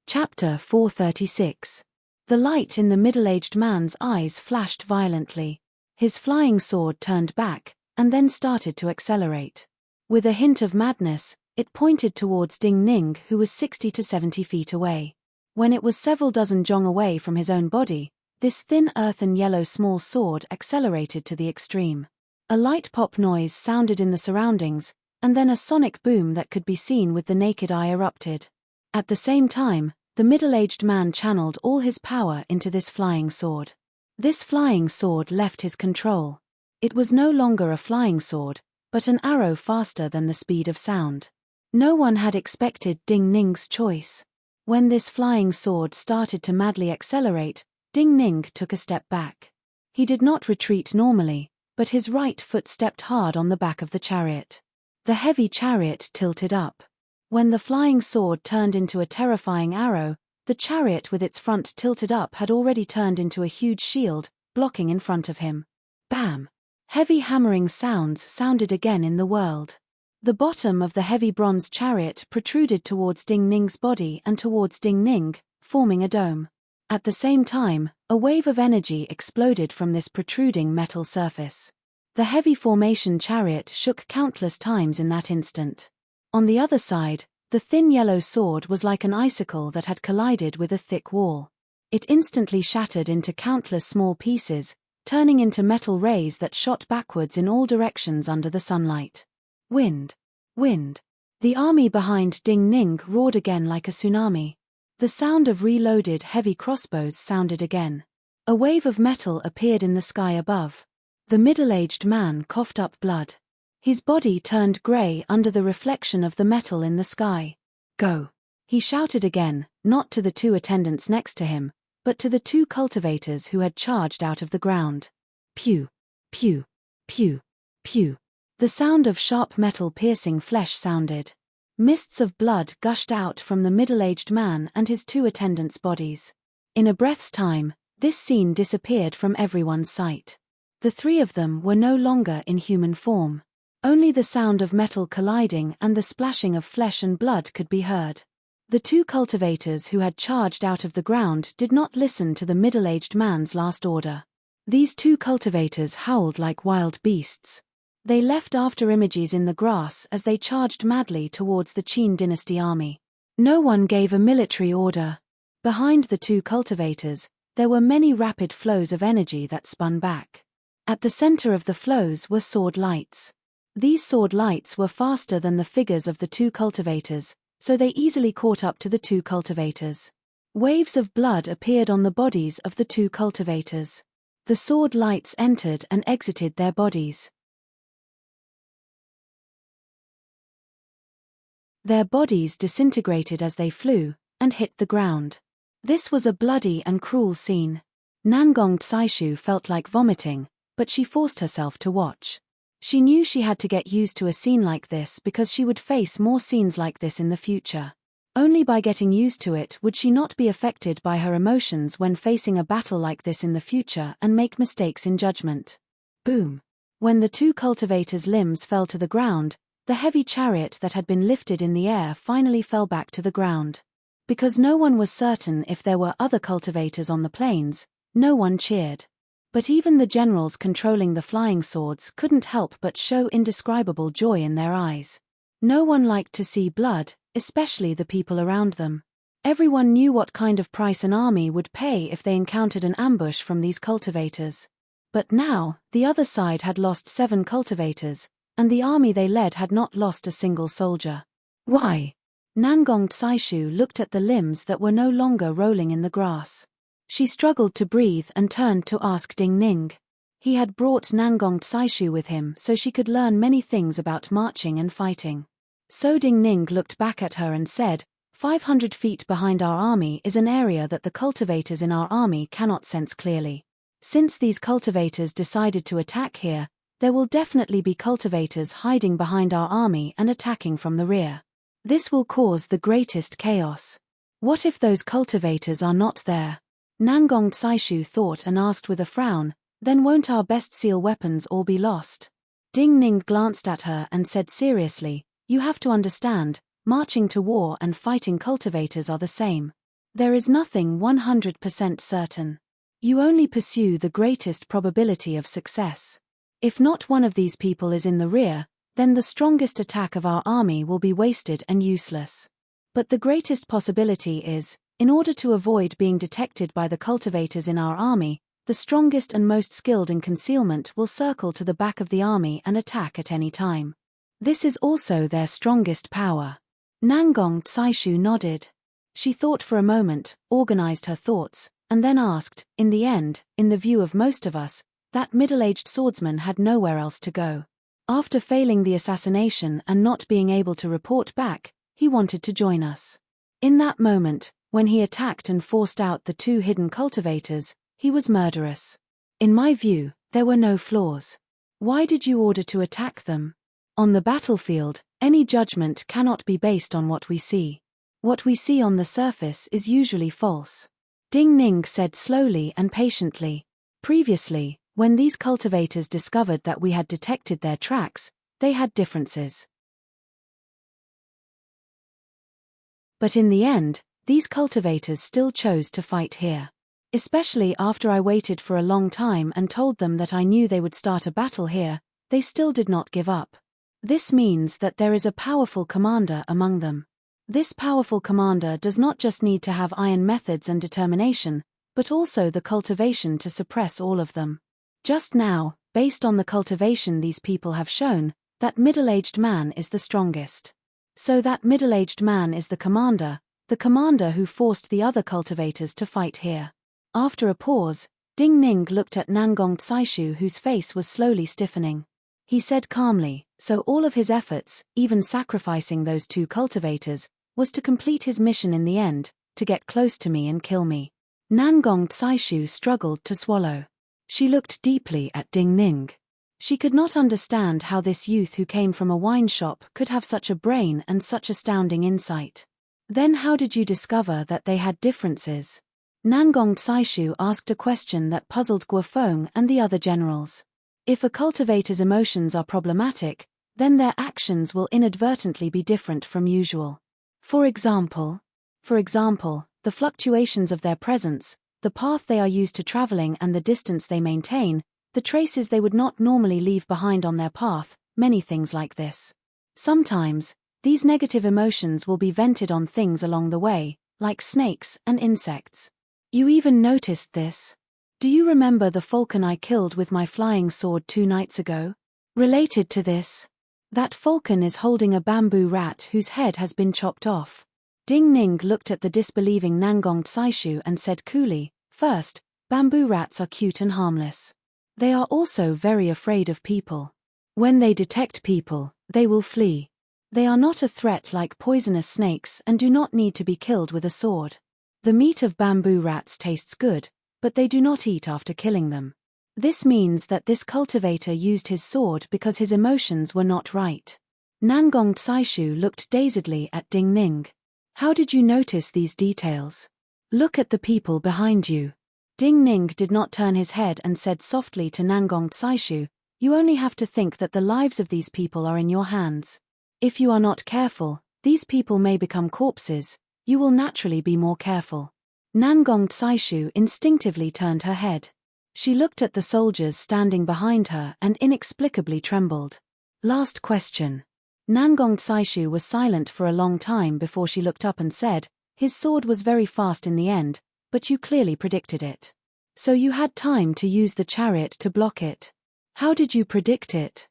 Chapter 436. The light in the middle-aged man's eyes flashed violently. His flying sword turned back, and then started to accelerate. With a hint of madness, it pointed towards Ding Ning, who was 60 to 70 feet away. When it was several dozen zhong away from his own body, this thin earthen yellow small sword accelerated to the extreme. A light pop noise sounded in the surroundings, and then a sonic boom that could be seen with the naked eye erupted. At the same time, the middle-aged man channeled all his power into this flying sword. This flying sword left his control. It was no longer a flying sword, but an arrow faster than the speed of sound. No one had expected Ding Ning's choice. When this flying sword started to madly accelerate, Ding Ning took a step back. He did not retreat normally, but his right foot stepped hard on the back of the chariot. The heavy chariot tilted up. When the flying sword turned into a terrifying arrow, the chariot with its front tilted up had already turned into a huge shield, blocking in front of him. Bam! Heavy hammering sounds sounded again in the world. The bottom of the heavy bronze chariot protruded towards Ding Ning's body and towards Ding Ning, forming a dome. At the same time, a wave of energy exploded from this protruding metal surface. The heavy formation chariot shook countless times in that instant. On the other side, the thin yellow sword was like an icicle that had collided with a thick wall. It instantly shattered into countless small pieces, turning into metal rays that shot backwards in all directions under the sunlight. Wind! Wind! The army behind Ding Ning roared again like a tsunami. The sound of reloaded heavy crossbows sounded again. A wave of metal appeared in the sky above. The middle-aged man coughed up blood. His body turned grey under the reflection of the metal in the sky. Go! He shouted again, not to the two attendants next to him, but to the two cultivators who had charged out of the ground. Pew! Pew! Pew! Pew! The sound of sharp metal piercing flesh sounded. Mists of blood gushed out from the middle-aged man and his two attendants' bodies. In a breath's time, this scene disappeared from everyone's sight. The three of them were no longer in human form. Only the sound of metal colliding and the splashing of flesh and blood could be heard. The two cultivators who had charged out of the ground did not listen to the middle-aged man's last order. These two cultivators howled like wild beasts. They left after-images in the grass as they charged madly towards the Qin dynasty army. No one gave a military order. Behind the two cultivators, there were many rapid flows of energy that spun back. At the center of the flows were sword lights. These sword lights were faster than the figures of the two cultivators, so they easily caught up to the two cultivators. Waves of blood appeared on the bodies of the two cultivators. The sword lights entered and exited their bodies. Their bodies disintegrated as they flew, and hit the ground. This was a bloody and cruel scene. Nangong Tsaishu felt like vomiting, but she forced herself to watch. She knew she had to get used to a scene like this because she would face more scenes like this in the future. Only by getting used to it would she not be affected by her emotions when facing a battle like this in the future and make mistakes in judgment. Boom! When the two cultivators' limbs fell to the ground, the heavy chariot that had been lifted in the air finally fell back to the ground. Because no one was certain if there were other cultivators on the plains, no one cheered. But even the generals controlling the flying swords couldn't help but show indescribable joy in their eyes. No one liked to see blood, especially the people around them. Everyone knew what kind of price an army would pay if they encountered an ambush from these cultivators. But now, the other side had lost 7 cultivators, and the army they led had not lost a single soldier. Why? Nangong Tsaishu looked at the limbs that were no longer rolling in the grass. She struggled to breathe and turned to ask Ding Ning. He had brought Nangong Tsaishu with him so she could learn many things about marching and fighting. So Ding Ning looked back at her and said, 500 feet behind our army is an area that the cultivators in our army cannot sense clearly. Since these cultivators decided to attack here, there will definitely be cultivators hiding behind our army and attacking from the rear. This will cause the greatest chaos. What if those cultivators are not there? Nangong Tsaishu thought and asked with a frown, then won't our best seal weapons all be lost? Ding Ning glanced at her and said seriously, you have to understand, marching to war and fighting cultivators are the same. There is nothing 100% certain. You only pursue the greatest probability of success. If not one of these people is in the rear, then the strongest attack of our army will be wasted and useless. But the greatest possibility is, in order to avoid being detected by the cultivators in our army, the strongest and most skilled in concealment will circle to the back of the army and attack at any time. This is also their strongest power. Nangong Tsaishu nodded. She thought for a moment, organized her thoughts, and then asked, in the end, in the view of most of us, that middle-aged swordsman had nowhere else to go. After failing the assassination and not being able to report back, he wanted to join us. In that moment, when he attacked and forced out the two hidden cultivators, he was murderous. In my view, there were no flaws. Why did you order to attack them? On the battlefield, any judgment cannot be based on what we see. What we see on the surface is usually false. Ding Ning said slowly and patiently. Previously, when these cultivators discovered that we had detected their tracks, they had differences. But in the end, these cultivators still chose to fight here. Especially after I waited for a long time and told them that I knew they would start a battle here, they still did not give up. This means that there is a powerful commander among them. This powerful commander does not just need to have iron methods and determination, but also the cultivation to suppress all of them. Just now, based on the cultivation these people have shown, that middle-aged man is the strongest. So that middle-aged man is the commander who forced the other cultivators to fight here. After a pause, Ding Ning looked at Nangong Tsaishu, whose face was slowly stiffening. He said calmly, so all of his efforts, even sacrificing those two cultivators, was to complete his mission in the end, to get close to me and kill me. Nangong Tsaishu struggled to swallow. She looked deeply at Ding Ning. She could not understand how this youth who came from a wine shop could have such a brain and such astounding insight. Then how did you discover that they had differences? Nangong Tsaishu asked a question that puzzled Guofeng and the other generals. If a cultivator's emotions are problematic, then their actions will inadvertently be different from usual. For example, the fluctuations of their presence, the path they are used to traveling and the distance they maintain, the traces they would not normally leave behind on their path, many things like this. Sometimes, these negative emotions will be vented on things along the way, like snakes and insects. You even noticed this. Do you remember the falcon I killed with my flying sword 2 nights ago? Related to this, that falcon is holding a bamboo rat whose head has been chopped off. Ding Ning looked at the disbelieving Nangong Tsaishu and said coolly, first, bamboo rats are cute and harmless. They are also very afraid of people. When they detect people, they will flee. They are not a threat like poisonous snakes and do not need to be killed with a sword. The meat of bamboo rats tastes good, but they do not eat after killing them. This means that this cultivator used his sword because his emotions were not right. Nangong Tsaishu looked dazedly at Ding Ning. How did you notice these details? Look at the people behind you. Ding Ning did not turn his head and said softly to Nangong Tsaishu, you only have to think that the lives of these people are in your hands. If you are not careful, these people may become corpses. You will naturally be more careful. Nangong Tsaishu instinctively turned her head. She looked at the soldiers standing behind her and inexplicably trembled. Last question. Nangong Tsaishu was silent for a long time before she looked up and said, his sword was very fast in the end, but you clearly predicted it. So you had time to use the chariot to block it. How did you predict it?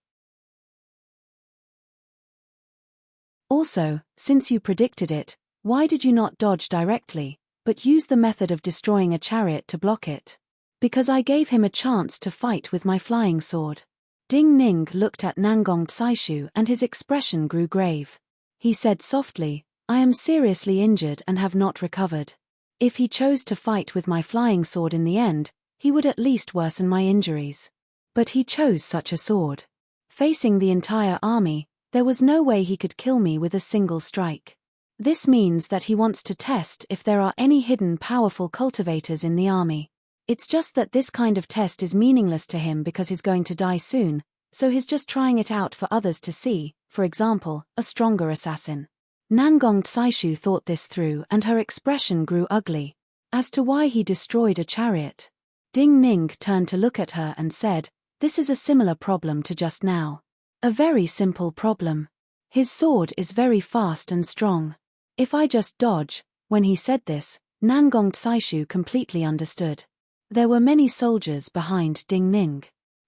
Also, since you predicted it, why did you not dodge directly, but use the method of destroying a chariot to block it? Because I gave him a chance to fight with my flying sword. Ding Ning looked at Nangong Tsaishu and his expression grew grave. He said softly, I am seriously injured and have not recovered. If he chose to fight with my flying sword in the end, he would at least worsen my injuries. But he chose such a sword. Facing the entire army, there was no way he could kill me with a single strike. This means that he wants to test if there are any hidden powerful cultivators in the army. It's just that this kind of test is meaningless to him because he's going to die soon, so he's just trying it out for others to see, for example, a stronger assassin. Nangong Tsaishu thought this through and her expression grew ugly. As to why he destroyed a chariot. Ding Ning turned to look at her and said, this is a similar problem to just now. A very simple problem. His sword is very fast and strong. If I just dodge, when he said this, Nangong Tsaishu completely understood. There were many soldiers behind Ding Ning.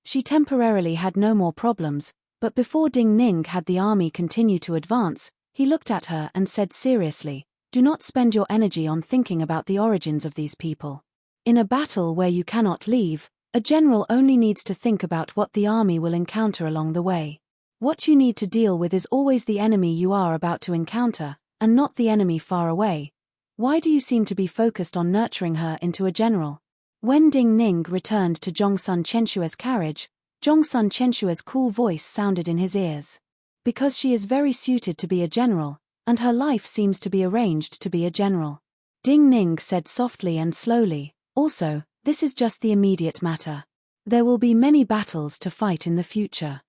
She temporarily had no more problems, but before Ding Ning had the army continue to advance, he looked at her and said seriously, do not spend your energy on thinking about the origins of these people. In a battle where you cannot leave, a general only needs to think about what the army will encounter along the way. What you need to deal with is always the enemy you are about to encounter, and not the enemy far away. Why do you seem to be focused on nurturing her into a general? When Ding Ning returned to Zhongsun Chenshua's carriage, Zhongsun Chenshua's cool voice sounded in his ears. Because she is very suited to be a general, and her life seems to be arranged to be a general. Ding Ning said softly and slowly, also, this is just the immediate matter. There will be many battles to fight in the future.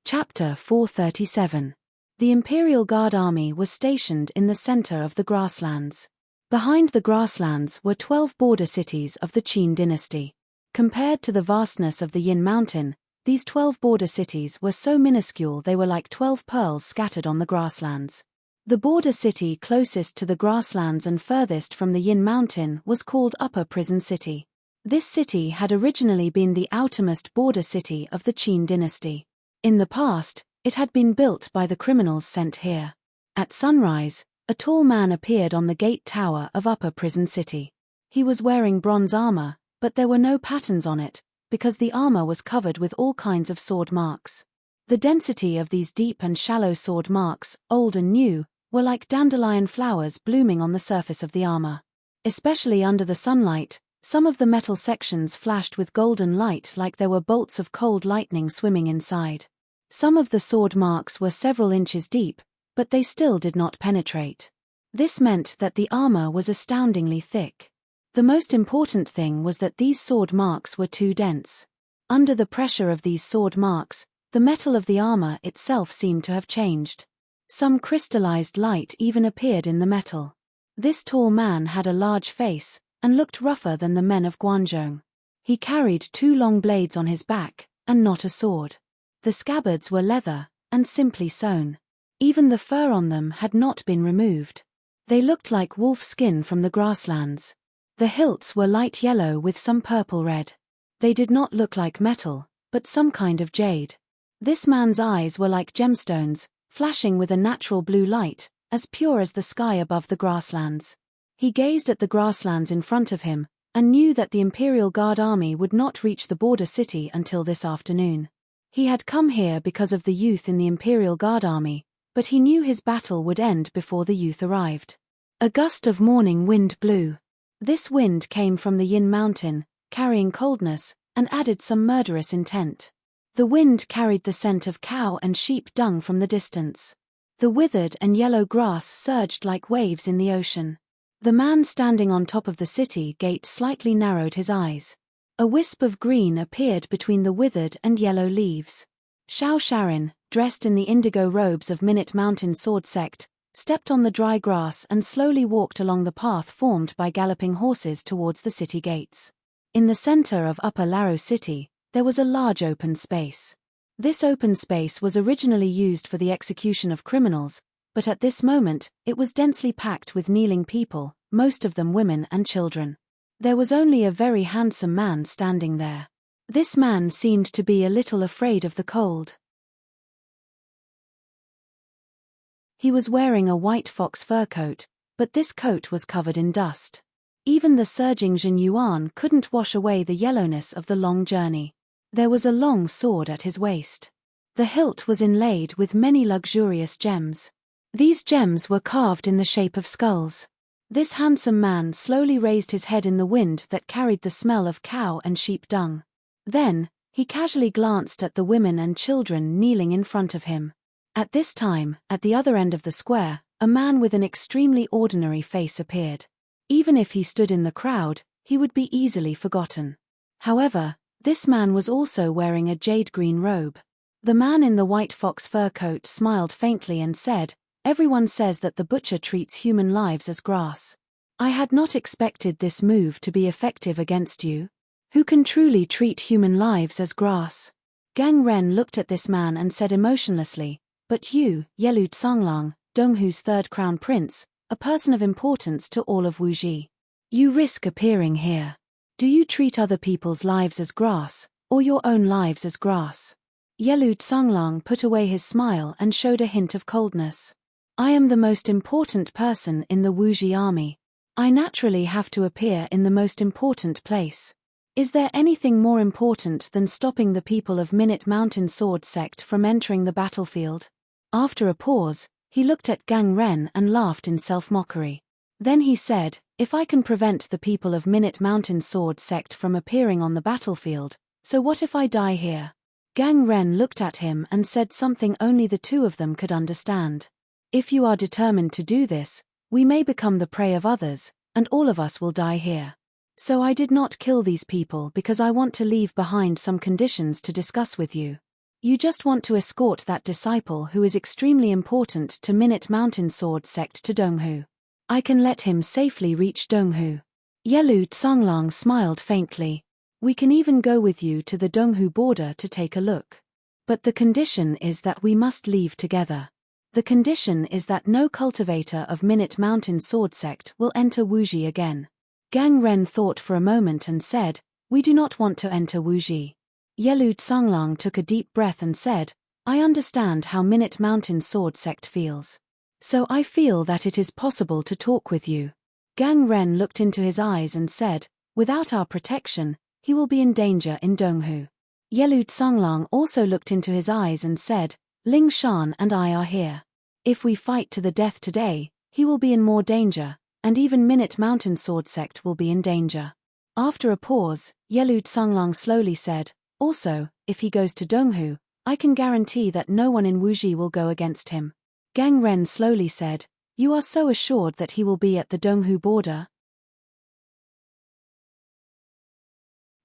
Chapter 437. The Imperial Guard Army was stationed in the center of the grasslands. Behind the grasslands were 12 border cities of the Qin dynasty. Compared to the vastness of the Yin Mountain, these 12 border cities were so minuscule they were like 12 pearls scattered on the grasslands. The border city closest to the grasslands and furthest from the Yin Mountain was called Upper Prison City. This city had originally been the outermost border city of the Qin dynasty. In the past, it had been built by the criminals sent here. At sunrise, a tall man appeared on the gate tower of Upper Prison City. He was wearing bronze armor, but there were no patterns on it, because the armor was covered with all kinds of sword marks. The density of these deep and shallow sword marks, old and new, were like dandelion flowers blooming on the surface of the armor. Especially under the sunlight, some of the metal sections flashed with golden light like there were bolts of cold lightning swimming inside. Some of the sword marks were several inches deep, but they still did not penetrate. This meant that the armor was astoundingly thick. The most important thing was that these sword marks were too dense. Under the pressure of these sword marks, the metal of the armor itself seemed to have changed. Some crystallized light even appeared in the metal. This tall man had a large face, and looked rougher than the men of Guangzhou. He carried 2 long blades on his back, and not a sword. The scabbards were leather, and simply sewn. Even the fur on them had not been removed. They looked like wolf skin from the grasslands. The hilts were light yellow with some purple red. They did not look like metal, but some kind of jade. This man's eyes were like gemstones, flashing with a natural blue light, as pure as the sky above the grasslands. He gazed at the grasslands in front of him, and knew that the Imperial Guard army would not reach the border city until this afternoon. He had come here because of the youth in the Imperial Guard army, but he knew his battle would end before the youth arrived. A gust of morning wind blew. This wind came from the Yin Mountain, carrying coldness, and added some murderous intent. The wind carried the scent of cow and sheep dung from the distance. The withered and yellow grass surged like waves in the ocean. The man standing on top of the city gate slightly narrowed his eyes. A wisp of green appeared between the withered and yellow leaves. Xiao Sharin, dressed in the indigo robes of Minute Mountain Sword Sect, stepped on the dry grass and slowly walked along the path formed by galloping horses towards the city gates. In the center of Upper Laro City, there was a large open space. This open space was originally used for the execution of criminals, but at this moment, it was densely packed with kneeling people, most of them women and children. There was only a very handsome man standing there. This man seemed to be a little afraid of the cold. He was wearing a white fox fur coat, but this coat was covered in dust. Even the surging Zhenyuan couldn't wash away the yellowness of the long journey. There was a long sword at his waist. The hilt was inlaid with many luxurious gems. These gems were carved in the shape of skulls. This handsome man slowly raised his head in the wind that carried the smell of cow and sheep dung. Then, he casually glanced at the women and children kneeling in front of him. At this time, at the other end of the square, a man with an extremely ordinary face appeared. Even if he stood in the crowd, he would be easily forgotten. However, this man was also wearing a jade-green robe. The man in the white fox fur coat smiled faintly and said, "Everyone says that the butcher treats human lives as grass. I had not expected this move to be effective against you. Who can truly treat human lives as grass?" Gang Ren looked at this man and said emotionlessly, "But you, Yelu Tsanglang, Donghu's third crown prince, a person of importance to all of Wuji. You risk appearing here. Do you treat other people's lives as grass, or your own lives as grass?" Yelu Tsanglang put away his smile and showed a hint of coldness. I am the most important person in the Wuji army. I naturally have to appear in the most important place. Is there anything more important than stopping the people of Minute Mountain Sword Sect from entering the battlefield? After a pause, he looked at Gang Ren and laughed in self-mockery. Then he said, if I can prevent the people of Minute Mountain Sword Sect from appearing on the battlefield, so what if I die here? Gang Ren looked at him and said something only the two of them could understand. If you are determined to do this, we may become the prey of others, and all of us will die here. So I did not kill these people because I want to leave behind some conditions to discuss with you. You just want to escort that disciple who is extremely important to Minute Mountain Sword Sect to Donghu. I can let him safely reach Donghu. Yelu Tsanglang smiled faintly. We can even go with you to the Donghu border to take a look. But the condition is that we must leave together. The condition is that no cultivator of Minute Mountain Sword Sect will enter Wuji again. Gang Ren thought for a moment and said, we do not want to enter Wuji. Yelu Tsanglang took a deep breath and said, I understand how Minute Mountain Sword Sect feels. So I feel that it is possible to talk with you. Gang Ren looked into his eyes and said, without our protection, he will be in danger in Donghu. Yelu Tsanglang also looked into his eyes and said, Ling Shan and I are here. If we fight to the death today, he will be in more danger, and even Minute Mountain Sword Sect will be in danger. After a pause, Yelu Tsanglang slowly said, also, if he goes to Donghu, I can guarantee that no one in Wuji will go against him. Gang Ren slowly said, you are so assured that he will be at the Donghu border?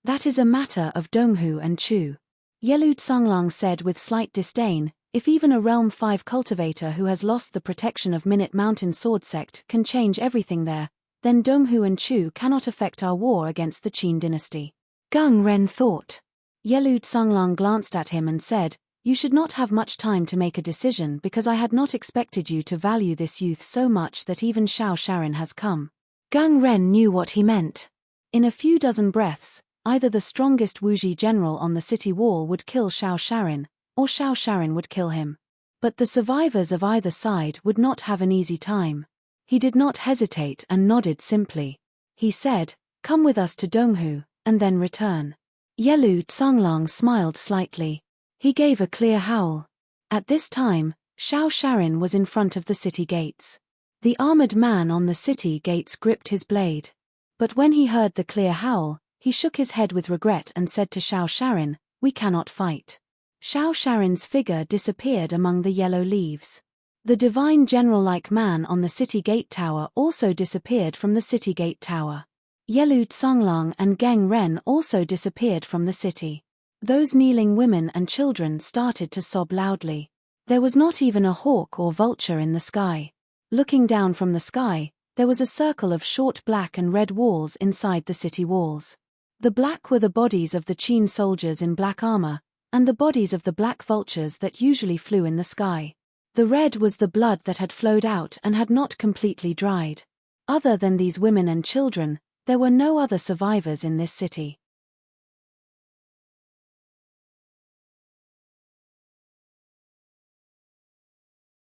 That is a matter of Donghu and Chu. Yelu Tsanglang said with slight disdain, if even a Realm 5 cultivator who has lost the protection of Minute Mountain Sword Sect can change everything there, then Donghu and Chu cannot affect our war against the Qin dynasty. Gang Ren thought. Yelu Tsanglang glanced at him and said, you should not have much time to make a decision because I had not expected you to value this youth so much that even Xiao Sharin has come. Gang Ren knew what he meant. In a few dozen breaths, either the strongest Wuji general on the city wall would kill Xiao Sharin, or Xiao Sharin would kill him. But the survivors of either side would not have an easy time. He did not hesitate and nodded simply. He said, come with us to Donghu, and then return. Yelu Tsanglang smiled slightly. He gave a clear howl. At this time, Xiao Sharin was in front of the city gates. The armored man on the city gates gripped his blade. But when he heard the clear howl, he shook his head with regret and said to Xiao Sharin, we cannot fight. Xiao Sharin's figure disappeared among the yellow leaves. The divine general-like man on the city gate tower also disappeared from the city gate tower. Yelu Tsanglang and Gang Ren also disappeared from the city. Those kneeling women and children started to sob loudly. There was not even a hawk or vulture in the sky. Looking down from the sky, there was a circle of short black and red walls inside the city walls. The black were the bodies of the Qin soldiers in black armor, and the bodies of the black vultures that usually flew in the sky. The red was the blood that had flowed out and had not completely dried. Other than these women and children, there were no other survivors in this city.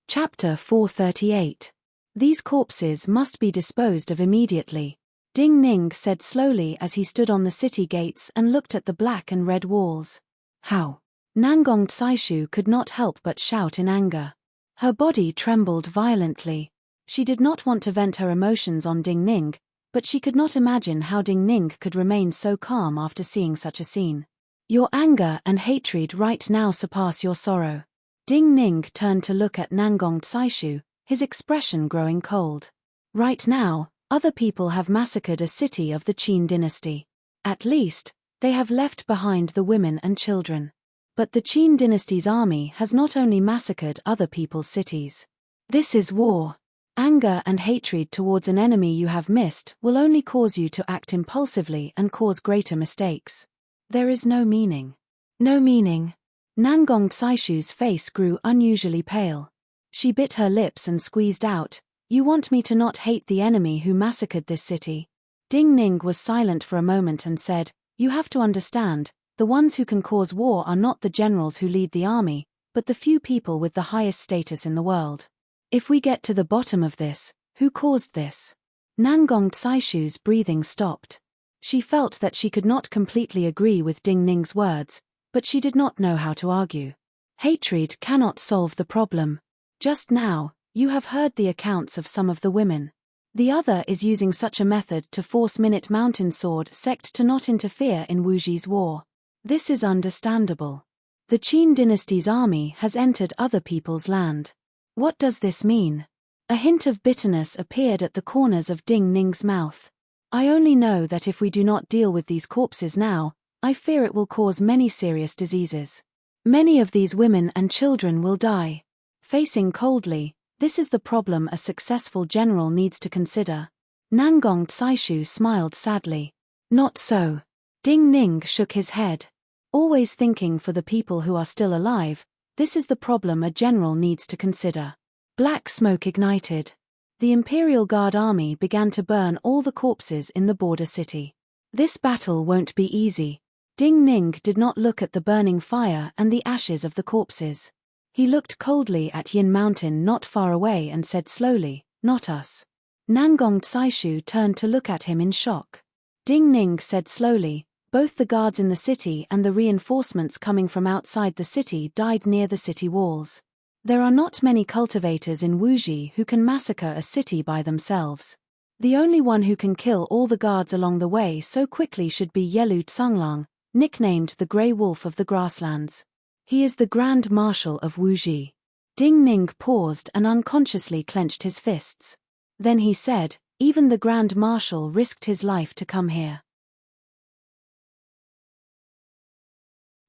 Chapter 438. These corpses must be disposed of immediately. Ding Ning said slowly as he stood on the city gates and looked at the black and red walls. How? Nangong Tsaishu could not help but shout in anger. Her body trembled violently. She did not want to vent her emotions on Ding Ning, but she could not imagine how Ding Ning could remain so calm after seeing such a scene. Your anger and hatred right now surpass your sorrow. Ding Ning turned to look at Nangong Tsaishu, his expression growing cold. Right now, other people have massacred a city of the Qin dynasty. At least, they have left behind the women and children. But the Qin dynasty's army has not only massacred other people's cities. This is war. Anger and hatred towards an enemy you have missed will only cause you to act impulsively and cause greater mistakes. There is no meaning. No meaning. Nangong Tsaishu's face grew unusually pale. She bit her lips and squeezed out, "You want me to not hate the enemy who massacred this city?" Ding Ning was silent for a moment and said, "You have to understand, the ones who can cause war are not the generals who lead the army, but the few people with the highest status in the world. If we get to the bottom of this, who caused this? Nangong Tsaishu's breathing stopped. She felt that she could not completely agree with Ding Ning's words, but she did not know how to argue. Hatred cannot solve the problem. Just now, you have heard the accounts of some of the women. The other is using such a method to force Minute Mountain Sword sect to not interfere in Wuji's war. This is understandable. The Qin dynasty's army has entered other people's land. What does this mean? A hint of bitterness appeared at the corners of Ding Ning's mouth. I only know that if we do not deal with these corpses now, I fear it will cause many serious diseases. Many of these women and children will die. Facing coldly, this is the problem a successful general needs to consider. Nangong Tsaishu smiled sadly. Not so. Ding Ning shook his head. Always thinking for the people who are still alive, this is the problem a general needs to consider. Black smoke ignited. The Imperial Guard army began to burn all the corpses in the border city. This battle won't be easy. Ding Ning did not look at the burning fire and the ashes of the corpses. He looked coldly at Yin Mountain not far away and said slowly, "Not us." Nangong Tsaishu turned to look at him in shock. Ding Ning said slowly, "Both the guards in the city and the reinforcements coming from outside the city died near the city walls. There are not many cultivators in Wuji who can massacre a city by themselves. The only one who can kill all the guards along the way so quickly should be Yelu Tsanglang, nicknamed the Grey Wolf of the Grasslands. He is the Grand Marshal of Wuji." Ding Ning paused and unconsciously clenched his fists. Then he said, "Even the Grand Marshal risked his life to come here.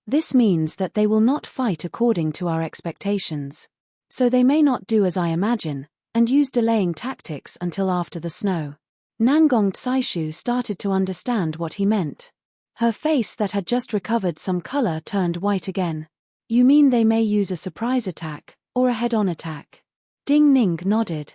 This means that they will not fight according to our expectations. So they may not do as I imagine, and use delaying tactics until after the snow." Nangong Tsaishu started to understand what he meant. Her face that had just recovered some color turned white again. "You mean they may use a surprise attack, or a head-on attack?" Ding Ning nodded.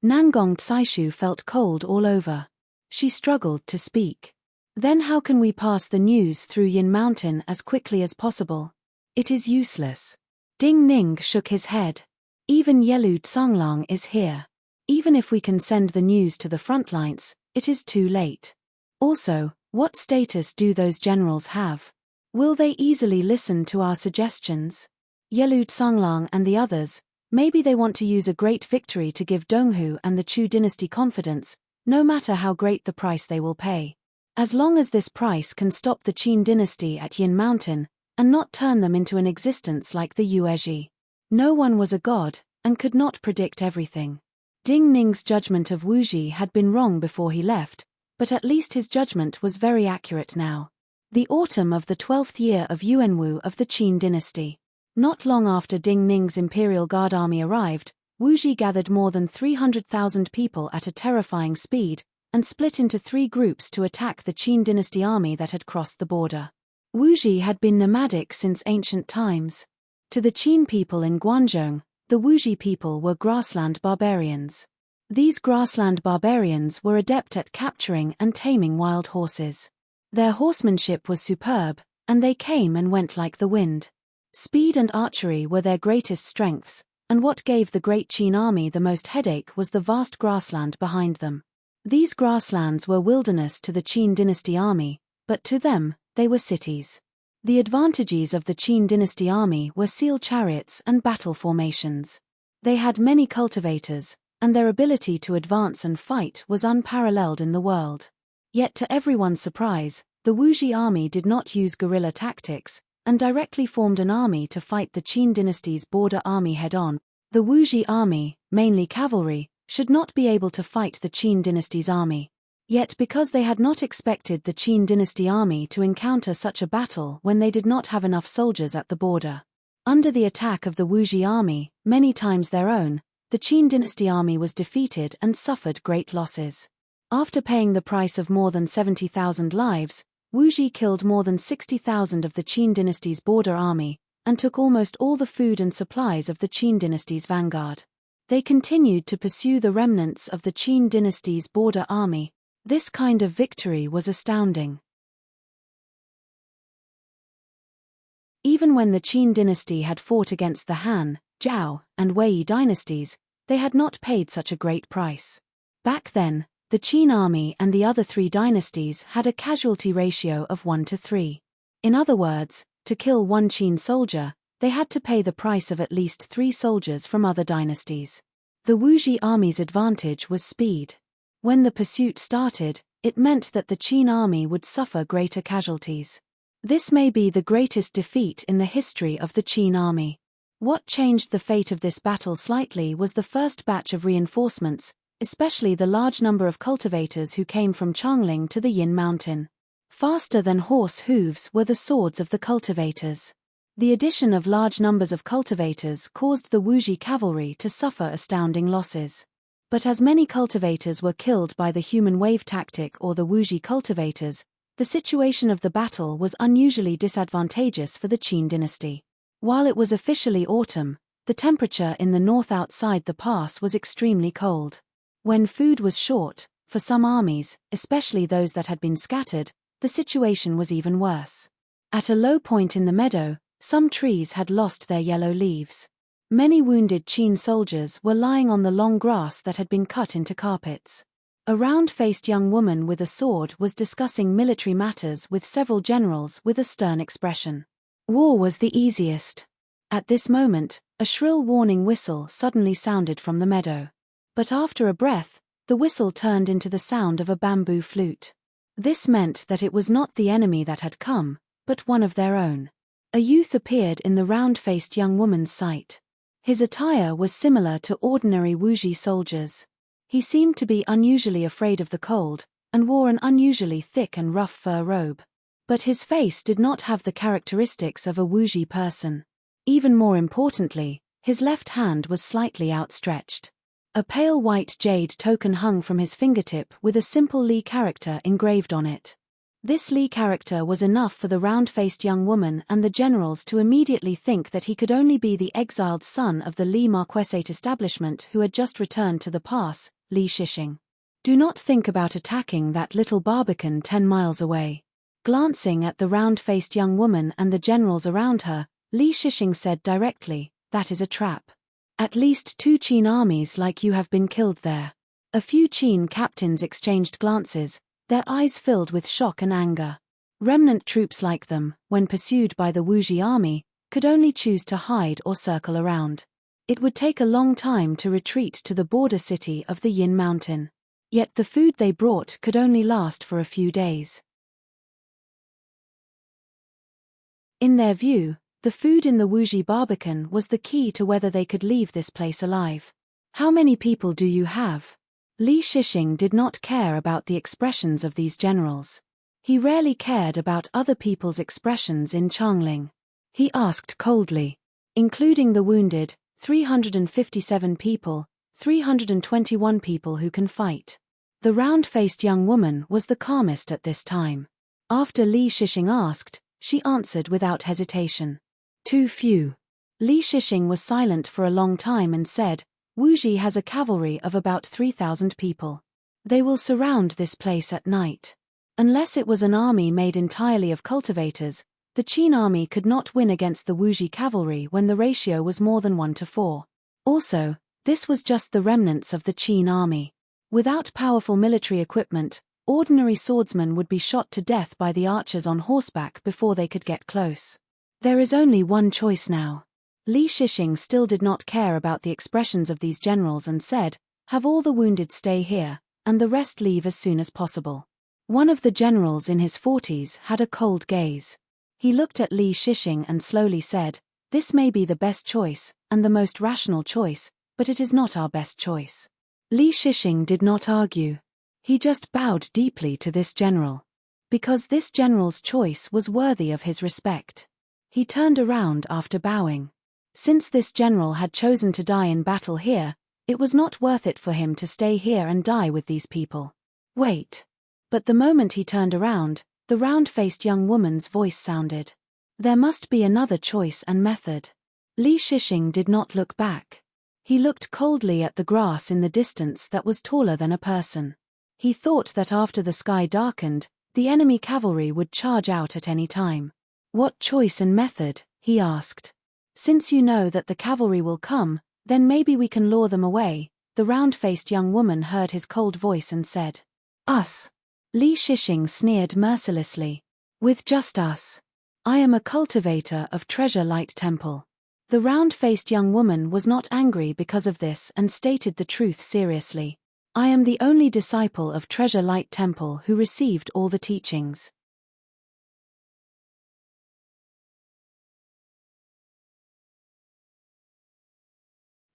Nangong Tsaishu felt cold all over. She struggled to speak. "Then how can we pass the news through Yin Mountain as quickly as possible?" "It is useless." Ding Ning shook his head. "Even Yelu Tsanglang is here. Even if we can send the news to the front lines, it is too late. Also, what status do those generals have? Will they easily listen to our suggestions? Yelu Tsanglang and the others, maybe they want to use a great victory to give Donghu and the Chu dynasty confidence, no matter how great the price they will pay. As long as this price can stop the Qin dynasty at Yin Mountain, and not turn them into an existence like the Yuezhi. No one was a god, and could not predict everything. Ding Ning's judgment of Wuji had been wrong before he left, but at least his judgment was very accurate now. The autumn of the 12th year of Yuanwu of the Qin dynasty. Not long after Ding Ning's Imperial Guard army arrived, Wuji gathered more than 300,000 people at a terrifying speed, and split into 3 groups to attack the Qin dynasty army that had crossed the border. Wuji had been nomadic since ancient times. To the Qin people in Guangzhou, the Wuji people were grassland barbarians. These grassland barbarians were adept at capturing and taming wild horses. Their horsemanship was superb, and they came and went like the wind. Speed and archery were their greatest strengths, and what gave the great Qin army the most headache was the vast grassland behind them. These grasslands were wilderness to the Qin dynasty army, but to them, they were cities. The advantages of the Qin dynasty army were seal chariots and battle formations. They had many cultivators, and their ability to advance and fight was unparalleled in the world. Yet to everyone's surprise, the Wuji army did not use guerrilla tactics, and directly formed an army to fight the Qin dynasty's border army head-on. The Wuji army, mainly cavalry, should not be able to fight the Qin dynasty's army. Yet because they had not expected the Qin dynasty army to encounter such a battle when they did not have enough soldiers at the border. Under the attack of the Wuji army, many times their own, the Qin dynasty army was defeated and suffered great losses. After paying the price of more than 70,000 lives, Wuji killed more than 60,000 of the Qin dynasty's border army, and took almost all the food and supplies of the Qin dynasty's vanguard. They continued to pursue the remnants of the Qin dynasty's border army. This kind of victory was astounding. Even when the Qin dynasty had fought against the Han, Zhao, and Wei dynasties, they had not paid such a great price. Back then, the Qin army and the other 3 dynasties had a casualty ratio of 1 to 3. In other words, to kill 1 Qin soldier, they had to pay the price of at least 3 soldiers from other dynasties. The Wuji army's advantage was speed. When the pursuit started, it meant that the Qin army would suffer greater casualties. This may be the greatest defeat in the history of the Qin army. What changed the fate of this battle slightly was the first batch of reinforcements, especially the large number of cultivators who came from Changling to the Yin Mountain. Faster than horse hooves were the swords of the cultivators. The addition of large numbers of cultivators caused the Wuji cavalry to suffer astounding losses. But as many cultivators were killed by the human wave tactic or the Wuji cultivators, the situation of the battle was unusually disadvantageous for the Qin dynasty. While it was officially autumn, the temperature in the north outside the pass was extremely cold. When food was short, for some armies, especially those that had been scattered, the situation was even worse. At a low point in the meadow, some trees had lost their yellow leaves. Many wounded Qin soldiers were lying on the long grass that had been cut into carpets. A round-faced young woman with a sword was discussing military matters with several generals with a stern expression. War was the easiest. At this moment, a shrill warning whistle suddenly sounded from the meadow. But after a breath, the whistle turned into the sound of a bamboo flute. This meant that it was not the enemy that had come, but one of their own. A youth appeared in the round-faced young woman's sight. His attire was similar to ordinary Wuji soldiers. He seemed to be unusually afraid of the cold, and wore an unusually thick and rough fur robe. But his face did not have the characteristics of a Wuji person. Even more importantly, his left hand was slightly outstretched. A pale white jade token hung from his fingertip with a simple Li character engraved on it. This Li character was enough for the round-faced young woman and the generals to immediately think that he could only be the exiled son of the Li Marquessate establishment who had just returned to the pass, Li Shishing. Do not think about attacking that little barbican 10 miles away. Glancing at the round-faced young woman and the generals around her, Li Shishing said directly, "That is a trap. At least 2 Qin armies like you have been killed there." A few Qin captains exchanged glances, their eyes filled with shock and anger. Remnant troops like them, when pursued by the Wuji army, could only choose to hide or circle around. It would take a long time to retreat to the border city of the Yin Mountain. Yet the food they brought could only last for a few days. In their view, the food in the Wuji barbican was the key to whether they could leave this place alive. "How many people do you have?" Li Shishing did not care about the expressions of these generals. He rarely cared about other people's expressions in Changling. He asked coldly. "Including the wounded, 357 people, 321 people who can fight." The round-faced young woman was the calmest at this time. After Li Shishing asked, she answered without hesitation. "Too few." Li Shishing was silent for a long time and said, "Wuji has a cavalry of about 3,000 people. They will surround this place at night. Unless it was an army made entirely of cultivators, the Qin army could not win against the Wuji cavalry when the ratio was more than 1 to 4. Also, this was just the remnants of the Qin army. Without powerful military equipment, ordinary swordsmen would be shot to death by the archers on horseback before they could get close. There is only one choice now." Li Shishing still did not care about the expressions of these generals and said, "Have all the wounded stay here, and the rest leave as soon as possible." One of the generals in his 40s had a cold gaze. He looked at Li Shishing and slowly said, "This may be the best choice, and the most rational choice, but it is not our best choice." Li Shishing did not argue. He just bowed deeply to this general. Because this general's choice was worthy of his respect. He turned around after bowing. Since this general had chosen to die in battle here, it was not worth it for him to stay here and die with these people. "Wait." But the moment he turned around, the round-faced young woman's voice sounded. "There must be another choice and method." Li Shishing did not look back. He looked coldly at the grass in the distance that was taller than a person. He thought that after the sky darkened, the enemy cavalry would charge out at any time. "What choice and method?" he asked. "Since you know that the cavalry will come, Then maybe we can lure them away. The round-faced young woman heard his cold voice and said, "Us." Li Shishing sneered mercilessly. "With just us. I am a cultivator of Treasure Light Temple." The round-faced young woman was not angry because of this and stated the truth seriously. "I am the only disciple of Treasure Light Temple who received all the teachings."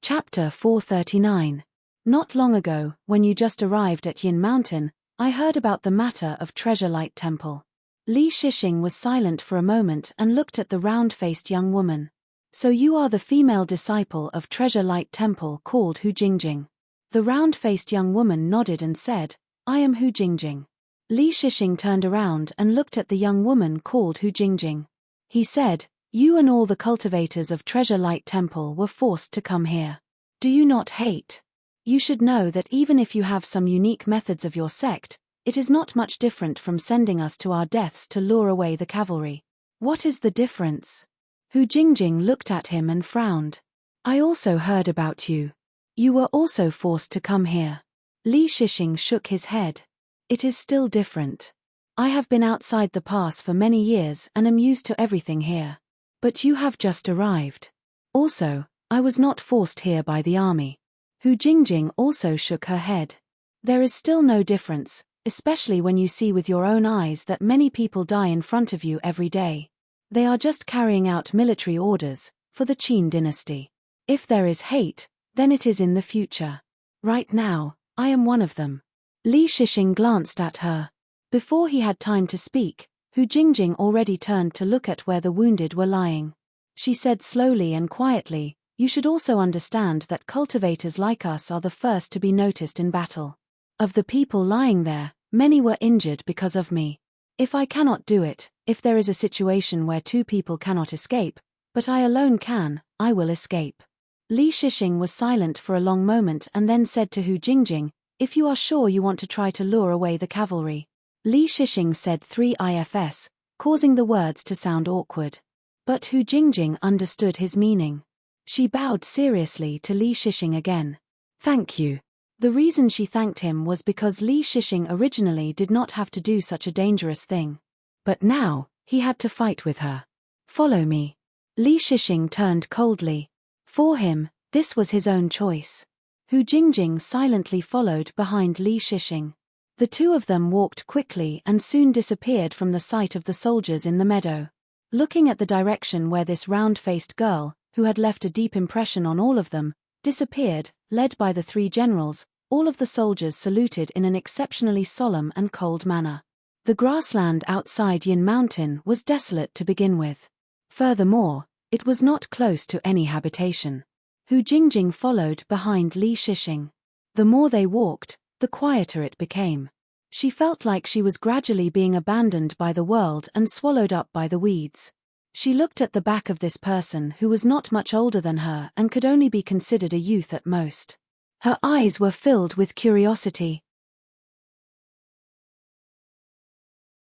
Chapter 439. Not long ago, when you just arrived at Yin Mountain, I heard about the matter of Treasure Light Temple. Li Shishing was silent for a moment and looked at the round-faced young woman. "So you are the female disciple of Treasure Light Temple called Hu Jingjing?" The round-faced young woman nodded and said, "I am Hu Jingjing." Li Shishing turned around and looked at the young woman called Hu Jingjing. He said, "You and all the cultivators of Treasure Light Temple were forced to come here. Do you not hate? You should know that even if you have some unique methods of your sect, it is not much different from sending us to our deaths to lure away the cavalry. What is the difference?" Hu Jingjing looked at him and frowned. "I also heard about you. You were also forced to come here." Li Shishing shook his head. "It is still different. I have been outside the pass for many years and am used to everything here. But you have just arrived. Also, I was not forced here by the army." Hu Jingjing also shook her head. "There is still no difference, especially when you see with your own eyes that many people die in front of you every day. They are just carrying out military orders for the Qin dynasty. If there is hate, then it is in the future. Right now, I am one of them." Li Shishing glanced at her. Before he had time to speak, Hu Jingjing already turned to look at where the wounded were lying. She said slowly and quietly, "You should also understand that cultivators like us are the first to be noticed in battle. Of the people lying there, many were injured because of me. If I cannot do it, if there is a situation where two people cannot escape, but I alone can, I will escape." Li Shishing was silent for a long moment and then said to Hu Jingjing, "If you are sure you want to try to lure away the cavalry." Li Shishing said 3 ifs, causing the words to sound awkward. But Hu Jingjing understood his meaning. She bowed seriously to Li Shishing again. "Thank you." The reason she thanked him was because Li Shishing originally did not have to do such a dangerous thing. But now, he had to fight with her. "Follow me." Li Shishing turned coldly. For him, this was his own choice. Hu Jingjing silently followed behind Li Shishing. The two of them walked quickly and soon disappeared from the sight of the soldiers in the meadow. Looking at the direction where this round-faced girl, who had left a deep impression on all of them, disappeared, led by the 3 generals, all of the soldiers saluted in an exceptionally solemn and cold manner. The grassland outside Yin Mountain was desolate to begin with. Furthermore, it was not close to any habitation. Hu Jingjing followed behind Li Shishing. The more they walked, the quieter it became. She felt like she was gradually being abandoned by the world and swallowed up by the weeds. She looked at the back of this person who was not much older than her and could only be considered a youth at most. Her eyes were filled with curiosity.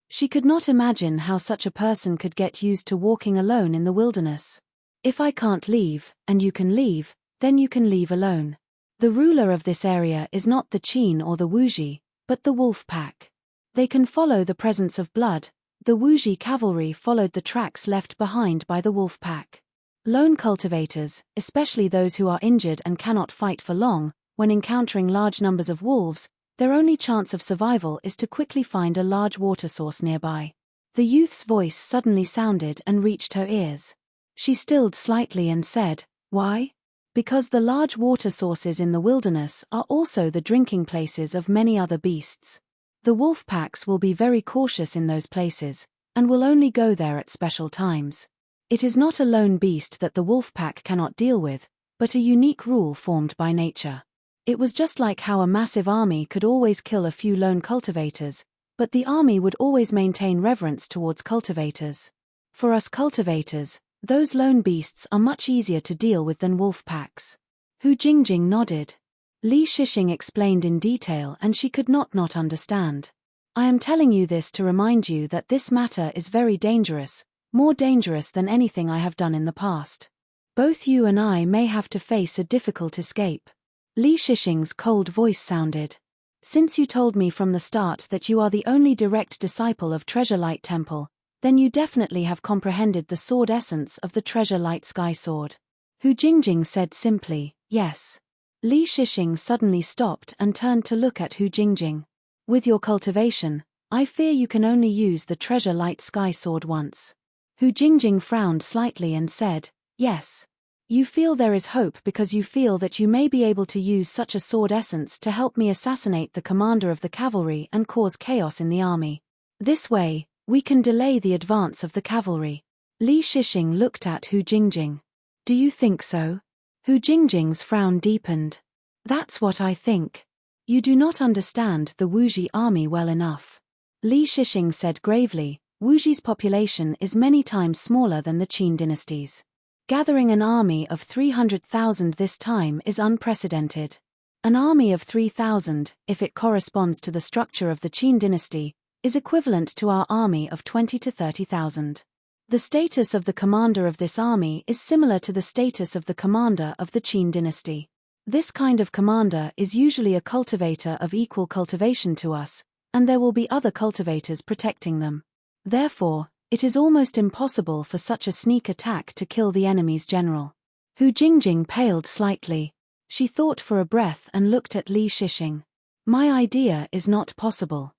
She could not imagine how such a person could get used to walking alone in the wilderness. "If I can't leave, and you can leave, then you can leave alone. The ruler of this area is not the Qin or the Wuji, but the wolf pack. They can follow the presence of blood." The Wuji cavalry followed the tracks left behind by the wolf pack. Lone cultivators, especially those who are injured and cannot fight for long, when encountering large numbers of wolves, their only chance of survival is to quickly find a large water source nearby. The youth's voice suddenly sounded and reached her ears. She stilled slightly and said, "Why?" "Because the large water sources in the wilderness are also the drinking places of many other beasts. The wolf packs will be very cautious in those places, and will only go there at special times. It is not a lone beast that the wolf pack cannot deal with, but a unique rule formed by nature. It was just like how a massive army could always kill a few lone cultivators, but the army would always maintain reverence towards cultivators. For us cultivators, those lone beasts are much easier to deal with than wolf packs." Hu Jingjing nodded. Li Shishing explained in detail and she could not understand. "I am telling you this to remind you that this matter is very dangerous, more dangerous than anything I have done in the past. Both you and I may have to face a difficult escape. Li Shixing's cold voice sounded. Since you told me from the start that you are the only direct disciple of Treasure Light Temple, then you definitely have comprehended the sword essence of the Treasure Light Sky Sword. Hu Jingjing said simply, yes. Li Shixing suddenly stopped and turned to look at Hu Jingjing. With your cultivation, I fear you can only use the Treasure Light Sky Sword once. Hu Jingjing frowned slightly and said, yes. You feel there is hope because you feel that you may be able to use such a sword essence to help me assassinate the commander of the cavalry and cause chaos in the army. This way, we can delay the advance of the cavalry. Li Shixing looked at Hu Jingjing. Do you think so? Hu Jingjing's frown deepened. That's what I think. You do not understand the Wuji army well enough. Li Shixing said gravely, Wuji's population is many times smaller than the Qin dynasties. Gathering an army of 300,000 this time is unprecedented. An army of 3,000, if it corresponds to the structure of the Qin dynasty, is equivalent to our army of 20 to 30,000. The status of the commander of this army is similar to the status of the commander of the Qin dynasty. This kind of commander is usually a cultivator of equal cultivation to us, and there will be other cultivators protecting them. Therefore, it is almost impossible for such a sneak attack to kill the enemy's general. Hu Jingjing paled slightly. She thought for a breath and looked at Li Shixing. My idea is not possible.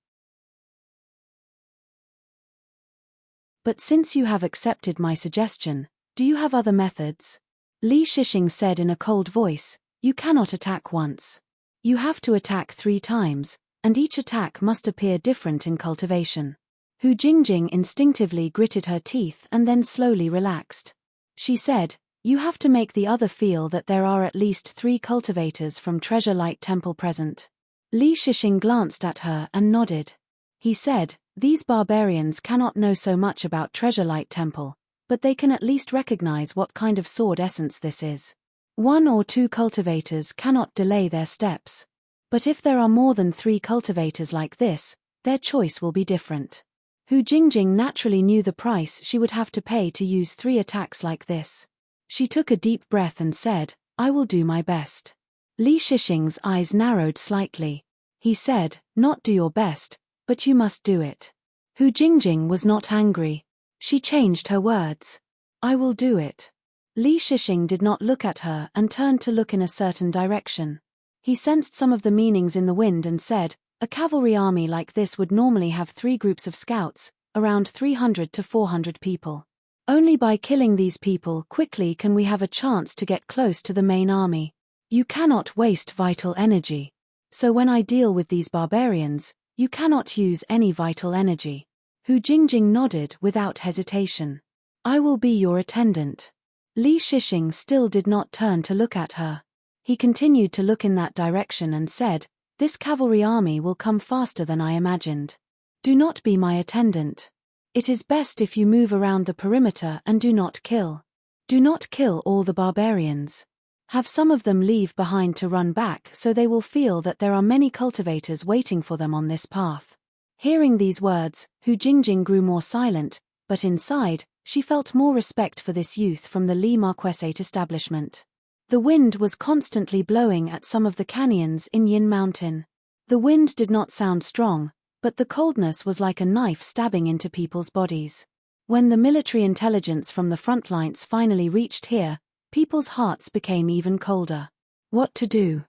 But since you have accepted my suggestion, do you have other methods? Li Shixing said in a cold voice, you cannot attack once. You have to attack 3 times, and each attack must appear different in cultivation. Hu Jingjing instinctively gritted her teeth and then slowly relaxed. She said, you have to make the other feel that there are at least 3 cultivators from Treasure Light Temple present. Li Shixing glanced at her and nodded. He said, these barbarians cannot know so much about Treasure Light Temple, but they can at least recognize what kind of sword essence this is. 1 or 2 cultivators cannot delay their steps. But if there are more than 3 cultivators like this, their choice will be different. Hu Jingjing naturally knew the price she would have to pay to use 3 attacks like this. She took a deep breath and said, I will do my best. Li Shixing's eyes narrowed slightly. He said, not do your best, but you must do it. Hu Jingjing was not angry. She changed her words. I will do it. Li Shixing did not look at her and turned to look in a certain direction. He sensed some of the meanings in the wind and said, a cavalry army like this would normally have 3 groups of scouts, around 300 to 400 people. Only by killing these people quickly can we have a chance to get close to the main army. You cannot waste vital energy. So when I deal with these barbarians, you cannot use any vital energy. Hu Jingjing nodded without hesitation. I will be your attendant. Li Shixing still did not turn to look at her. He continued to look in that direction and said, this cavalry army will come faster than I imagined. Do not be my attendant. It is best if you move around the perimeter and do not kill. Do not kill all the barbarians. Have some of them leave behind to run back so they will feel that there are many cultivators waiting for them on this path. Hearing these words, Hu Jingjing grew more silent, but inside, she felt more respect for this youth from the Li Marquessate establishment. The wind was constantly blowing at some of the canyons in Yin Mountain. The wind did not sound strong, but the coldness was like a knife stabbing into people's bodies. When the military intelligence from the front lines finally reached here, people's hearts became even colder. What to do?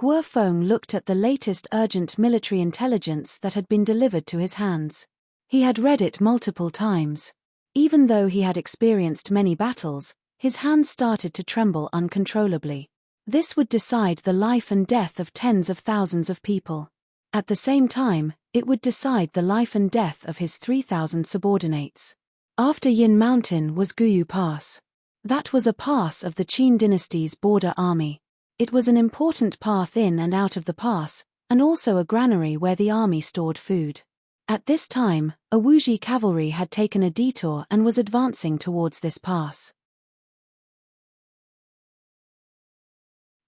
Guo Feng looked at the latest urgent military intelligence that had been delivered to his hands. He had read it multiple times. Even though he had experienced many battles, his hands started to tremble uncontrollably. This would decide the life and death of tens of thousands of people. At the same time, it would decide the life and death of his 3,000 subordinates. After Yin Mountain was Guyu Pass. That was a pass of the Qin dynasty's border army. It was an important path in and out of the pass, and also a granary where the army stored food. At this time, a Wuji cavalry had taken a detour and was advancing towards this pass.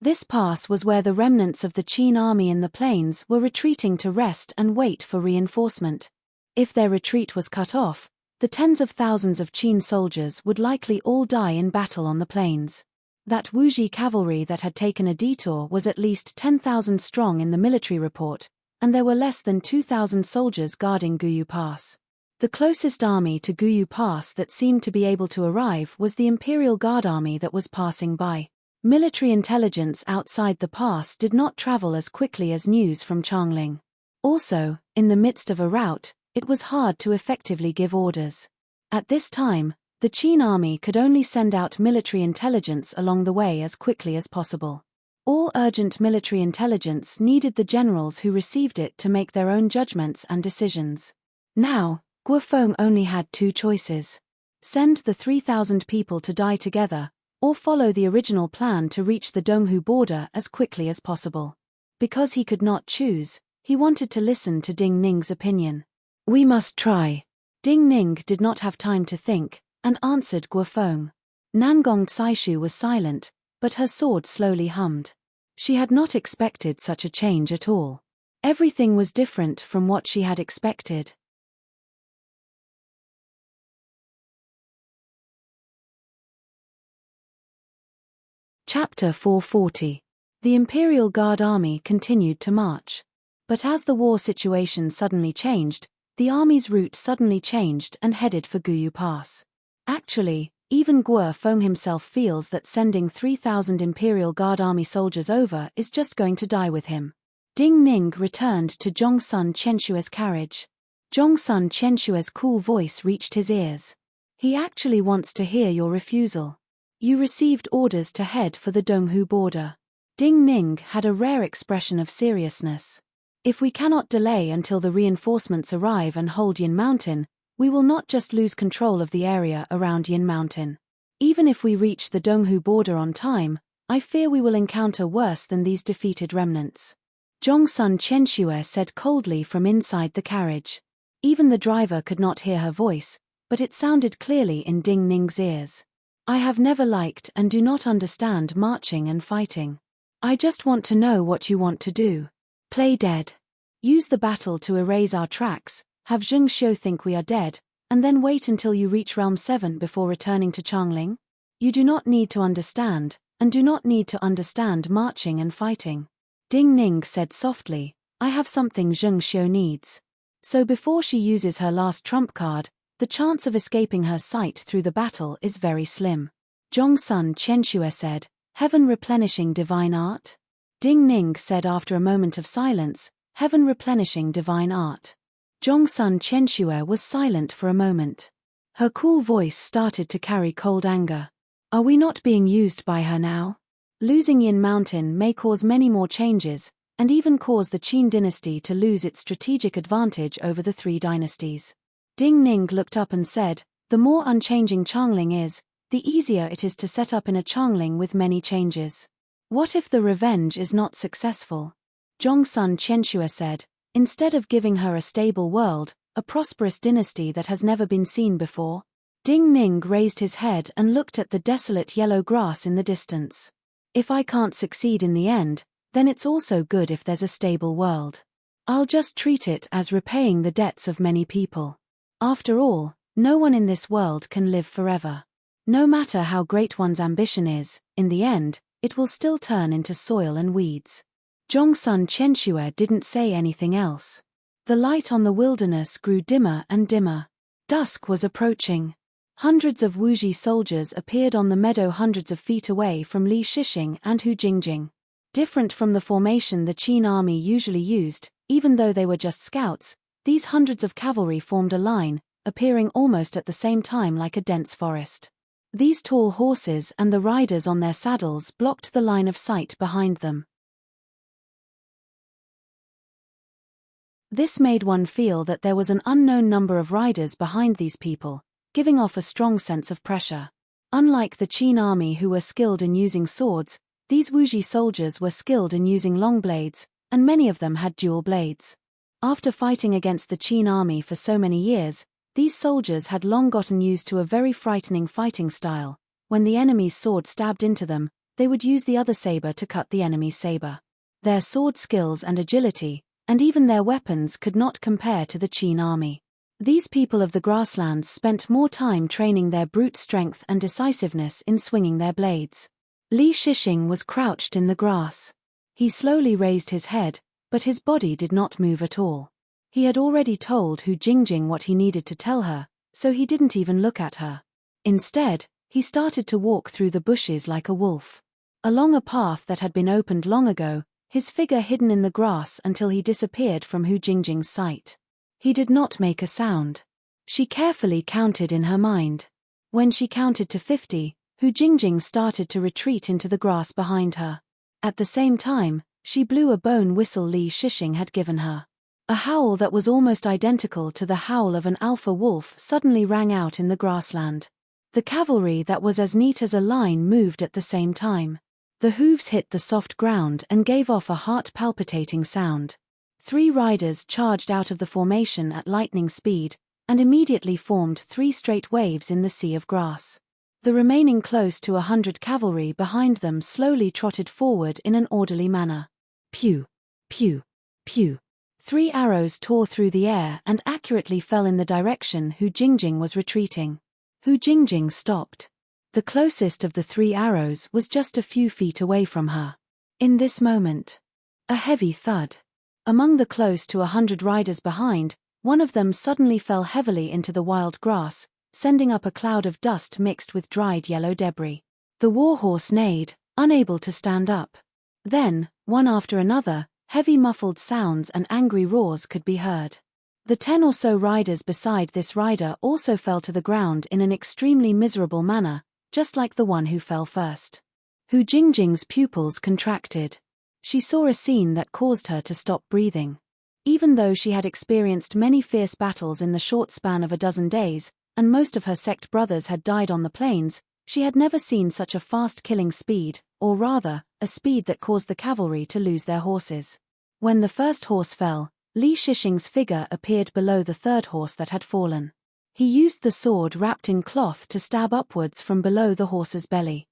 This pass was where the remnants of the Qin army in the plains were retreating to rest and wait for reinforcement. If their retreat was cut off, The tens of thousands of Qin soldiers would likely all die in battle on the plains. That Wuji cavalry that had taken a detour was at least 10,000 strong in the military report, and there were less than 2,000 soldiers guarding Guyu Pass. The closest army to Guyu Pass that seemed to be able to arrive was the Imperial Guard army that was passing by. Military intelligence outside the pass did not travel as quickly as news from Changling. Also, in the midst of a rout, it was hard to effectively give orders. At this time, the Qin army could only send out military intelligence along the way as quickly as possible. All urgent military intelligence needed the generals who received it to make their own judgments and decisions. Now, Guofeng only had two choices. Send the 3,000 people to die together, or follow the original plan to reach the Donghu border as quickly as possible. Because he could not choose, he wanted to listen to Ding Ning's opinion. We must try. Ding Ning did not have time to think, and answered Guofeng. Nangong Caishu was silent, but her sword slowly hummed. She had not expected such a change at all. Everything was different from what she had expected. Chapter 440. The Imperial Guard army continued to march. But as the war situation suddenly changed, the army's route suddenly changed and headed for Guyu Pass. Actually, even Guofeng himself feels that sending 3,000 Imperial Guard army soldiers over is just going to die with him. Ding Ning returned to Zhongsun Qianshue's carriage. Zhongsun Qianshue's cool voice reached his ears. He actually wants to hear your refusal. You received orders to head for the Donghu border. Ding Ning had a rare expression of seriousness. If we cannot delay until the reinforcements arrive and hold Yin Mountain, we will not just lose control of the area around Yin Mountain. Even if we reach the Donghu border on time, I fear we will encounter worse than these defeated remnants. Zhongsun Qianshue said coldly from inside the carriage. Even the driver could not hear her voice, but it sounded clearly in Ding Ning's ears. I have never liked and do not understand marching and fighting. I just want to know what you want to do. Play dead. Use the battle to erase our tracks, have Zheng Xiu think we are dead, and then wait until you reach Realm 7 before returning to Changling? You do not need to understand, and do not need to understand marching and fighting. Ding Ning said softly, I have something Zheng Xiu needs. So before she uses her last trump card, the chance of escaping her sight through the battle is very slim. Zhongsun Qianshue said, Heaven replenishing divine art? Ding Ning said after a moment of silence, Heaven replenishing divine art. Zhongsun Qianshue was silent for a moment. Her cool voice started to carry cold anger. Are we not being used by her now? Losing Yin Mountain may cause many more changes, and even cause the Qin dynasty to lose its strategic advantage over the three dynasties. Ding Ning looked up and said, the more unchanging Changling is, the easier it is to set up in a Changling with many changes. What if the revenge is not successful? Zhongsun Qianshue said, instead of giving her a stable world, a prosperous dynasty that has never been seen before. Ding Ning raised his head and looked at the desolate yellow grass in the distance. If I can't succeed in the end, then it's also good if there's a stable world. I'll just treat it as repaying the debts of many people. After all, no one in this world can live forever. No matter how great one's ambition is, in the end, it will still turn into soil and weeds. Zhongsun Qianshue didn't say anything else. The light on the wilderness grew dimmer and dimmer. Dusk was approaching. Hundreds of Wuji soldiers appeared on the meadow hundreds of feet away from Li Shixing and Hu Jingjing. Different from the formation the Qin army usually used, even though they were just scouts, these hundreds of cavalry formed a line, appearing almost at the same time like a dense forest. These tall horses and the riders on their saddles blocked the line of sight behind them. This made one feel that there was an unknown number of riders behind these people, giving off a strong sense of pressure. Unlike the Qin army who were skilled in using swords, these Wuji soldiers were skilled in using long blades, and many of them had dual blades. After fighting against the Qin army for so many years, these soldiers had long gotten used to a very frightening fighting style. When the enemy's sword stabbed into them, they would use the other saber to cut the enemy's saber. Their sword skills and agility, and even their weapons could not compare to the Qin army. These people of the grasslands spent more time training their brute strength and decisiveness in swinging their blades. Li Shixing was crouched in the grass. He slowly raised his head, but his body did not move at all. He had already told Hu Jingjing what he needed to tell her, so he didn't even look at her. Instead, he started to walk through the bushes like a wolf. Along a path that had been opened long ago, his figure hidden in the grass until he disappeared from Hu Jingjing's sight. He did not make a sound. She carefully counted in her mind. When she counted to 50, Hu Jingjing started to retreat into the grass behind her. At the same time, she blew a bone whistle Li Shixing had given her. A howl that was almost identical to the howl of an alpha wolf suddenly rang out in the grassland. The cavalry that was as neat as a line moved at the same time. The hooves hit the soft ground and gave off a heart-palpitating sound. 3 riders charged out of the formation at lightning speed, and immediately formed 3 straight waves in the sea of grass. The remaining close to 100 cavalry behind them slowly trotted forward in an orderly manner. Pew! Pew! Pew! 3 arrows tore through the air and accurately fell in the direction Hu Jingjing was retreating. Hu Jingjing stopped. The closest of the 3 arrows was just a few feet away from her. In this moment, a heavy thud. Among the close to 100 riders behind, one of them suddenly fell heavily into the wild grass, sending up a cloud of dust mixed with dried yellow debris. The warhorse neighed, unable to stand up. Then, one after another, heavy muffled sounds and angry roars could be heard. The 10 or so riders beside this rider also fell to the ground in an extremely miserable manner, just like the one who fell first. Hu Jingjing's pupils contracted. She saw a scene that caused her to stop breathing. Even though she had experienced many fierce battles in the short span of a dozen days, and most of her sect brothers had died on the plains, she had never seen such a fast killing speed, or rather, a speed that caused the cavalry to lose their horses. When the first horse fell, Li Shixing's figure appeared below the 3rd horse that had fallen. He used the sword wrapped in cloth to stab upwards from below the horse's belly.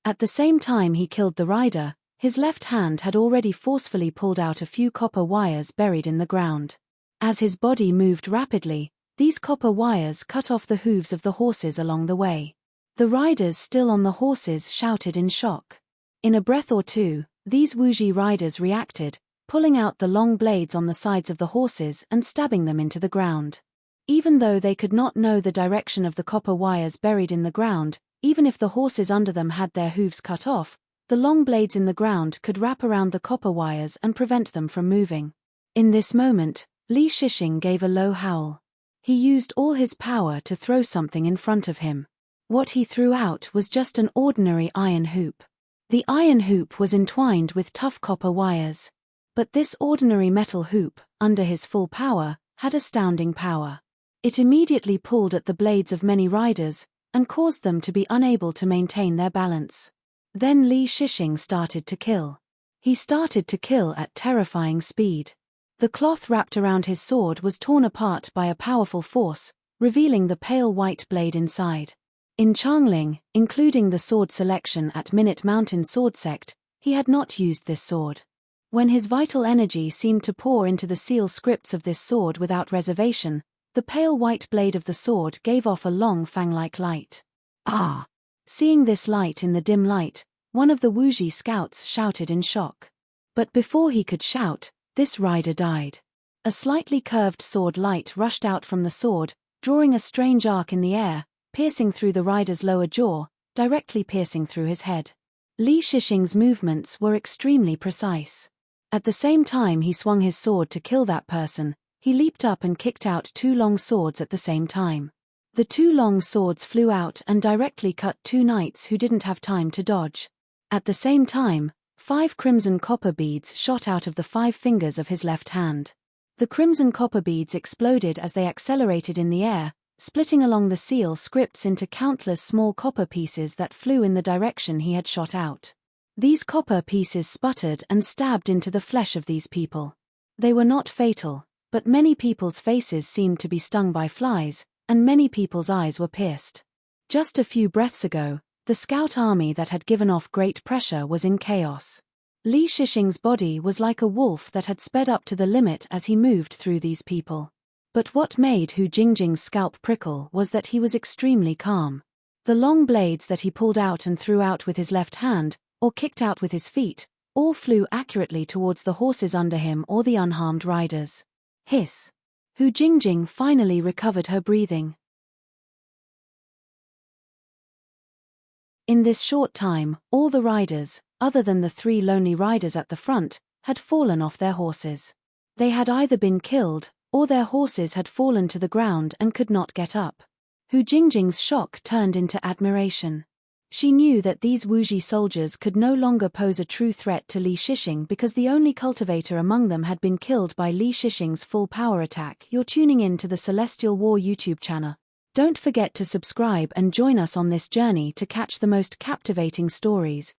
At the same time he killed the rider, his left hand had already forcefully pulled out a few copper wires buried in the ground. As his body moved rapidly, these copper wires cut off the hooves of the horses along the way. The riders still on the horses shouted in shock. In a breath or two, these Wuji riders reacted, pulling out the long blades on the sides of the horses and stabbing them into the ground. Even though they could not know the direction of the copper wires buried in the ground, even if the horses under them had their hooves cut off, the long blades in the ground could wrap around the copper wires and prevent them from moving. In this moment, Li Shixing gave a low howl. He used all his power to throw something in front of him. What he threw out was just an ordinary iron hoop. The iron hoop was entwined with tough copper wires. But this ordinary metal hoop, under his full power, had astounding power. It immediately pulled at the blades of many riders, and caused them to be unable to maintain their balance. Then Li Shixing started to kill. He started to kill at terrifying speed. The cloth wrapped around his sword was torn apart by a powerful force, revealing the pale white blade inside. In Changling, including the sword selection at Minute Mountain Sword Sect, he had not used this sword. When his vital energy seemed to pour into the seal scripts of this sword without reservation, the pale white blade of the sword gave off a long fang-like light. Ah! Seeing this light in the dim light, one of the Wuji scouts shouted in shock. But before he could shout, this rider died. A slightly curved sword light rushed out from the sword, drawing a strange arc in the air, piercing through the rider's lower jaw, directly piercing through his head. Li Shixing's movements were extremely precise. At the same time he swung his sword to kill that person, he leaped up and kicked out 2 long swords at the same time. The 2 long swords flew out and directly cut 2 knights who didn't have time to dodge. At the same time, 5 crimson copper beads shot out of the 5 fingers of his left hand. The crimson copper beads exploded as they accelerated in the air, splitting along the seal scripts into countless small copper pieces that flew in the direction he had shot out. These copper pieces sputtered and stabbed into the flesh of these people. They were not fatal, but many people's faces seemed to be stung by flies, and many people's eyes were pierced. Just a few breaths ago, the scout army that had given off great pressure was in chaos. Li Shixing's body was like a wolf that had sped up to the limit as he moved through these people. But what made Hu Jingjing's scalp prickle was that he was extremely calm. The long blades that he pulled out and threw out with his left hand, or kicked out with his feet, all flew accurately towards the horses under him or the unharmed riders. Hiss! Hu Jingjing finally recovered her breathing. In this short time, all the riders, other than the 3 lonely riders at the front, had fallen off their horses. They had either been killed, or their horses had fallen to the ground and could not get up. Hu Jingjing's shock turned into admiration. She knew that these Wuji soldiers could no longer pose a true threat to Li Shixing because the only cultivator among them had been killed by Li Shixing's full power attack. You're tuning in to the Celestial War YouTube channel. Don't forget to subscribe and join us on this journey to catch the most captivating stories.